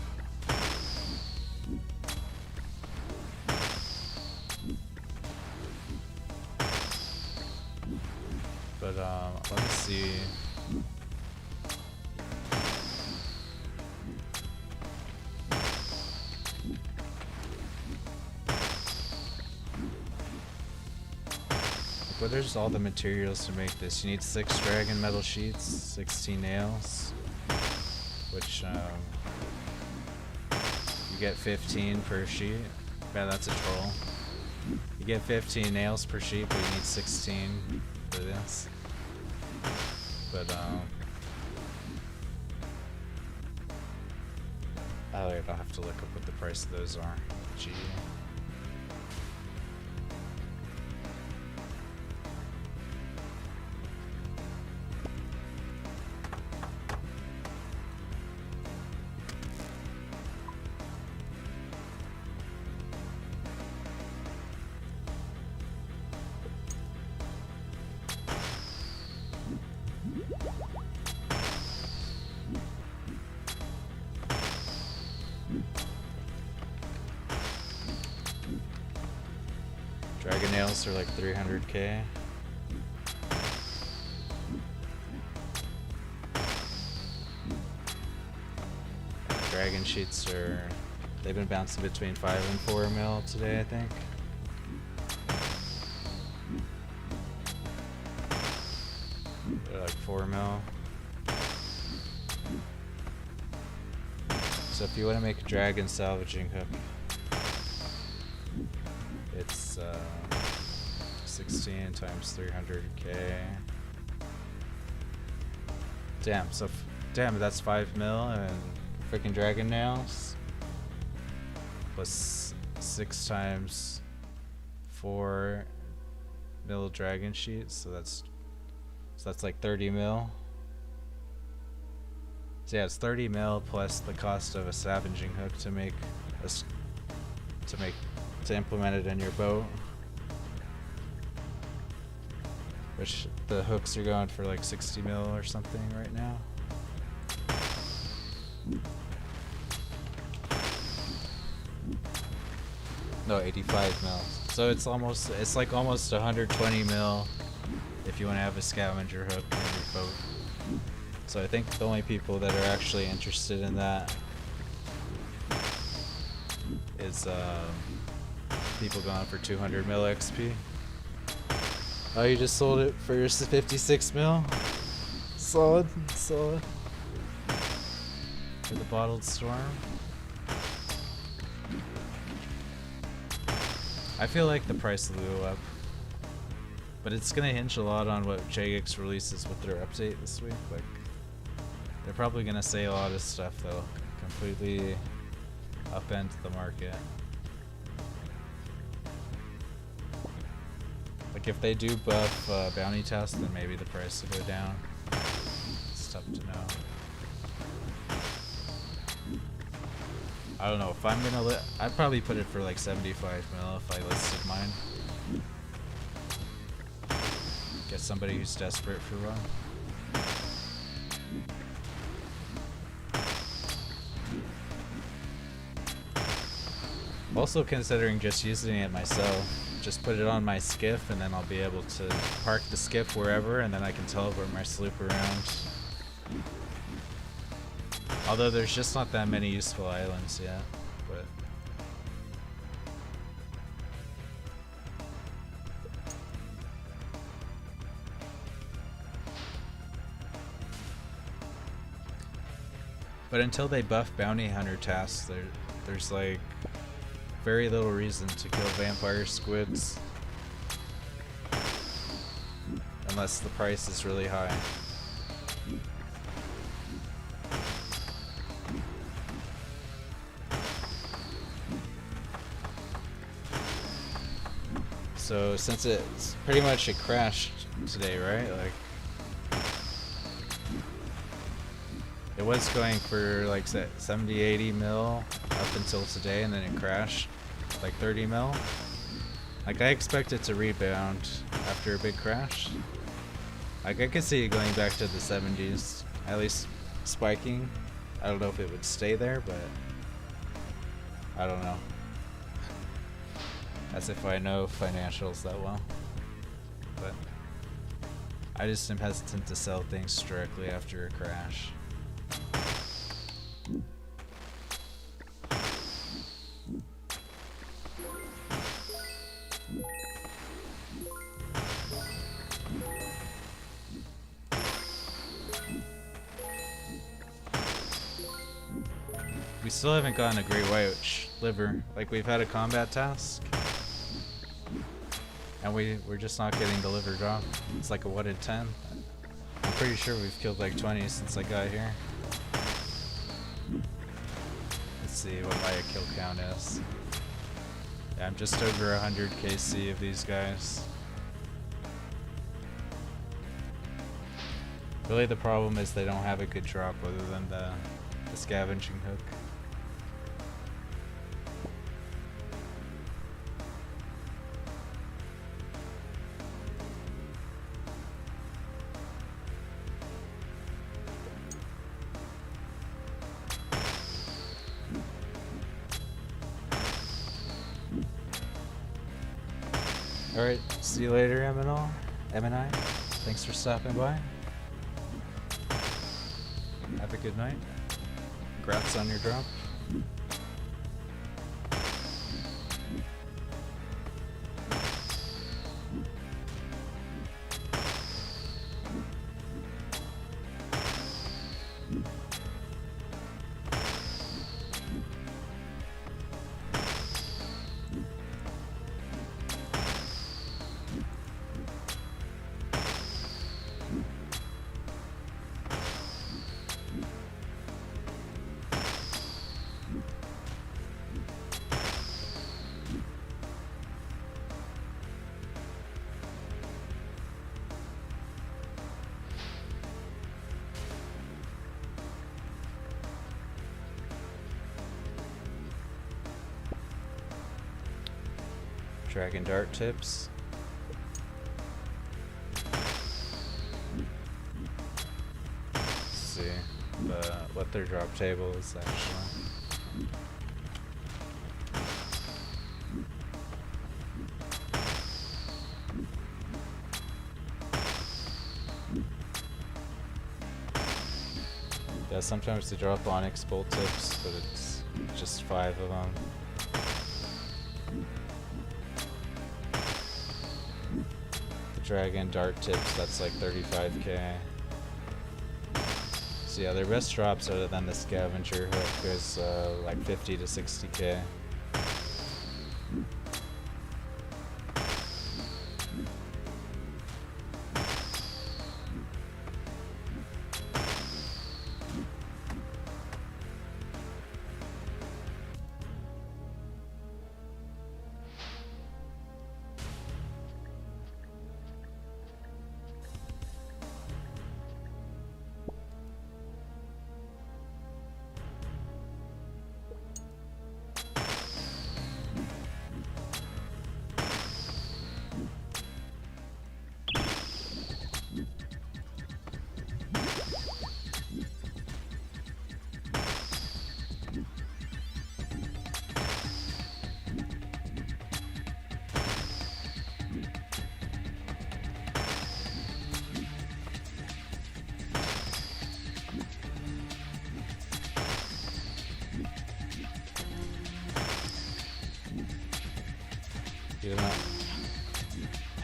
S1: But let me see. What is all the materials to make this? You need 6 dragon metal sheets, 16 nails, which you get 15 per sheet. Yeah, that's a troll. You get 15 nails per sheet, but you need 16 for this. But oh wait, I'll have to look up what the price of those are. Gee. Dragon nails are like 300k. Dragon sheets are, they've been bouncing between 5 and 4 mil today, I think. They're like 4 mil. So if you want to make a dragon salvaging hook, it's 16 times 300k. Damn, so damn, that's 5 mil and freaking dragon nails. Plus 6 times 4 mil dragon sheets, so that's like 30 mil. So yeah, it's 30 mil plus the cost of a salvaging hook to make to implement it in your boat. Which the hooks are going for like 60 mil or something right now. No, 85 mil. So it's like almost 120 mil if you want to have a scavenger hook in your boat. So I think the only people that are actually interested in that is people going for 200 mil XP. Oh, you just sold it for 56 mil? Solid, solid. For the bottled storm. I feel like the price will go up. But it's gonna hinge a lot on what Jagex releases with their update this week. Like, they're probably gonna say a lot of stuff that'll completely upend the market. Like, if they do buff bounty tasks, then maybe the price will go down. It's tough to know. I don't know, if I'm gonna I'd probably put it for like 75 mil if I listed mine. somebody who's desperate for one. Also considering just using it myself. Just put it on my skiff and then I'll be able to park the skiff wherever and then I can teleport my sloop around. Although there's just not that many useful islands yet, but... But until they buff bounty hunter tasks, there's like very little reason to kill vampire squids. Unless the price is really high. So since it's pretty much it crashed today, right? Like it was going for like 70, 80 mil up until today, and then it crashed like 30 mil. Like I expect it to rebound after a big crash. Like I could see it going back to the 70s, at least spiking. I don't know if it would stay there, but I don't know. As if I know financials that well. But I just am hesitant to sell things directly after a crash. We still haven't gotten a Great White liver. Like we've had a combat task. And we're just not getting the liver drop. It's like a 1 in 10. I'm pretty sure we've killed like 20 since I got here. Let's see what my kill count is. Yeah, I'm just over 100 KC of these guys. Really the problem is they don't have a good drop other than the scavenging hook. Alright, see you later, M&I. Thanks for stopping by. Have a good night. Congrats on your drop. Dragon dart tips. Let's see what their drop table is actually. Yeah, sometimes they drop onyx bolt tips, but it's just 5 of them. Dragon dart tips, that's like 35k. So yeah, their best drops other than the scavenger hook is like 50 to 60k.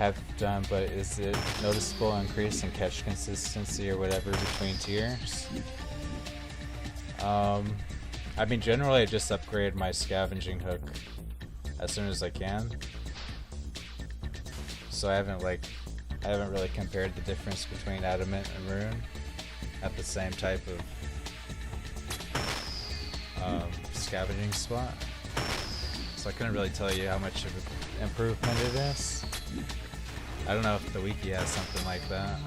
S1: have done, but is it noticeable increase in catch consistency or whatever between tiers? I mean, generally I just upgrade my scavenging hook as soon as I can. So I haven't really compared the difference between adamant and rune at the same type of scavenging spot. So I couldn't really tell you how much of an improvement it is. I don't know if the wiki has something like that.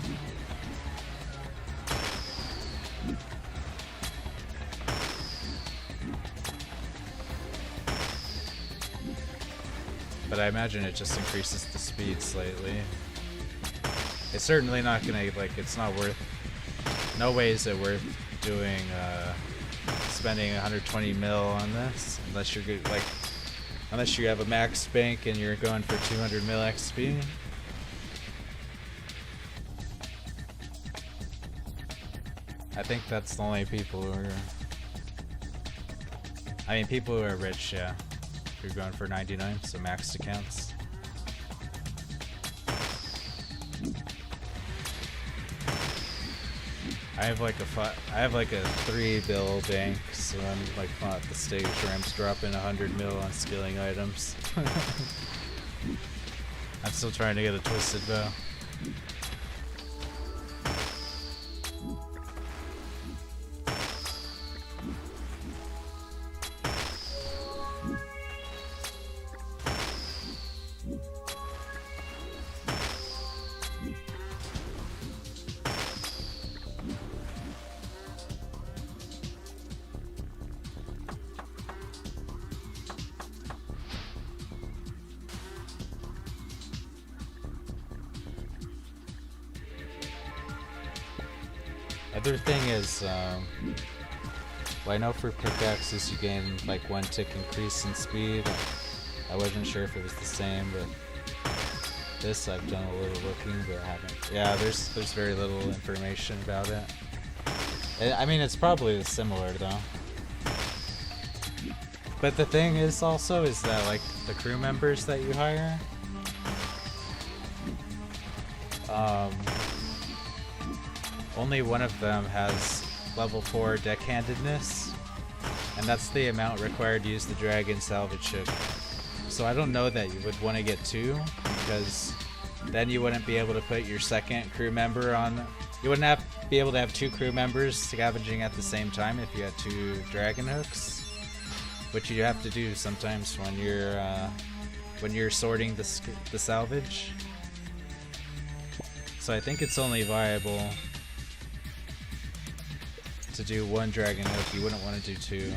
S1: But I imagine it just increases the speed slightly. It's certainly not gonna, it's not worth, no way is it worth doing, spending 120 mil on this, unless you're good, unless you have a max bank and you're going for 200 mil XP. I think that's the only people who are, I mean, people who are rich, yeah. You're going for 99, so maxed accounts. I have like a 3 bill bank, so I'm not at the stage where I'm dropping 100 mil on skilling items. I'm still trying to get a twisted bow. Other thing is, well, I know for pickaxes you gain 1 tick increase in speed. I wasn't sure if it was the same, but this I've done a little looking, but I haven't. Yeah, there's very little information about it. I mean, it's probably similar though. But the thing is also is that the crew members that you hire, only one of them has level 4 deckhandedness, and that's the amount required to use the dragon salvage hook. So I don't know that you would want to get 2, because then you wouldn't be able to put your second crew member on. You wouldn't be able to have 2 crew members scavenging at the same time if you had 2 dragon hooks, which you have to do sometimes when you're sorting the salvage. So I think it's only viable to do 1 dragon hook. You wouldn't want to do 2.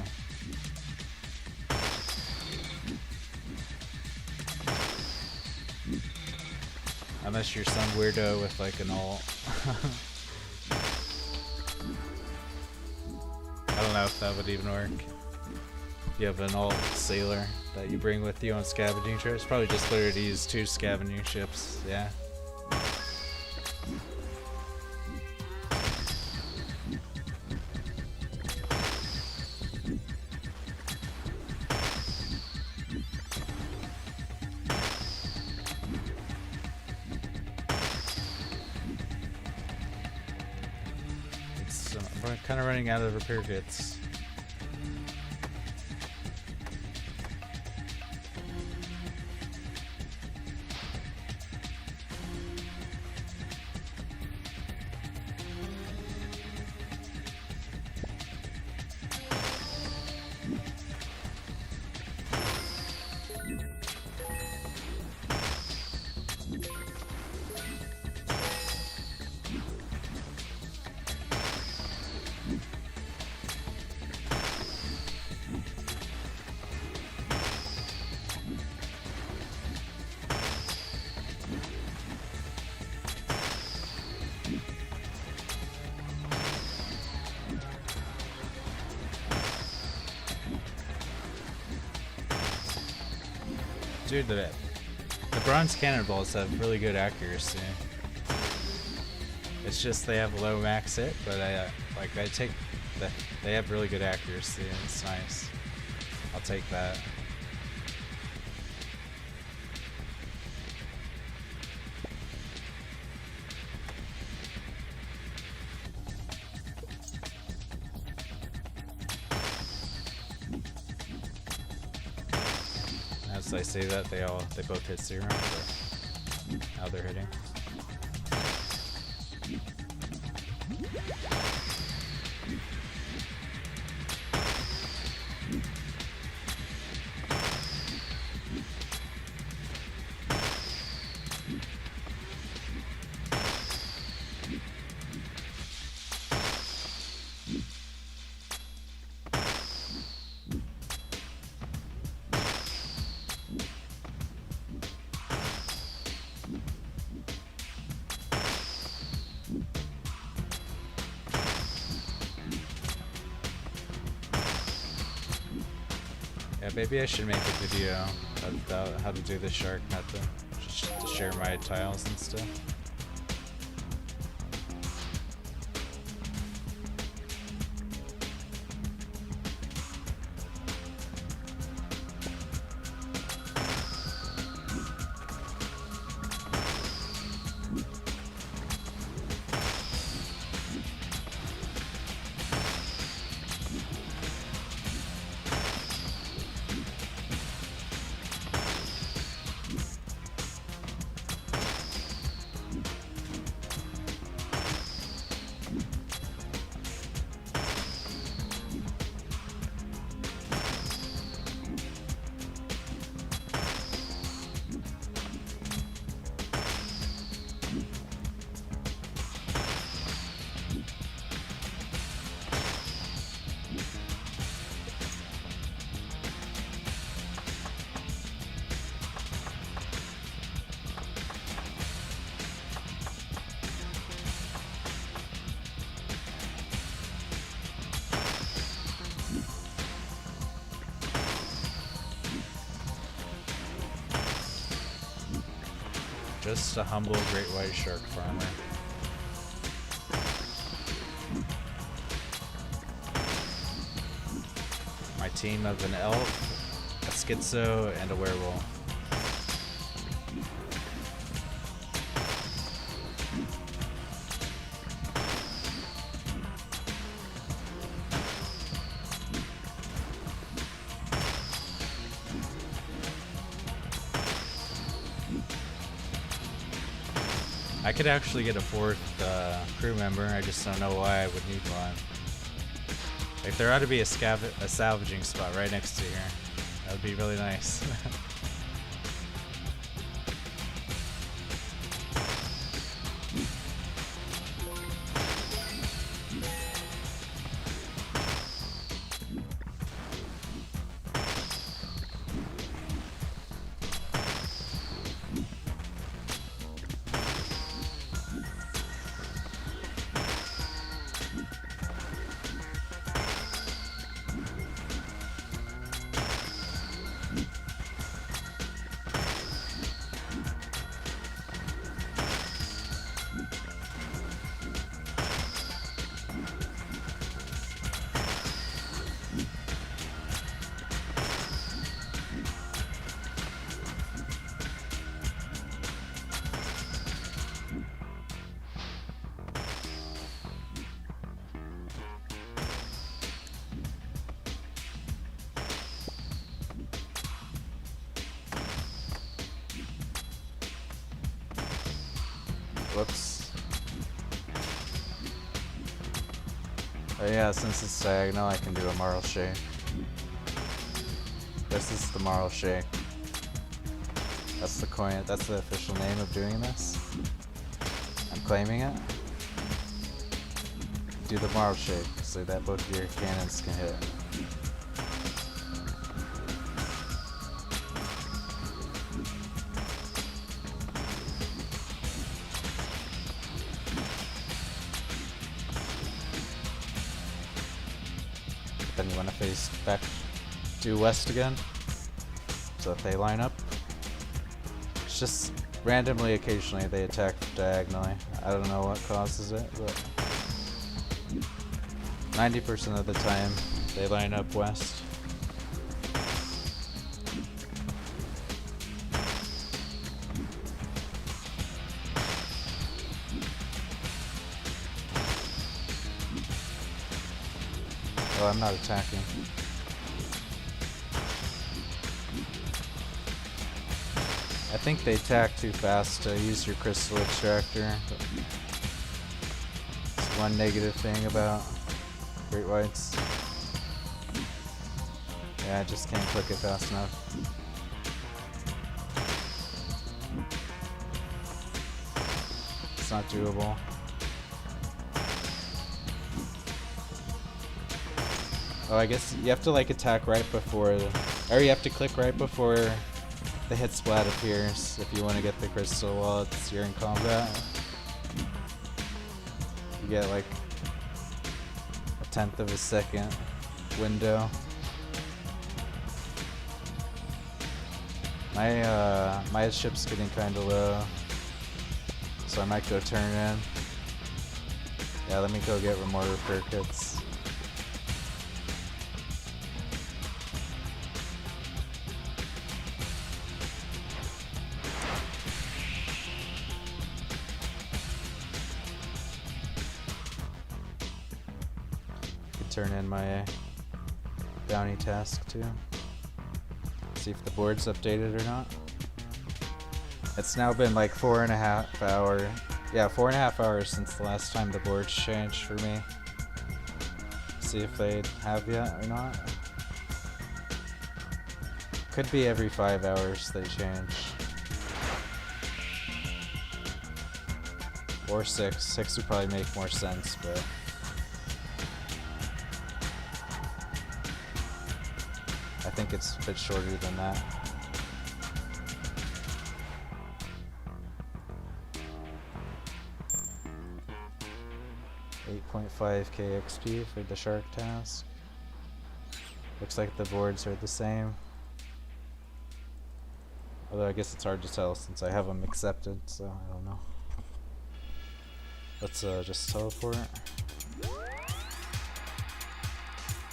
S1: Unless you're some weirdo with an alt. I don't know if that would even work. You have an alt sailor that you bring with you on scavenging trips. Probably just better to use 2 scavenging ships, yeah. We're kind of running out of repair kits. Dude, the bronze cannonballs have really good accuracy. It's just they have low max hit, but they have really good accuracy, and it's nice. I'll take that. I say that they both hit 0, but now they're hitting. Yeah, maybe I should make a video about how to do the shark method, just to share my tiles and stuff. Just a humble great white shark farmer. My team of an elf, a schizo, and a werewolf. I could actually get a 4th crew member, I just don't know why I would need one. Like, there ought to be a salvaging spot right next to here. That would be really nice. Whoops. Oh yeah, since it's diagonal, I can do a marl shake. This is the marl shake. That's the coin. That's the official name of doing this. I'm claiming it. Do the marl shake so that both of your cannons can hit. Then you want to face back due west again, so that they line up. It's just randomly, occasionally they attack diagonally. I don't know what causes it, but 90% of the time they line up west. Oh, I'm not attacking. think they attack too fast to use your crystal extractor. It's one negative thing about great whites. Yeah, I just can't click it fast enough. It's not doable. Oh, I guess you have to like attack right before, or you have to click right before the hit splat appears if you want to get the crystal while you're in combat. You get like a 1/10 of a second window. My ship's getting kind of low, so I might go turn in. Yeah, let me go get more repair kits. Turn in my bounty task too. See if the board's updated or not. It's now been like 4.5 hours. Yeah, 4.5 hours since the last time the board's changed for me. See if they have yet or not. Could be every 5 hours they change. Or 6. 6 would probably make more sense, but I think it's a bit shorter than that. $8.5k XP for the shark task. Looks like the boards are the same. Although I guess it's hard to tell since I have them accepted, so I don't know. Let's just teleport.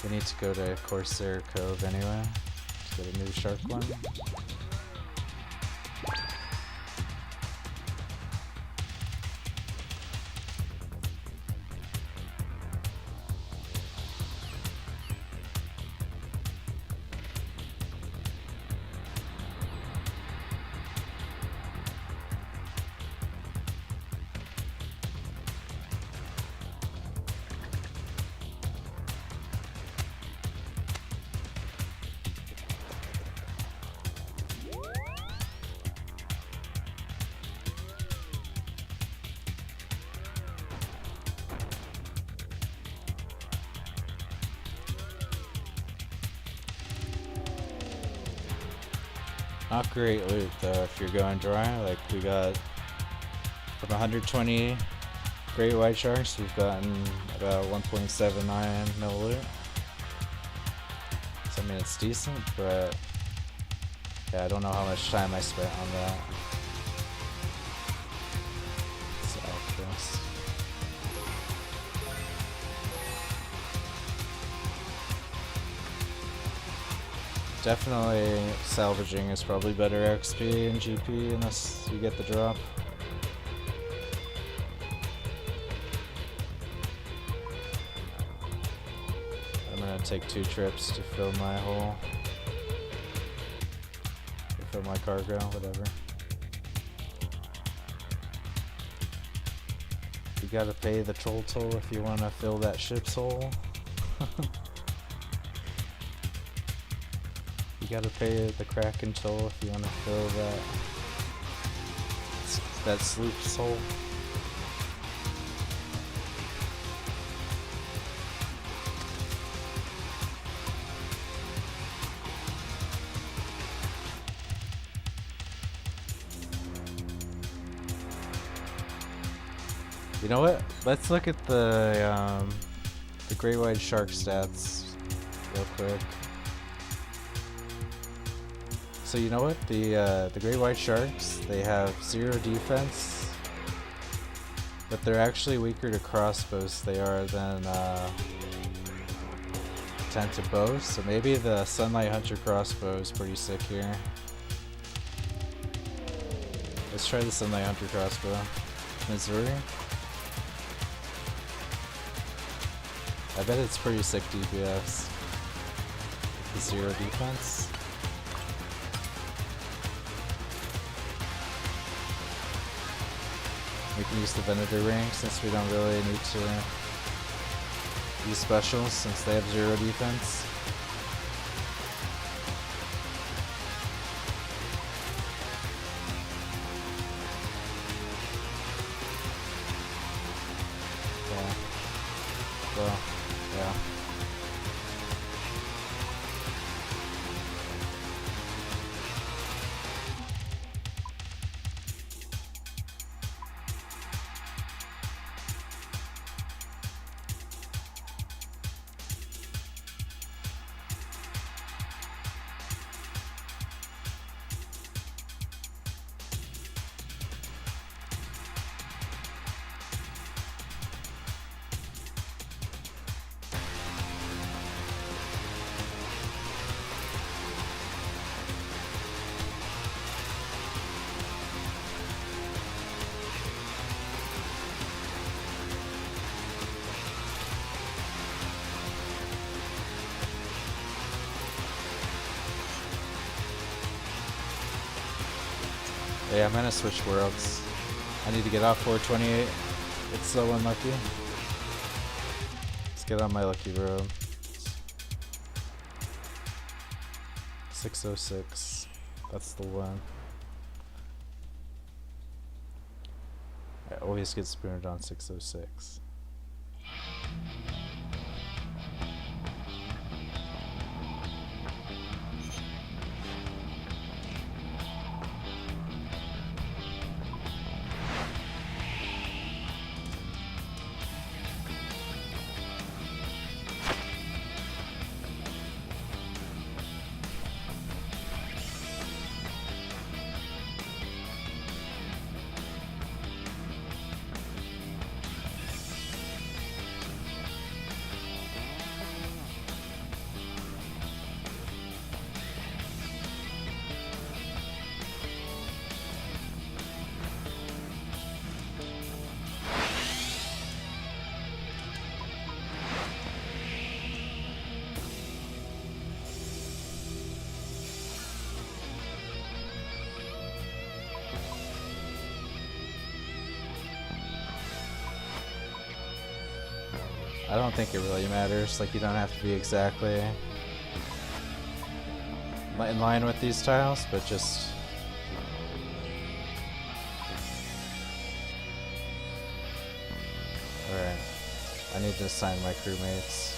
S1: We need to go to Corsair Cove anyway to get a new shark one. Not great loot though if you're going dry. Like we got from 120 great white sharks, we've gotten about 1.79 mil loot. So I mean it's decent, but yeah, I don't know how much time I spent on that. So this. Definitely salvaging is probably better XP and GP unless you get the drop. I'm gonna take 2 trips to fill my hole. Or fill my cargo, whatever. You gotta pay the troll toll if you wanna fill that ship's hole. You gotta pay the Kraken toll if you want to fill that sloop's hole. You know what? Let's look at the great white shark stats real quick. So you know what? The great white sharks, they have 0 defense, but they're actually weaker to crossbows they are than 10 to bows. So maybe the Sunlight Hunter crossbow is pretty sick here. Let's try the Sunlight Hunter crossbow. Missouri. I bet it's pretty sick DPS. The 0 defense. We can use the Venator ring since we don't really need to use specials since they have 0 defense. Yeah. Yeah, I'm gonna switch worlds. I need to get off 428. It's so unlucky. Let's get on my lucky world. 606. That's the one. I always get spooned on 606. I don't think it really matters, like you don't have to be exactly in line with these tiles, but just alright. I need to assign my crewmates.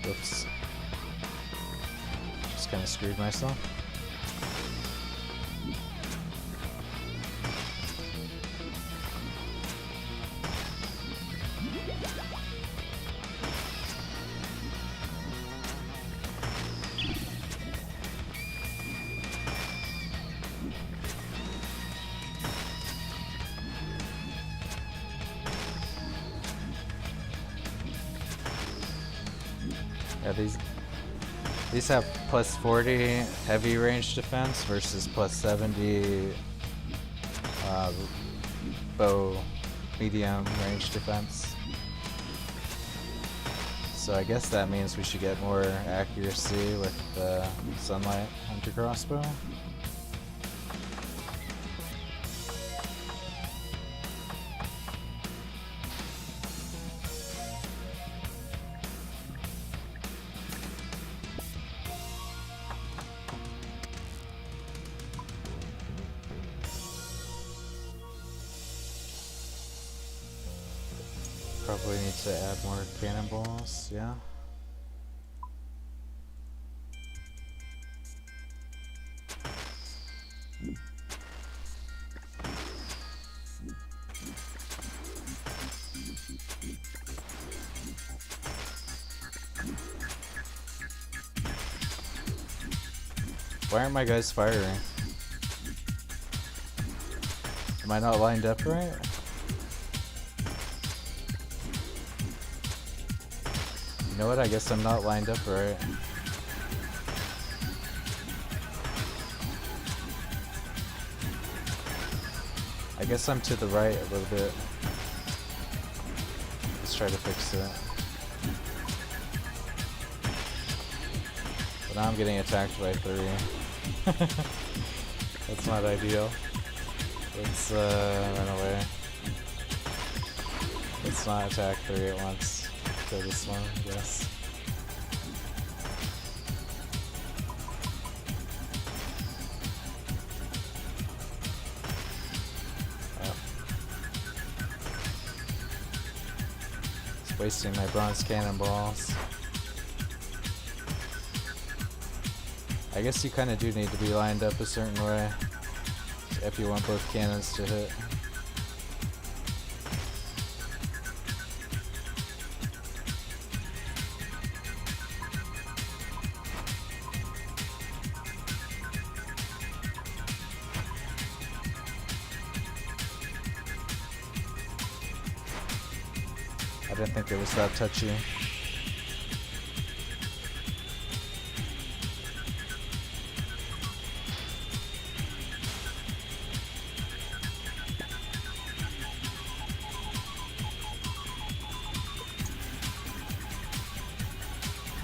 S1: Whoops. Just kinda screwed myself. Yeah, these have plus 40 heavy range defense versus plus 70 bow medium range defense. So I guess that means we should get more accuracy with the Sunlight Hunter Crossbow. Probably need to add more cannonballs, yeah. Why aren't my guys firing? Am I not lined up right? You know what? I guess I'm not lined up right. I guess I'm to the right a little bit. Let's try to fix it. But now I'm getting attacked by 3. That's not ideal. Let's run away. Let's not attack 3 at once. Kill this one, I guess. Wasting my bronze cannonballs. I guess you kind of do need to be lined up a certain way if you want both cannons to hit. I didn't think it was that touchy.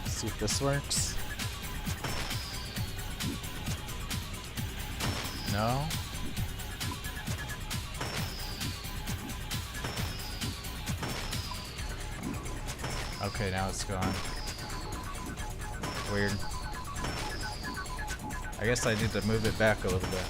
S1: See if this works. No? Okay, now it's gone. Weird. I guess I need to move it back a little bit.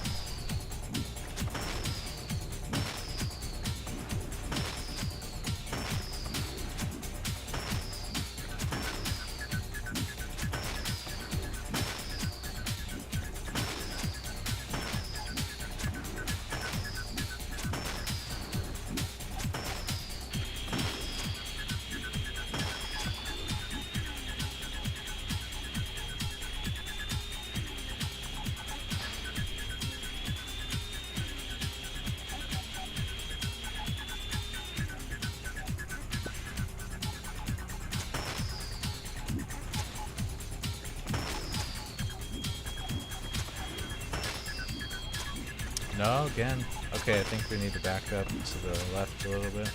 S1: No, again. Okay, I think we need to back up to the left a little bit.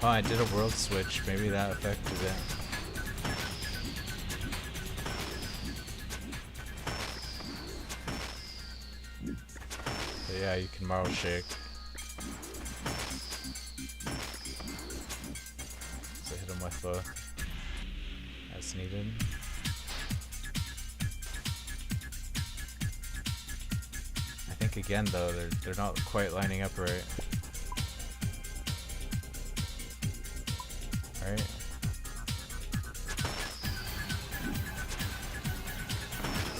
S1: Oh, I did a world switch. Maybe that affected it. But yeah, you can Marl Shake. So hit him with both as needed. I think again though, they're not quite lining up right. Right?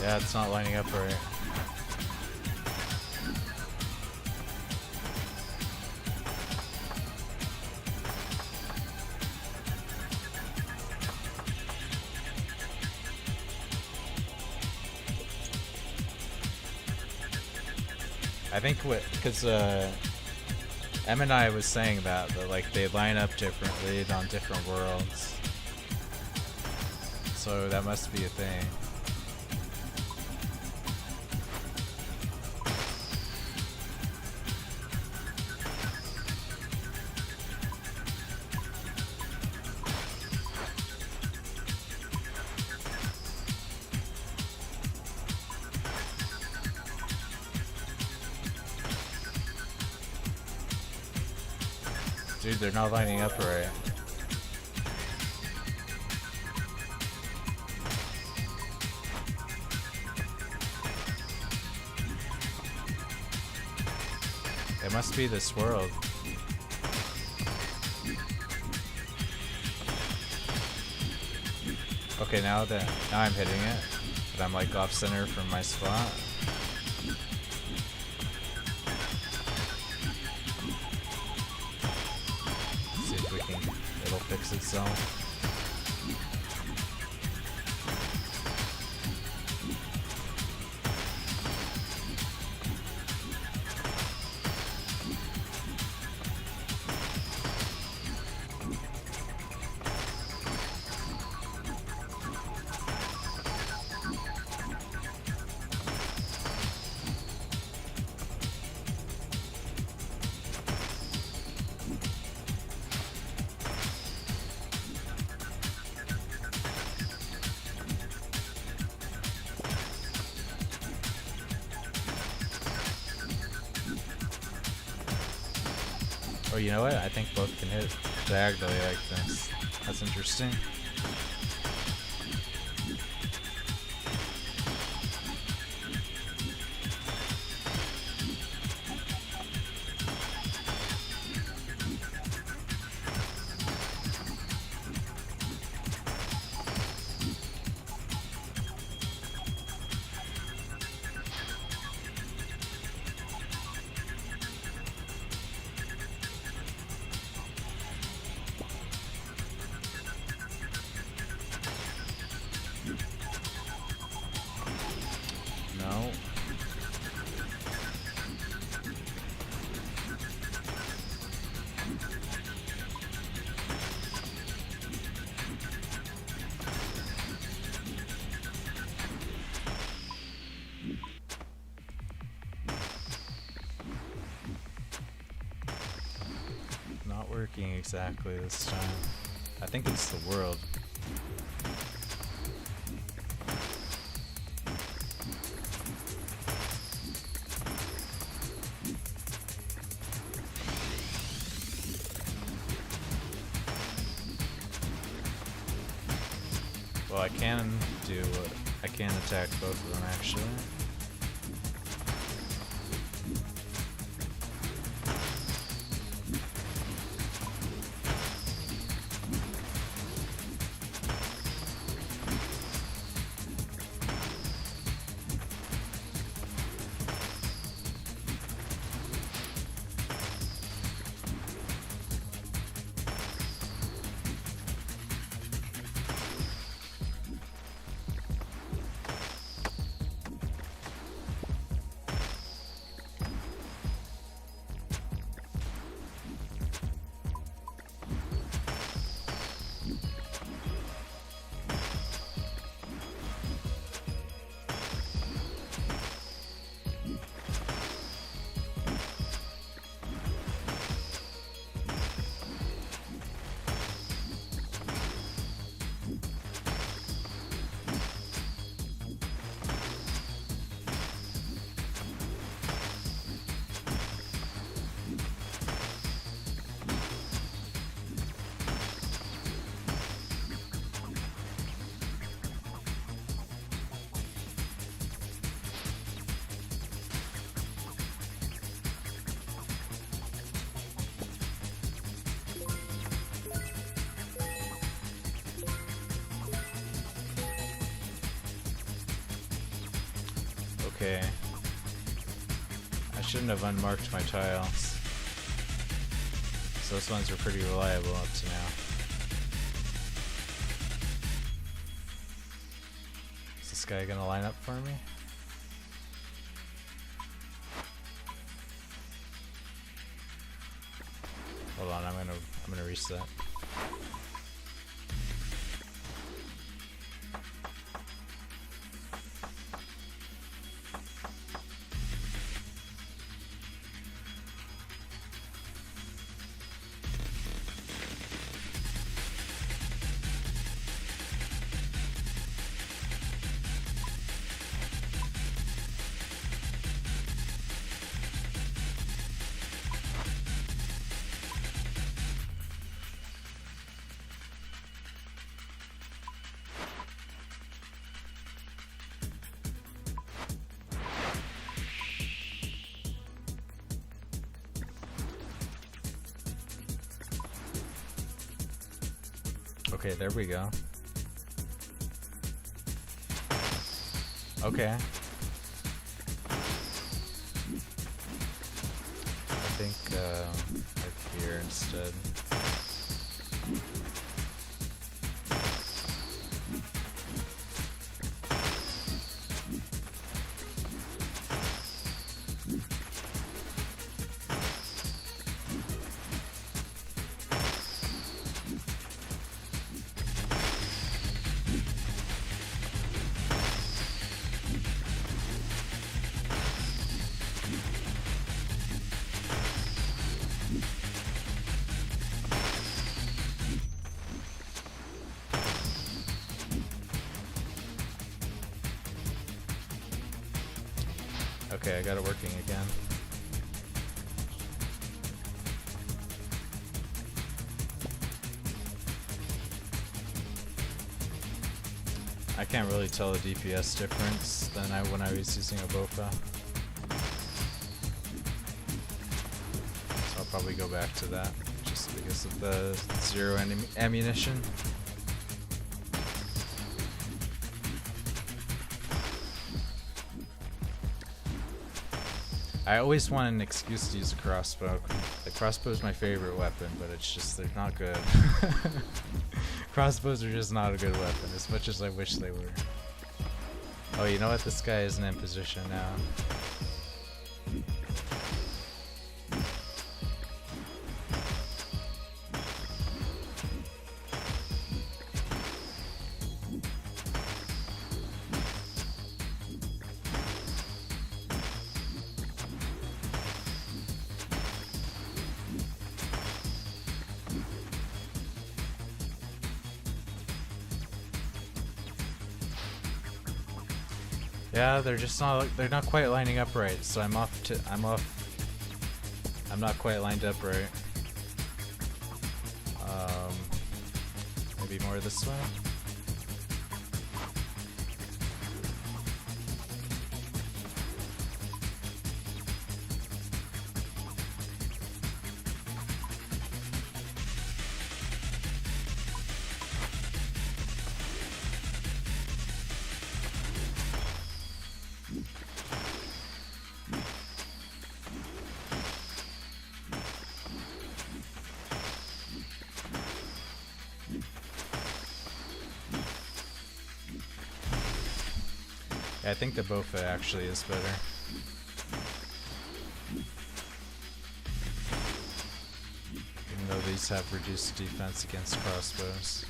S1: Yeah, it's not lining up right. I think what, because M and I was saying that like they line up differently on different worlds, so that must be a thing. Dude, they're not lining up right. It must be this world. Okay, now I'm hitting it, but I'm like off center from my spot. It'll fix itself. Oh, you know what? I think both can hit diagonally like this. That's interesting. No. Not working exactly this time. I think it's the world. Well, I can attack both of them actually. Okay. I shouldn't have unmarked my tiles. So those ones are pretty reliable up to now. Is this guy gonna line up for me? Hold on, I'm gonna reset. Okay, there we go. Okay. I think right here instead. Okay, I got it working again. I can't really tell the DPS difference than when I was using a BOFA. So I'll probably go back to that just because of the zero ammunition. I always want an excuse to use a crossbow. The crossbow is my favorite weapon, but it's just, they're not good. Crossbows are just not a good weapon, as much as I wish they were. Oh, you know what? This guy isn't in position now. Yeah, they're just not, they're not quite lining up right, so I'm not quite lined up right. Maybe more this way? I think the BOFA actually is better. Even though these have reduced defense against crossbows.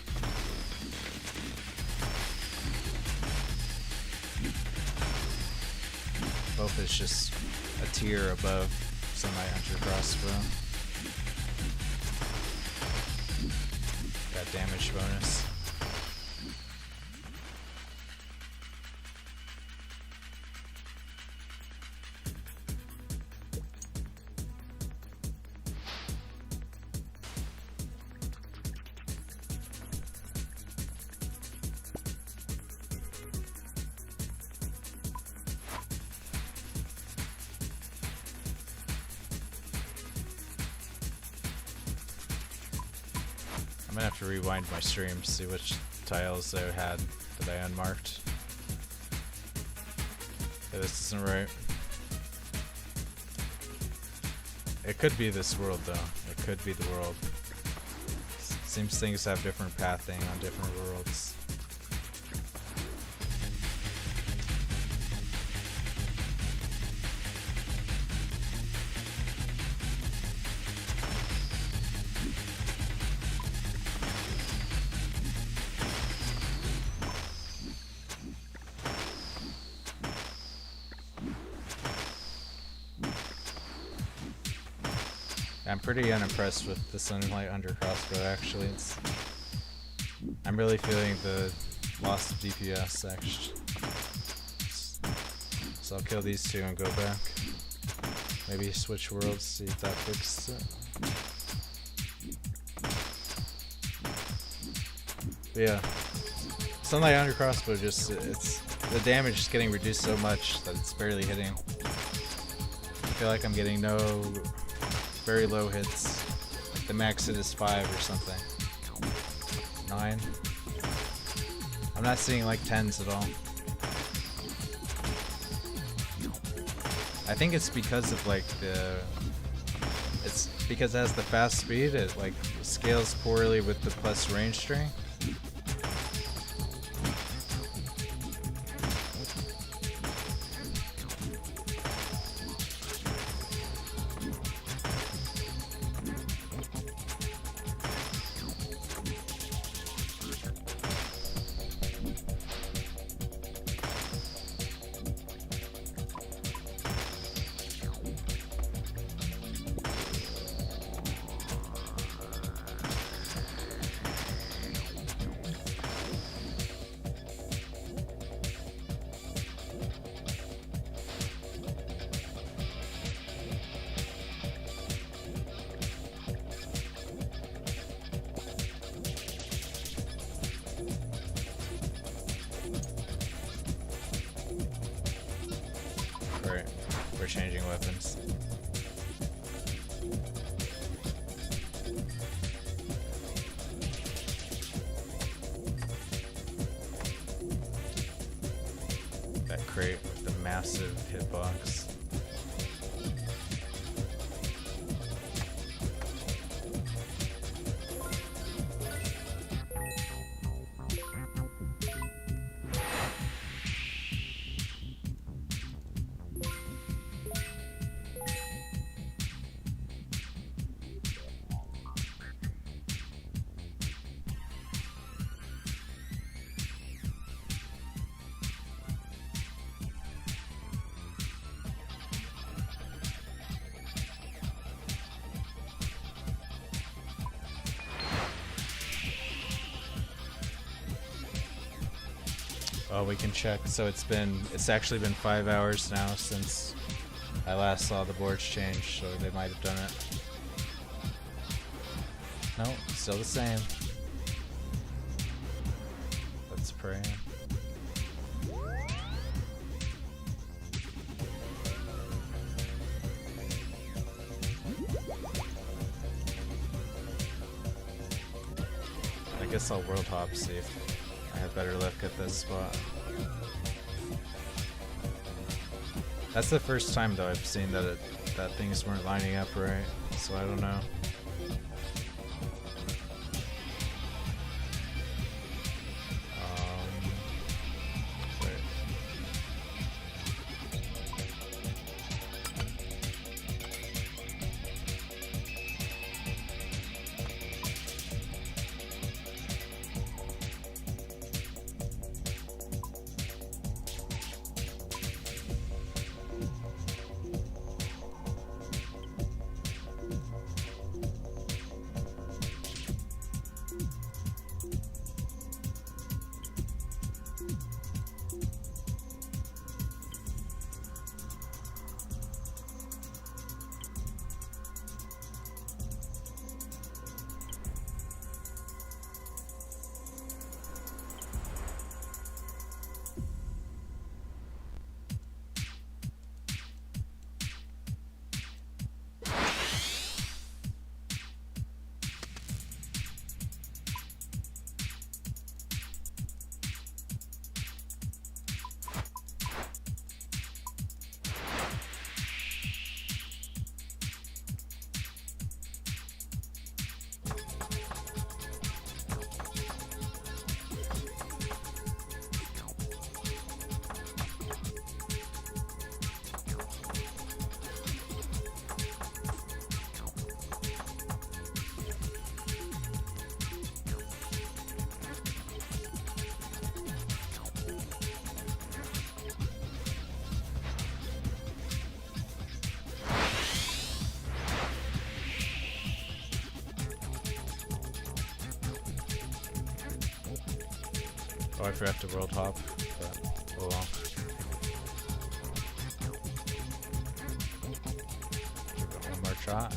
S1: BOFA is just a tier above semi-hunter crossbow. Got damage bonus. I'm gonna have to rewind my stream to see which tiles I had that I unmarked. Yeah, this isn't right. It could be this world though. It could be the world. Seems things have different pathing on different worlds. I'm pretty unimpressed with the Sunlight Hunter crossbow actually. I'm really feeling the loss of DPS actually. So I'll kill these two and go back. Maybe switch worlds, see if that fixes it. But yeah. Sunlight Hunter crossbow just, the damage is getting reduced so much that it's barely hitting. I feel like I'm getting no very low hits. Like the max hit is 5 or something. 9. I'm not seeing like 10s at all. I think it's because of like it's because it has the fast speed, it like scales poorly with the plus range strength. changing weapons. That crate with the massive hitbox. Oh, we can check. So it's actually been 5 hours now since I last saw the boards change, so they might have done it. No, still the same. Let's pray. I guess I'll world hop, see if I have better luck at this spot. That's the first time though I've seen that that things weren't lining up right, so I don't know. Wait. Oh, I forgot to world hop, but oh well. Give it one more shot.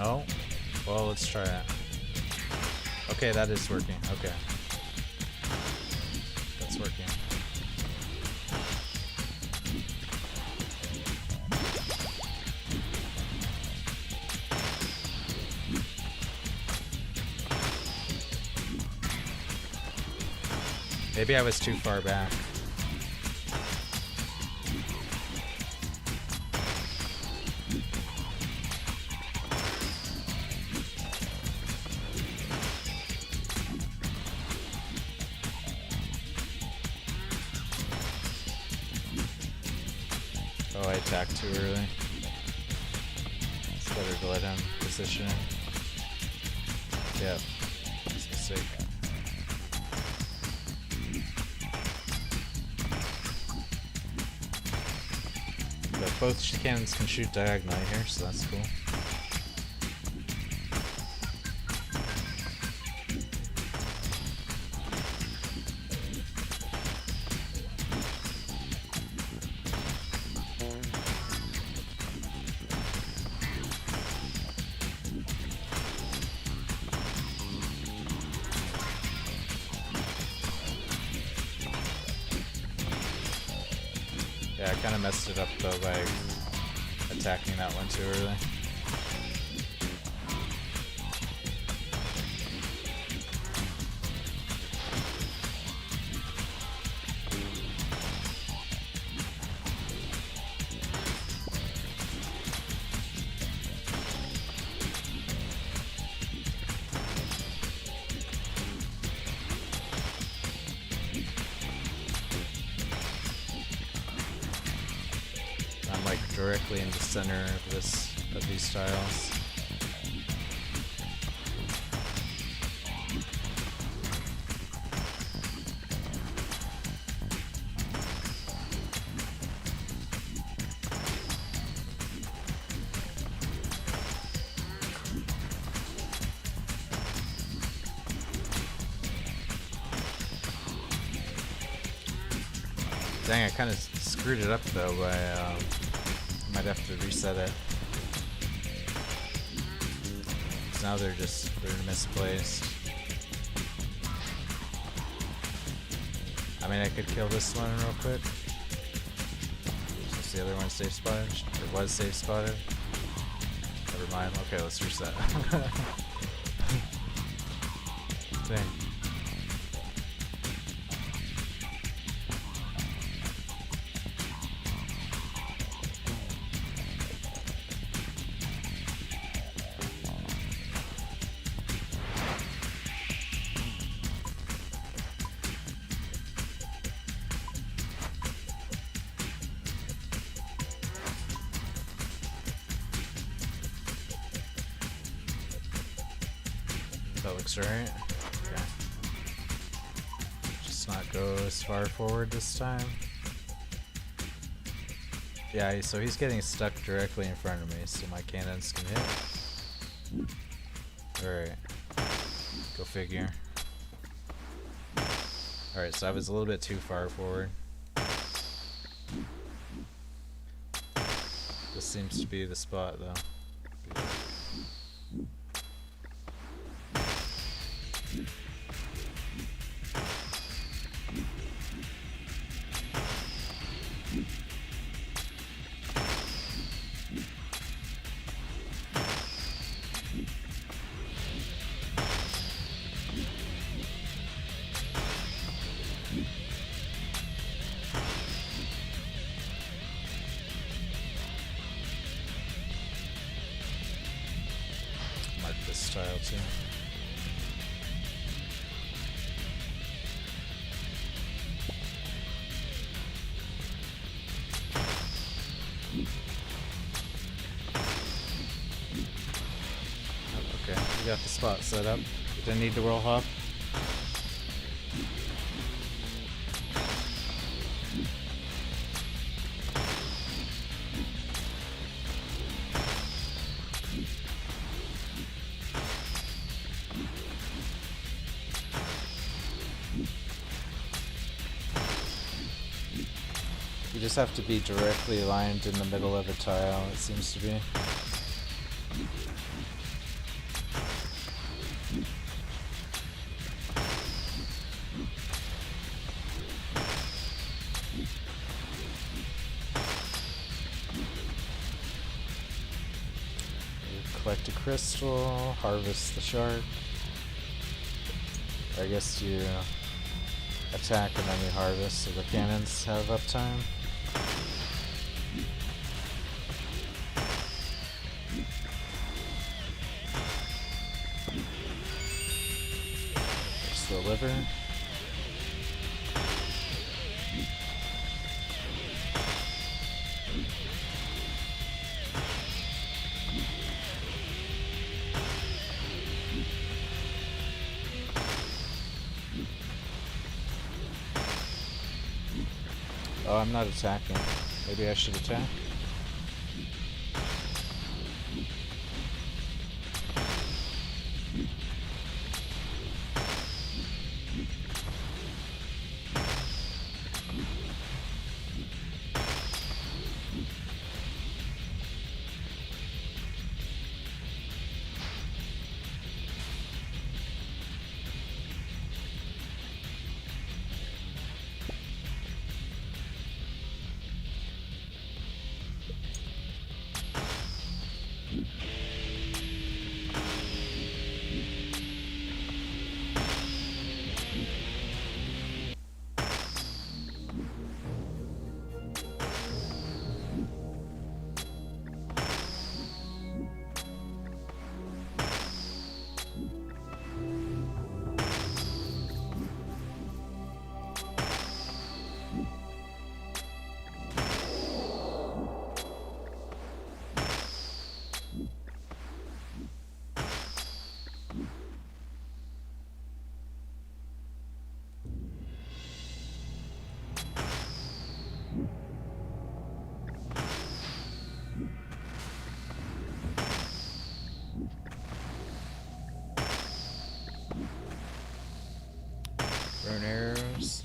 S1: No? Well, let's try it. Okay, that is working. Okay. That's working. Maybe I was too far back. Oh, I attacked too early. It's better to let him position. Yep. That's a mistake. But both cannons can shoot diagonally here, so that's cool. Yeah, I kind of messed it up though by attacking that one too early. Directly in the center of these tiles. Dang, I kind of screwed it up though by might have to reset it. 'Cause now they're misplaced. I mean, I could kill this one real quick. Since the other one's safe spotted, or was safe spotted. Never mind. Okay, let's reset. Dang. That looks right. Okay. Just not go as far forward this time. Yeah, so he's getting stuck directly in front of me, so my cannons can hit. Alright. Go figure. Alright, so I was a little bit too far forward. This seems to be the spot though. Mark this style too. Okay, we got the spot set up. Didn't need to roll hop. You just have to be directly aligned in the middle of a tile, it seems to be. collect a crystal, harvest the shark. Or I guess you attack and then you harvest, so the cannons have uptime. There's the liver. Oh, I'm not attacking. Maybe I should attack? Burn arrows.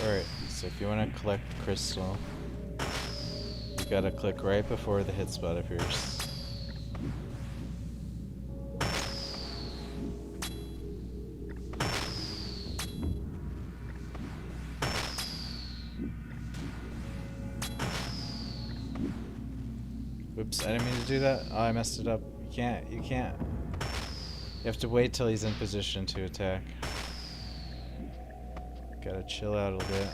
S1: Alright, so if you want to collect crystal, you gotta click right before the hit spot appears. Whoops, I didn't mean to do that. Oh, I messed it up. You can't. You have to wait till he's in position to attack. Gotta chill out a little bit.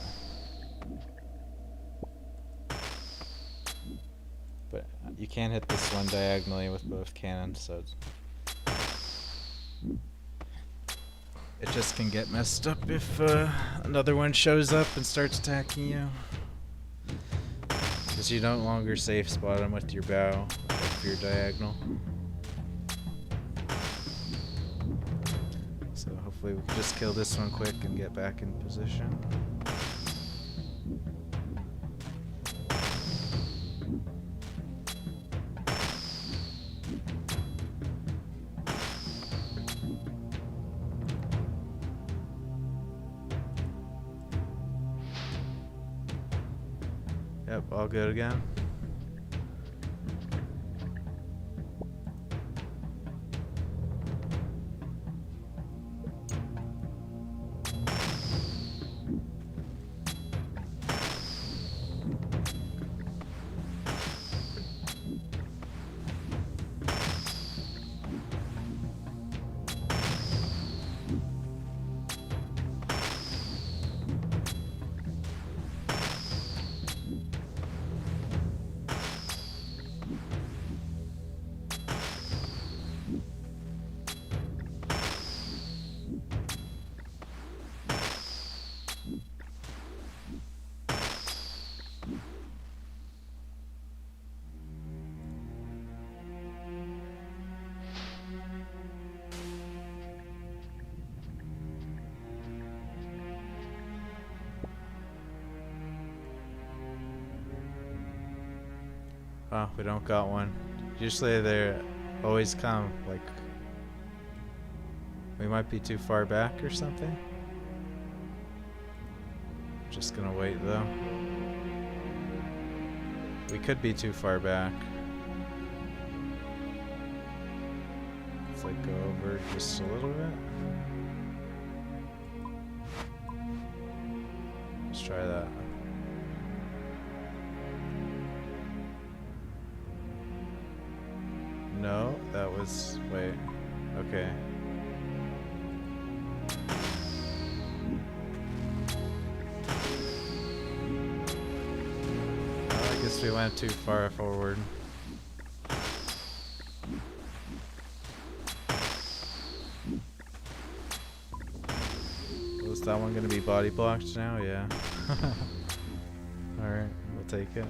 S1: But you can't hit this one diagonally with both cannons, so it just can get messed up if another one shows up and starts attacking you. Because you no longer safe spot him with your bow if you're diagonal. So hopefully we can just kill this one quick and get back in position. Yep, all good again. Oh, we don't got one. Usually they always come, like, we might be too far back or something. Just gonna wait though. We could be too far back. like go over just a little bit. Let's try that. No, that was, wait, okay. Well, I guess we went too far forward. Was that one gonna be body blocked now? Yeah. Alright, we'll take it.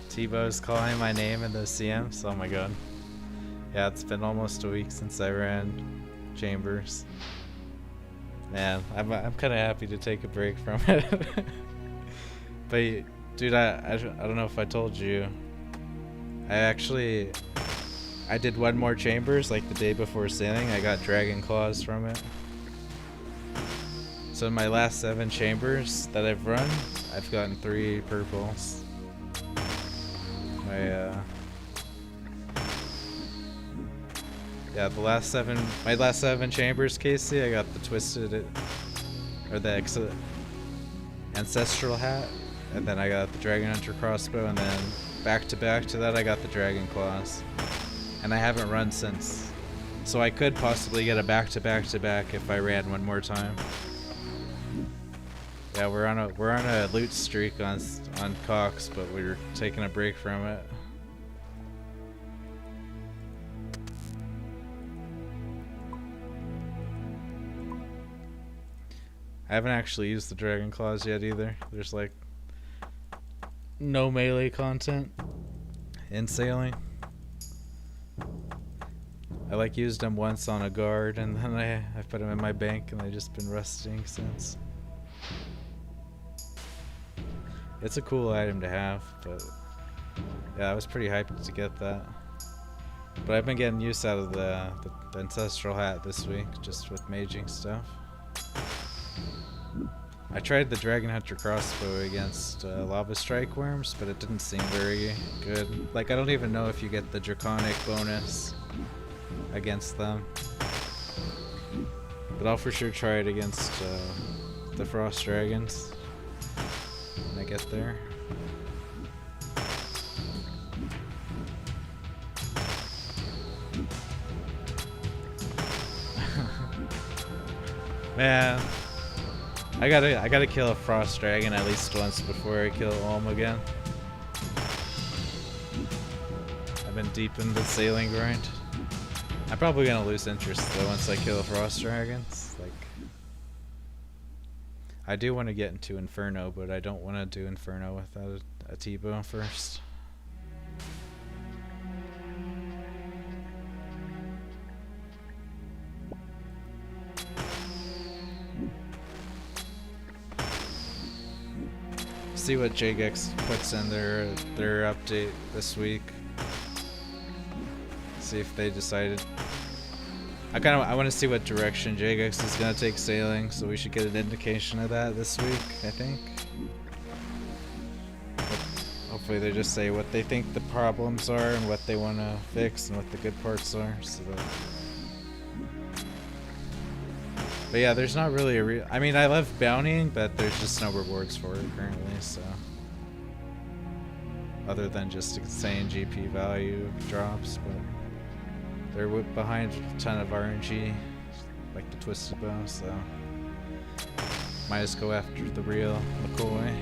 S1: T-Bow's calling my name in those CMs. Oh my god. Yeah, it's been almost a week since I ran chambers. Man, I'm kind of happy to take a break from it. But dude, I don't know if I told you. I did one more chambers like the day before sailing. I got dragon claws from it. So in my last 7 chambers that I've run, I've gotten 3 purples. Yeah, my last 7 chambers, Casey, I got the twisted, or the ancestral hat, and then I got the dragon hunter crossbow, and then back to that I got the dragon claws, and I haven't run since. So I could possibly get a back to back if I ran one more time. Yeah, we're on a loot streak on Cox, but we're taking a break from it. I haven't actually used the dragon claws yet either. There's like no melee content in sailing. I like used them once on a guard, and then I put them in my bank, and they've just been rusting since. It's a cool item to have, but yeah, I was pretty hyped to get that. But I've been getting use out of the ancestral hat this week, just with maging stuff. I tried the dragon hunter crossbow against lava strike worms, but it didn't seem very good. Like, I don't even know if you get the draconic bonus against them. But I'll for sure try it against the frost dragons when I get there. Man, I gotta kill a frost dragon at least once before I kill Olm again. I've been deep in the sailing grind. I'm probably gonna lose interest though once I kill frost dragons. Like, I do want to get into Inferno, but I don't want to do Inferno without a T-bow first. See what Jagex puts in their update this week. See if they decided. I want to see what direction Jagex is gonna take sailing, so we should get an indication of that this week, I think. Hopefully they just say what they think the problems are and what they want to fix and what the good parts are. So that... But yeah, there's not really a real... I mean, I love bountying, but there's just no rewards for it currently, so... Other than just insane GP value drops, but... They're behind a ton of RNG, like the Twisted Bow, so... Might just go after the real McCoy.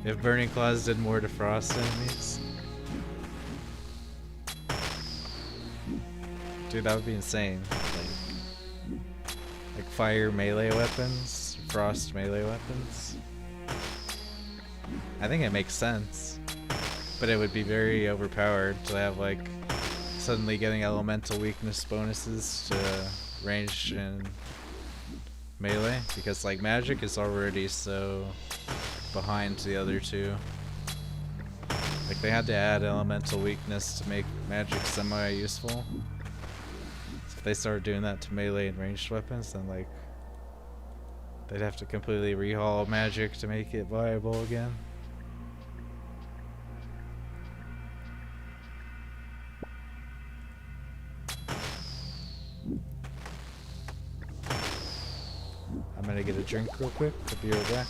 S1: If Burning Claws did more to frost enemies... Dude, that would be insane. Like fire melee weapons, frost melee weapons. I think it makes sense, but it would be very overpowered to have like suddenly getting elemental weakness bonuses to ranged and melee, because like magic is already so behind the other two. Like they had to add elemental weakness to make magic semi-useful. If they started doing that to melee and ranged weapons, then like they'd have to completely rehaul magic to make it viable again. I'm gonna get a drink real quick. I'll be right back.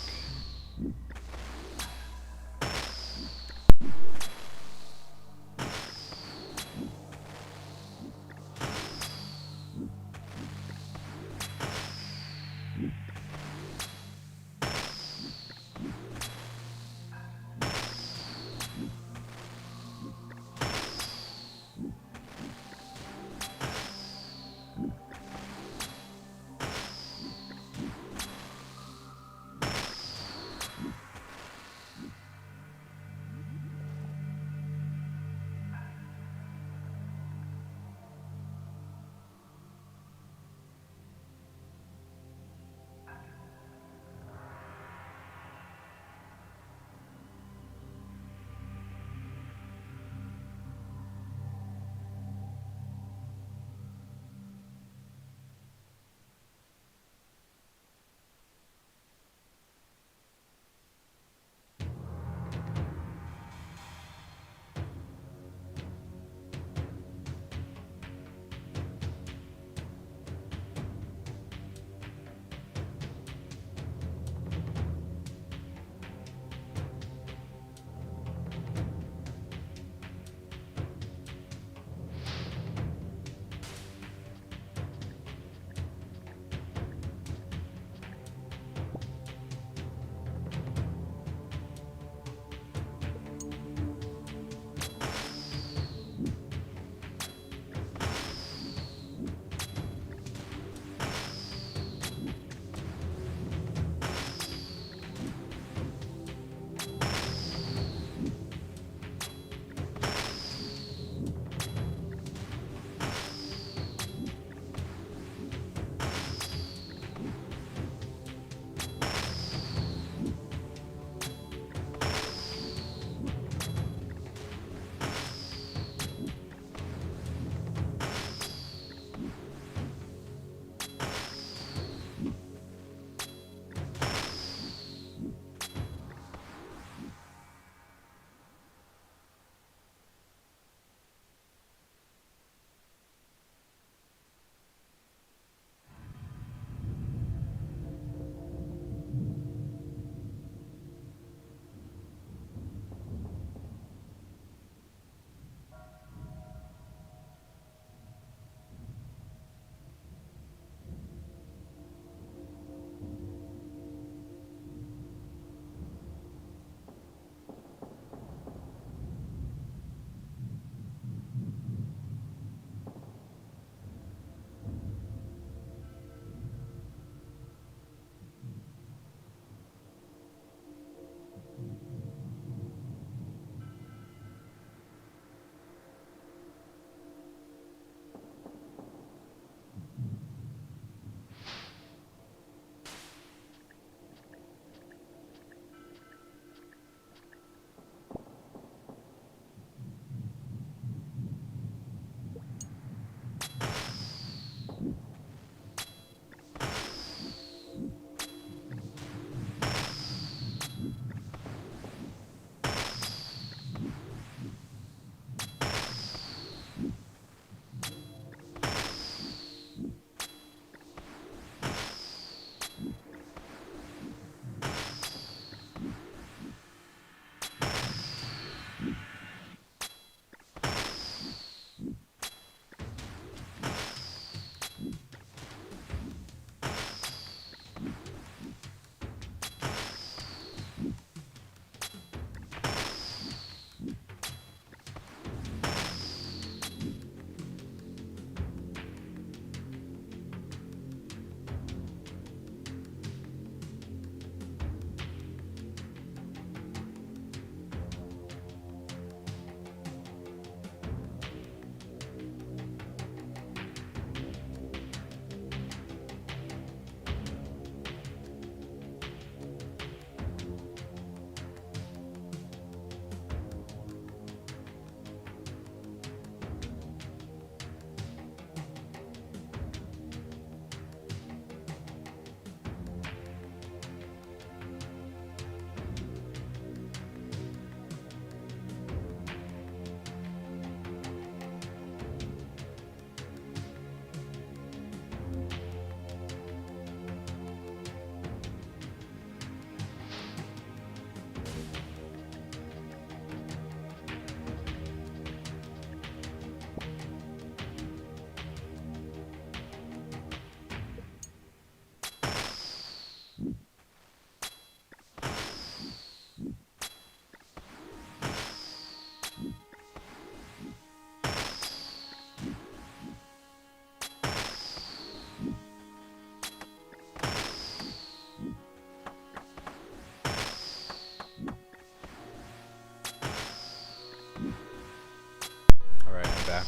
S1: back.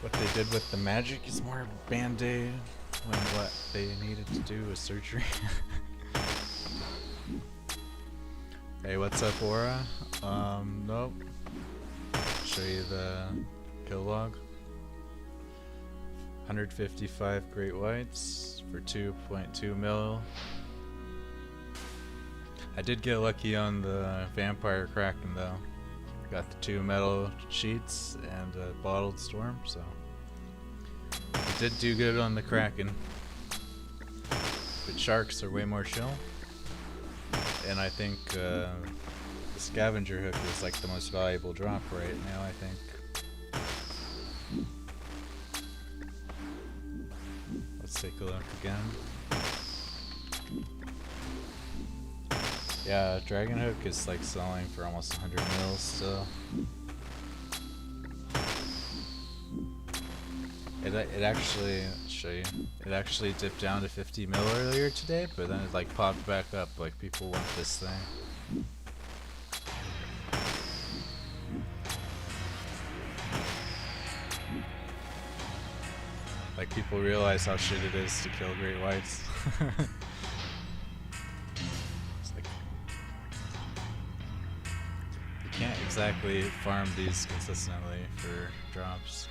S1: What they did with the magic is more band-aid when what they needed to do was surgery. Hey, what's up, Aura? Nope. Show you the kill log. 155 great whites for 2.2 mil. I did get lucky on the Vampyre Kraken though. Got the 2 metal sheets and a bottled storm, so it did do good on the Kraken. But sharks are way more chill. And I think the scavenger hook is like the most valuable drop right now, I think. Let's take a look again. Yeah, Dragon Hook is like selling for almost 100 mils still. It actually, I'll show you, it actually dipped down to 50 mil earlier today, but then it like popped back up, like people want this thing. Like people realize how shit it is to kill great whites. It's like, you can't exactly farm these consistently for drops.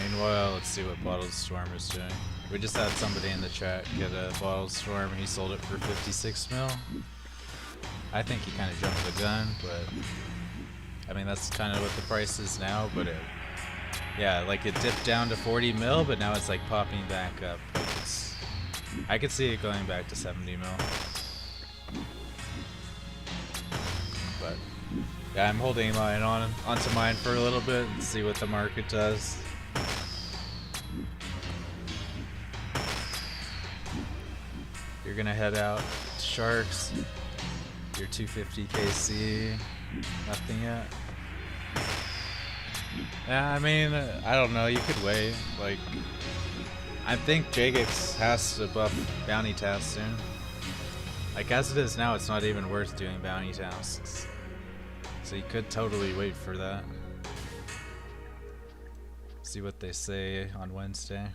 S1: Meanwhile, let's see what Bottled Storm is doing. We just had somebody in the chat get a Bottled Storm, he sold it for 56 mil. I think he kind of jumped the gun, but I mean that's kind of what the price is now, but yeah, like it dipped down to 40 mil, but now it's like popping back up. Like I could see it going back to 70 mil. But yeah, I'm holding mine onto mine for a little bit and see what the market does. You're gonna head out to Sharks. Your 250 KC. Nothing yet. Yeah, I mean, I don't know. You could wait. Like, I think Jagex has to buff bounty tasks soon. Like as it is now, it's not even worth doing bounty tasks. So you could totally wait for that. See what they say on Wednesday.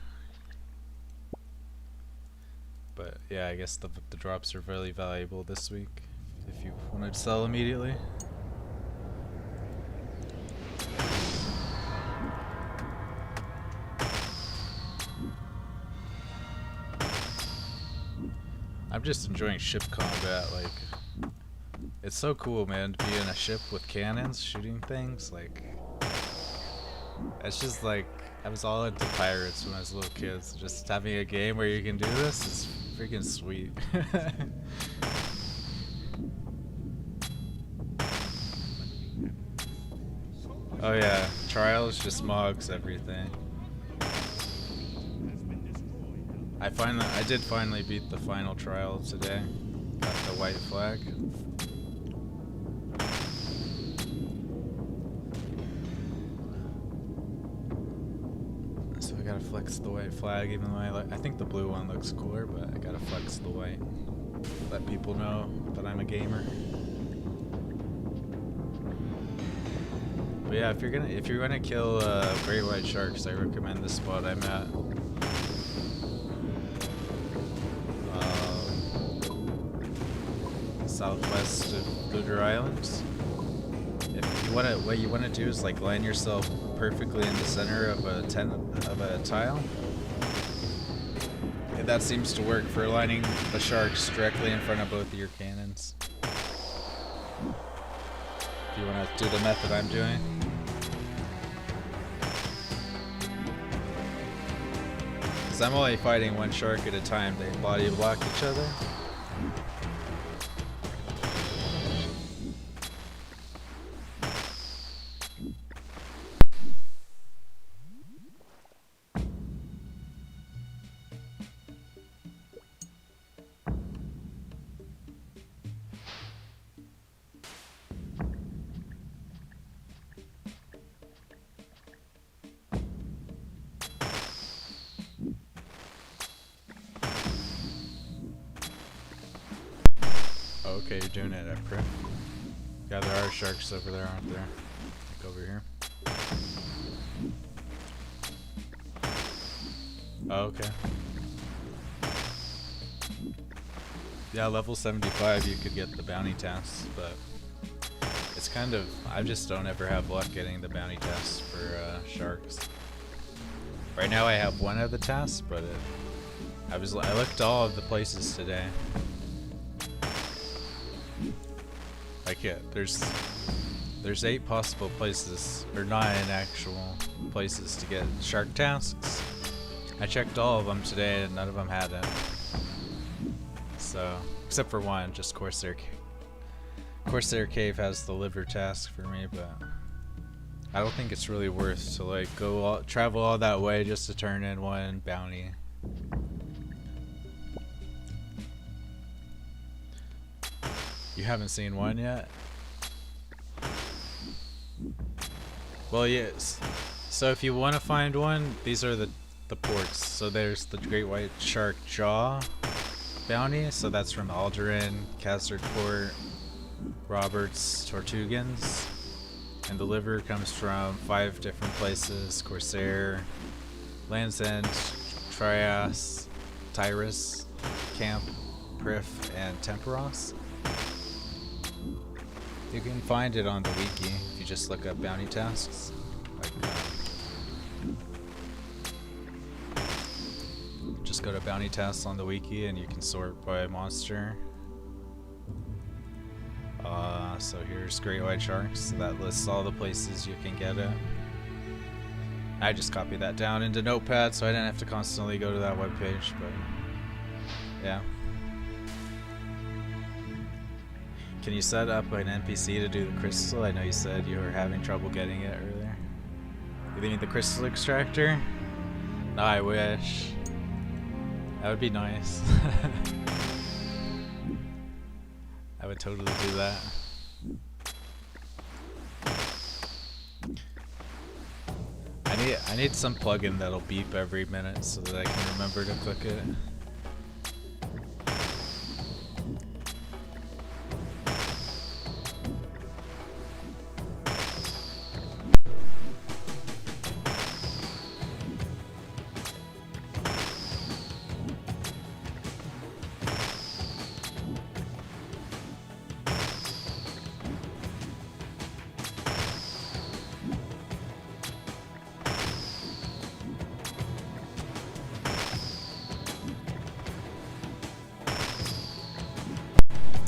S1: But yeah, I guess the drops are really valuable this week if you want to sell immediately. I'm just enjoying ship combat. Like, it's so cool, man, to be in a ship with cannons shooting things. Like, it's just like, I was all into pirates when I was a little kid. So just having a game where you can do this is freaking sweet. Oh yeah, Trials just mogs everything. I did finally beat the final trial today. Got the white flag. So I gotta flex the white flag, even though I think the blue one looks cooler, but I gotta flex the white. Let people know that I'm a gamer. But yeah, if you're gonna kill great white sharks, I recommend this spot I'm at. Southwest of Luder Islands. If you what you want to do is like line yourself perfectly in the center of a tile. And that seems to work for lining the sharks directly in front of both of your cannons. If you want to do the method I'm doing. Because I'm only fighting one shark at a time, they body block each other. okay, you're doing it at Prip. Yeah, there are sharks over there, aren't there? Like over here. Oh, okay. Yeah, level 75 you could get the bounty tasks, but it's kind of, I just don't ever have luck getting the bounty tasks for sharks. Right now I have one of the tasks, but I looked all of the places today. Like there's 8 possible places, or 9 actual places to get shark tasks. I checked all of them today and none of them had it. So, except for one, just Corsair Cave has the liver task for me, but I don't think it's really worth to like travel all that way just to turn in one bounty. You haven't seen one yet? Well, yes. So if you want to find one, these are the ports. So there's the Great White Shark Jaw bounty, so that's from Alderan, Castard Port, Roberts, Tortugans, and the liver comes from 5 different places: Corsair, Land's End, Trias, Tyrus, Camp, Prif, and Temperos. You can find it on the wiki if you just look up bounty tasks. Like, just go to bounty tasks on the wiki and you can sort by monster. So here's Great White Sharks, so that lists all the places you can get it. I just copied that down into Notepad so I didn't have to constantly go to that webpage, but yeah. Can you set up an NPC to do the crystal? I know you said you were having trouble getting it earlier. You need the crystal extractor? No, I wish. That would be nice. I would totally do that. I need some plugin that'll beep every minute so that I can remember to click it.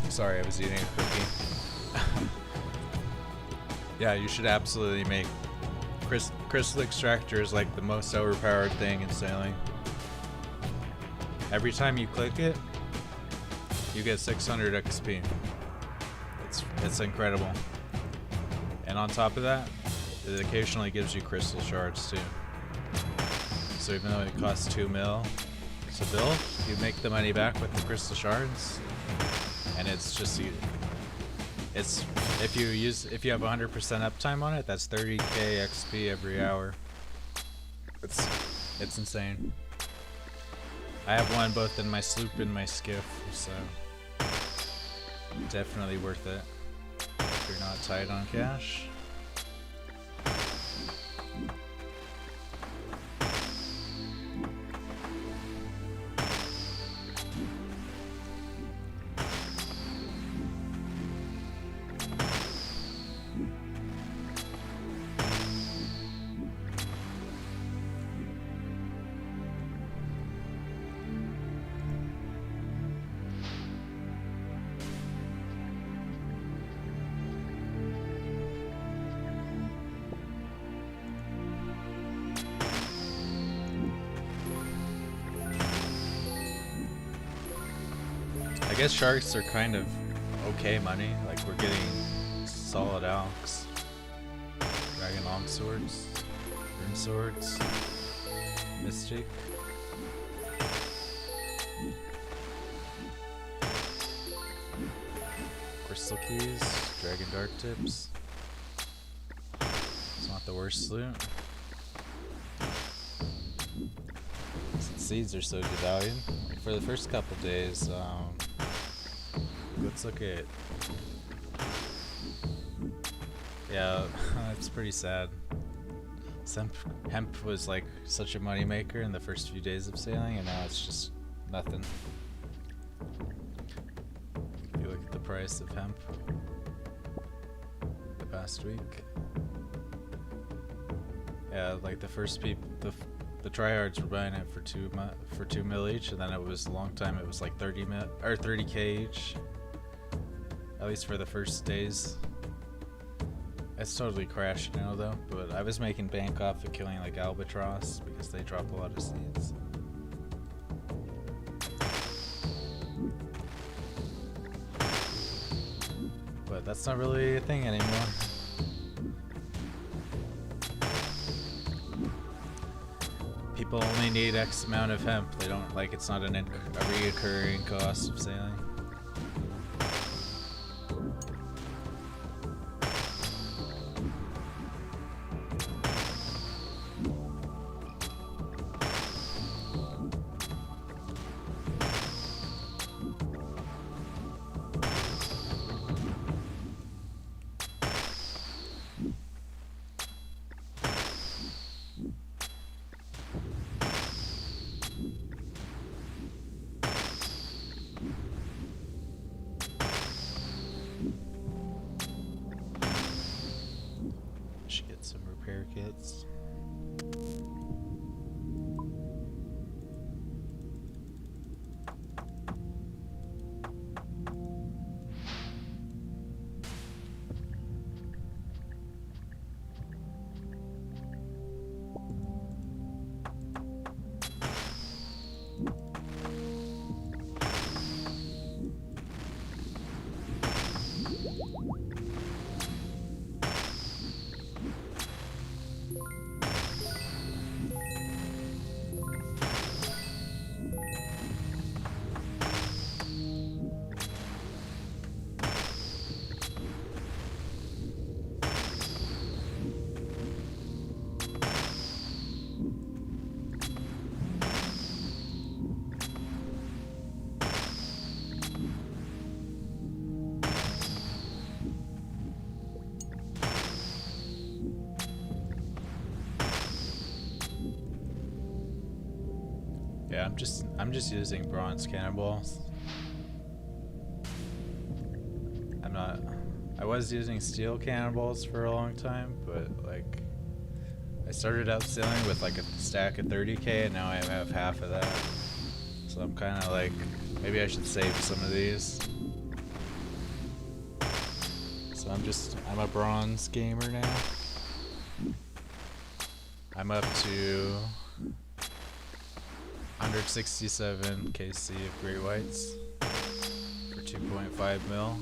S1: Sorry, I was eating a cookie. Yeah, you should absolutely make crystal extractor is like the most overpowered thing in sailing. Every time you click it, you get 600 XP. It's incredible. And on top of that, it occasionally gives you crystal shards too. So even though it costs 2 mil to build, you make the money back with the crystal shards. And it's just if you have 100% uptime on it, that's 30k XP every hour. It's insane. I have one both in my sloop and my skiff, so definitely worth it if you're not tight on cash. I guess sharks are kind of okay money, like we're getting solid alks, dragon long swords, rune swords, mystic. Crystal keys, dragon dart tips. It's not the worst loot. Seeds are so devalued. For the first couple days, let's look at. Yeah, it's pretty sad. Hemp was like such a moneymaker in the first few days of sailing, and now it's just nothing. If you look at the price of hemp the past week, yeah, like the first people, the tryhards were buying it for 2 mil each, and then it was a long time. It was like 30K each, at least for the first days. It's totally crashed now though, but I was making bank off of killing like albatross because they drop a lot of seeds. But that's not really a thing anymore. People only need X amount of hemp. They don't, like, it's not a reoccurring cost of sailing. Should get some repair kits. Yeah, I'm just using bronze cannonballs. I was using steel cannonballs for a long time, but like I started out sailing with like a stack of 30K and now I have half of that. So I'm kind of like, maybe I should save some of these. So I'm a bronze gamer now. I'm up to 167 KC of great whites for 2.5 mil.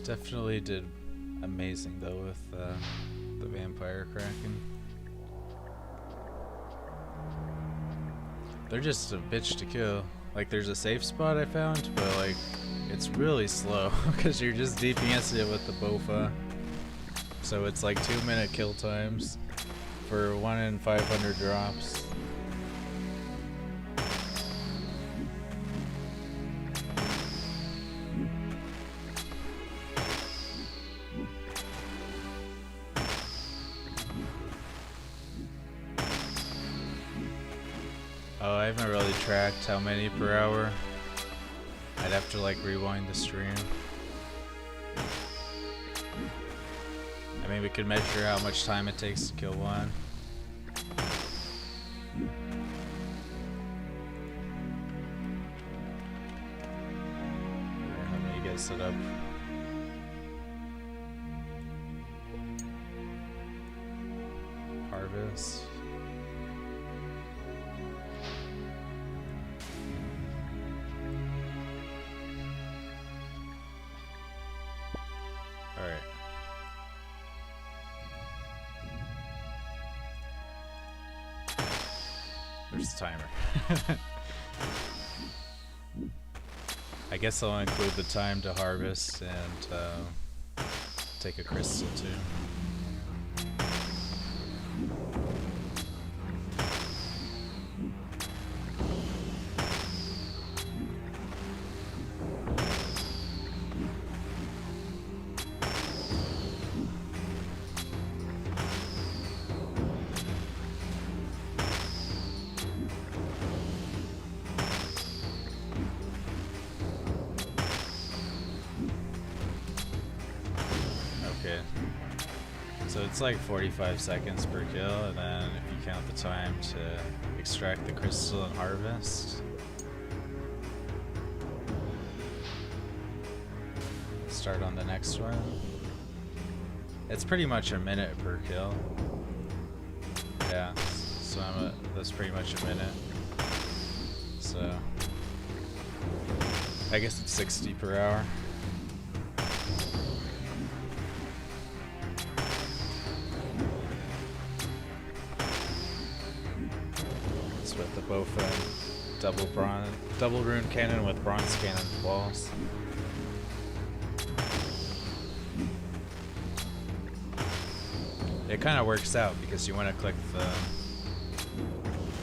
S1: Definitely did amazing though with the Vampyre Kraken. They're just a bitch to kill. Like there's a safe spot I found, but like it's really slow because you're just DPSing it with the Bofa. So it's like 2-minute kill times for 1 in 500 drops. Oh, I haven't really tracked how many per hour. I'd have to like rewind the stream. I mean, we could measure how much time it takes to kill one. Alright, let me get set up. Harvest. Alright. Where's the timer? I guess I'll include the time to harvest and take a crystal too. So it's like 45 seconds per kill, and then if you count the time to extract the crystal and harvest. Start on the next one. It's pretty much a minute per kill. Yeah, so that's pretty much a minute. So I guess it's 60 per hour. With the Bofa double rune cannon with bronze cannon walls. It kind of works out because you want to click the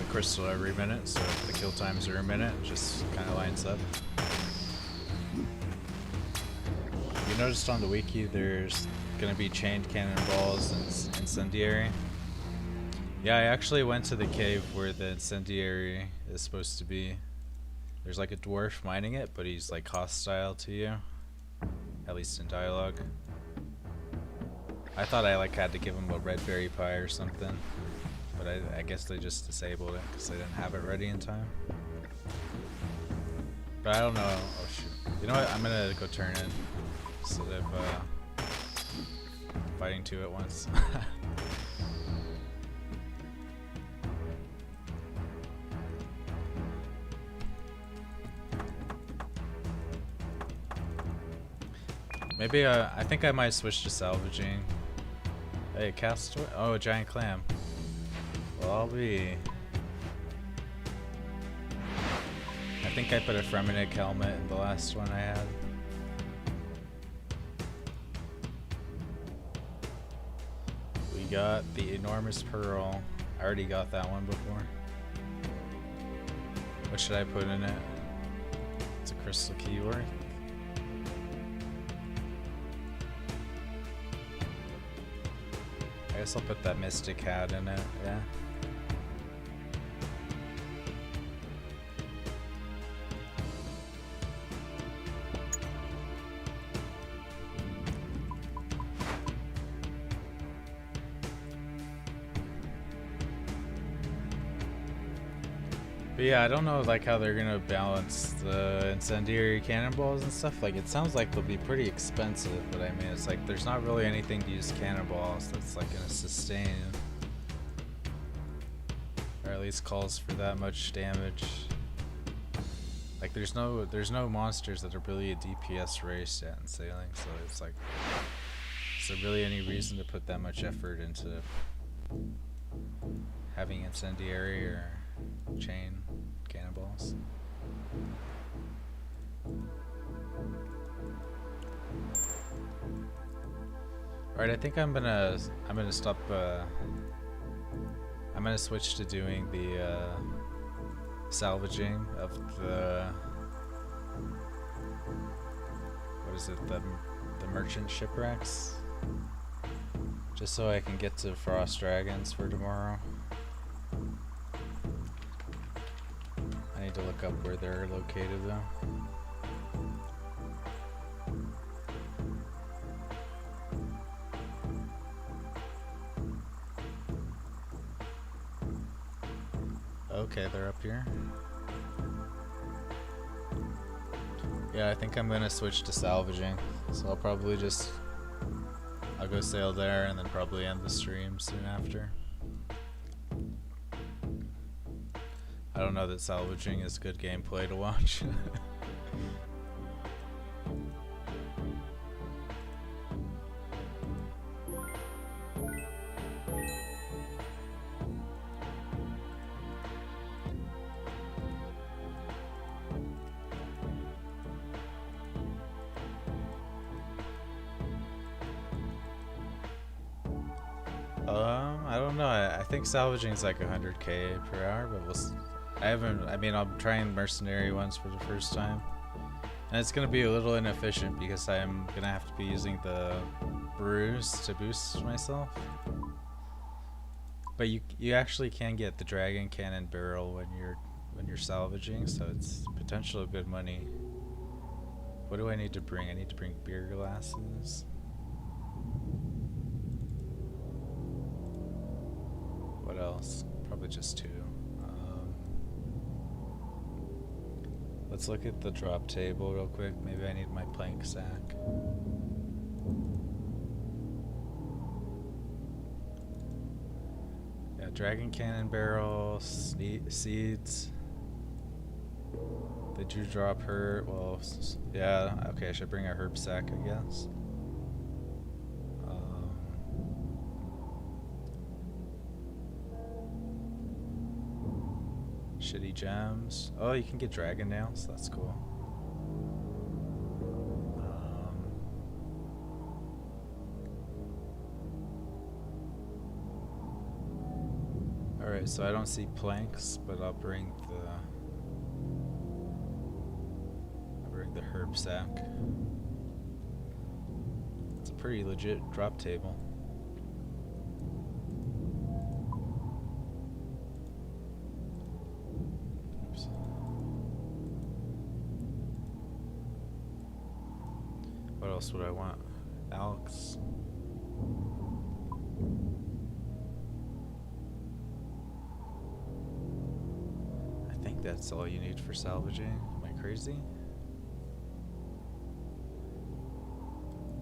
S1: crystal every minute, so if the kill times are a minute, it just kind of lines up. You noticed on the wiki there's gonna be chained cannonballs and incendiary. Yeah, I actually went to the cave where the incendiary is supposed to be. There's like a dwarf mining it, but he's like hostile to you. At least in dialogue. I thought I like had to give him a red berry pie or something. But I guess they just disabled it because they didn't have it ready in time. But I don't know. Oh shoot. You know what? I'm gonna go turn in instead of fighting two at once. Maybe I think I might switch to salvaging. Hey, castaway? Oh, a giant clam. Well, I'll be. I think I put a Fremenic helmet in the last one I had. We got the enormous pearl. I already got that one before. What should I put in it? It's a crystal keyword. I guess I'll put that mystic hat in it, yeah. But yeah, I don't know like how they're gonna balance the incendiary cannonballs and stuff. Like it sounds like they'll be pretty expensive, but I mean it's like there's not really anything to use cannonballs that's like gonna sustain, or at least calls for that much damage. Like there's no monsters that are really a DPS race yet in sailing, so it's like, is there really any reason to put that much effort into having incendiary or chain cannonballs? Alright, I think I'm gonna stop I'm gonna switch to doing the salvaging of the, what is it, the merchant shipwrecks, just so I can get to Frost Dragons for tomorrow. I need to look up where they're located though. Okay, they're up here. Yeah, I think I'm gonna switch to salvaging. So I'll probably I'll go sail there and then probably end the stream soon after. I don't know that salvaging is good gameplay to watch. I don't know. I think salvaging is like 100k per hour, but I haven't. I mean, I'm trying mercenary ones for the first time, and it's gonna be a little inefficient because I'm gonna have to be using the brews to boost myself. But you actually can get the dragon cannon barrel when you're salvaging, so it's potential good money. What do I need to bring? I need to bring beer glasses. What else? Probably just 2. Let's look at the drop table real quick. Maybe I need my plank sack. Yeah, dragon cannon barrel, seeds. They do drop herb. Well, yeah. Okay, I should bring a herb sack, I guess. Shitty gems. Oh, you can get dragon nails. That's cool. Alright, so I don't see planks, but I'll bring the herb sack. It's a pretty legit drop table. Oops. What else would I want? Alex. I think that's all you need for salvaging. Am I crazy?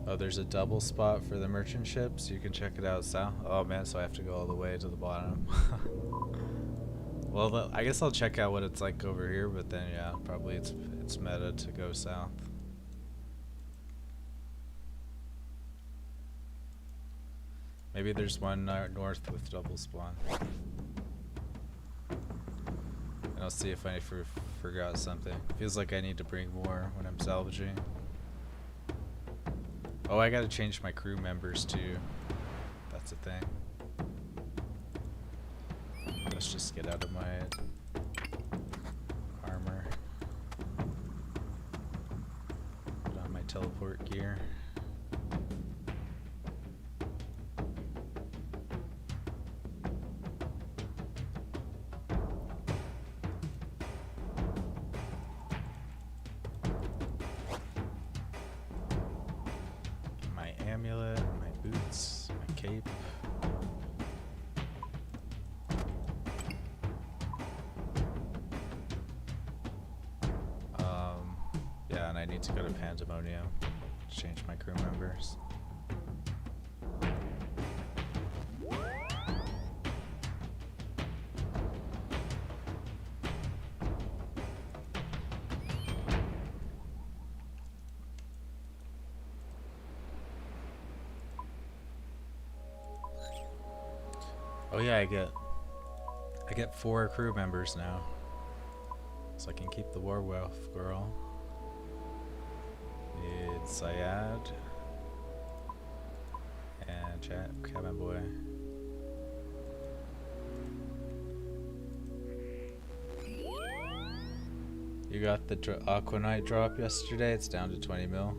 S1: Oh, there's a double spot for the merchant ships. You can check it out south. Oh man, so I have to go all the way to the bottom. Well, I guess I'll check out what it's like over here, but then yeah, probably it's meta to go south. Maybe there's one north with double spawn. And I'll see if I forgot something. Feels like I need to bring more when I'm salvaging. Oh, I gotta change my crew members too. That's a thing. Let's just get out of my armor. Put on my teleport gear. Amulet, my boots, my cape. Yeah, and I need to go to Pandemonium to change my crew members. Oh yeah, I get 4 crew members now, so I can keep the werewolf girl. Need Syad and cabin boy. You got the Aquanite drop yesterday. It's down to 20 mil.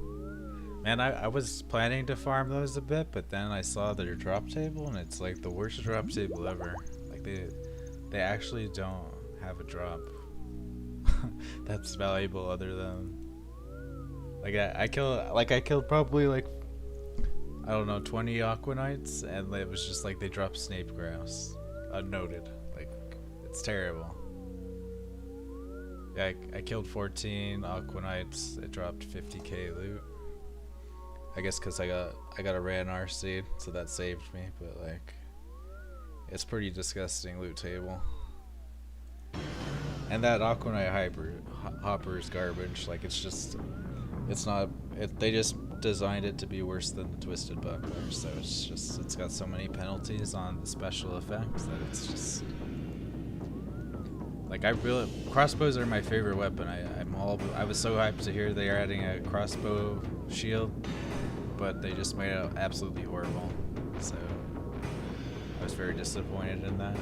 S1: Man, I was planning to farm those a bit, but then I saw their drop table, and it's like the worst drop table ever. Like they actually don't have a drop that's valuable other than like I killed probably like I don't know 20 Aquanites, and it was just like they dropped Snape Grouse unnoted. Like it's terrible. Yeah, I killed 14 Aquanites. It dropped 50k loot. I guess because I got a Ranar seed, so that saved me. But like, it's pretty disgusting loot table. And that Aquanite hopper is garbage. Like it's not. They just designed it to be worse than the Twisted Buckler. So it's got so many penalties on the special effects that it's just. Like crossbows are my favorite weapon. I was so hyped to hear they are adding a crossbow shield, but they just made it absolutely horrible. So I was very disappointed in that.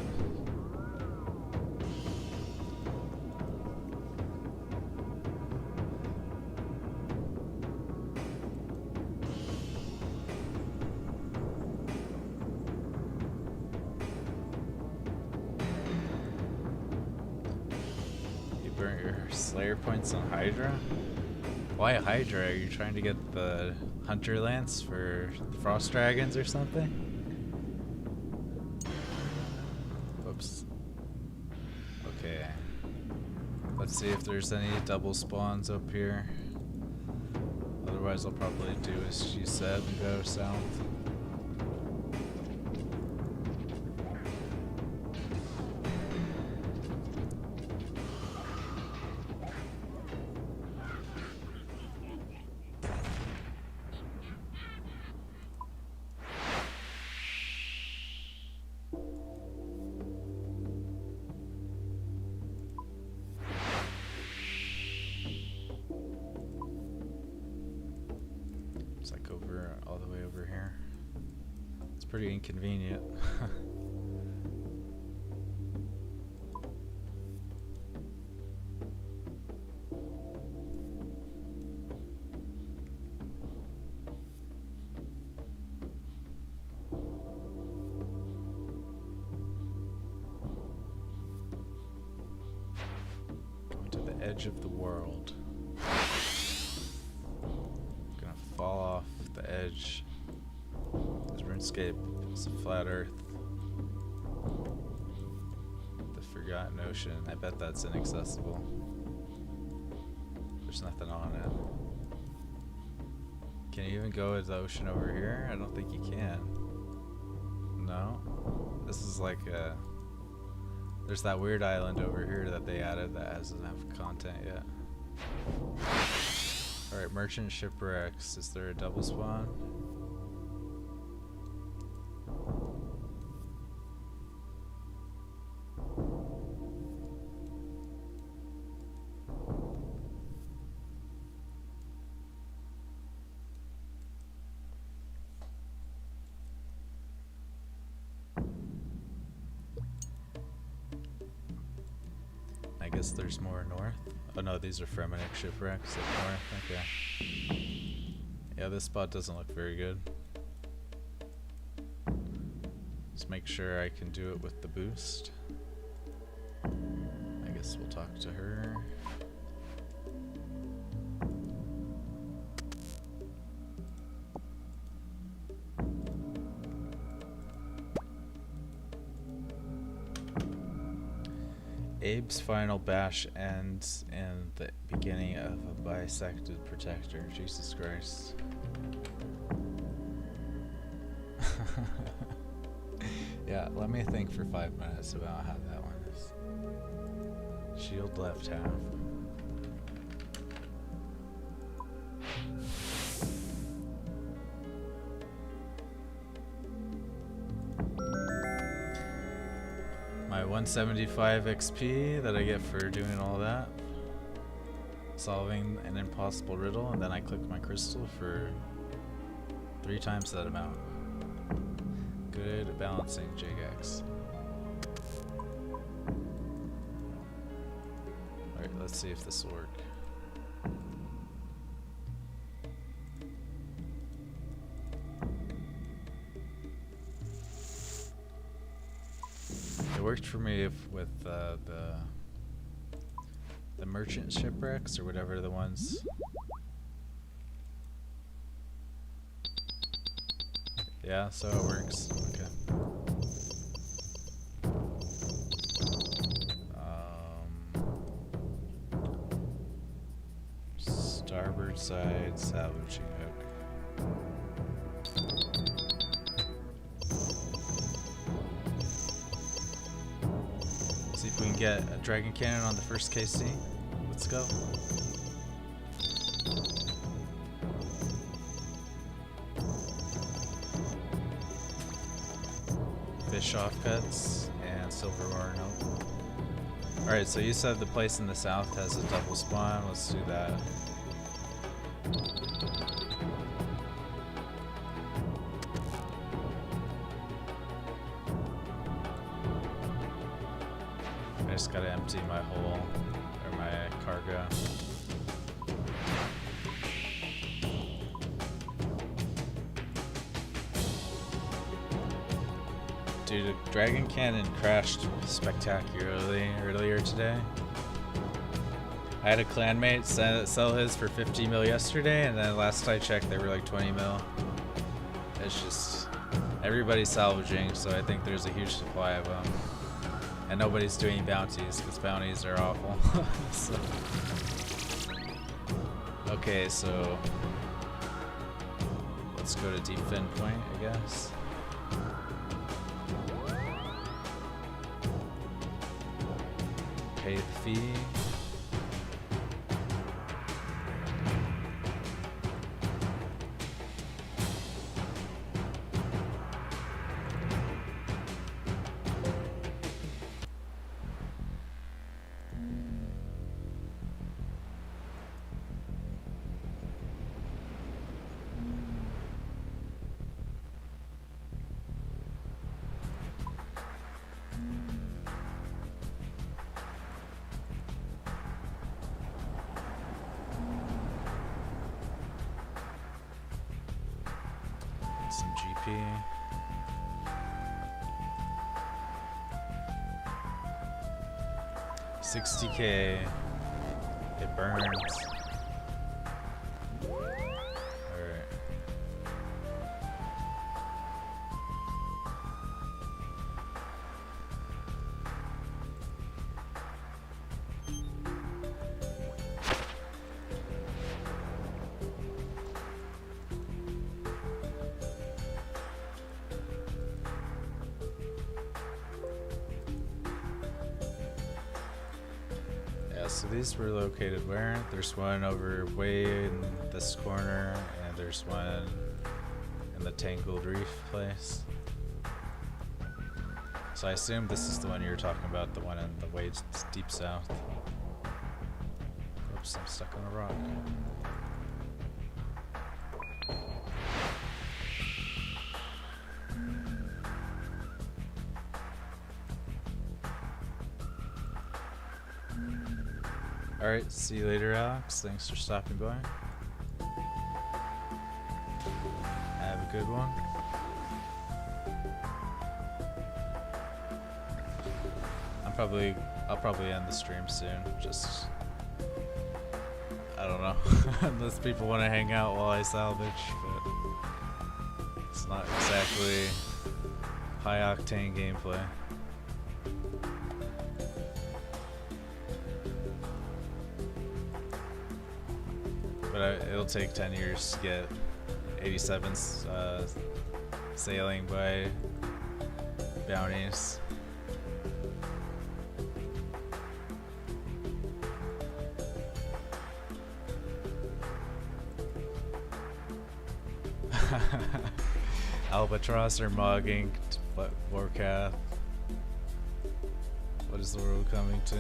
S1: You burnt your Slayer points on Hydra? Why Hydra? Are you trying to get the Hunter Lance for Frost Dragons or something? Whoops. Okay. Let's see if there's any double spawns up here. Otherwise I'll probably do as she said and go south. It's like over, all the way over here. It's pretty inconvenient. Going to the edge of the world. Fall off the edge. This RuneScape is a flat earth. The forgotten ocean. I bet that's inaccessible. There's nothing on it. Can you even go to the ocean over here? I don't think you can. No? This is like a... There's that weird island over here that they added that doesn't have content yet. Alright, merchant shipwrecks. Is there a double spawn? I guess there's more north. Oh no, these are Fremennik shipwrecks up north. Okay. Yeah, this spot doesn't look very good. Let's make sure I can do it with the boost. I guess we'll talk to her. Abe's final bash ends in the beginning of a bisected protector. Jesus Christ. Yeah, let me think for 5 minutes about how that one is. Shield left half. My 175 XP that I get for doing all that. Solving an impossible riddle, and then I click my crystal for 3 times that amount. Good balancing, Jagex. Alright, let's see if this will work. It worked for me with the merchant shipwrecks or whatever the ones. Yeah, so it works. Okay. Starboard side salvaging hook. See if we can get a dragon cannon on the first KC. Let's go. Fish offcuts and silver ore, nope. Alright, so you said the place in the south has a double spawn. Let's do that. I just gotta empty my hole, or my cargo. Dude, a Dragon Cannon crashed spectacularly earlier today. I had a clanmate sell his for 50 mil yesterday, and then last I checked they were like 20 mil. It's just, everybody's salvaging, so I think there's a huge supply of them. And nobody's doing bounties, because bounties are awful. So. Okay, so let's go to defend point, I guess. Pay the fee. Some GP. $60K. It burns. Alright. So these were located where? There's one over way in this corner, and there's one in the Tangled Reef place. So I assume this is the one you're talking about, the one in the way deep south. Oops, I'm stuck on a rock. Alright, see you later, Alex. Thanks for stopping by. Have a good one. I'll probably end the stream soon. Just, I don't know, unless people want to hang out while I salvage, but it's not exactly high octane gameplay. But it'll take 10 years to get 87s sailing by bounties. Albatross or Mug Inked Warcath. What is the world coming to?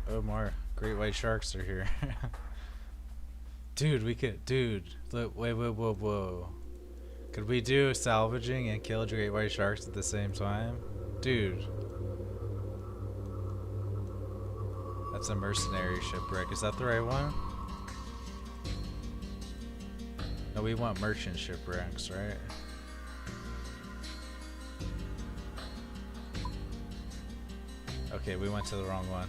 S1: Oh, more great white sharks are here. Dude, look, wait, whoa. Could we do salvaging and kill great white sharks at the same time? Dude. That's a mercenary shipwreck. Is that the right one? No, we want merchant shipwrecks, right? Okay, we went to the wrong one.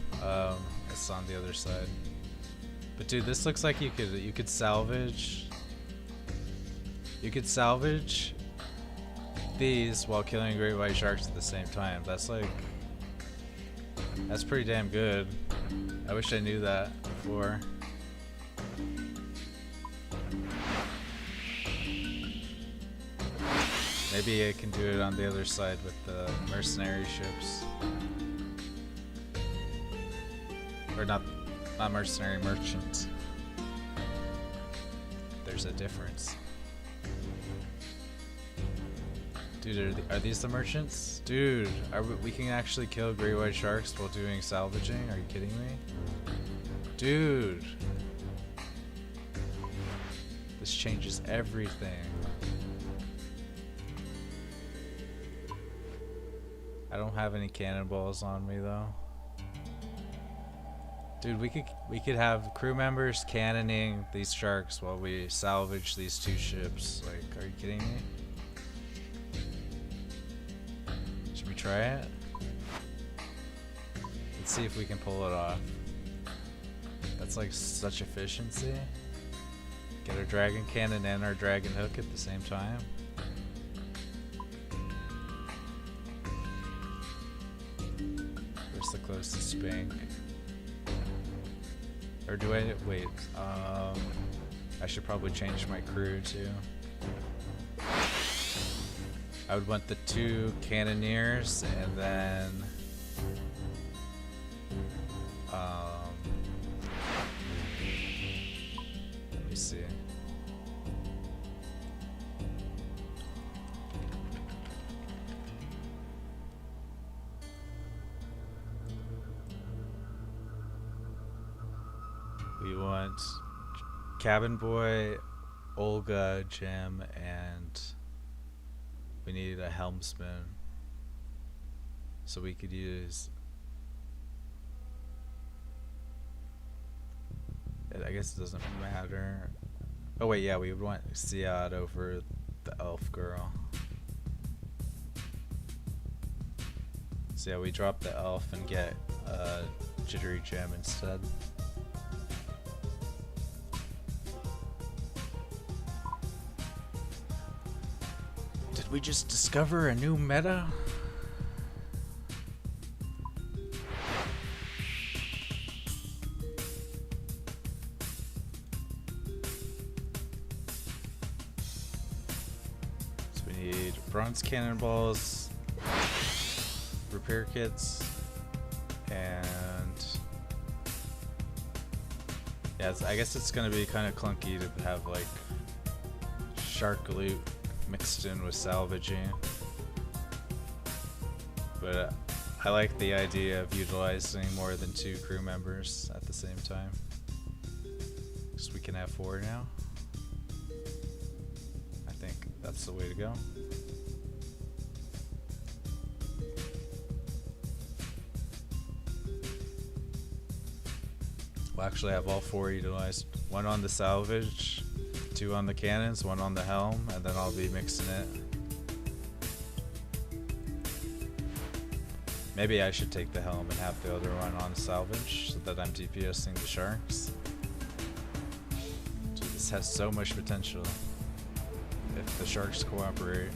S1: It's on the other side. But dude, this looks like you could salvage. You could salvage these while killing great white sharks at the same time. That's pretty damn good. I wish I knew that before. Maybe I can do it on the other side with the mercenary ships. Or not mercenary, merchant. There's a difference. Dude, are these the merchants? Dude, we can actually kill great white sharks while doing salvaging? Are you kidding me? Dude! This changes everything. I don't have any cannonballs on me though. Dude, we could have crew members cannoning these sharks while we salvage these two ships. Like, are you kidding me? Should we try it? Let's see if we can pull it off. That's like such efficiency. Get our dragon cannon and our dragon hook at the same time. Where's the closest spank? Or do I wait? I should probably change my crew too. I would want the 2 cannoneers and then let me see. We want Cabin Boy, Olga, Jim, and we need a helmsman. So we could use... I guess it doesn't matter. Oh wait, yeah, we would want Siad over the elf girl. So yeah, we drop the elf and get Jittery Gem instead. Did we just discover a new meta? So we need bronze cannonballs, repair kits, and yeah, I guess it's gonna be kind of clunky to have like shark loot mixed in with salvaging, but I like the idea of utilizing more than 2 crew members at the same time, because we can have 4 now. I think that's the way to go. We'll actually have all 4 utilized. 1 on the salvage, 2 on the cannons, 1 on the helm, and then I'll be mixing it. Maybe I should take the helm and have the other one on salvage so that I'm DPSing the sharks. Dude, this has so much potential if the sharks cooperate.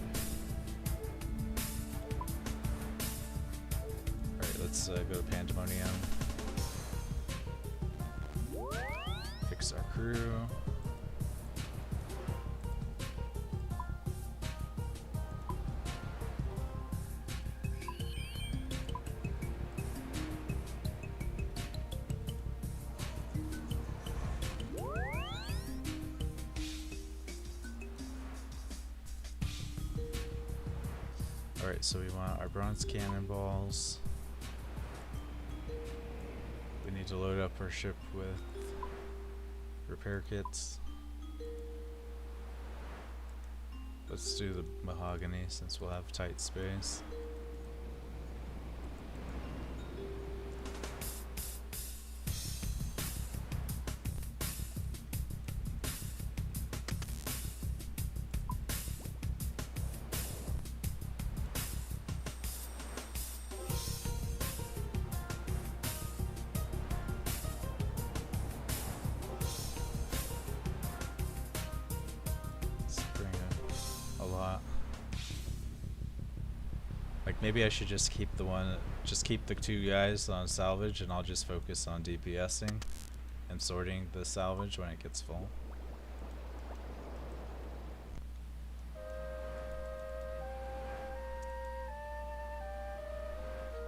S1: Alright, let's go to Pandemonium. Fix our crew. Alright, so we want our bronze cannonballs. We need to load up our ship with repair kits. Let's do the mahogany since we'll have tight space. Maybe I should just keep the 2 guys on salvage, and I'll just focus on DPSing and sorting the salvage when it gets full.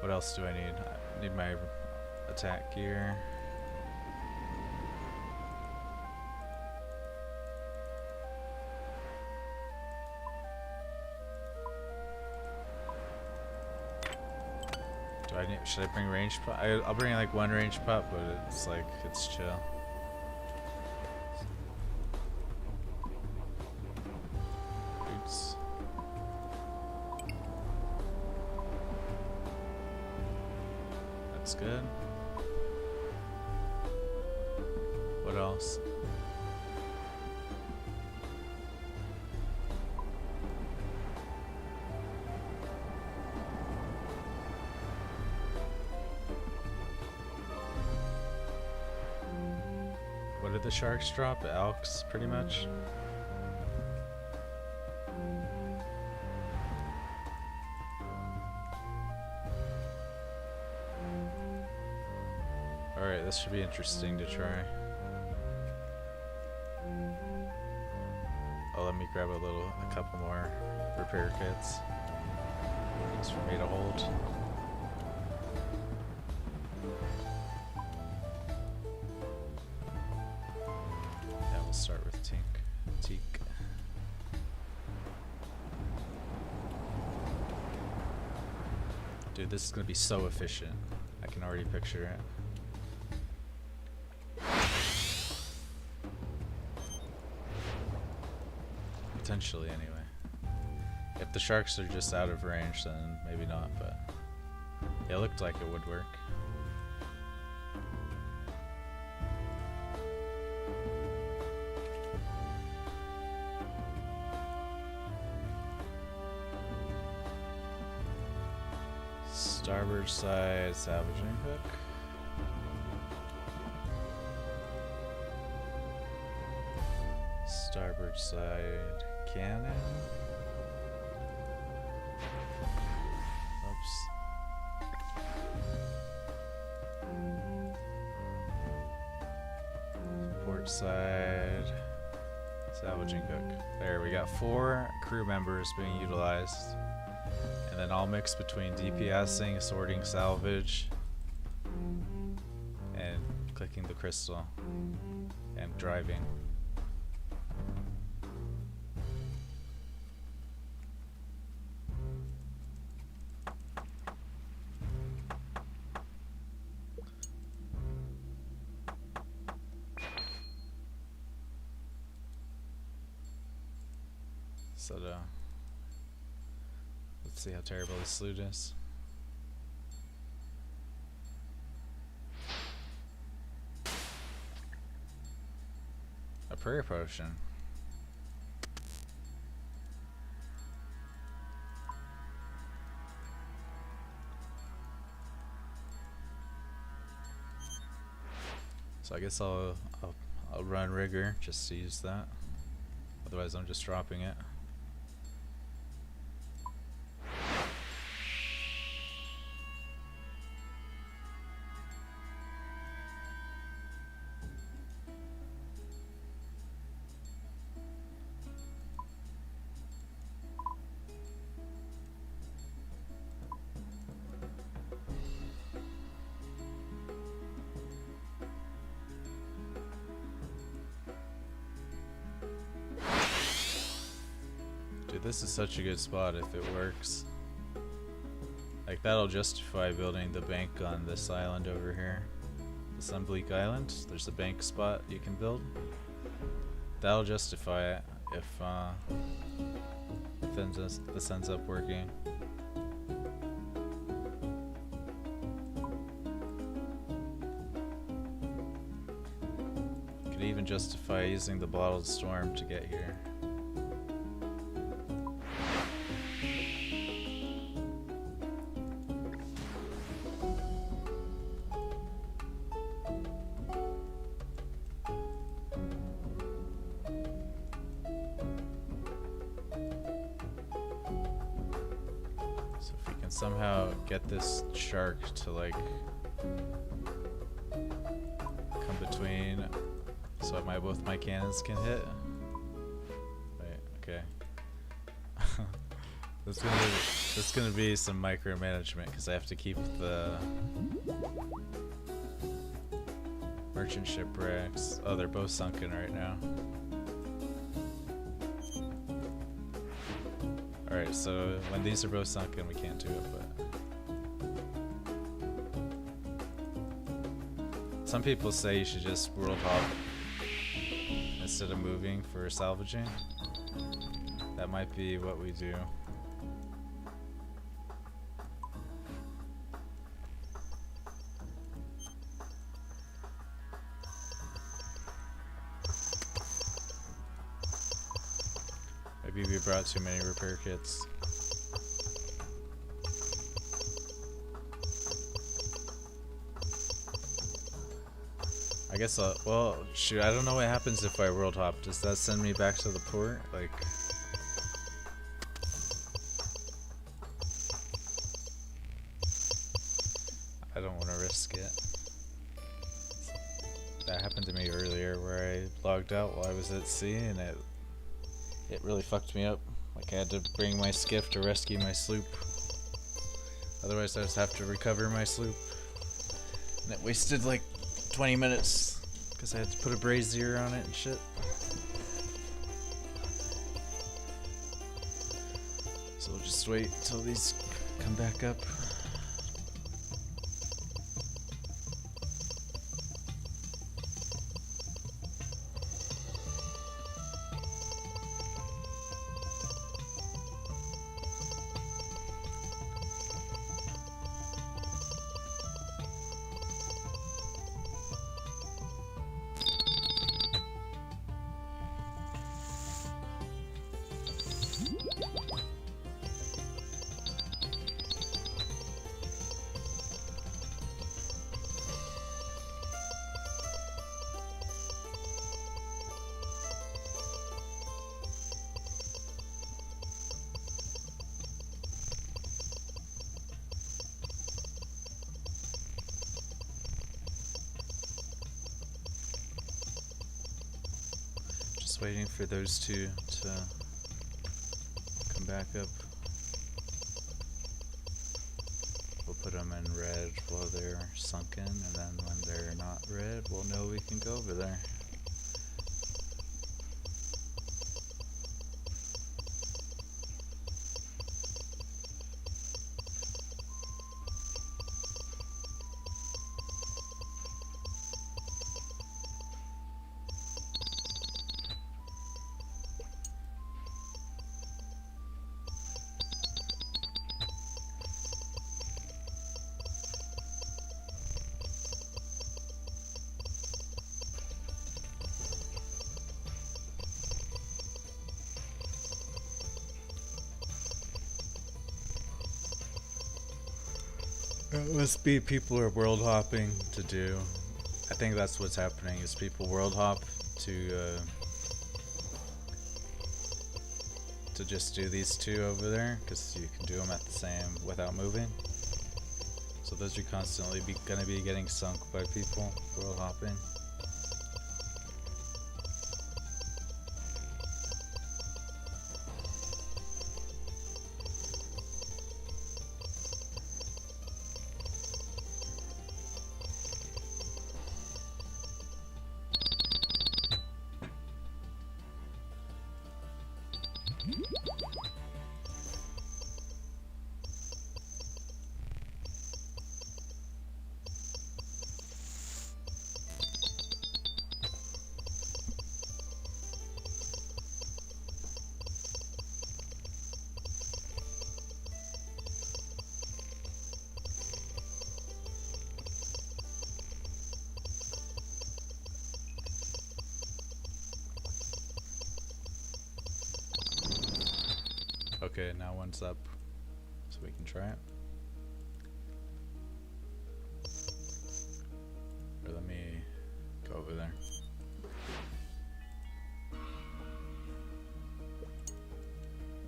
S1: What else do I need? I need my attack gear. Should I bring range pup? I'll bring like one range pup, but it's like, it's chill. Oops. That's good. What else? What did the sharks drop? Elks, pretty much. Alright, this should be interesting to try. Oh, let me grab a couple more repair kits. Just for me to hold. Start with teak. Dude, this is gonna be so efficient. I can already picture it. Potentially, anyway. If the sharks are just out of range, then maybe not, but it looked like it would work. Starboard side salvaging hook. Starboard side cannon. Oops. Port side salvaging hook. There, we got 4 crew members being utilized. And then I'll mix between DPSing, sorting salvage, and clicking the crystal, and driving. So let's see how terrible this loot is. A prayer potion. So I guess I'll run rigor just to use that. Otherwise I'm just dropping it. Dude, this is such a good spot if it works. Like, that'll justify building the bank on this island over here. The Sunbleak Island. There's a bank spot you can build. That'll justify it if this ends up working. Could even justify using the bottled storm to get here. Somehow get this shark to like come between so both my cannons can hit. Wait, okay. That's gonna be There's gonna be some micromanagement because I have to keep the merchant shipwrecks. Oh, they're both sunken right now. Alright, so when these are both sunken, we can't do it, but... Some people say you should just world hop instead of moving for salvaging. That might be what we do. Maybe we brought too many repair kits. I guess well, shoot, I don't know what happens if I world hop. Does that send me back to the port? Like... I don't want to risk it. That happened to me earlier where I logged out while I was at sea and it really fucked me up. Like I had to bring my skiff to rescue my sloop. Otherwise I just have to recover my sloop. And it wasted like 20 minutes because I had to put a brazier on it and shit. So we'll just wait until these come back up. Waiting for those two to come back up. We'll put them in red while they're sunken, and then when they're not red, we'll know we can go over there. It must be people are world hopping to do. I think that's what's happening is people world hop to just do these two over there because you can do them at the same without moving. So those are constantly gonna be getting sunk by people world hopping. Okay, now one's up, so we can try it. Or let me go over there.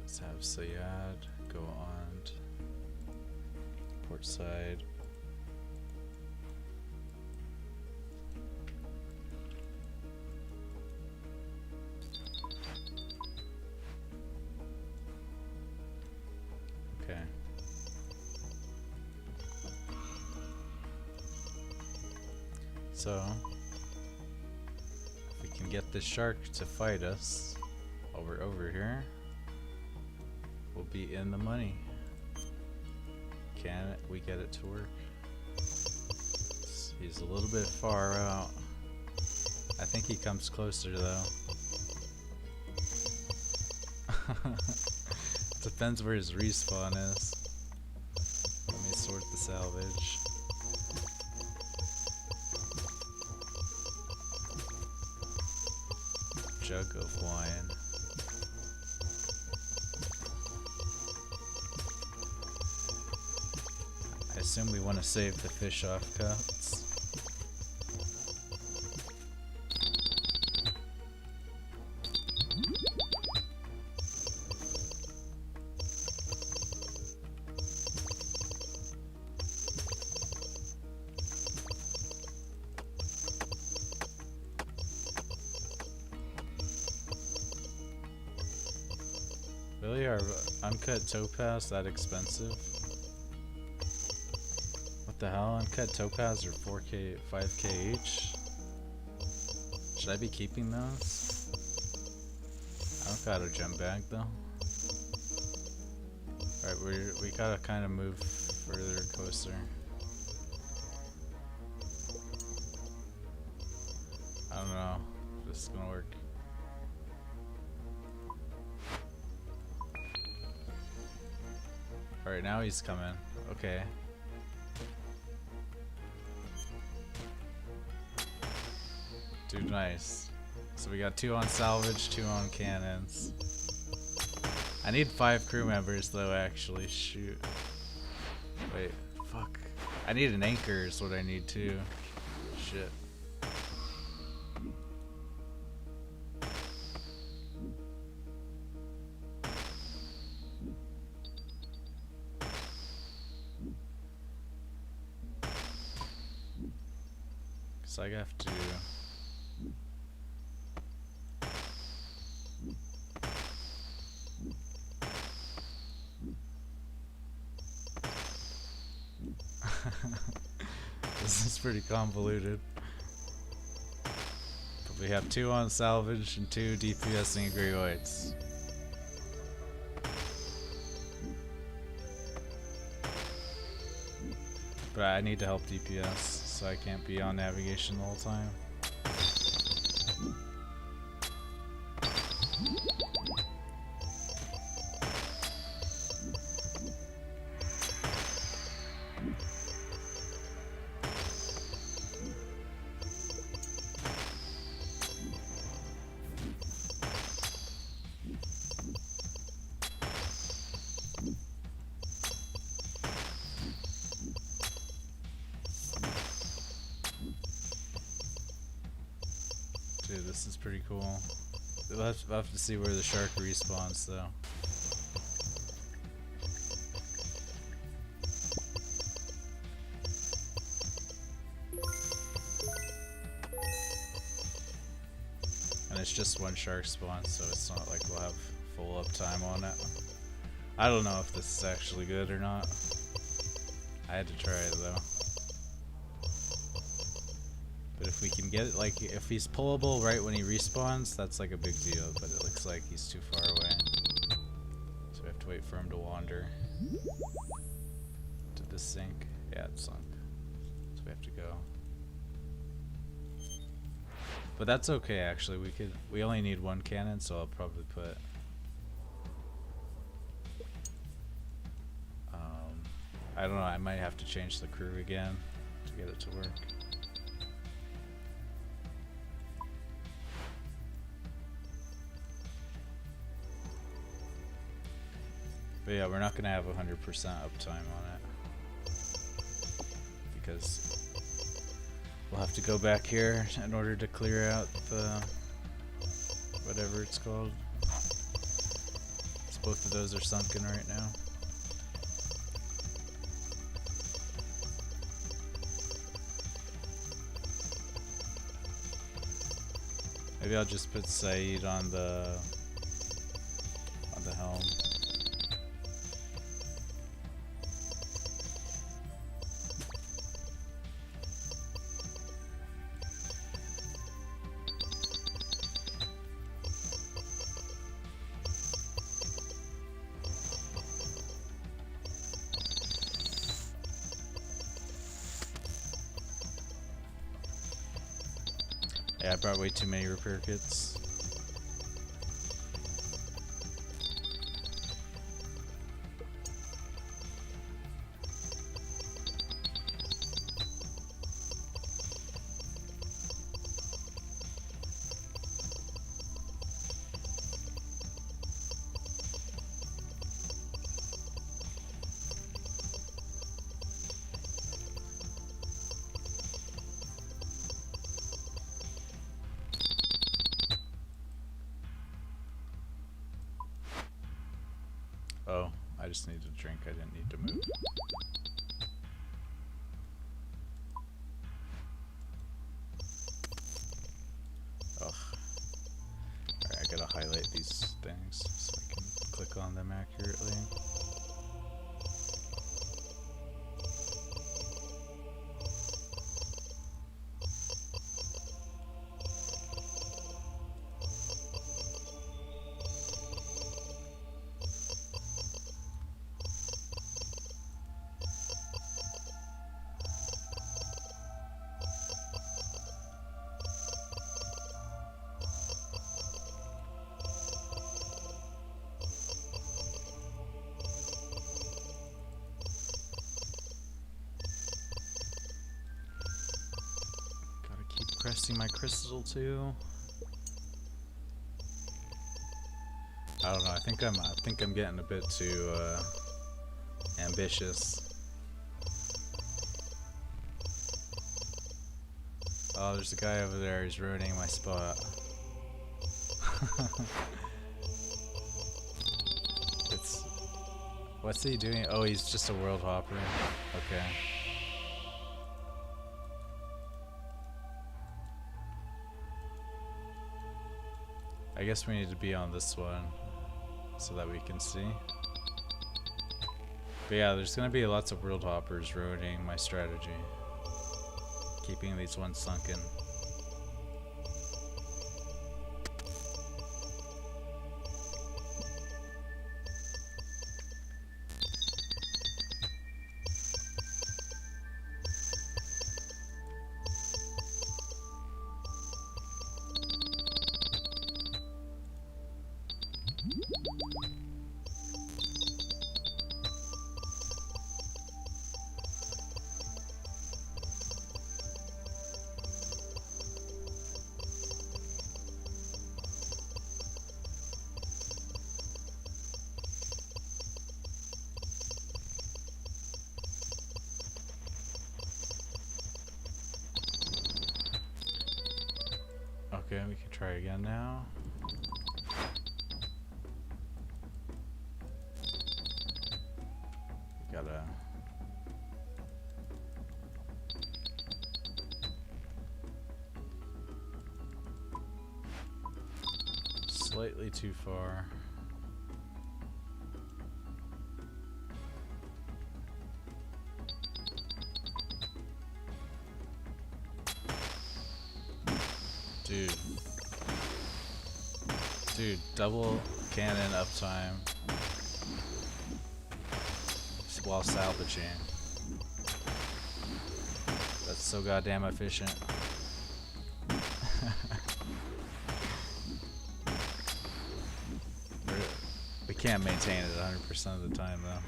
S1: Let's have Sayad go on port side. Okay. So, if we can get this shark to fight us while we're over here, we'll be in the money. Can we get it to work? He's a little bit far out. I think he comes closer though. Depends where his respawn is. Let me sort the salvage. Jug of wine. I assume we want to save the fish off cuts. Really, are uncut topaz that expensive? What the hell? Uncut topaz are 4K, 5K each? Should I be keeping those? I don't got a gem bag though. Alright, we gotta kind of move further closer. I don't know if this is gonna work. Alright, now he's coming. Okay. Dude, nice. So we got 2 on salvage, 2 on cannons. I need 5 crew members though, actually. Shoot. Wait, fuck. I need an anchor is what I need too. Shit. So I have to. This is pretty convoluted. But we have 2 on salvage and 2 DPSing gray whites. But I need to help DPS, so I can't be on navigation the whole time. Dude, this is pretty cool. We'll have to see where the shark respawns though. And it's just 1 shark spawn, so it's not like we'll have full uptime on it. I don't know if this is actually good or not. I had to try it though. But if we can get it, like, if he's pullable right when he respawns, that's like a big deal, but it looks like he's too far away. So we have to wait for him to wander. Did this sink? Yeah, it sunk. So we have to go. But that's okay, actually. We only need 1 cannon, so I'll probably put I don't know, I might have to change the crew again to get it to work. But yeah, we're not going to have 100% uptime on it. Because we'll have to go back here in order to clear out the whatever it's called. So both of those are sunken right now. Maybe I'll just put Saeed on the helm. Yeah, I brought way too many repair kits. Oh, I just need to drink. I didn't need to move. Ugh. Alright, I gotta highlight these things so I can click on them accurately. Pressing my crystal too. I don't know. I think I'm getting a bit too ambitious. Oh, there's a guy over there. He's ruining my spot. What's he doing? Oh, he's just a world hopper. Okay. I guess we need to be on this one so that we can see. But yeah, there's gonna be lots of world hoppers ruining my strategy. Keeping these ones sunken. Okay, we can try again now. We gotta... Slightly too far. Dude, double cannon uptime while salvaging. That's so goddamn efficient. We can't maintain it 100% of the time though.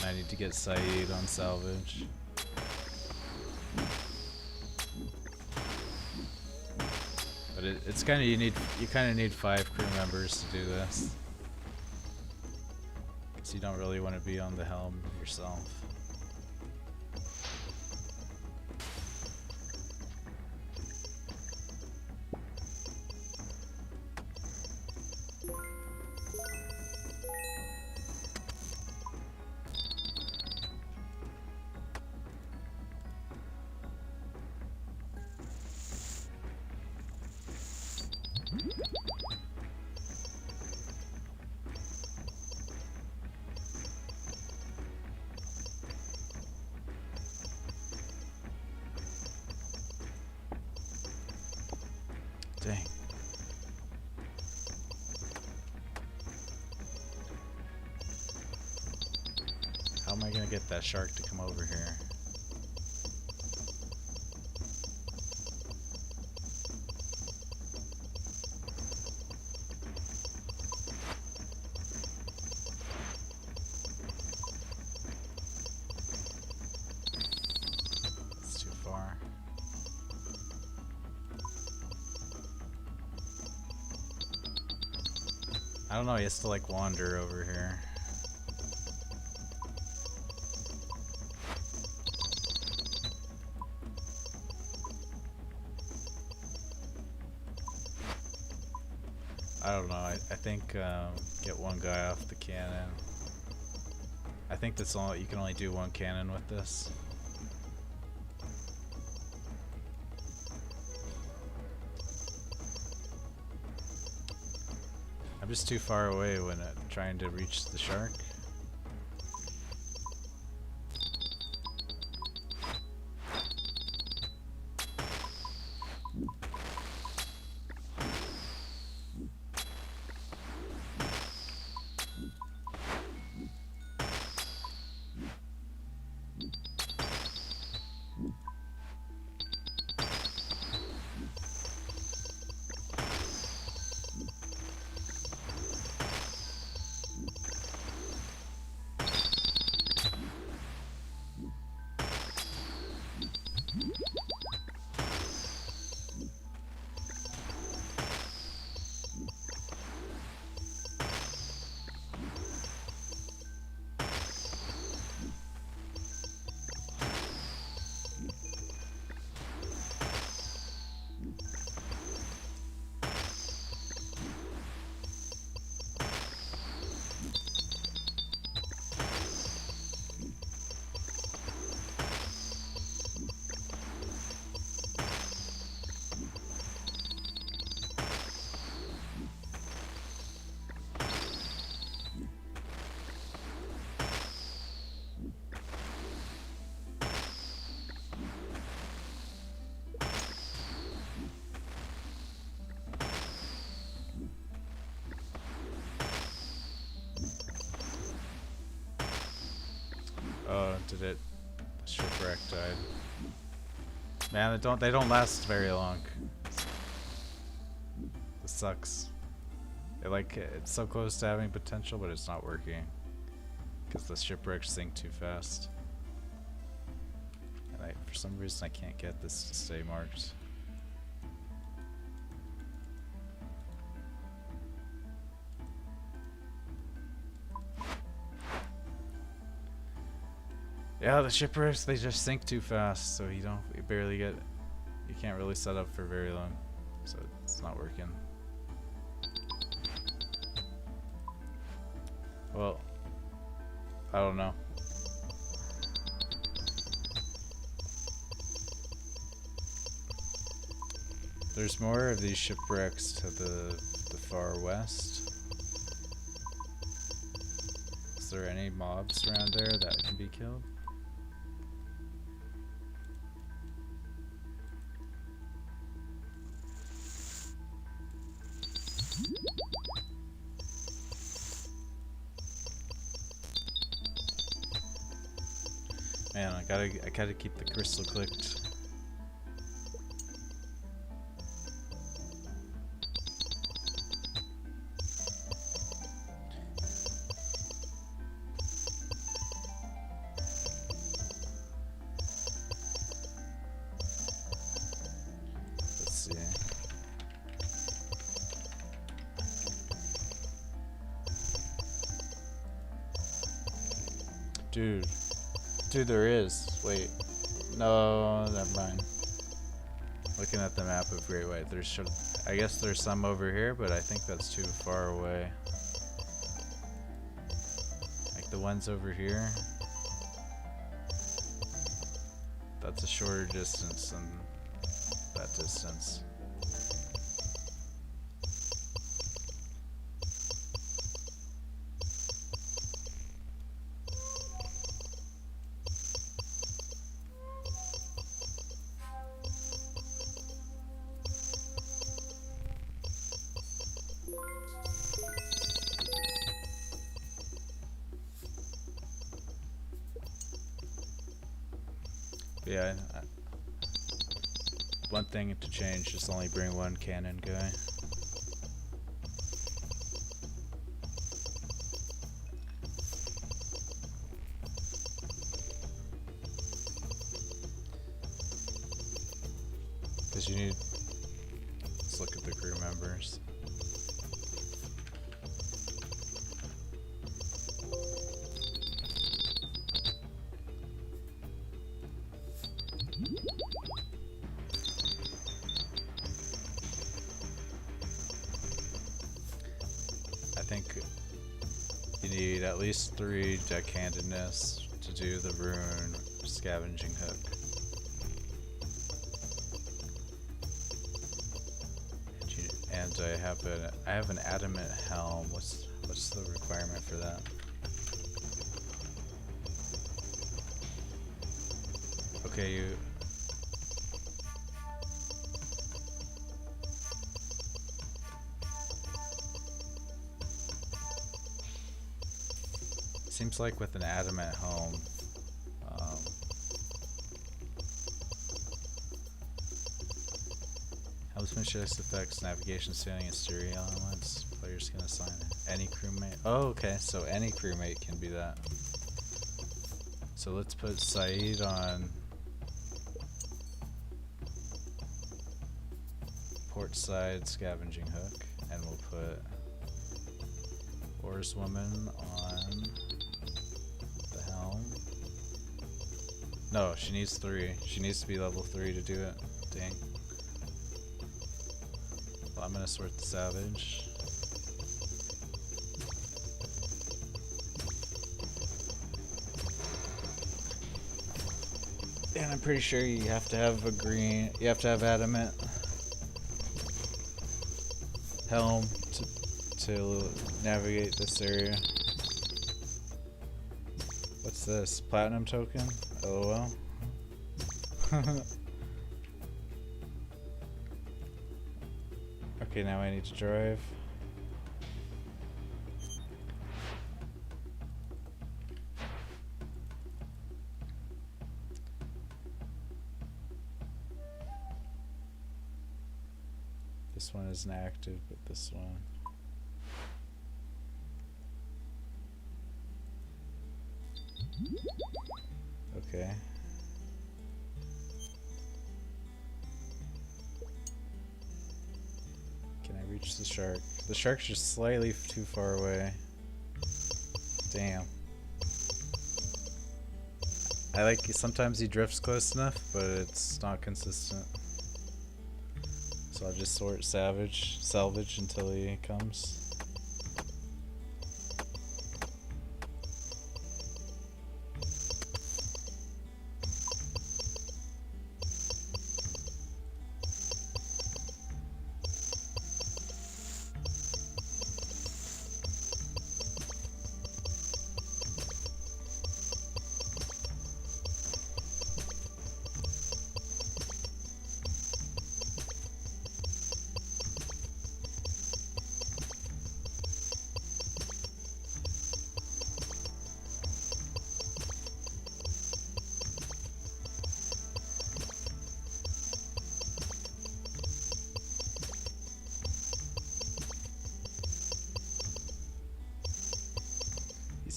S1: I need to get Saeed on salvage. But it's kind of you kind of need 5 crew members to do this, because you don't really want to be on the helm yourself. am I gonna get that shark to come over here? It's too far. I don't know, he has to like wander over here. I don't know, I think get one guy off the cannon. I think that's all, you can only do one cannon with this. I'm just too far away when trying to reach the shark. Oh, did it? The shipwreck died. Man, they don't last very long. This sucks. It's so close to having potential, but it's not working because the shipwrecks sink too fast. And for some reason, I can't get this to stay marked. Yeah, the shipwrecks, they just sink too fast, so you can't really set up for very long, so it's not working. Well, I don't know. There's more of these shipwrecks to the far west. Is there any mobs around there that can be killed? Man, I gotta keep the crystal clicked. Let's see. Dude, there is. Wait. No, never mind. Looking at the map of Great White, I guess there's some over here, but I think that's too far away. Like the ones over here. That's a shorter distance than that distance. Yeah, one thing to change, just only bring one cannon guy. Because you need, let's look at the crew members. I think you need at least 3 deckhandedness to do the rune scavenging hook. And I have an adamant helm. What's the requirement for that? Okay, you. Seems like with an adamant helm, helps mischievous effects, navigation, standing, and steering elements. Players can assign any crewmate. Oh, okay, so any crewmate can be that. So let's put Saeed on port side scavenging hook, and we'll put Oarswoman on the helm. No, she needs 3. She needs to be level 3 to do it. Dang. Well, I'm gonna sort the Savage. And I'm pretty sure you have to have you have to have adamant helm to navigate this area. What's this? Platinum token? LOL. Okay, now I need to drive. This one isn't active, but this one. Okay. Can I reach the shark? The shark's just slightly too far away. Damn. I like, sometimes he drifts close enough, but it's not consistent. So I'll just sort salvage until he comes.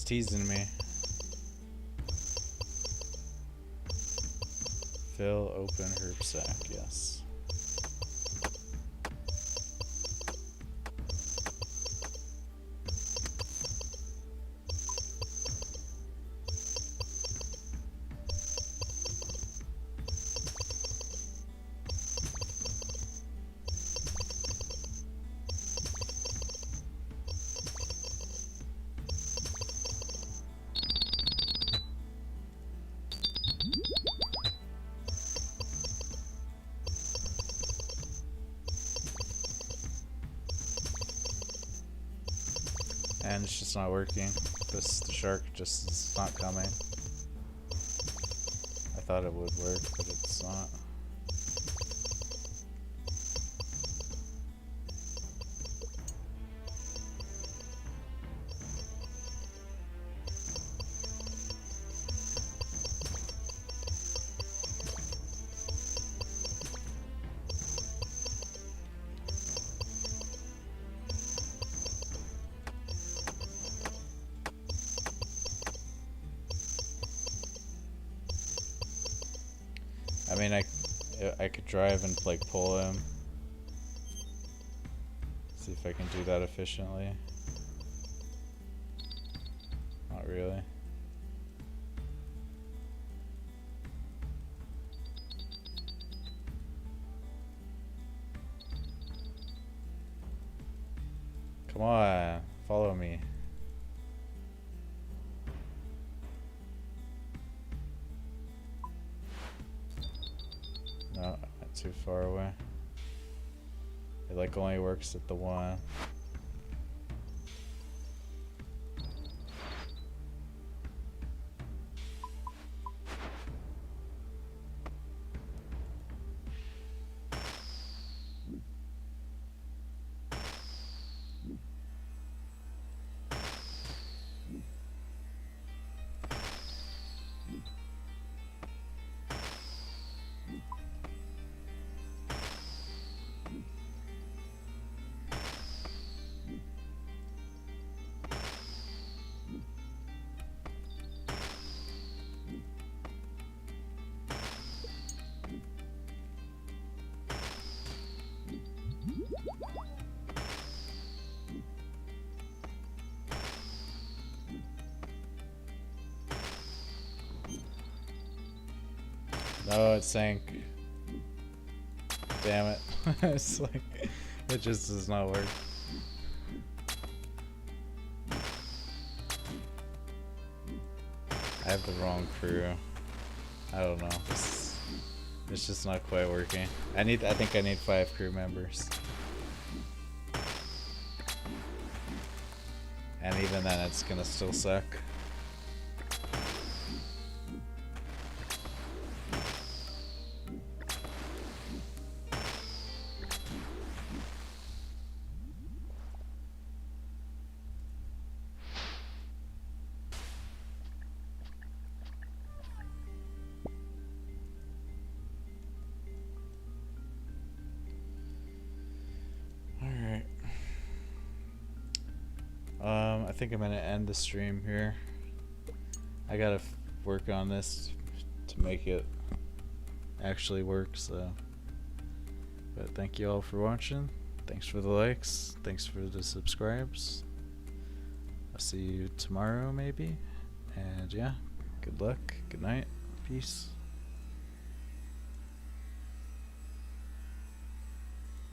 S1: Teasing me. Fill open herb sack, yes. And it's just not working. The shark just is not coming. I thought it would work, but it's not. mean, I could drive and like pull him. See if I can do that efficiently. Not really. Come on, follow me. No, I went too far away. It like only works at the one. No, it sank. Damn it. It's like, it just does not work. I have the wrong crew. I don't know. It's just not quite working. I think I need 5 crew members. And even then it's gonna still suck. I think I'm gonna end the stream here. I gotta work on this to make it actually work, so. But thank you all for watching. Thanks for the likes. Thanks for the subscribes. I'll see you tomorrow maybe. And yeah, good luck. Good night. Peace.